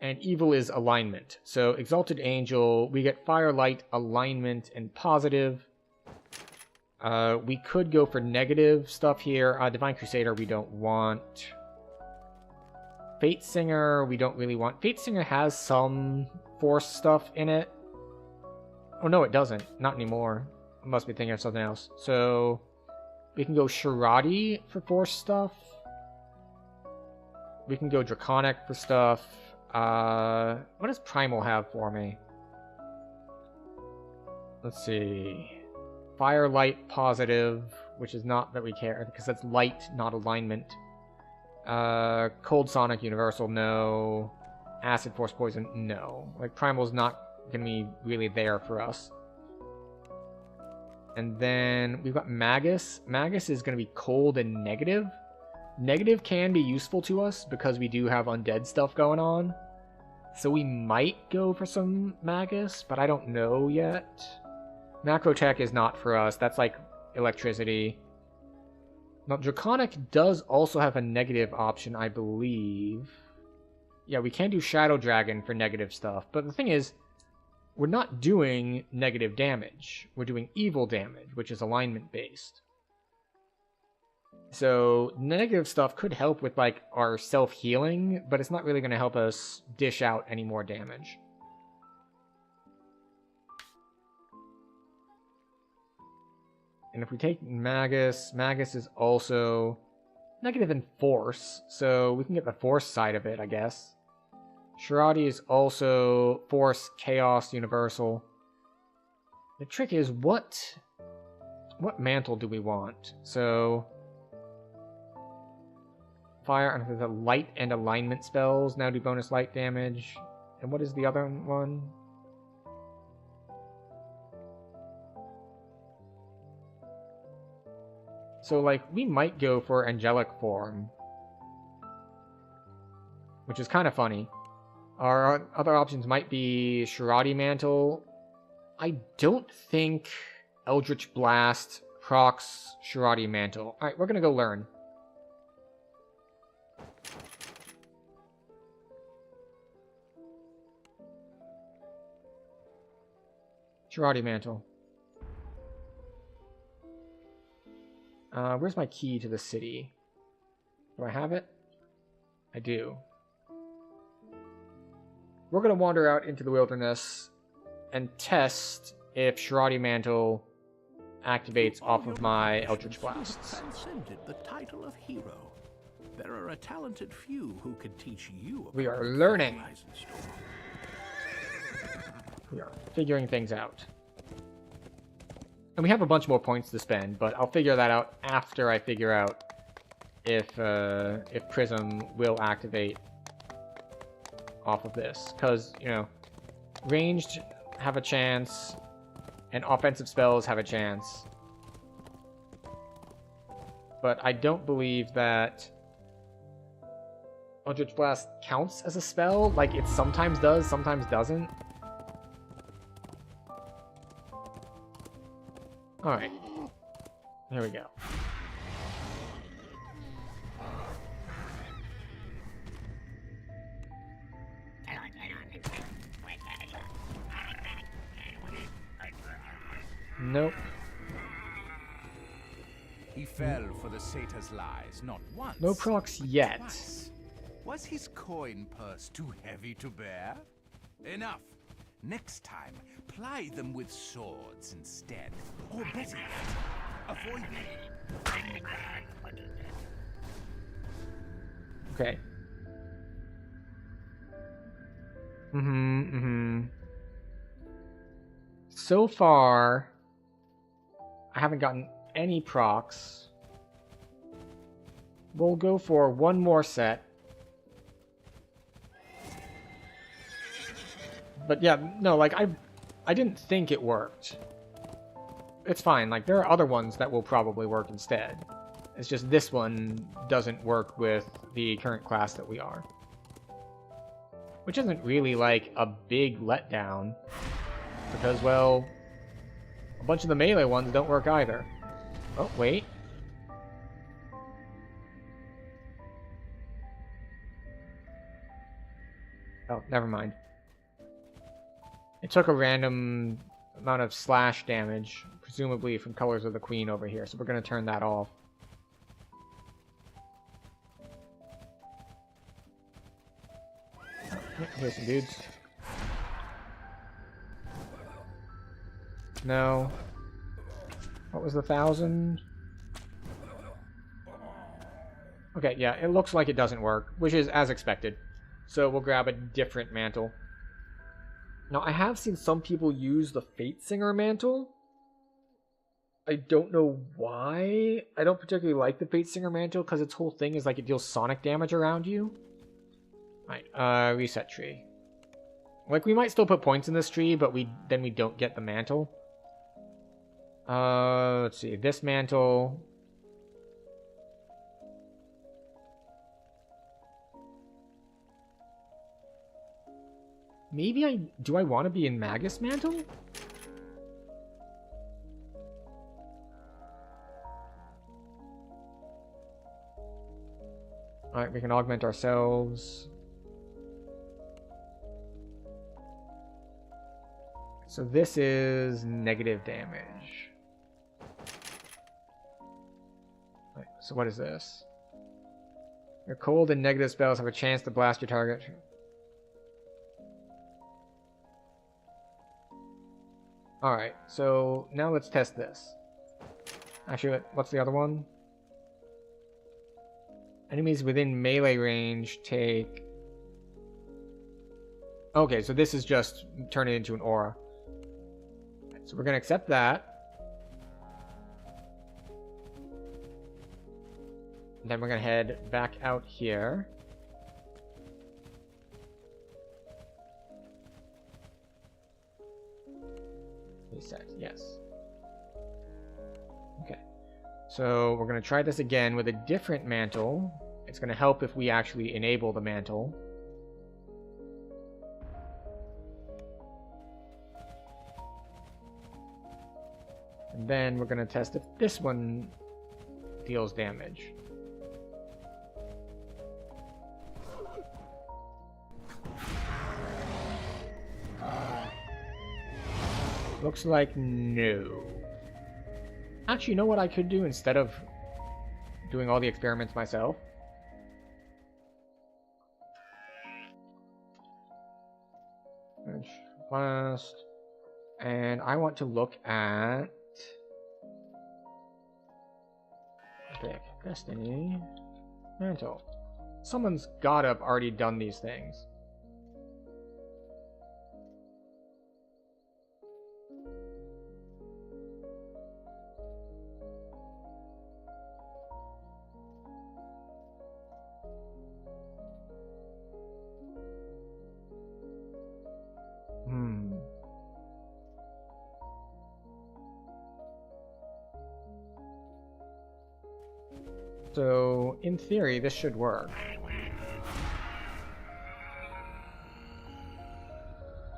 And evil is alignment. So Exalted Angel, we get Firelight, alignment, and positive. We could go for negative stuff here. Divine Crusader we don't want. Fate Singer we don't really want. Fate Singer has some force stuff in it. Oh no, it doesn't. Not anymore. I must be thinking of something else. So we can go Shirati for force stuff. We can go Draconic for stuff. What does Primal have for me? Let's see. Fire, light, positive, which is not that we care, because that's light, not alignment. Cold, Sonic, Universal, no. Acid, Force, Poison, no. Like, Primal's not gonna be really there for us. And then we've got Magus. Magus is gonna be cold and negative. Negative can be useful to us because we do have undead stuff going on. So we might go for some Magus, but I don't know yet. Macrotech is not for us. That's like electricity. Now, Draconic does also have a negative option, I believe. Yeah, we can do Shadow Dragon for negative stuff. But the thing is, we're not doing negative damage. We're doing evil damage, which is alignment-based. So negative stuff could help with like our self-healing, but it's not really going to help us dish out any more damage. And if we take Magus, Magus is also negative in force, so we can get the force side of it, I guess. Shirati is also force, chaos, universal. The trick is what mantle do we want? So fire and the light and alignment spells now do bonus light damage. And what is the other one? So, like, we might go for angelic form, which is kind of funny. Our other options might be Shirati Mantle. I don't think Eldritch Blast procs Shirati Mantle. Alright, we're gonna go learn. Shirati Mantle. Where's my key to the city? Do I have it? I do. We're going to wander out into the wilderness and test if Shirati Mantle activates off of my Eldritch Blasts. Transcended the title of hero. There are a talented few who could teach you. We are learning. We are figuring things out. And we have a bunch more points to spend, but I'll figure that out after I figure out if Prism will activate off of this. Because, you know, ranged have a chance, and offensive spells have a chance. But I don't believe that Eldritch Blast counts as a spell. Like, it sometimes does, sometimes doesn't. Alright. Here we go. Nope. He fell for the satyr's lies, not once. No procs yet. Twice. Was his coin purse too heavy to bear? Enough. Next time, ply them with swords instead. Or better yet, avoid them. Okay. So far, I haven't gotten any procs. We'll go for one more set. But yeah, no, like, I didn't think it worked. It's fine, like, there are other ones that will probably work instead. It's just this one doesn't work with the current class that we are. Which isn't really, like, a big letdown. Because, well, a bunch of the melee ones don't work either. Oh, wait. Oh, never mind. It took a random amount of slash damage, presumably from Colors of the Queen over here. So we're going to turn that off. Here's some dudes. No. What was the 1,000? Okay, yeah, it looks like it doesn't work, which is as expected. So we'll grab a different mantle. Now, I have seen some people use the Fate Singer mantle. I don't know why. I don't particularly like the Fate Singer mantle because its whole thing is like it deals sonic damage around you. Right, reset tree. Like, we might still put points in this tree, but then we don't get the mantle. Let's see, this mantle. Maybe do I want to be in Magus Mantle? Alright, we can augment ourselves. So this is negative damage. Right, so what is this? Your cold and negative spells have a chance to blast your target. Alright, so now let's test this. Actually, what's the other one? Enemies within melee range take... Okay, so this is just turn it into an aura. So we're going to accept that. And then we're going to head back out here. Reset, yes. Okay. So we're going to try this again with a different mantle. It's going to help if we actually enable the mantle. And then we're going to test if this one deals damage. Looks like no. Actually, you know what I could do instead of doing all the experiments myself? Blast. And I want to look at... Epic Destiny Mantle. Someone's gotta have already done these things. So, in theory, this should work.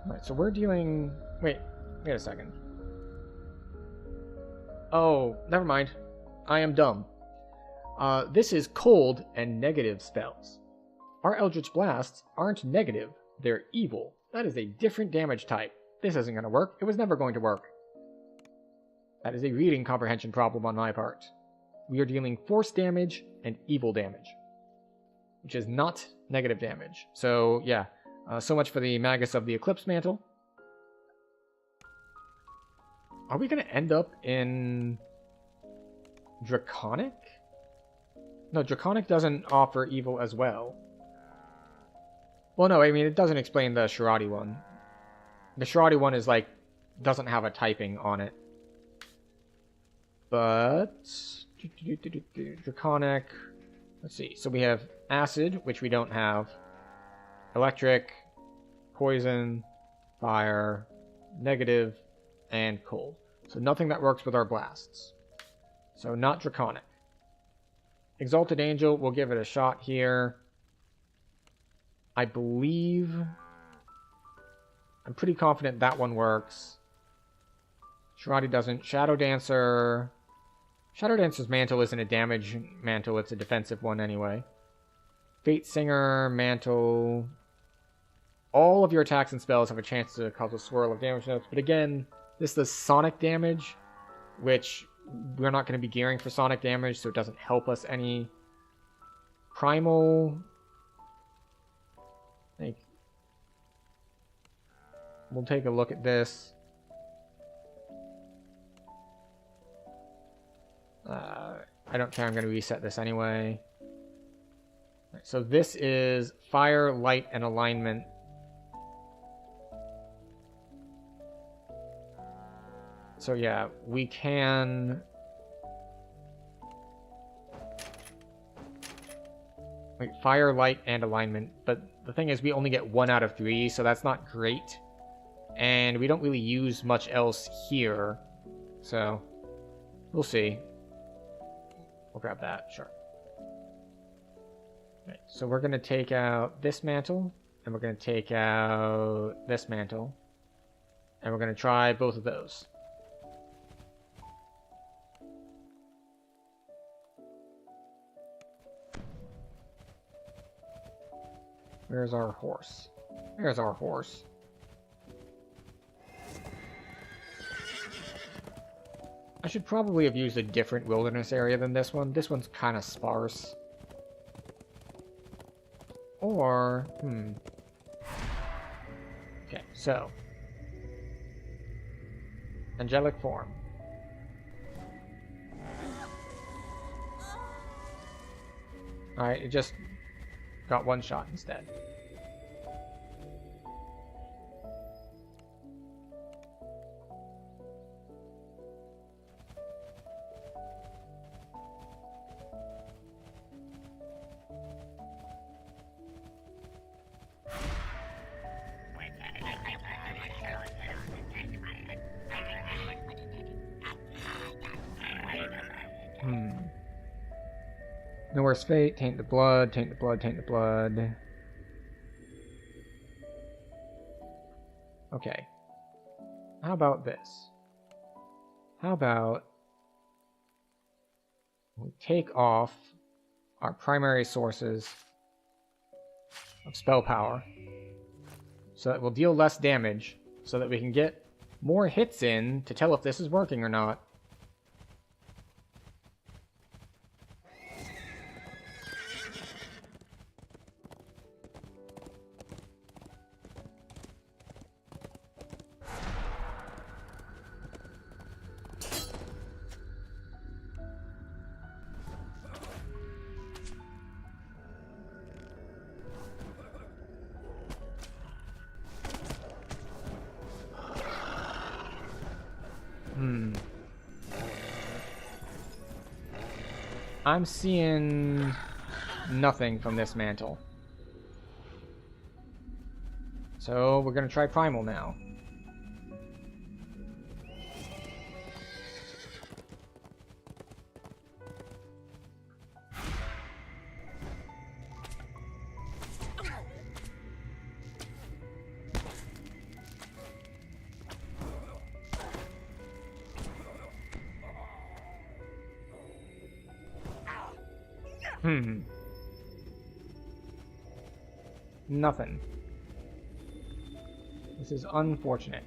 Alright, so we're dealing... Wait a second. Oh, never mind. I am dumb. This is cold and negative spells. Our Eldritch Blasts aren't negative, they're evil. That is a different damage type. This isn't going to work. It was never going to work. That is a reading comprehension problem on my part. We are dealing force damage and evil damage, which is not negative damage. So, yeah. So much for the Magus of the Eclipse Mantle. Are we going to end up in Draconic? No, Draconic doesn't offer evil as well. Well, no, I mean, it doesn't explain the Shirati one. The Shirati one is like, doesn't have a typing on it. But... Draconic. Let's see. So we have acid, which we don't have. Electric, poison, fire, negative, and cold. So nothing that works with our blasts. So not Draconic. Exalted Angel, we'll give it a shot here. I believe... I'm pretty confident that one works. Shirati doesn't. Shadow Dancer... Shadow Dancer's mantle isn't a damage mantle, it's a defensive one anyway. Fate Singer, mantle... All of your attacks and spells have a chance to cause a swirl of damage notes, but again, This does sonic damage, which we're not going to be gearing for sonic damage, so it doesn't help us any. Primal... I think we'll take a look at this. I don't care, I'm going to reset this anyway. Right, so this is fire, light, and alignment. So yeah, we can... Like fire, light, and alignment. But the thing is, we only get 1 out of 3, so that's not great. And we don't really use much else here. So, we'll see. We'll grab that, sure. Right, so we're going to take out this mantle, and we're going to take out this mantle. And we're going to try both of those. Where's our horse? There's our horse. I should probably have used a different wilderness area than this one. This one's kind of sparse. Or, Okay, so. Angelic form. Alright, it just got 1 shot instead. No worse fate, taint the blood, taint the blood, taint the blood. Okay. How about this? How about we take off our primary sources of spell power so that we'll deal less damage so that we can get more hits in to tell if this is working or not. I'm seeing nothing from this mantle. So we're gonna try Primal now. Nothing. This is unfortunate.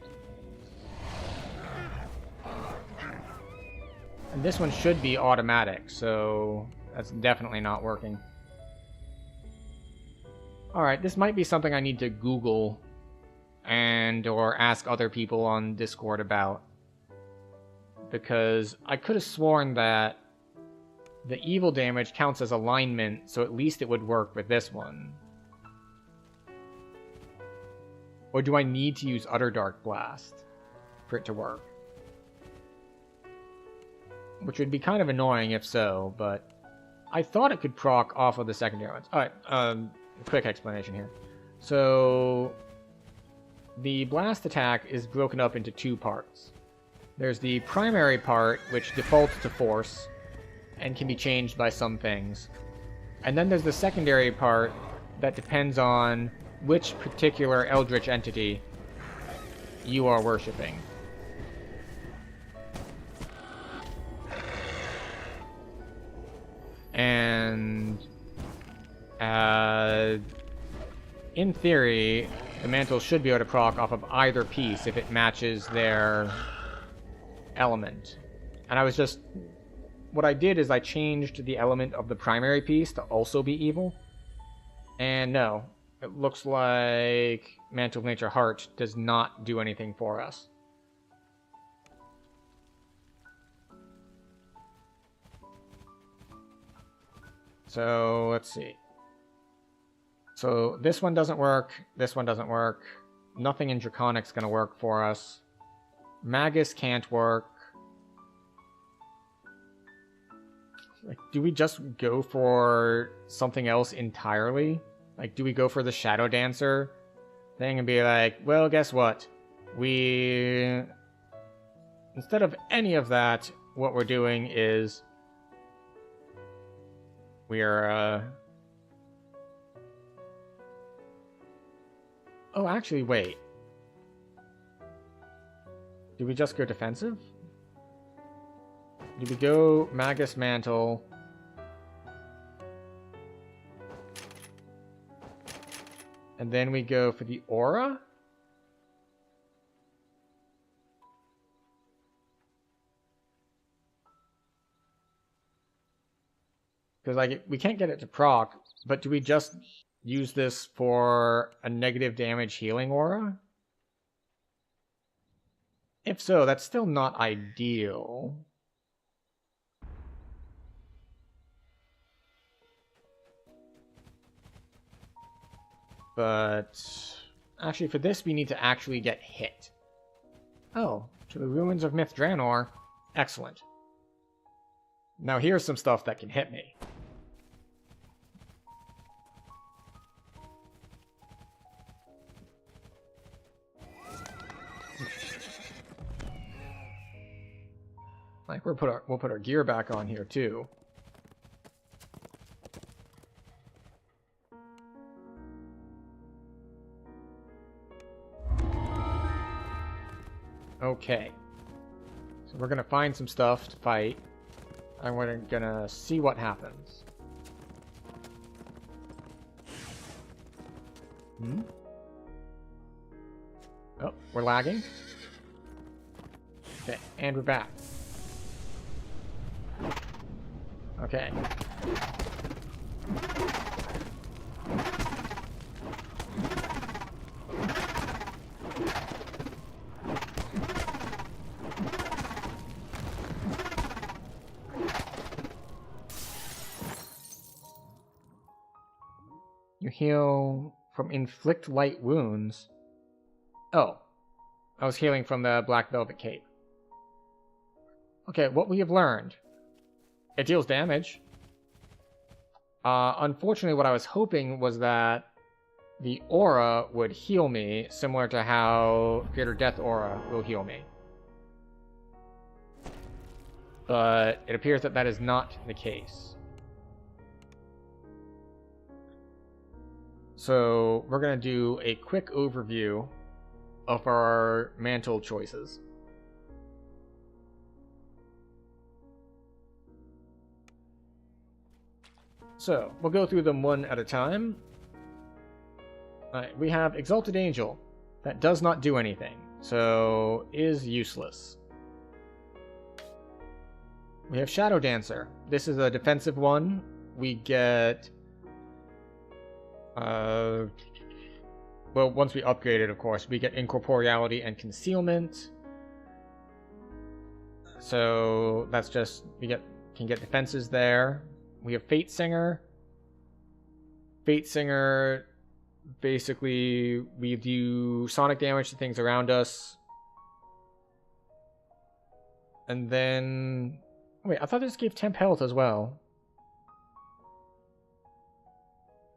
And this one should be automatic, so that's definitely not working. Alright, this might be something I need to Google and or ask other people on Discord about. Because I could have sworn that the evil damage counts as alignment, so at least it would work with this one. Or do I need to use Utter Dark Blast for it to work? Which would be kind of annoying if so, but I thought it could proc off of the secondary ones. Alright, quick explanation here. So, the blast attack is broken up into 2 parts. There's the primary part, which defaults to force, and can be changed by some things. And then there's the secondary part that depends on which particular eldritch entity you are worshipping. And in theory, the mantle should be able to proc off of either piece if it matches their element. And I was just... What I did is I changed the element of the primary piece to also be evil. And no, it looks like Mantle of Nature Heart does not do anything for us. So, let's see. So, this one doesn't work. This one doesn't work. Nothing in Draconic's gonna work for us. Magus can't work. Like, do we just go for something else entirely? Like, do we go for the Shadow Dancer thing and be like, well, guess what? We... Instead of any of that, what we're doing is... We're, Oh, actually, wait. Do we just go defensive? Do we go Magus Mantle? And then we go for the Aura? Because, like, we can't get it to proc, but do we just use this for a negative damage healing aura? If so, that's still not ideal. But actually, for this, we need to actually get hit. Oh, to the ruins of Myth Draenor. Excellent. Now here's some stuff that can hit me. Like, we'll put our gear back on here too. Okay. So we're gonna find some stuff to fight. And we're gonna see what happens. Oh, we're lagging. Okay, and we're back. Okay. You heal from inflict light wounds. Oh. I was healing from the Black Velvet Cape. Okay, what we have learned. It deals damage. Unfortunately, what I was hoping was that the aura would heal me, similar to how Greater Death Aura will heal me. But it appears that that is not the case. So we're going to do a quick overview of our mantle choices. So, we'll go through them one at a time. Alright, we have Exalted Angel. That does not do anything, so is useless. We have Shadow Dancer. This is a defensive one. We get... well, once we upgrade it, of course, we get Incorporeality and Concealment. So, that's just... We can get defenses there. We have Fate Singer. Fate Singer, basically, we do sonic damage to things around us. And then... Wait, I thought this gave temp health as well.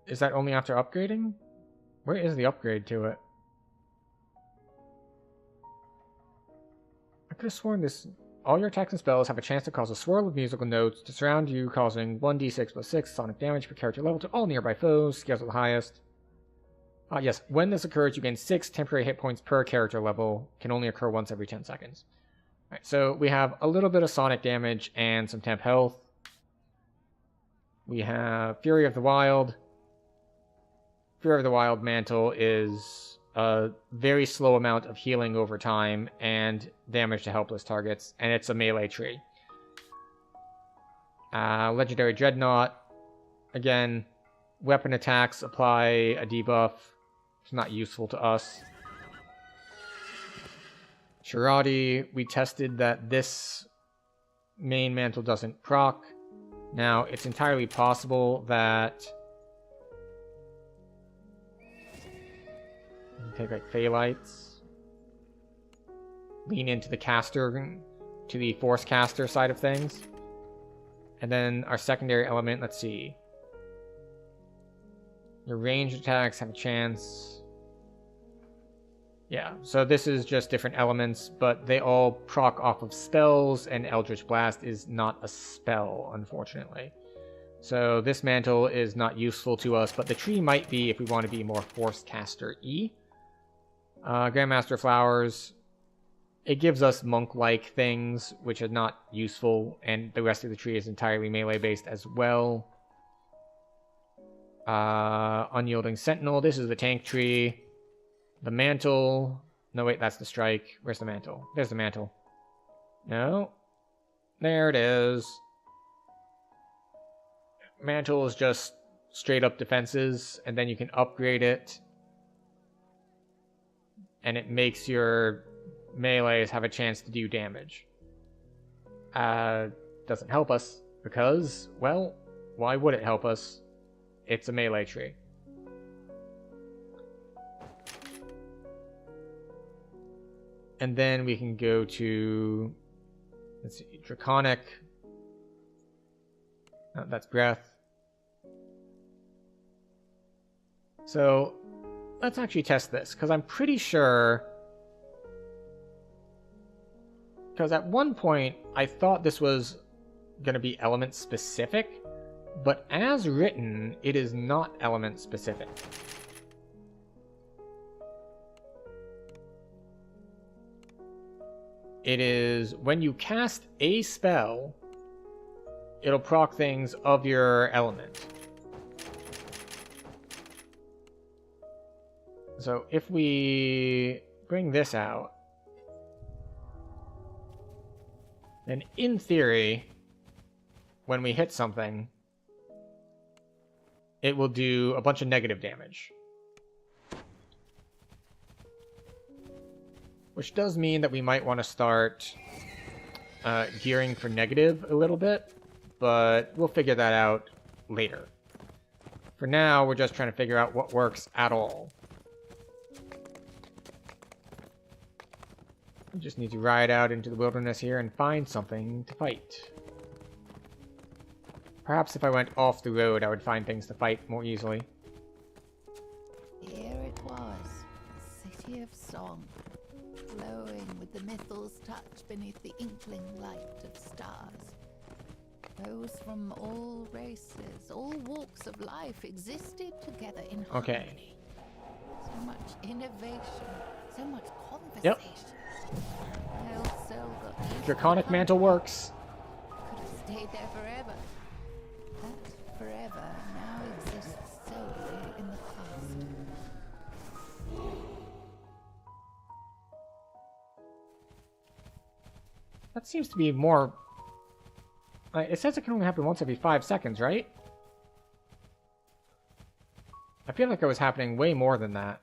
Is that only after upgrading? Where is the upgrade to it? I could have sworn this... All your attacks and spells have a chance to cause a swirl of musical notes to surround you, causing 1d6 plus 6 sonic damage per character level to all nearby foes, scales at the highest. Yes, when this occurs, you gain 6 temporary hit points per character level. Can only occur once every 10 seconds. Alright, so we have a little bit of sonic damage and some temp health. We have Fury of the Wild. Fury of the Wild mantle is a very slow amount of healing over time and damage to helpless targets, and it's a melee tree. Legendary Dreadnought. Again, weapon attacks apply a debuff. It's not useful to us. Shirati, we tested that this main mantle doesn't proc. Now, it's entirely possible that you take like Phalites, lean into the caster, to the force caster side of things. And then our secondary element, let's see. Your ranged attacks have a chance. Yeah, so this is just different elements, but they all proc off of spells, and Eldritch Blast is not a spell, unfortunately. So this mantle is not useful to us, but the tree might be if we want to be more Force Caster-y. Grandmaster Flowers, it gives us monk-like things, which are not useful, and the rest of the tree is entirely melee-based as well. Unyielding Sentinel, this is the tank tree. The mantle... No, wait, that's the strike. Where's the mantle? There's the mantle. No. There it is. Mantle is just straight-up defenses, and then you can upgrade it. And it makes your melees have a chance to do damage. Doesn't help us, because, well, why would it help us? It's a melee tree. And then we can go to, let's see, Draconic. No, that's Breath. So, let's actually test this, because I'm pretty sure... Because at one point, I thought this was going to be element specific, but as written, it is not element specific. It is when you cast a spell, it'll proc things of your element. So if we bring this out, then in theory, when we hit something, it will do a bunch of negative damage. Which does mean that we might want to start gearing for negative a little bit, but we'll figure that out later. For now, we're just trying to figure out what works at all. We just need to ride out into the wilderness here and find something to fight. Perhaps if I went off the road, I would find things to fight more easily. Here it was, a city of song, glowing with the mythos touch beneath the inkling light of stars. Those from all races, all walks of life existed together in harmony. So much innovation, so much conversation. Draconic Mantle works. Could have stayed there forever. That forever now exists solely in the past. That seems to be more... it says it can only happen once every 5 seconds, right? I feel like it was happening way more than that.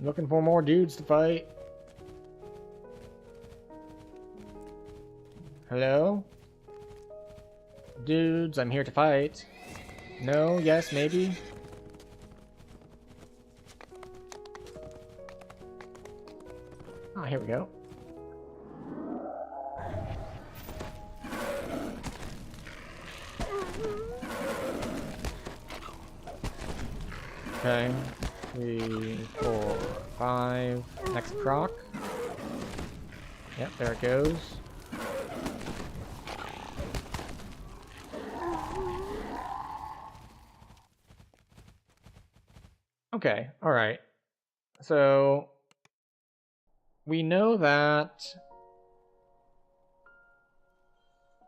Looking for more dudes to fight. Hello? Dudes, I'm here to fight. No, yes, maybe. Ah, here we go. Okay. 3, 4, 5. Next proc. Yep, there it goes. Okay, alright. So, we know that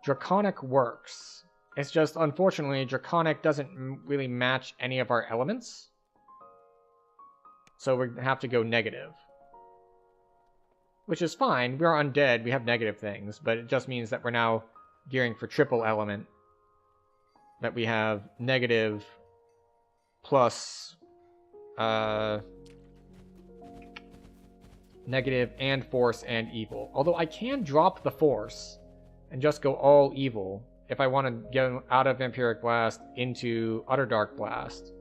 Draconic works. It's just, unfortunately, Draconic doesn't really match any of our elements. So we have to go negative. Which is fine. We're undead. We have negative things. But it just means that we're now gearing for triple element. That we have negative plus negative and force and evil. Although I can drop the force and just go all evil if I want to get out of Vampiric Blast into Utter Dark Blast.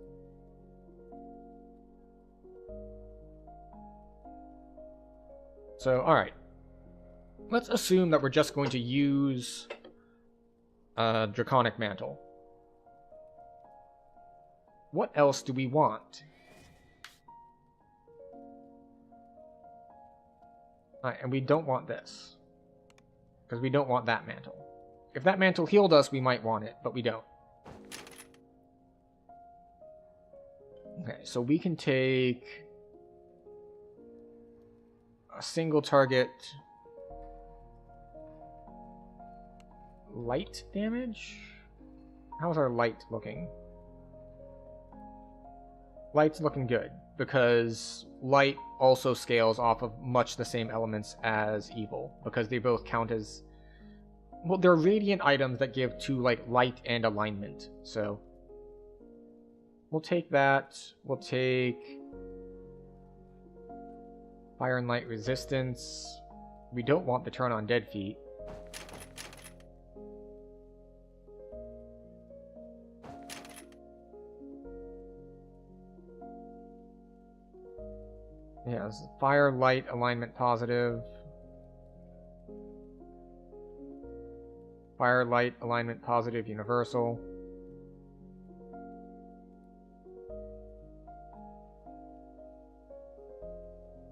So, alright. Let's assume that we're just going to use Draconic Mantle. What else do we want? Alright, and we don't want this. Because we don't want that mantle. If that mantle healed us, we might want it, but we don't. Okay, so we can take a single target light damage? How's our light looking? Light's looking good, because light also scales off of much the same elements as evil, because they both count as... Well, they're radiant items that give to, like, light and alignment, so... We'll take that. We'll take... Fire and light resistance. We don't want the turn on dead feet. Yeah, fire, light, alignment positive. Fire, light, alignment positive, universal.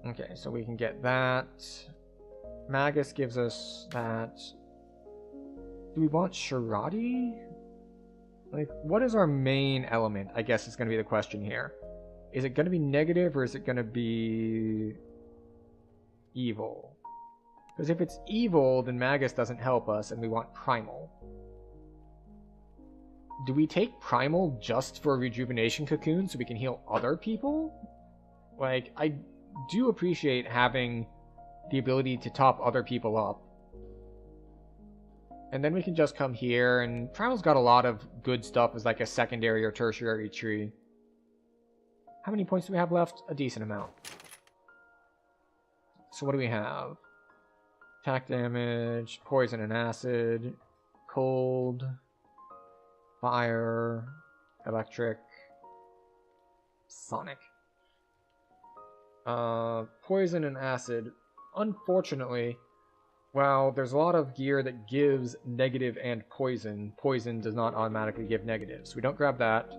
Okay, so we can get that. Magus gives us that. Do we want Sharadi? Like, what is our main element? I guess is going to be the question here. Is it going to be negative or is it going to be evil? Because if it's evil, then Magus doesn't help us and we want Primal. Do we take Primal just for Rejuvenation Cocoon so we can heal other people? Like, I do appreciate having the ability to top other people up. And then we can just come here, and Primal's got a lot of good stuff as like a secondary or tertiary tree. How many points do we have left? A decent amount. So what do we have? Attack damage, poison and acid, cold, fire, electric, sonic. Poison and acid. Unfortunately, while there's a lot of gear that gives negative and poison, poison does not automatically give negative. So we don't grab that.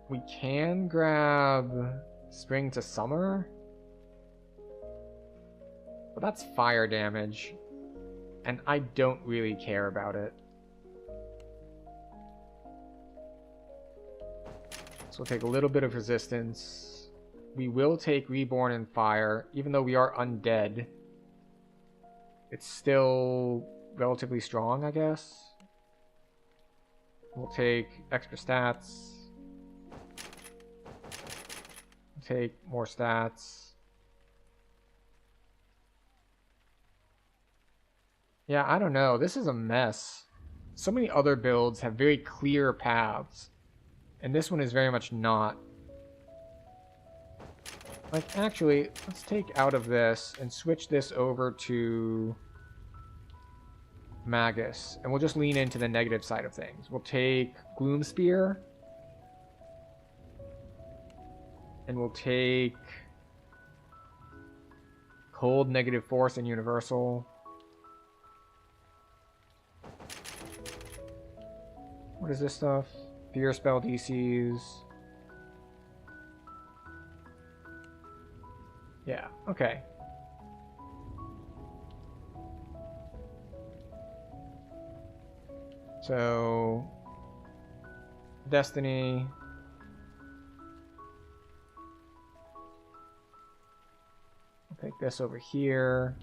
We can grab Spring to Summer. But that's fire damage. And I don't really care about it. So we'll take a little bit of resistance. We will take Reborn and Fire. Even though we are undead, it's still relatively strong, I guess. We'll take extra stats. We'll take more stats. Yeah, I don't know. This is a mess. So many other builds have very clear paths. And this one is very much not. Like, actually, let's take out of this and switch this over to Magus. And we'll just lean into the negative side of things. We'll take Gloom Spear. And we'll take Cold, Negative Force, and Universal. What is this stuff? Fear spell DCs. Yeah, okay. So, Destiny. I'll take this over here.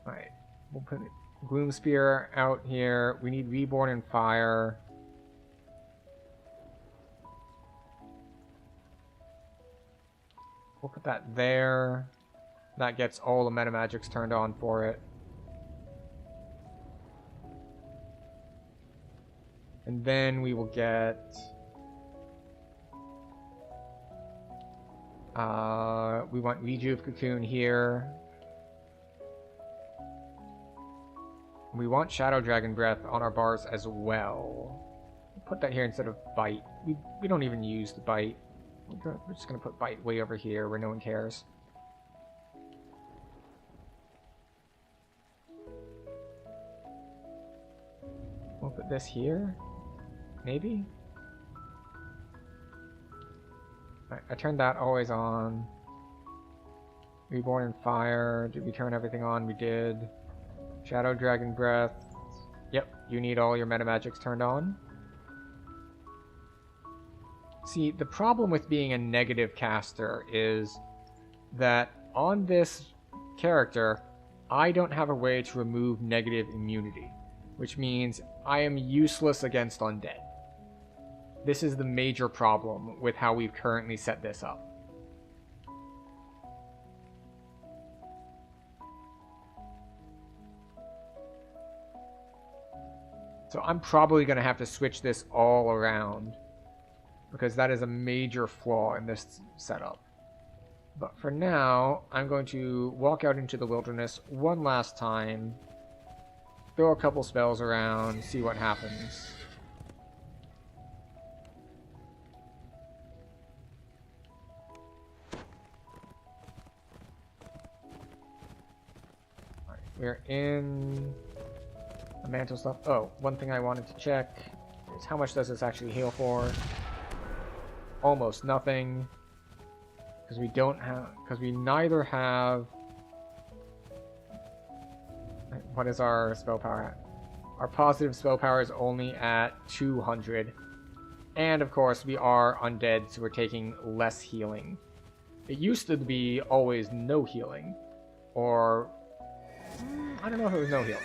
Alright, we'll put Gloom Spear out here. We need Reborn in Fire. We'll put that there. That gets all the meta magics turned on for it. And then we will get... we want Rejuve Cocoon here. We want Shadow Dragon Breath on our bars as well. We'll put that here instead of Bite. We don't even use the Bite. We're just going to put Bite way over here where no one cares. We'll put this here. Maybe? Right, I turned that always on. Reborn in Fire. Did we turn everything on? We did. Shadow Dragon Breath. Yep, you need all your meta magics turned on. See, the problem with being a negative caster is that on this character, I don't have a way to remove negative immunity, which means I am useless against undead. This is the major problem with how we've currently set this up. So I'm probably going to have to switch this all around, because that is a major flaw in this setup. But for now, I'm going to walk out into the wilderness one last time, throw a couple spells around, see what happens. Alright, we're in the mantle stuff. Oh, one thing I wanted to check is how much does this actually heal for? Almost nothing, because we neither have. What is our spell power at? Our positive spell power is only at 200, and of course we are undead, so we're taking less healing. It used to be always no healing, or I don't know if it was no healing.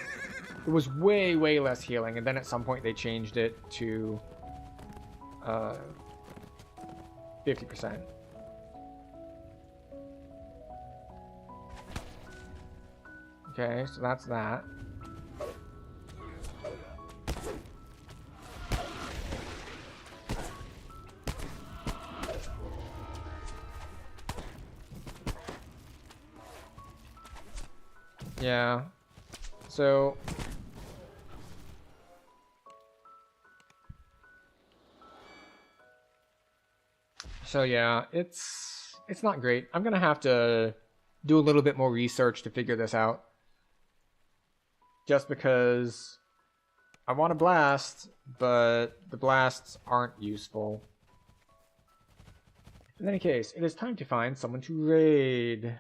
It was way less healing, and then at some point they changed it to 50%. Okay, so that's that. Yeah. So yeah, it's not great. I'm gonna have to do a little bit more research to figure this out. Just because I want to blast, but the blasts aren't useful. In any case, it is time to find someone to raid.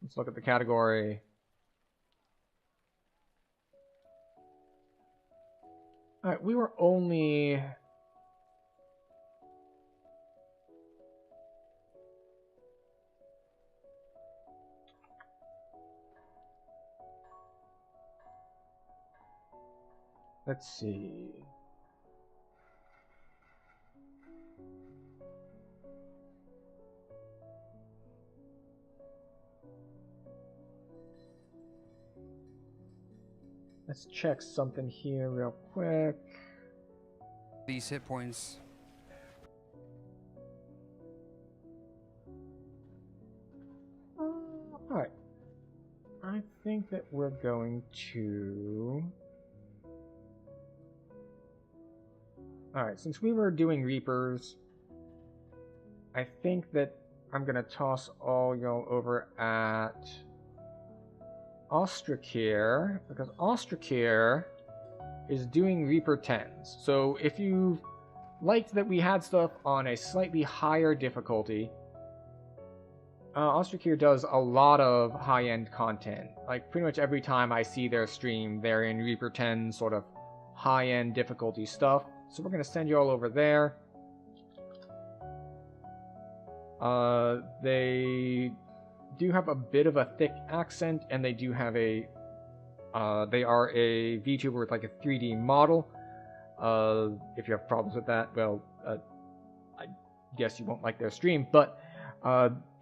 Let's look at the category. Alright, we were only... Let's see. Let's check something here real quick. These hit points. Alright. I think that we're going to... Alright, since we were doing Reapers, I think that I'm going to toss all y'all over at Ostrakir, because Ostrakir is doing Reaper 10s. So if you liked that we had stuff on a slightly higher difficulty, Ostrakir does a lot of high-end content. Like, pretty much every time I see their stream, they're in Reaper 10 sort of high-end difficulty stuff. So we're going to send you all over there. do have a bit of a thick accent, and they do have a they are a VTuber with like a 3D model. If you have problems with that, well, I guess you won't like their stream. But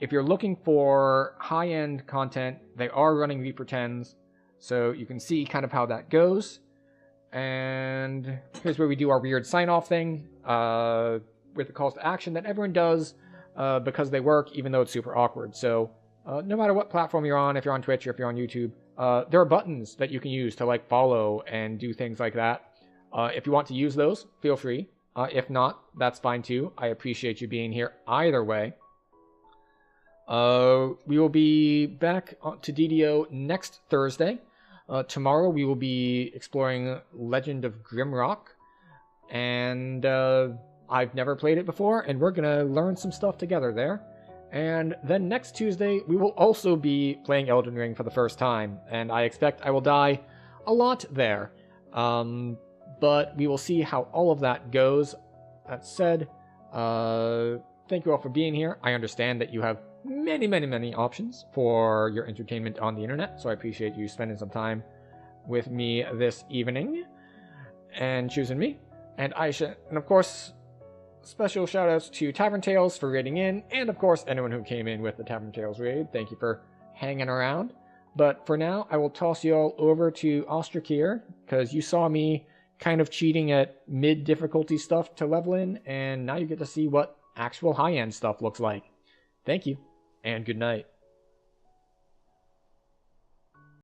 if you're looking for high-end content, they are running Reaper 10s, so you can see kind of how that goes. And here's where we do our weird sign-off thing with the calls to action that everyone does because they work, even though it's super awkward. So no matter what platform you're on, if you're on Twitch or if you're on YouTube, there are buttons that you can use to like follow and do things like that. If you want to use those, feel free. If not, that's fine too. I appreciate you being here either way. We will be back to DDO next Thursday. Tomorrow we will be exploring Legend of Grimrock. And I've never played it before, and we're going to learn some stuff together there. And then next Tuesday, we will also be playing Elden Ring for the first time, and I expect I will die a lot there. But we will see how all of that goes. That said, thank you all for being here. I understand that you have many, many, many options for your entertainment on the internet, so I appreciate you spending some time with me this evening and choosing me. And Aisha, and of course, special shoutouts to Tavern Tales for raiding in, and of course anyone who came in with the Tavern Tales raid. Thank you for hanging around. But for now, I will toss you all over to Ostrakir, because you saw me kind of cheating at mid-difficulty stuff to level in, and now you get to see what actual high-end stuff looks like. Thank you, and good night.